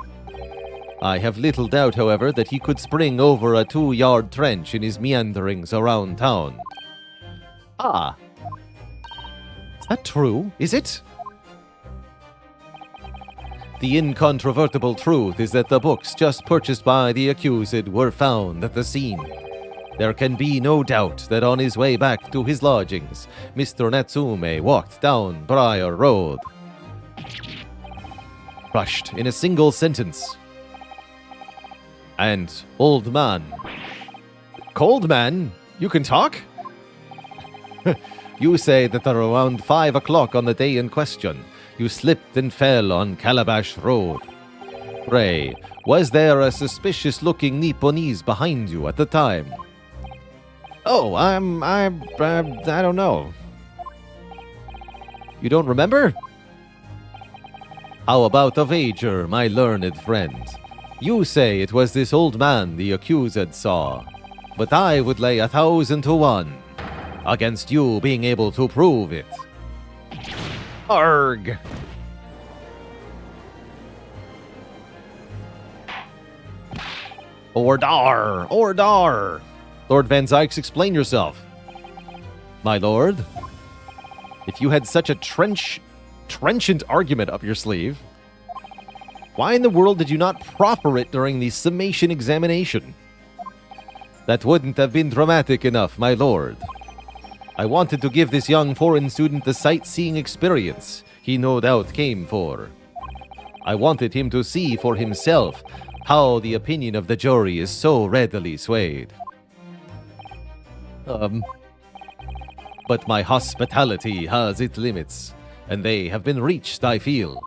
I have little doubt, however, that he could spring over a 2-yard trench in his meanderings around town. Ah. Is that true? Is it? The incontrovertible truth is that the books just purchased by the accused were found at the scene. There can be no doubt that on his way back to his lodgings, Mr. Natsume walked down Briar Road. Crushed in a single sentence. And old man. Cold man? You can talk? You say that around 5 o'clock on the day in question, you slipped and fell on Calabash Road. Pray, was there a suspicious-looking Nipponese behind you at the time? Oh, I don't know. You don't remember? How about a wager, my learned friend? You say it was this old man the accused saw, but I would lay 1,000 to 1 against you being able to prove it. Arg! Ordar! Ordar! Lord Van Zykes, explain yourself. My lord, if you had such a trenchant argument up your sleeve, why in the world did you not proffer it during the summation examination? That wouldn't have been dramatic enough, my lord. I wanted to give this young foreign student the sightseeing experience he no doubt came for. I wanted him to see for himself how the opinion of the jury is so readily swayed. But my hospitality has its limits, and they have been reached, I feel.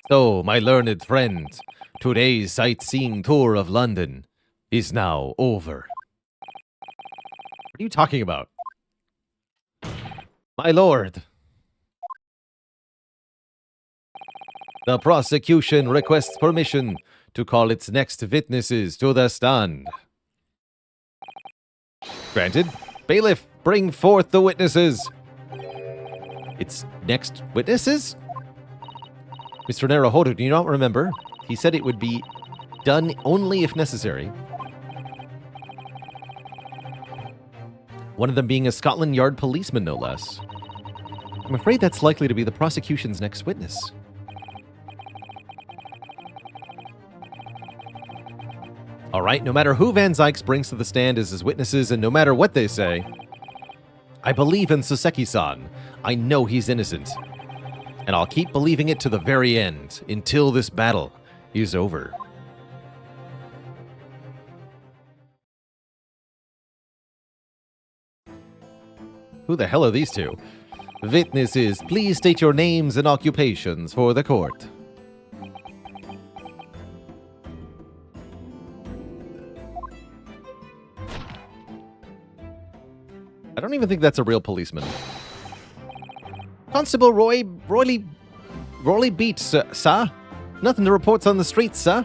So, my learned friend, today's sightseeing tour of London is now over. What are you talking about? My lord, the prosecution requests permission to call its next witnesses to the stand. Granted. Bailiff, bring forth the witnesses. Its next witnesses? Mr. Naruhodo, do you not remember? He said it would be done only if necessary. One of them being a Scotland Yard policeman, no less. I'm afraid that's likely to be the prosecution's next witness. All right, no matter who Van Zykes brings to the stand as his witnesses, and no matter what they say, I believe in Soseki-san. I know he's innocent. And I'll keep believing it to the very end, until this battle is over. Who the hell are these two? Witnesses, please state your names and occupations for the court. I don't even think that's a real policeman. Constable Royley beat, sir. Nothing to report on the streets, sir.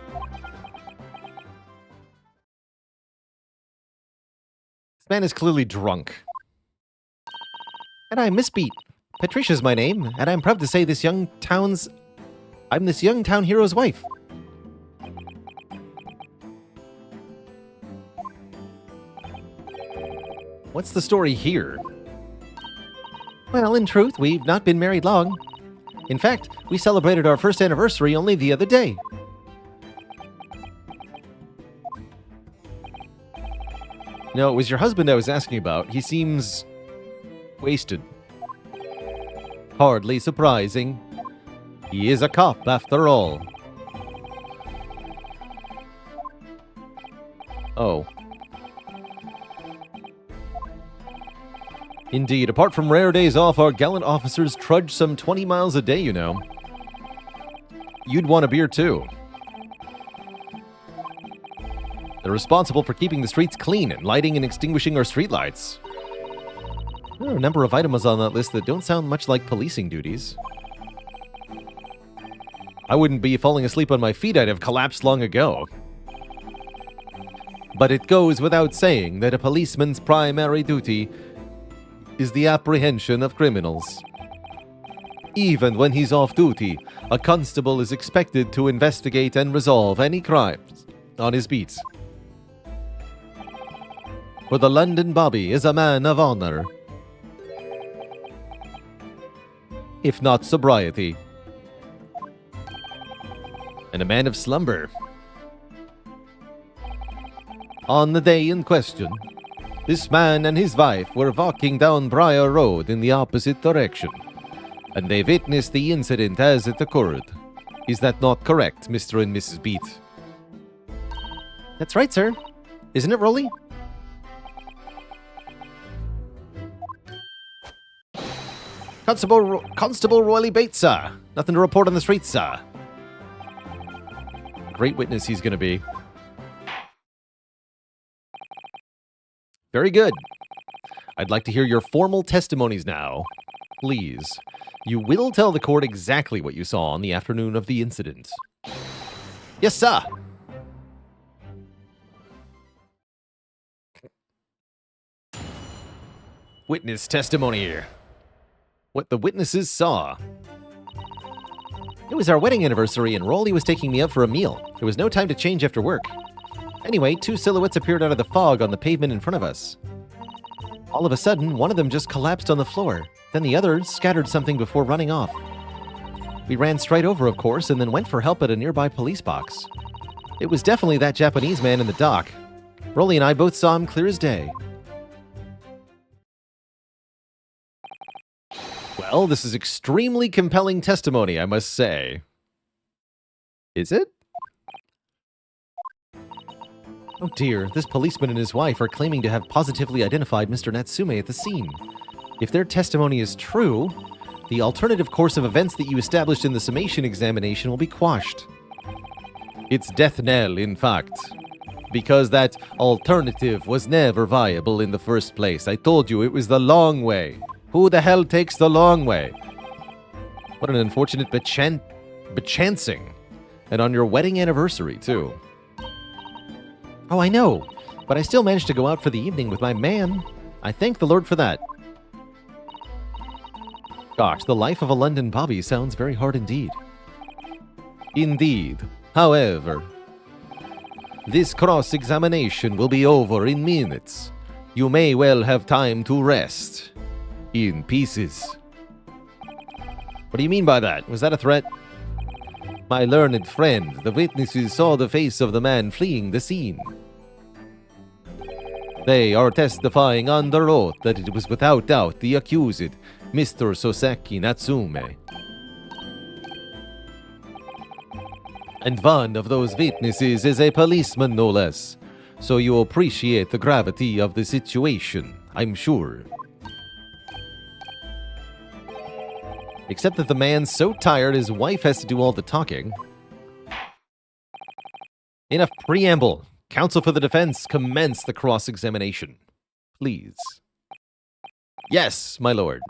This man is clearly drunk. And I'm Miss Beat. Patricia's my name, and I'm proud to say I'm this young town hero's wife. What's the story here? Well, in truth, we've not been married long. In fact, we celebrated our first anniversary only the other day. No, it was your husband I was asking about. He seems wasted. Hardly surprising. He is a cop, after all. Oh. Indeed, apart from rare days off, our gallant officers trudge some 20 miles a day, you know. You'd want a beer, too. They're responsible for keeping the streets clean and lighting and extinguishing our streetlights. There are a number of items on that list that don't sound much like policing duties. I wouldn't be falling asleep on my feet, I'd have collapsed long ago. But it goes without saying that a policeman's primary duty is the apprehension of criminals. Even when he's off duty, a constable is expected to investigate and resolve any crimes on his beat. For the London Bobby is a man of honor, if not sobriety, and a man of slumber. On the day in question, this man and his wife were walking down Briar Road in the opposite direction, and they witnessed the incident as it occurred. Is that not correct, Mr. and Mrs. Beat? That's right, sir. Isn't it, Rolly? Constable Royley Bates, sir. Nothing to report on the streets, sir. Great witness he's going to be. Very good. I'd like to hear your formal testimonies now. Please. You will tell the court exactly what you saw on the afternoon of the incident. Yes, sir. Witness testimony here. What the witnesses saw. It was our wedding anniversary and Rolly was taking me out for a meal. There was no time to change after work. Anyway, two silhouettes appeared out of the fog on the pavement in front of us. All of a sudden, one of them just collapsed on the floor. Then the other scattered something before running off. We ran straight over, of course, and then went for help at a nearby police box. It was definitely that Japanese man in the dock. Rolly and I both saw him clear as day. Well, this is extremely compelling testimony, I must say. Is it? Oh dear, this policeman and his wife are claiming to have positively identified Mr. Natsume at the scene. If their testimony is true, the alternative course of events that you established in the summation examination will be quashed. It's death knell, in fact. Because that alternative was never viable in the first place. I told you it was the long way. Who the hell takes the long way? What an unfortunate bechancing. And on your wedding anniversary, too. Oh, I know, but I still managed to go out for the evening with my man. I thank the Lord for that. Gosh, the life of a London Bobby sounds very hard indeed. Indeed. However, this cross-examination will be over in minutes. You may well have time to rest. In pieces. What do you mean by that? Was that a threat? My learned friend, the witnesses saw the face of the man fleeing the scene. They are testifying under oath that it was without doubt the accused, Mr. Soseki Natsume. And one of those witnesses is a policeman, no less. So you appreciate the gravity of the situation, I'm sure. Except that the man's so tired his wife has to do all the talking. Enough preamble. Counsel for the defense, commence the cross-examination. Please. Yes, my lord.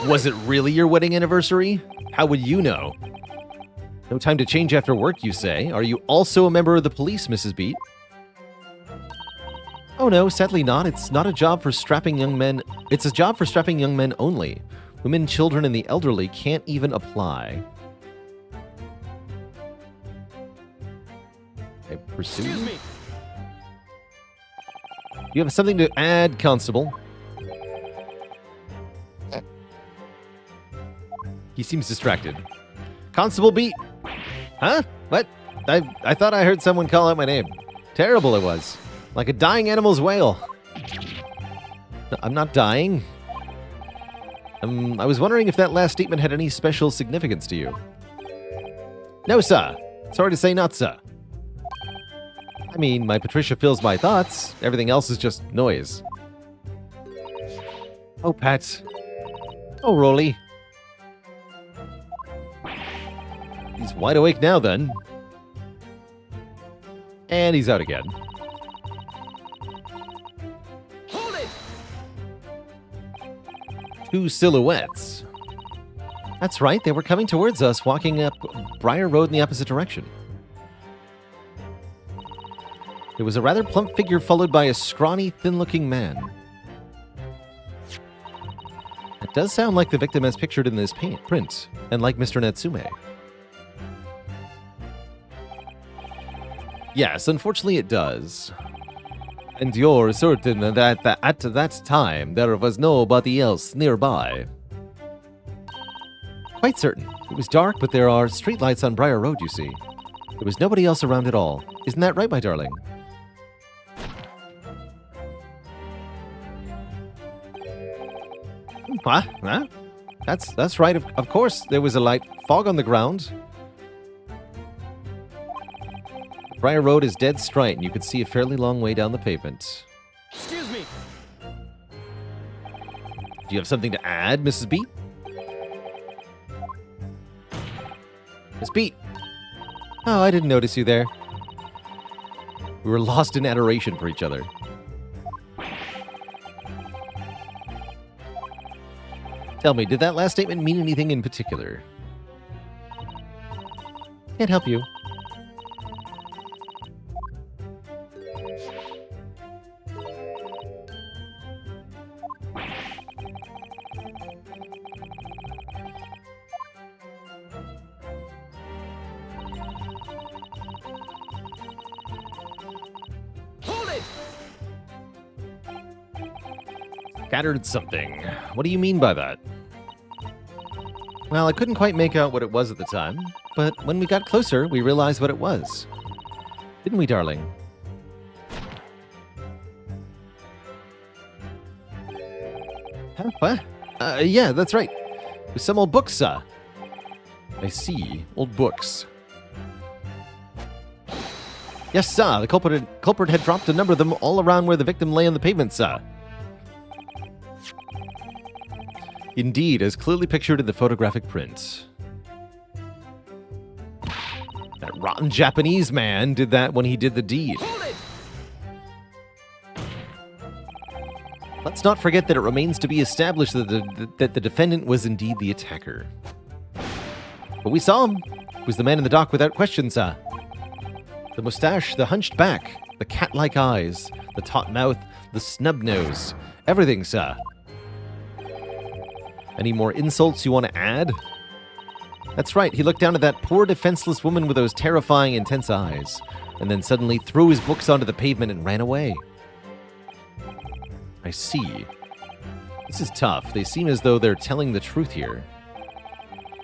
Was it really your wedding anniversary? How would you know? No time to change after work, you say? Are you also a member of the police, Mrs. Beat? Oh no, sadly not. It's not a job for strapping young men. It's a job for strapping young men only. Women, children, and the elderly can't even apply. I pursue.
Excuse me.
You have something to add, Constable? He seems distracted. Constable Beat! Huh? What? I thought I heard someone call out my name. Terrible it was. Like a dying animal's wail. I'm not dying. I was wondering if that last statement had any special significance to you. No, sir. Sorry to say not, sir. I mean, my Patricia fills my thoughts. Everything else is just noise. Oh, Pat. Oh, Rolly. He's wide awake now, then. And he's out again.
Hold it!
Two silhouettes. That's right, they were coming towards us, walking up Briar Road in the opposite direction. It was a rather plump figure followed by a scrawny, thin-looking man. It does sound like the victim as pictured in this print, and like Mr. Natsume. Yes, unfortunately it does. And you're certain that at that time there was nobody else nearby? Quite certain. It was dark, but there are streetlights on Briar Road, you see. There was nobody else around at all. Isn't that right, my darling? What? Huh? That's right. Of course, there was a light fog on the ground. Briar Road is dead straight, and you could see a fairly long way down the pavement.
Excuse me.
Do you have something to add, Mrs. Beat? Miss Beat. Oh, I didn't notice you there. We were lost in adoration for each other. Tell me, did that last statement mean anything in particular? Can't help you.
Hold it!
Scattered something. What do you mean by that? Well, I couldn't quite make out what it was at the time, but when we got closer, we realized what it was. Didn't we, darling? Huh? What? Yeah, that's right. With some old books, sir. I see. Old books. Yes, sir. The culprit had dropped a number of them all around where the victim lay on the pavement, sir. Indeed, as clearly pictured in the photographic print. That rotten Japanese man did that when he did the deed.
Hold it!
Let's not forget that it remains to be established that the defendant was indeed the attacker. But we saw him. He was the man in the dock without question, sir. The mustache, the hunched back, the cat-like eyes, the taut mouth, the snub nose. Everything, sir. Any more insults you want to add? That's right, he looked down at that poor defenseless woman with those terrifying, intense eyes, and then suddenly threw his books onto the pavement and ran away. I see. This is tough. They seem as though they're telling the truth here.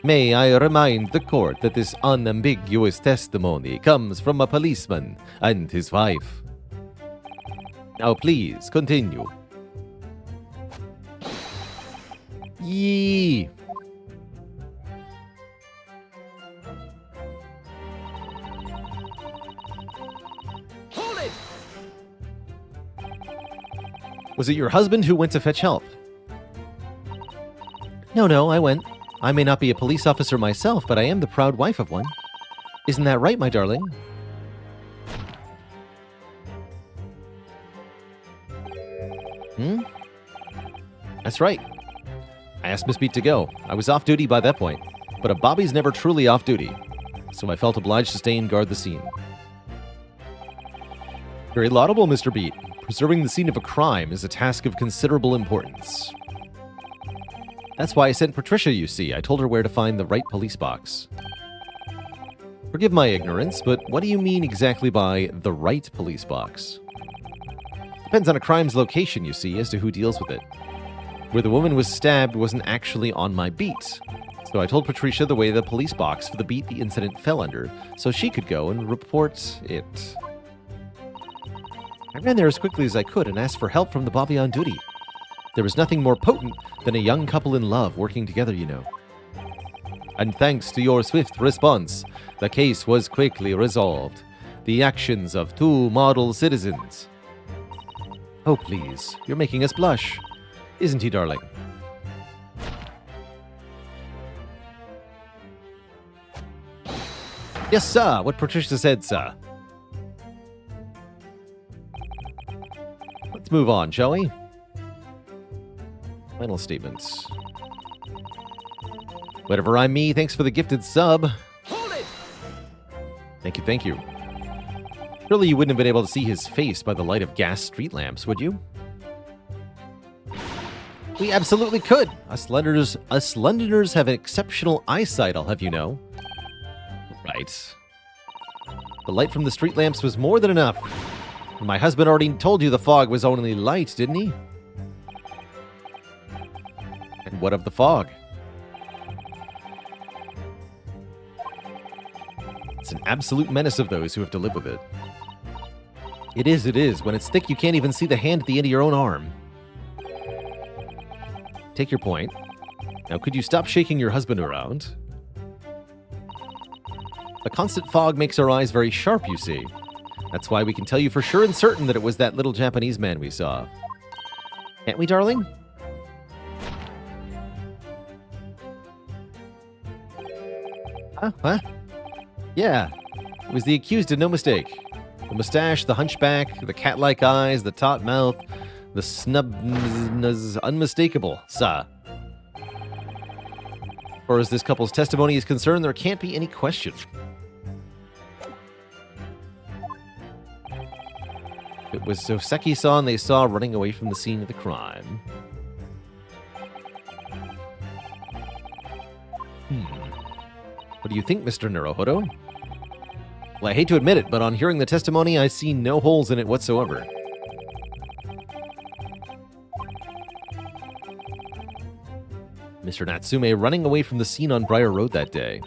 May I remind the court that this unambiguous testimony comes from a policeman and his wife. Now please, continue. Yee.
Hold it!
Was it your husband who went to fetch help? No, I went. I may not be a police officer myself, but I am the proud wife of one. Isn't that right, my darling? That's right. I asked Miss Beat to go. I was off duty by that point, but a Bobby's never truly off duty, so I felt obliged to stay and guard the scene. Very laudable, Mr. Beat. Preserving the scene of a crime is a task of considerable importance. That's why I sent Patricia, you see. I told her where to find the right police box. Forgive my ignorance, but what do you mean exactly by the right police box? Depends on a crime's location, you see, as to who deals with it. where the woman was stabbed wasn't actually on my beat. So I told Patricia the way the police box for the beat the incident fell under, so she could go and report it. I ran there as quickly as I could and asked for help from the bobby on duty. There was nothing more potent than a young couple in love working together, you know. And thanks to your swift response, the case was quickly resolved. The actions of two model citizens. Oh, please, you're making us blush. Isn't he, darling? Yes, sir. What Patricia said, sir. Let's move on, shall we? Final statements. Whatever I'm me, thanks for the gifted sub.
Hold it!
Thank you, thank you. Surely you wouldn't have been able to see his face by the light of gas street lamps, would you? We absolutely could. Us Londoners have exceptional eyesight, I'll have you know. Right. The light from the street lamps was more than enough. My husband already told you the fog was only light, didn't he? And what of the fog? It's an absolute menace of those who have to live with it. It is, it is. When it's thick, you can't even see the hand at the end of your own arm. Take your point. Now, could you stop shaking your husband around? The constant fog makes our eyes very sharp, you see. That's why we can tell you for sure and certain that it was that little Japanese man we saw. Can't we, darling? Huh? Yeah. It was the accused and no mistake. The mustache, the hunchback, the cat-like eyes, the taut mouth, the snubness, unmistakable, sir. As far as this couple's testimony is concerned, there can't be any question. It was Soseki-san they saw running away from the scene of the crime. What do you think, Mr. Naruhodo? Well, I hate to admit it, but on hearing the testimony, I see no holes in it whatsoever. Mr. Natsume running away from the scene on Briar Road that day.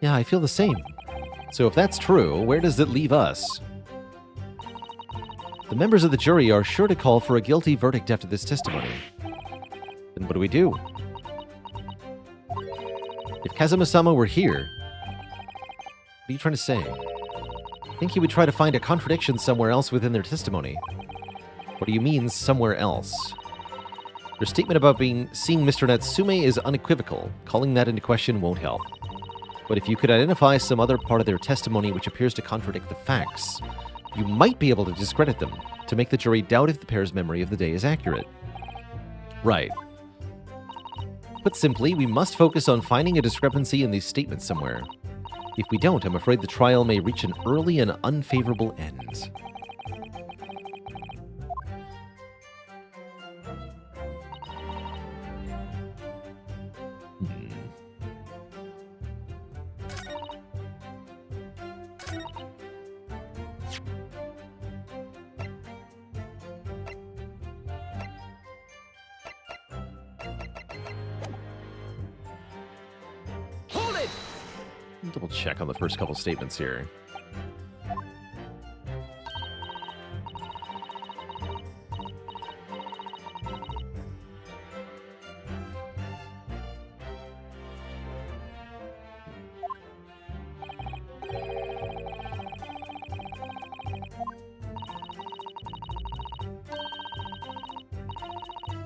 Yeah, I feel the same. So if that's true, where does it leave us? The members of the jury are sure to call for a guilty verdict after this testimony. Then what do we do? If Kazuma-sama were here, what are you trying to say? I think he would try to find a contradiction somewhere else within their testimony. What do you mean, somewhere else? Their statement about seeing Mr. Natsume is unequivocal. Calling that into question won't help. But if you could identify some other part of their testimony which appears to contradict the facts, you might be able to discredit them, to make the jury doubt if the pair's memory of the day is accurate. Right. Put simply, we must focus on finding a discrepancy in these statements somewhere. If we don't, I'm afraid the trial may reach an early and unfavorable end.
Hold it!
Double check on the first couple statements here.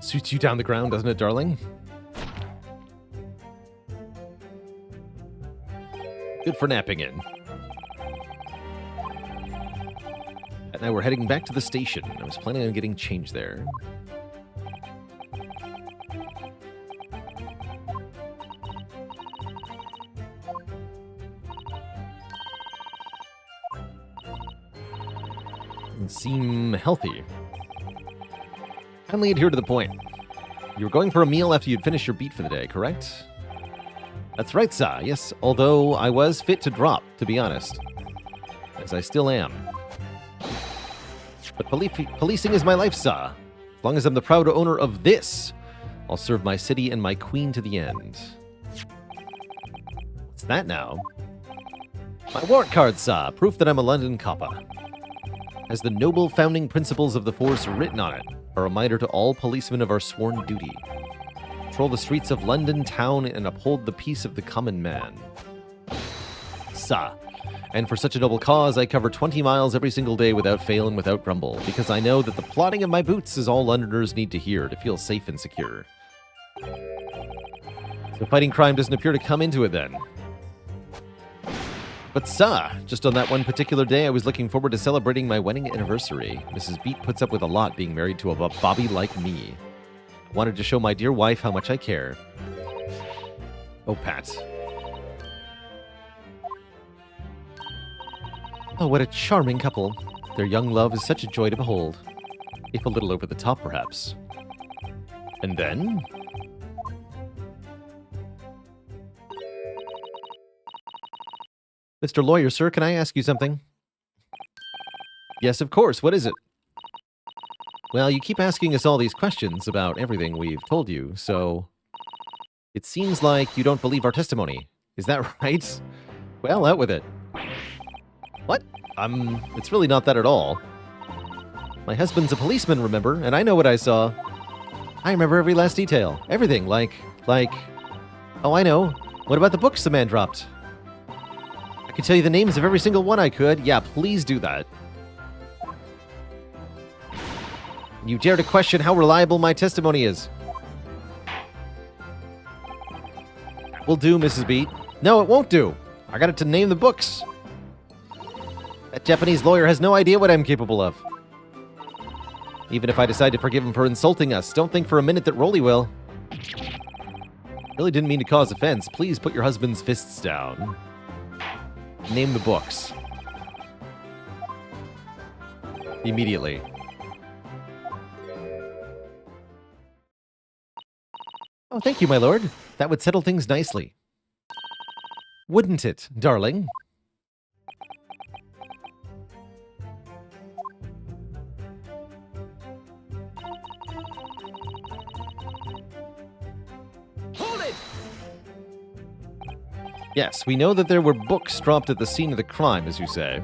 Suits you down the ground, doesn't it, darling? Good for napping in. And now we're heading back to the station. I was planning on getting changed there. Doesn't seem healthy. Kindly adhere to the point. You were going for a meal after you'd finished your beat for the day, correct? That's right, sir. Yes, although I was fit to drop, to be honest. As I still am. But policing is my life, sir. As long as I'm the proud owner of this, I'll serve my city and my queen to the end. What's that now? My warrant card, sir. Proof that I'm a London copper. Has the noble founding principles of the force written on it. A reminder to all policemen of our sworn duty. Patrol the streets of London town and uphold the peace of the common man. Sir. And for such a noble cause, I cover 20 miles every single day without fail and without grumble, because I know that the plodding of my boots is all Londoners need to hear to feel safe and secure. So fighting crime doesn't appear to come into it then. But sir, just on that one particular day, I was looking forward to celebrating my wedding anniversary. Mrs. Beat puts up with a lot being married to a bobby like me. I wanted to show my dear wife how much I care. Oh, Pat. Oh, what a charming couple. Their young love is such a joy to behold. If a little over the top, perhaps. And then... Mr. Lawyer, sir, can I ask you something? Yes, of course. What is it? Well, you keep asking us all these questions about everything we've told you, so... It seems like you don't believe our testimony. Is that right? Well, out with it. What? It's really not that at all. My husband's a policeman, remember? And I know what I saw. I remember every last detail. Everything, like... Oh, I know. What about the books the man dropped? I could tell you the names of every single one I could. Yeah, please do that. You dare to question how reliable my testimony is. Will do, Mrs. Beat. No, it won't do. I got it to name the books. That Japanese lawyer has no idea what I'm capable of. Even if I decide to forgive him for insulting us, don't think for a minute that Rolly will. Really didn't mean to cause offense. Please put your husband's fists down. Name the books. Immediately. Oh, thank you, my lord. That would settle things nicely. Wouldn't it, darling?
Hold it!
Yes, we know that there were books dropped at the scene of the crime, as you say.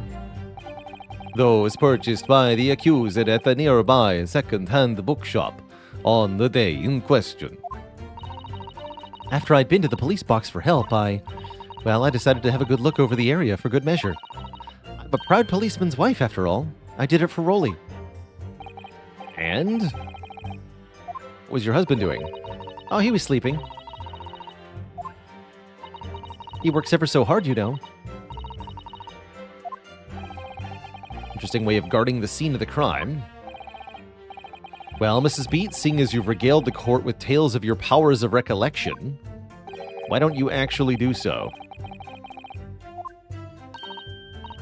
Those purchased by the accused at the nearby second-hand bookshop on the day in question. After I'd been to the police box for help, I decided to have a good look over the area for good measure. I'm a proud policeman's wife, after all. I did it for Rolly. And? What was your husband doing? Oh, he was sleeping. He works ever so hard, you know. Interesting way of guarding the scene of the crime. Well, Mrs. Beat, seeing as you've regaled the court with tales of your powers of recollection, why don't you actually do so?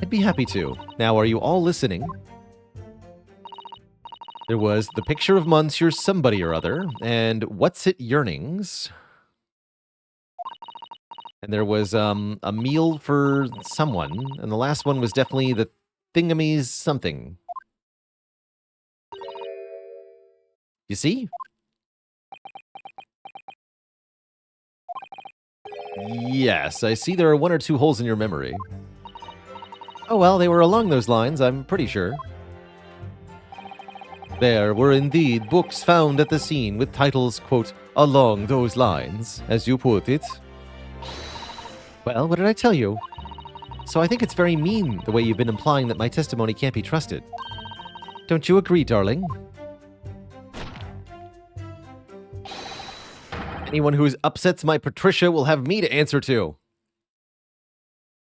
I'd be happy to. Now, are you all listening? There was the picture of Monsieur somebody or other, and What's It Yearnings. And there was a meal for someone, and the last one was definitely the Thingamies something. You see? Yes, I see there are one or two holes in your memory. Oh well, they were along those lines, I'm pretty sure. There were indeed books found at the scene with titles, quote, along those lines, as you put it. Well, what did I tell you? So I think it's very mean the way you've been implying that my testimony can't be trusted. Don't you agree, darling? Anyone who upsets my Patricia will have me to answer to.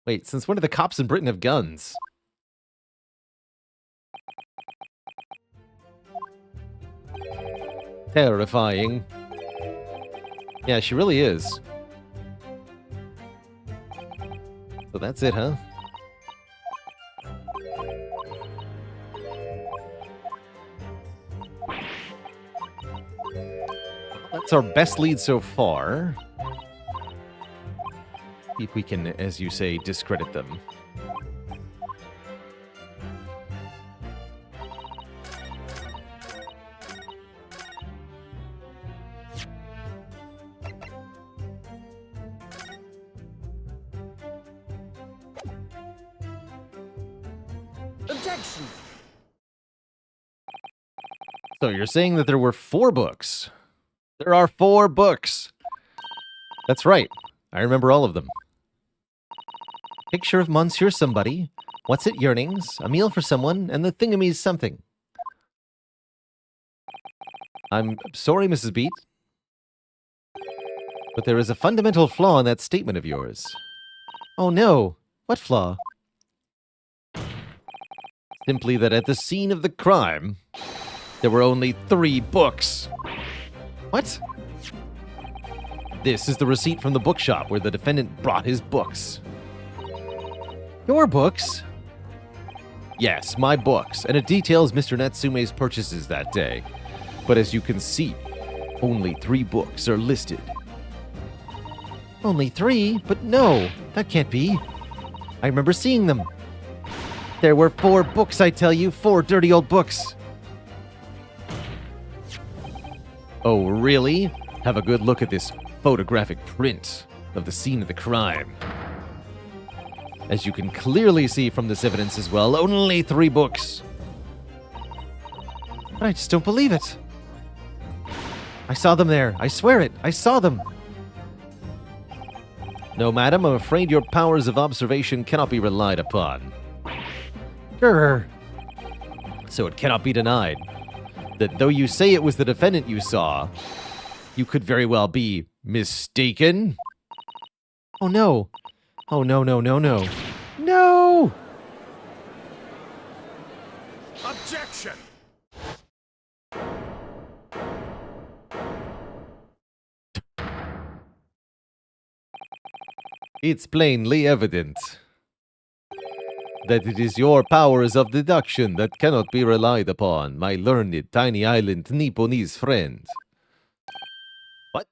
Wait, since when do the cops in Britain have guns? Terrifying. Yeah, she really is. So that's it, huh? That's our best lead so far. See if we can, as you say, discredit them.
Objection!
So you're saying that there were 4 books? There are 4 books! That's right. I remember all of them. Picture of Monsieur Somebody. What's it, yearnings? A meal for someone, and the thingamy's something. I'm sorry, Mrs. Beat. But there is a fundamental flaw in that statement of yours. Oh no. What flaw? Simply that at the scene of the crime, there were only 3 books. What? This is the receipt from the bookshop where the defendant brought his books. Your books? Yes, my books, and it details Mr. Natsume's purchases that day. But as you can see, only 3 books are listed. Only 3? But no, that can't be. I remember seeing them. There were 4 books, I tell you, 4 dirty old books. Oh, really? Have a good look at this photographic print of the scene of the crime. As you can clearly see from this evidence as well, only 3 books. But I just don't believe it. I saw them there. I swear it. I saw them. No, madam, I'm afraid your powers of observation cannot be relied upon. Grr. So it cannot be denied that though you say it was the defendant you saw, you could very well be mistaken. Oh no. Oh no, no, no, no. No!
Objection!
It's plainly evident that it is your powers of deduction that cannot be relied upon, my learned tiny island Nipponese friend. What?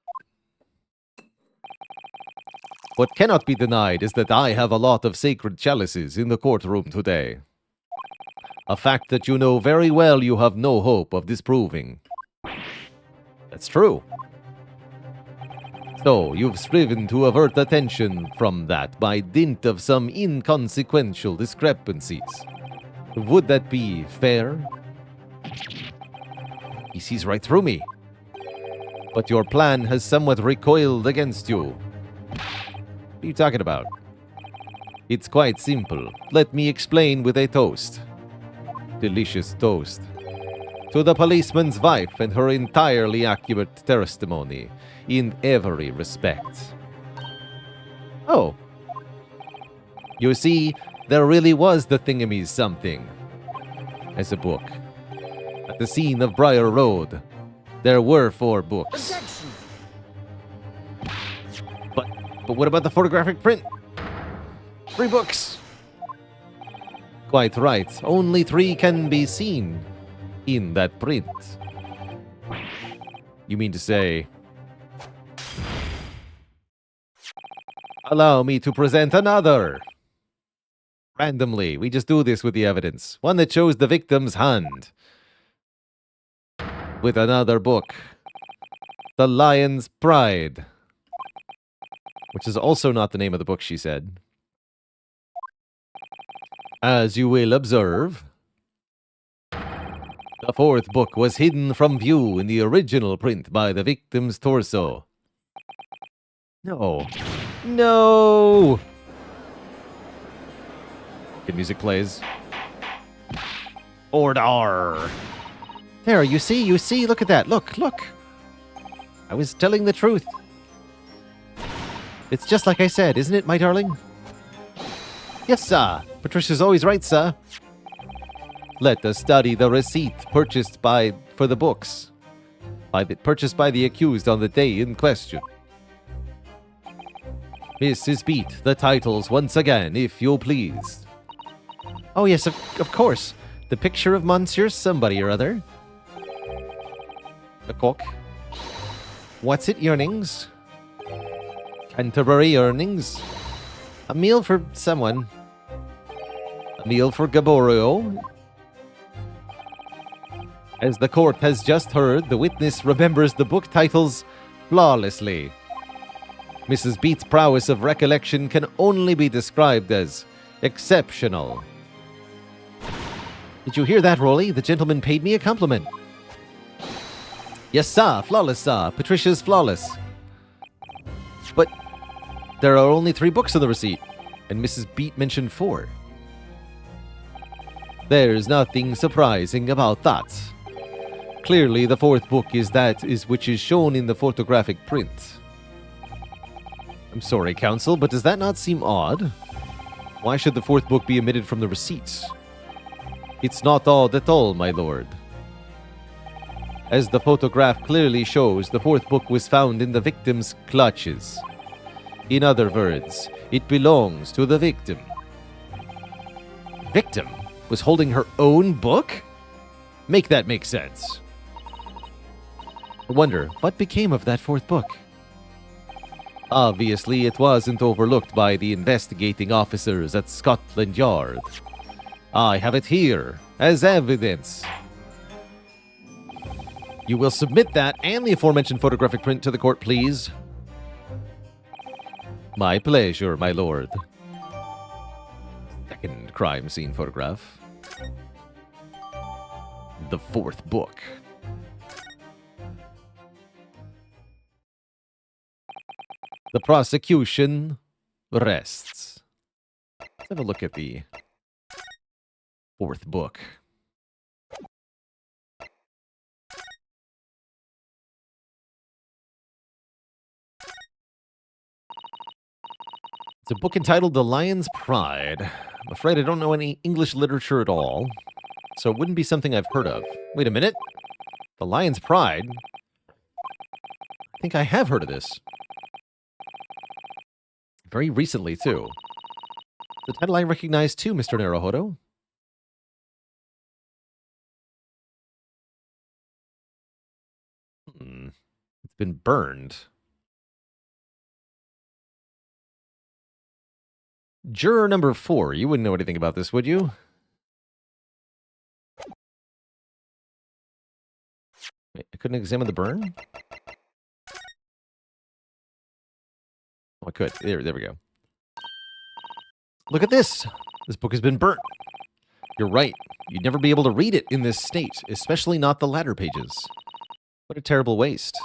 What cannot be denied is that I have a lot of sacred chalices in the courtroom today. A fact that you know very well you have no hope of disproving. That's true. So, you've striven to avert attention from that by dint of some inconsequential discrepancies. Would that be fair? He sees right through me. But your plan has somewhat recoiled against you. What are you talking about? It's quite simple. Let me explain with a toast. Delicious toast. To the policeman's wife and her entirely accurate testimony in every respect. Oh. You see, there really was the thingamy's something. As a book. At the scene of Briar Road, there were 4 books.
Objection!
But what about the photographic print? 3 books. Quite right. Only 3 can be seen in that print. You mean to say... Allow me to present another. Randomly, we just do this with the evidence. One that shows the victim's hand. With another book. The Lion's Pride. Which is also not the name of the book, she said. As you will observe, the 4th book was hidden from view in the original print by the victim's torso. No. No! Good music plays. Order! There, you see, look at that. Look. I was telling the truth. It's just like I said, isn't it, my darling? Yes, sir. Patricia's always right, sir. Let us study the receipt purchased for the books. Purchased by the accused on the day in question. Mrs. Beat, the titles once again, if you please. Oh, yes, of course. The picture of Monsieur Somebody or other. The cook. What's it, yearnings? Canterbury earnings. A meal for someone. A meal for Gaborio. As the court has just heard, the witness remembers the book titles flawlessly. Mrs. Beat's prowess of recollection can only be described as exceptional. Did you hear that, Rolly? The gentleman paid me a compliment. Yes, sir. Flawless, sir. Patricia's flawless. But there are only 3 books on the receipt, and Mrs. Beat mentioned 4. There's nothing surprising about that. Clearly, the 4th book is which is shown in the photographic print. I'm sorry, Counsel, but does that not seem odd? Why should the 4th book be omitted from the receipts? It's not odd at all, my lord. As the photograph clearly shows, the 4th book was found in the victim's clutches. In other words, it belongs to the victim. Victim was holding her own book? Make that make sense. I wonder, what became of that 4th book? Obviously, it wasn't overlooked by the investigating officers at Scotland Yard. I have it here, as evidence. You will submit that and the aforementioned photographic print to the court, please. My pleasure, my lord. Second crime scene photograph. The 4th book. The prosecution rests. Let's have a look at the 4th book. It's a book entitled The Lion's Pride. I'm afraid I don't know any English literature at all, so it wouldn't be something I've heard of. Wait a minute. The Lion's Pride? I think I have heard of this. Very recently, too. The title I recognize too, Mr. Naruhodo. It's been burned. Juror number 4. You wouldn't know anything about this, would you? Wait, I couldn't examine the burn? Oh, I could. There we go. Look at this! This book has been burnt. You're right. You'd never be able to read it in this state, especially not the latter pages. What a terrible waste.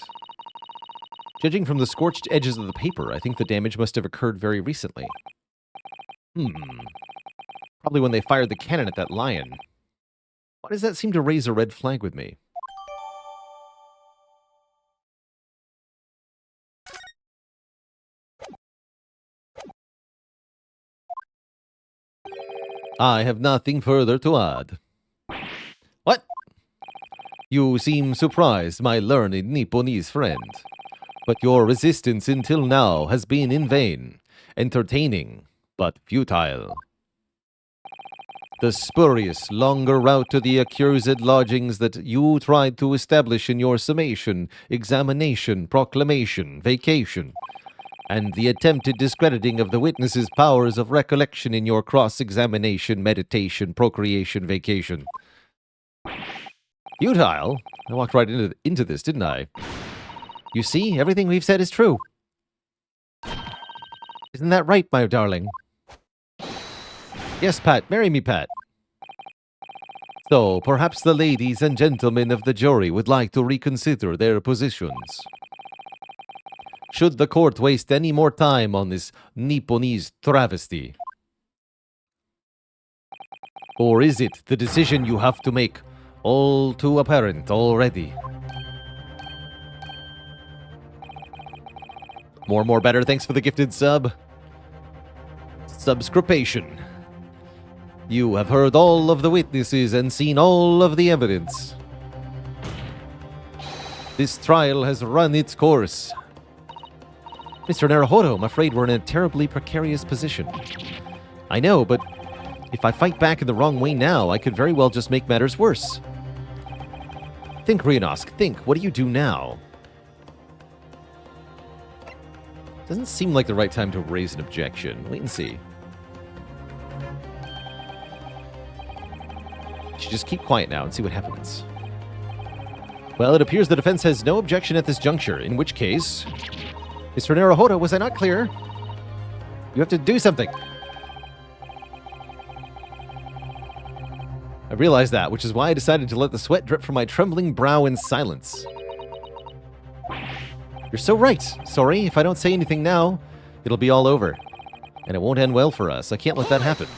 Judging from the scorched edges of the paper, I think the damage must have occurred very recently. Probably when they fired the cannon at that lion. Why does that seem to raise a red flag with me? I have nothing further to add. What? You seem surprised, my learned Nipponese friend. But your resistance until now has been in vain, entertaining, but futile. The spurious, longer route to the accursed lodgings that you tried to establish in your summation, examination, proclamation, vacation, and the attempted discrediting of the witness's powers of recollection in your cross-examination, meditation, procreation, vacation. Futile? I walked right into this, didn't I? You see, everything we've said is true. Isn't that right, my darling? Yes, Pat. Marry me, Pat. So, perhaps the ladies and gentlemen of the jury would like to reconsider their positions. Should the court waste any more time on this Nipponese travesty? Or is it the decision you have to make all too apparent already? More better. Thanks for the gifted sub. Subscription. You have heard all of the witnesses and seen all of the evidence. This trial has run its course. Mr. Naruhodo, I'm afraid we're in a terribly precarious position. I know, but if I fight back in the wrong way now, I could very well just make matters worse. Think, Rionosk, think. What do you do now? Doesn't seem like the right time to raise an objection. Wait and see. Should just keep quiet now and see what happens. Well, it appears the defense has no objection at this juncture, in which case... Mr. Naruhodo, was I not clear? You have to do something. I I realize that, which is why I decided to let the sweat drip from my trembling brow in silence. You're so right. Sorry, if I don't say anything now, it'll be all over. And it won't end well for us. I can't let that happen.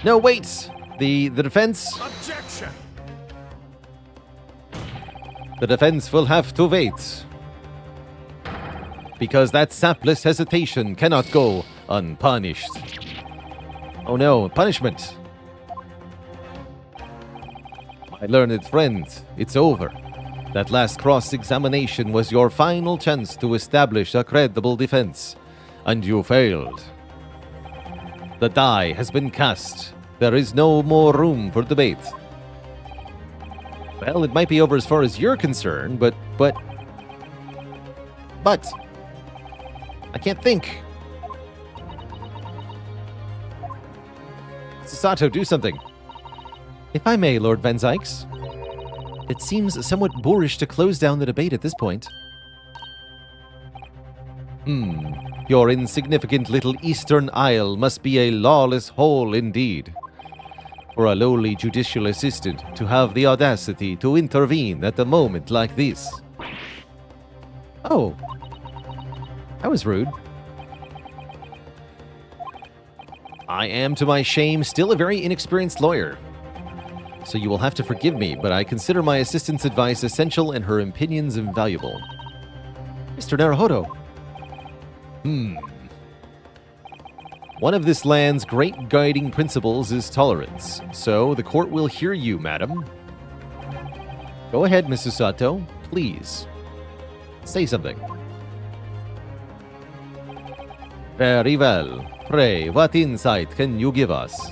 No, wait! The defense...
Objection!
The defense will have to wait. Because that sapless hesitation cannot go unpunished. Oh no, punishment. My learned friend, it's over. That last cross-examination was your final chance to establish a credible defense, and you failed. The die has been cast. There is no more room for debate. Well, it might be over as far as you're concerned, but... I can't think. Susato, do something. If I may, Lord Van Zykes. It seems somewhat boorish to close down the debate at this point. Your insignificant little Eastern Isle must be a lawless hole indeed. For a lowly judicial assistant to have the audacity to intervene at a moment like this. Oh. That was rude. I am, to my shame, still a very inexperienced lawyer. So you will have to forgive me, but I consider my assistant's advice essential and her opinions invaluable. Mr. Naruhodo. One of this land's great guiding principles is tolerance, so the court will hear you, madam. Go ahead, Mrs. Sato, please. Say something. Very well. Pray, what insight can you give us?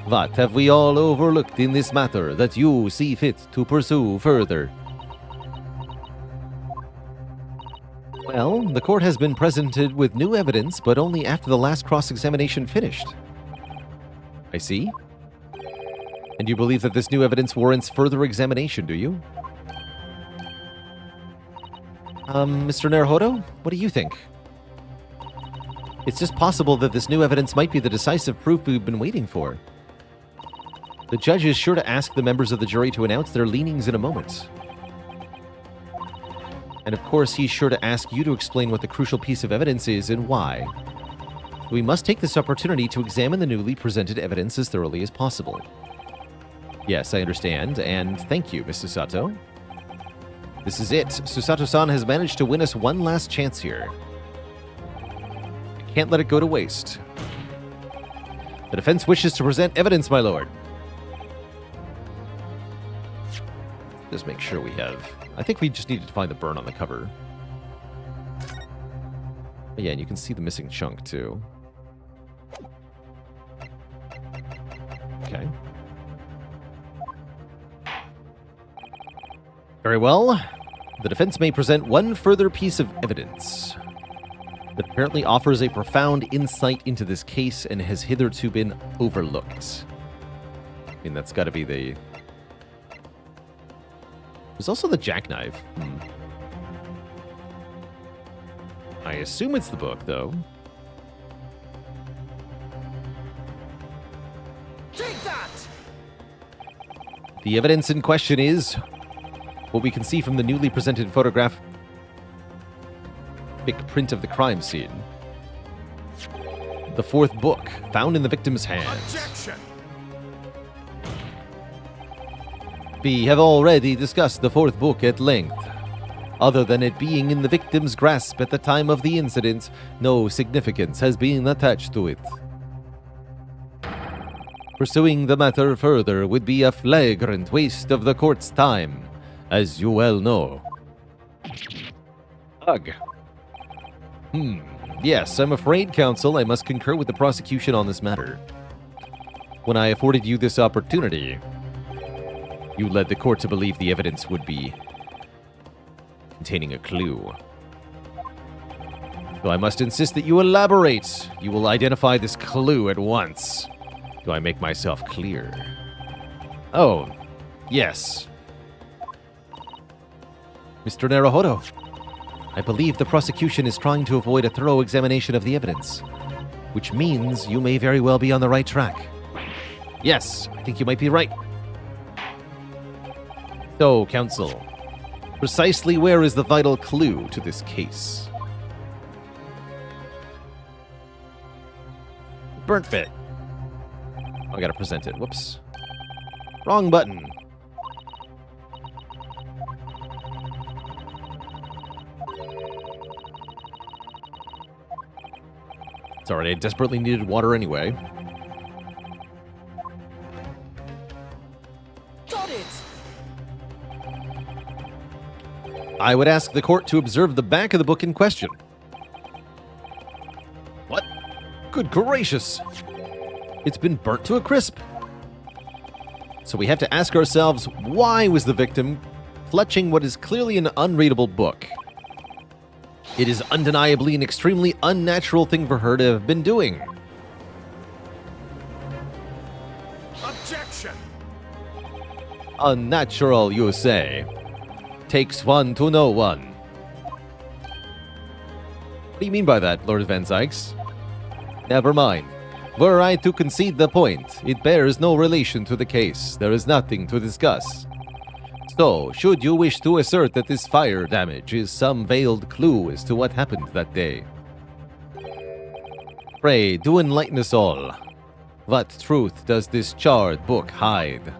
What have we all overlooked in this matter that you see fit to pursue further? Well, the court has been presented with new evidence, but only after the last cross-examination finished. I see. And you believe that this new evidence warrants further examination, do you? Mr. Naruhodo, what do you think? It's just possible that this new evidence might be the decisive proof we've been waiting for. The judge is sure to ask the members of the jury to announce their leanings in a moment. And of course, he's sure to ask you to explain what the crucial piece of evidence is and why. We must take this opportunity to examine the newly presented evidence as thoroughly as possible. Yes, I understand, and thank you, Mrs. Sato. This is it. Susato-san has managed to win us one last chance here. I can't let it go to waste. The defense wishes to present evidence, my lord. Just make sure we have... I think we just needed to find the burn on the cover. But yeah, and you can see the missing chunk, too. Okay. Very well. The defense may present one further piece of evidence that apparently offers a profound insight into this case and has hitherto been overlooked. I mean, that's got to be the... There's also the jackknife. I assume it's the book, though.
Take that!
The evidence in question is what we can see from the newly presented photographic print of the crime scene. The fourth book, found in the victim's hands.
Objection!
We have already discussed the fourth book at length. Other than it being in the victim's grasp at the time of the incident, no significance has been attached to it. Pursuing the matter further would be a flagrant waste of the court's time, as you well know. Ugh. Yes, I'm afraid, counsel, I must concur with the prosecution on this matter. When I afforded you this opportunity, you led the court to believe the evidence would be containing a clue. So I must insist that you elaborate. You will identify this clue at once. Do I make myself clear? Oh, yes. Mr. Naruhodo, I believe the prosecution is trying to avoid a thorough examination of the evidence, which means you may very well be on the right track. Yes, I think you might be right. So, counsel, precisely where is the vital clue to this case? Burnt bit. Oh, I gotta present it. Whoops. Wrong button. It's alright, I desperately needed water anyway.
Got it!
I would ask the court to observe the back of the book in question. What? Good gracious! It's been burnt to a crisp. So we have to ask ourselves, why was the victim clutching what is clearly an unreadable book? It is undeniably an extremely unnatural thing for her to have been doing.
Objection!
Unnatural, you say? Takes one to know one. What do you mean by that, Lord Van Zykes? Never mind. Were I to concede the point, it bears no relation to the case. There is nothing to discuss. So, should you wish to assert that this fire damage is some veiled clue as to what happened that day? Pray, do enlighten us all. What truth does this charred book hide?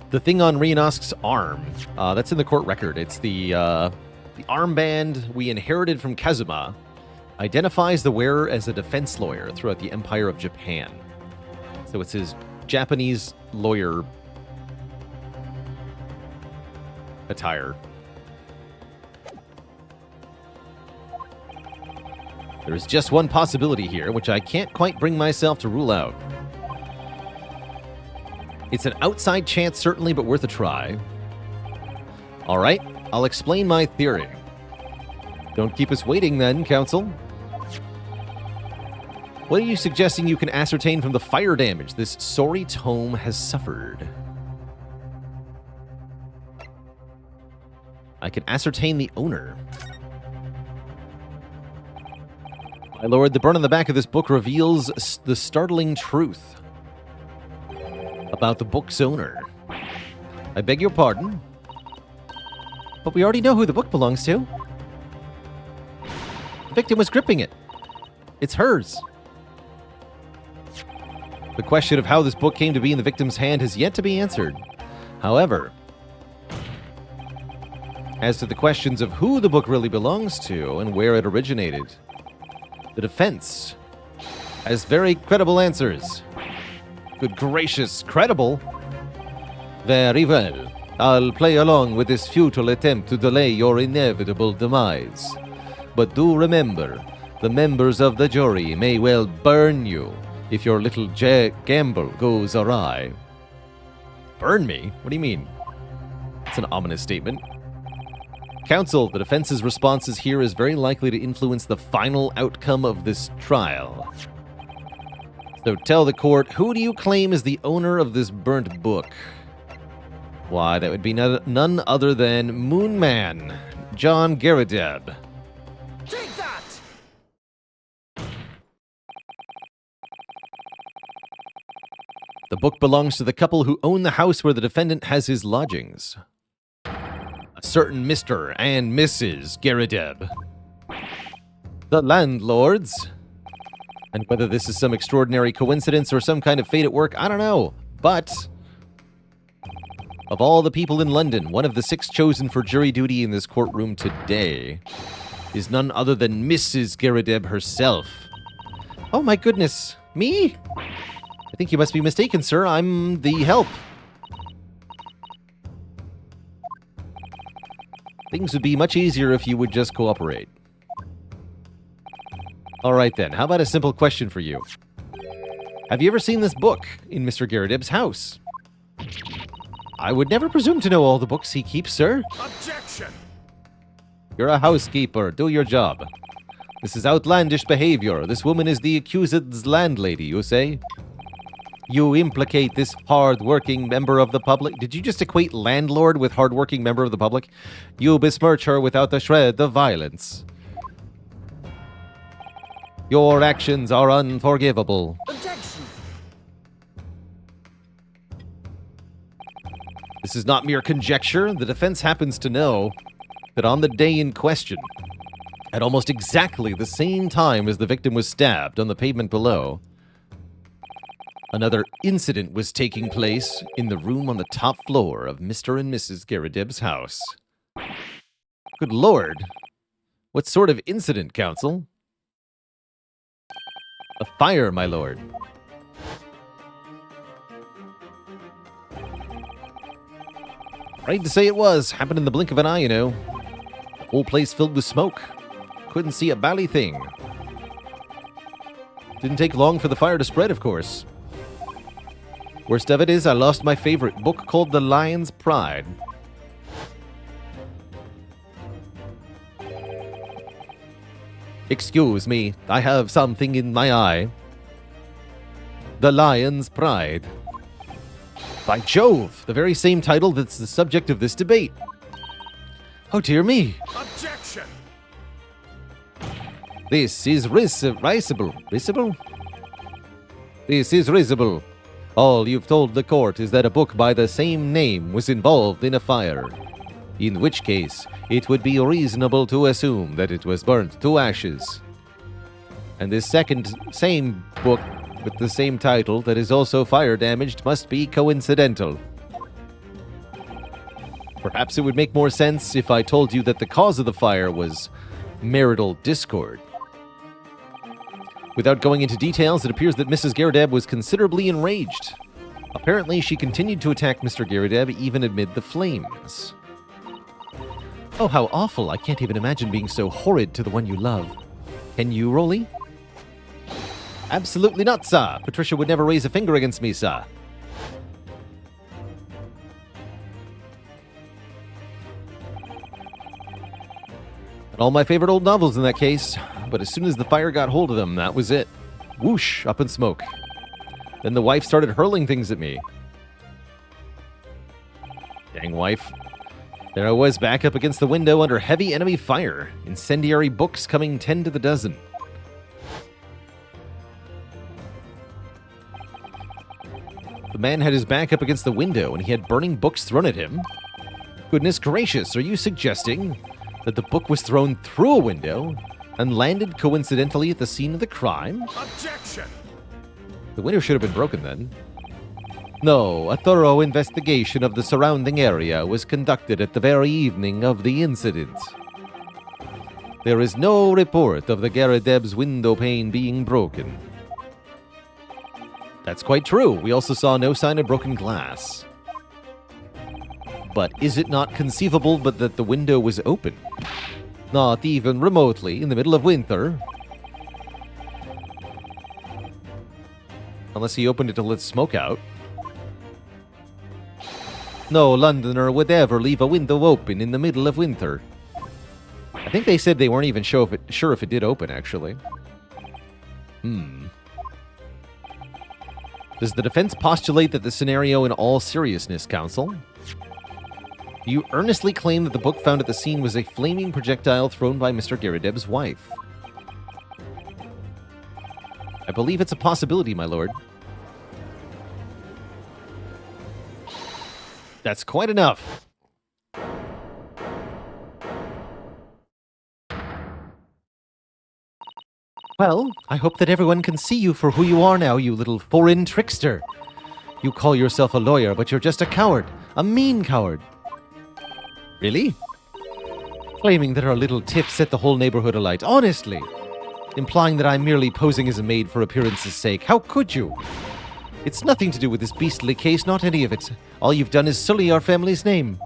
The thing on Rionosk's arm, that's in the court record. It's the armband we inherited from Kazuma. Identifies the wearer as a defense lawyer throughout the Empire of Japan. So it's his Japanese lawyer attire. There is just one possibility here, which I can't quite bring myself to rule out. It's an outside chance, certainly, but worth a try. All right, I'll explain my theory. Don't keep us waiting then, counsel. What are you suggesting you can ascertain from the fire damage this sorry tome has suffered? I can ascertain the owner. My lord, the burn on the back of this book reveals the startling truth about the book's owner. I beg your pardon? But we already know who the book belongs to. The victim was gripping it. It's hers. The question of how this book came to be in the victim's hand has yet to be answered. However, as to the questions of who the book really belongs to and where it originated, the defense has very credible answers. Good gracious, credible? Very well. I'll play along with this futile attempt to delay your inevitable demise. But do remember, the members of the jury may well burn you if your little gamble goes awry. Burn me? What do you mean? It's an ominous statement. Counsel, the defense's responses here is very likely to influence the final outcome of this trial. So tell the court, who do you claim is the owner of this burnt book? Why, that would be none other than Moonman, John Garadeb.
Take that!
The book belongs to the couple who own the house where the defendant has his lodgings. A certain Mr. and Mrs. Garadeb. The landlords. And whether this is some extraordinary coincidence or some kind of fate at work, I don't know. But of all the people in London, one of the 6 chosen for jury duty in this courtroom today is none other than Mrs. Garadeb herself. Oh my goodness. Me? I think you must be mistaken, sir. I'm the help. Things would be much easier if you would just cooperate. All right, then. How about a simple question for you? Have you ever seen this book in Mr. Garadeb's house? I would never presume to know all the books he keeps, sir.
Objection!
You're a housekeeper. Do your job. This is outlandish behavior. This woman is the accused's landlady, you say? You implicate this hard-working member of the public. Did you just equate landlord with hard-working member of the public? You besmirch her without a shred of violence. Your actions are unforgivable.
Objection!
This is not mere conjecture. The defense happens to know that on the day in question, at almost exactly the same time as the victim was stabbed on the pavement below, another incident was taking place in the room on the top floor of Mr. and Mrs. Garadeb's house. Good Lord. What sort of incident, counsel? A fire, my lord. Right to say it was. Happened in the blink of an eye, you know. The whole place filled with smoke. Couldn't see a bally thing. Didn't take long for the fire to spread, of course. Worst of it is, I lost my favorite book called The Lion's Pride. Excuse me, I have something in my eye. The Lion's Pride. By Jove, the very same title that's the subject of this debate. Oh dear me.
Objection!
This is risible. Risible? This is risible. All you've told the court is that a book by the same name was involved in a fire. In which case, it would be reasonable to assume that it was burnt to ashes. And this same book with the same title that is also fire damaged must be coincidental. Perhaps it would make more sense if I told you that the cause of the fire was marital discord. Without going into details, it appears that Mrs. Garadeb was considerably enraged. Apparently, she continued to attack Mr. Garadeb even amid the flames. Oh, how awful. I can't even imagine being so horrid to the one you love. Can you, Rolly? Absolutely not, sir. Patricia would never raise a finger against me, sir. And all my favorite old novels in that case. But as soon as the fire got hold of them, that was it. Whoosh, up in smoke. Then the wife started hurling things at me. Dang wife. There I was, back up against the window under heavy enemy fire. Incendiary books coming 10 to the dozen. The man had his back up against the window and he had burning books thrown at him. Goodness gracious, are you suggesting that the book was thrown through a window and landed coincidentally at the scene of the crime?
Objection!
The window should have been broken then. No, a thorough investigation of the surrounding area was conducted at the very evening of the incident. There is no report of the Garadeb's window pane being broken. That's quite true. We also saw no sign of broken glass. But is it not conceivable but that the window was open? Not even remotely in the middle of winter. Unless he opened it to let smoke out. No Londoner would ever leave a window open in the middle of winter. I think they said they weren't even sure if it did open, actually. Does the defense postulate that the scenario in all seriousness, counsel? Do you earnestly claim that the book found at the scene was a flaming projectile thrown by Mr. Garadeb's wife? I believe it's a possibility, my lord. That's quite enough. Well, I hope that everyone can see you for who you are now, you little foreign trickster. You call yourself a lawyer, but you're just a coward. A mean coward. Really? Claiming that our little tiff set the whole neighborhood alight. Honestly. Implying that I'm merely posing as a maid for appearance's sake. How could you? It's nothing to do with this beastly case, not any of it. All you've done is sully our family's name.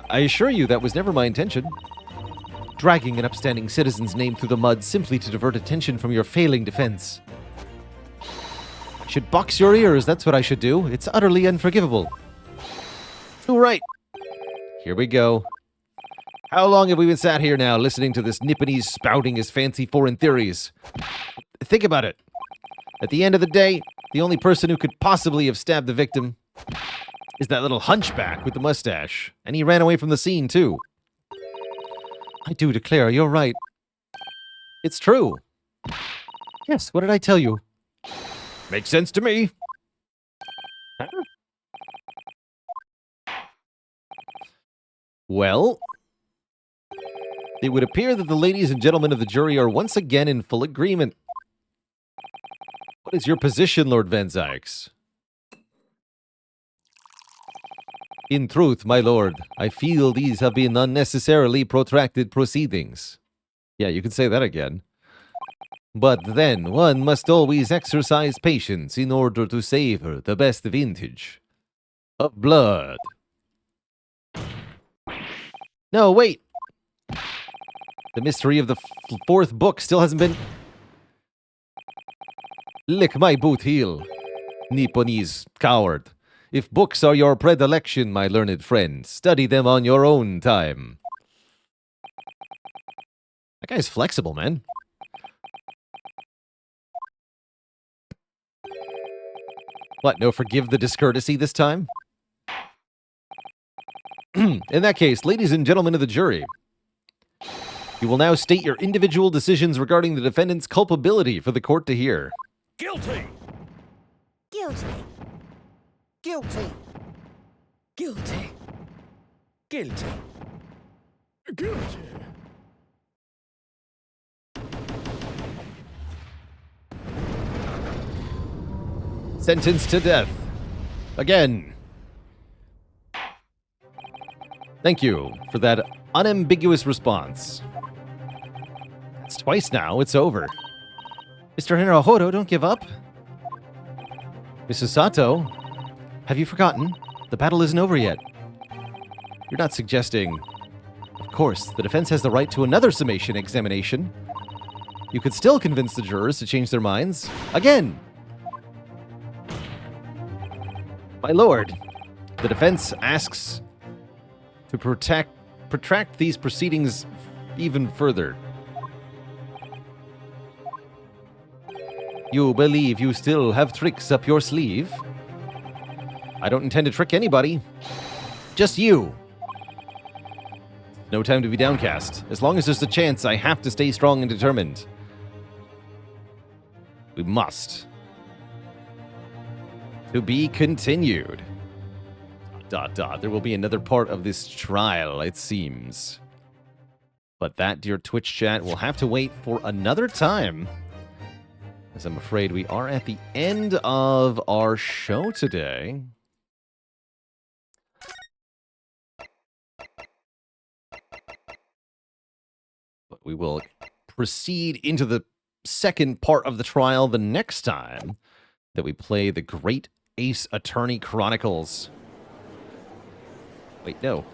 I assure you that was never my intention. Dragging an upstanding citizen's name through the mud simply to divert attention from your failing defense. I should box your ears, that's what I should do. It's utterly unforgivable. Too right. Here we go. How long have we been sat here now, listening to this Nipponese spouting his fancy foreign theories? Think about it. At the end of the day, the only person who could possibly have stabbed the victim is that little hunchback with the mustache. And he ran away from the scene, too. I do declare, you're right. It's true. Yes, what did I tell you? Makes sense to me. Well, it would appear that the ladies and gentlemen of the jury are once again in full agreement. What is your position, Lord Van Zykes? In truth, my lord, I feel these have been unnecessarily protracted proceedings. Yeah, you can say that again. But then, one must always exercise patience in order to savor the best vintage of blood. No, wait! The mystery of the fourth book still hasn't been... Lick my boot heel, Nipponese coward. If books are your predilection, my learned friend, study them on your own time. That guy's flexible, man. What, no forgive the discourtesy this time? In that case, ladies and gentlemen of the jury, you will now state your individual decisions regarding the defendant's culpability for the court to hear.
Guilty!
Guilty.
Guilty! Guilty! Guilty! Guilty!
Sentenced to death. Again. Thank you for that unambiguous response. That's twice now. It's over. Mr. Hirohoro, don't give up. Mrs. Sato, have you forgotten? The battle isn't over yet. You're not suggesting... Of course, the defense has the right to another summation examination. You could still convince the jurors to change their minds. Again! My lord, the defense asks to protract these proceedings even further. You believe you still have tricks up your sleeve? I don't intend to trick anybody. Just you. No time to be downcast. As long as there's a chance, I have to stay strong and determined. We must. To be continued. ... There will be another part of this trial, it seems. But that, dear Twitch chat, will have to wait for another time, as I'm afraid we are at the end of our show today. But we will proceed into the second part of the trial the next time that we play the Great Ace Attorney Chronicles. Wait, no.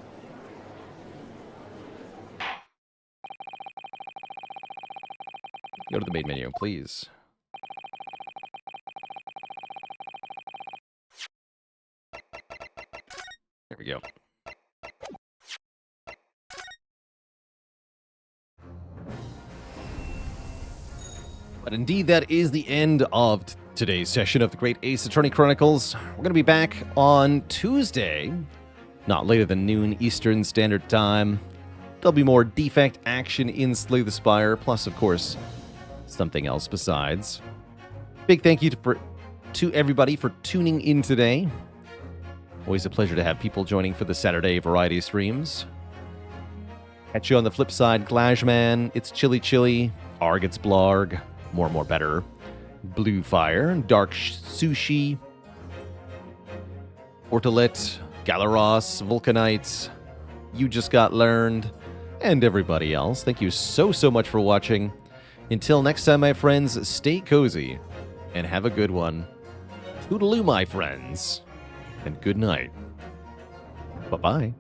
Go to the main menu, please. There we go. But indeed, that is the end of today's session of the Great Ace Attorney Chronicles. We're going to be back on Tuesday, not later than noon Eastern Standard Time. There'll be more Defect action in Slay the Spire, plus, of course, something else besides. Big thank you to everybody for tuning in today. Always a pleasure to have people joining for the Saturday variety streams. Catch you on the flip side, Glashman, It's Chilly Chilly, Arg It's Blarg, More Better, Blue Fire, Dark Sushi, Ortolet, Galaros, Vulcanite, You Just Got Learned, and everybody else. Thank you so much for watching. Until next time, my friends, stay cozy and have a good one. Toodaloo, my friends, and good night. Bye-bye.